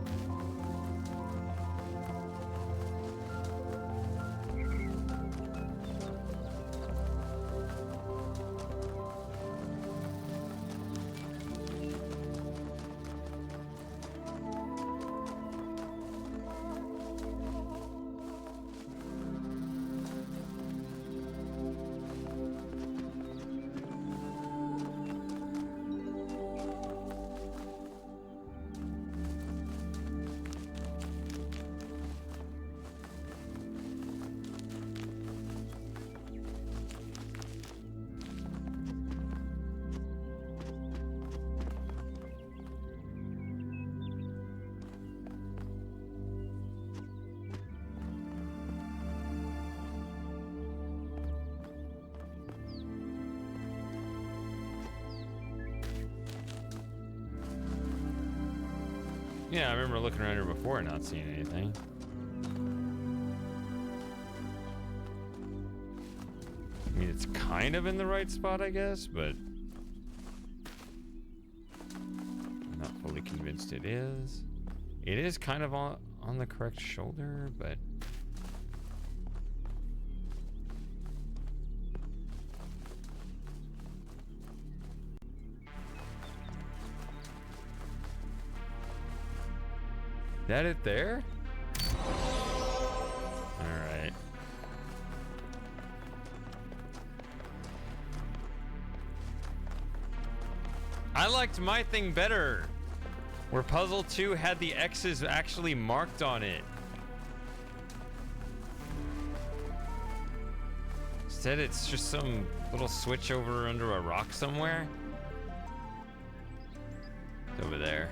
Yeah, I remember looking around here before and not seeing anything. I mean, it's kind of in the right spot, I guess, but I'm not fully convinced it is. It is kind of on the correct shoulder, but that it there? All right. I liked my thing better, where puzzle 2 had the X's actually marked on it. Instead, it's just some little switch over under a rock somewhere. It's over there.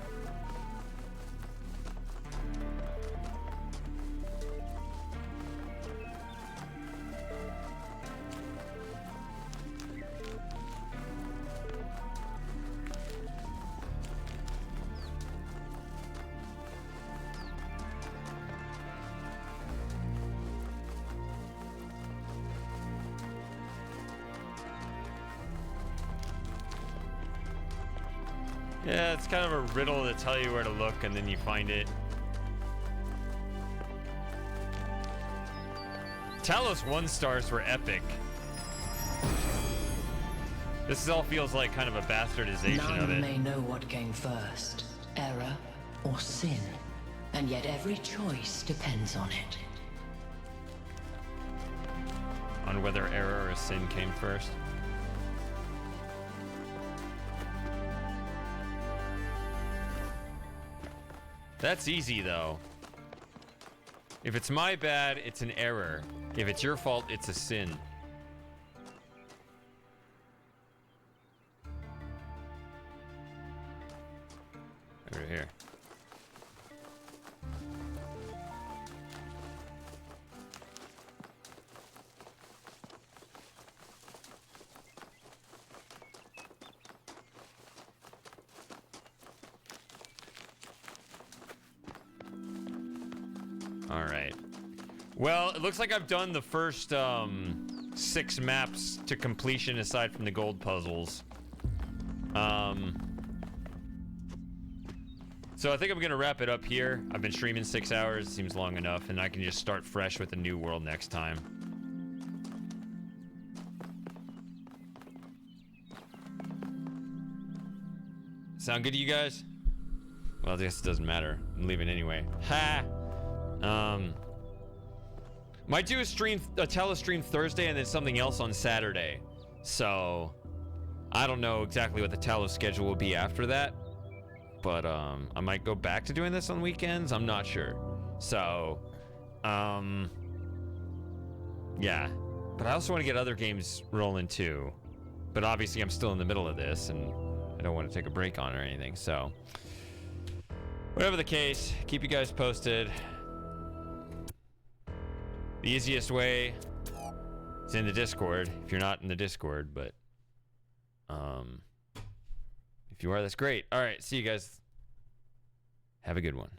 Yeah, it's kind of a riddle to tell you where to look, and then you find it. Talos 1 stars were epic. This all feels like kind of a bastardization of it. None may know what came first, error or sin, and yet every choice depends on it. On whether error or sin came first. That's easy, though. If it's my bad, it's an error. If it's your fault, it's a sin. Over here. All right. Well, it looks like I've done the first 6 maps to completion aside from the gold puzzles. So I think I'm going to wrap it up here. I've been streaming 6 hours. Seems long enough. And I can just start fresh with a new world next time. Sound good to you guys? Well, I guess it doesn't matter. I'm leaving anyway. Ha! Might do a Talos stream Thursday and then something else on Saturday. So, I don't know exactly what the Talos schedule will be after that. But, I might go back to doing this on weekends. I'm not sure. So, yeah. But I also want to get other games rolling too. But obviously I'm still in the middle of this and I don't want to take a break on it or anything. So, whatever the case, keep you guys posted. The easiest way is in the Discord, if you're not in the Discord, but if you are, that's great. All right, see you guys. Have a good one.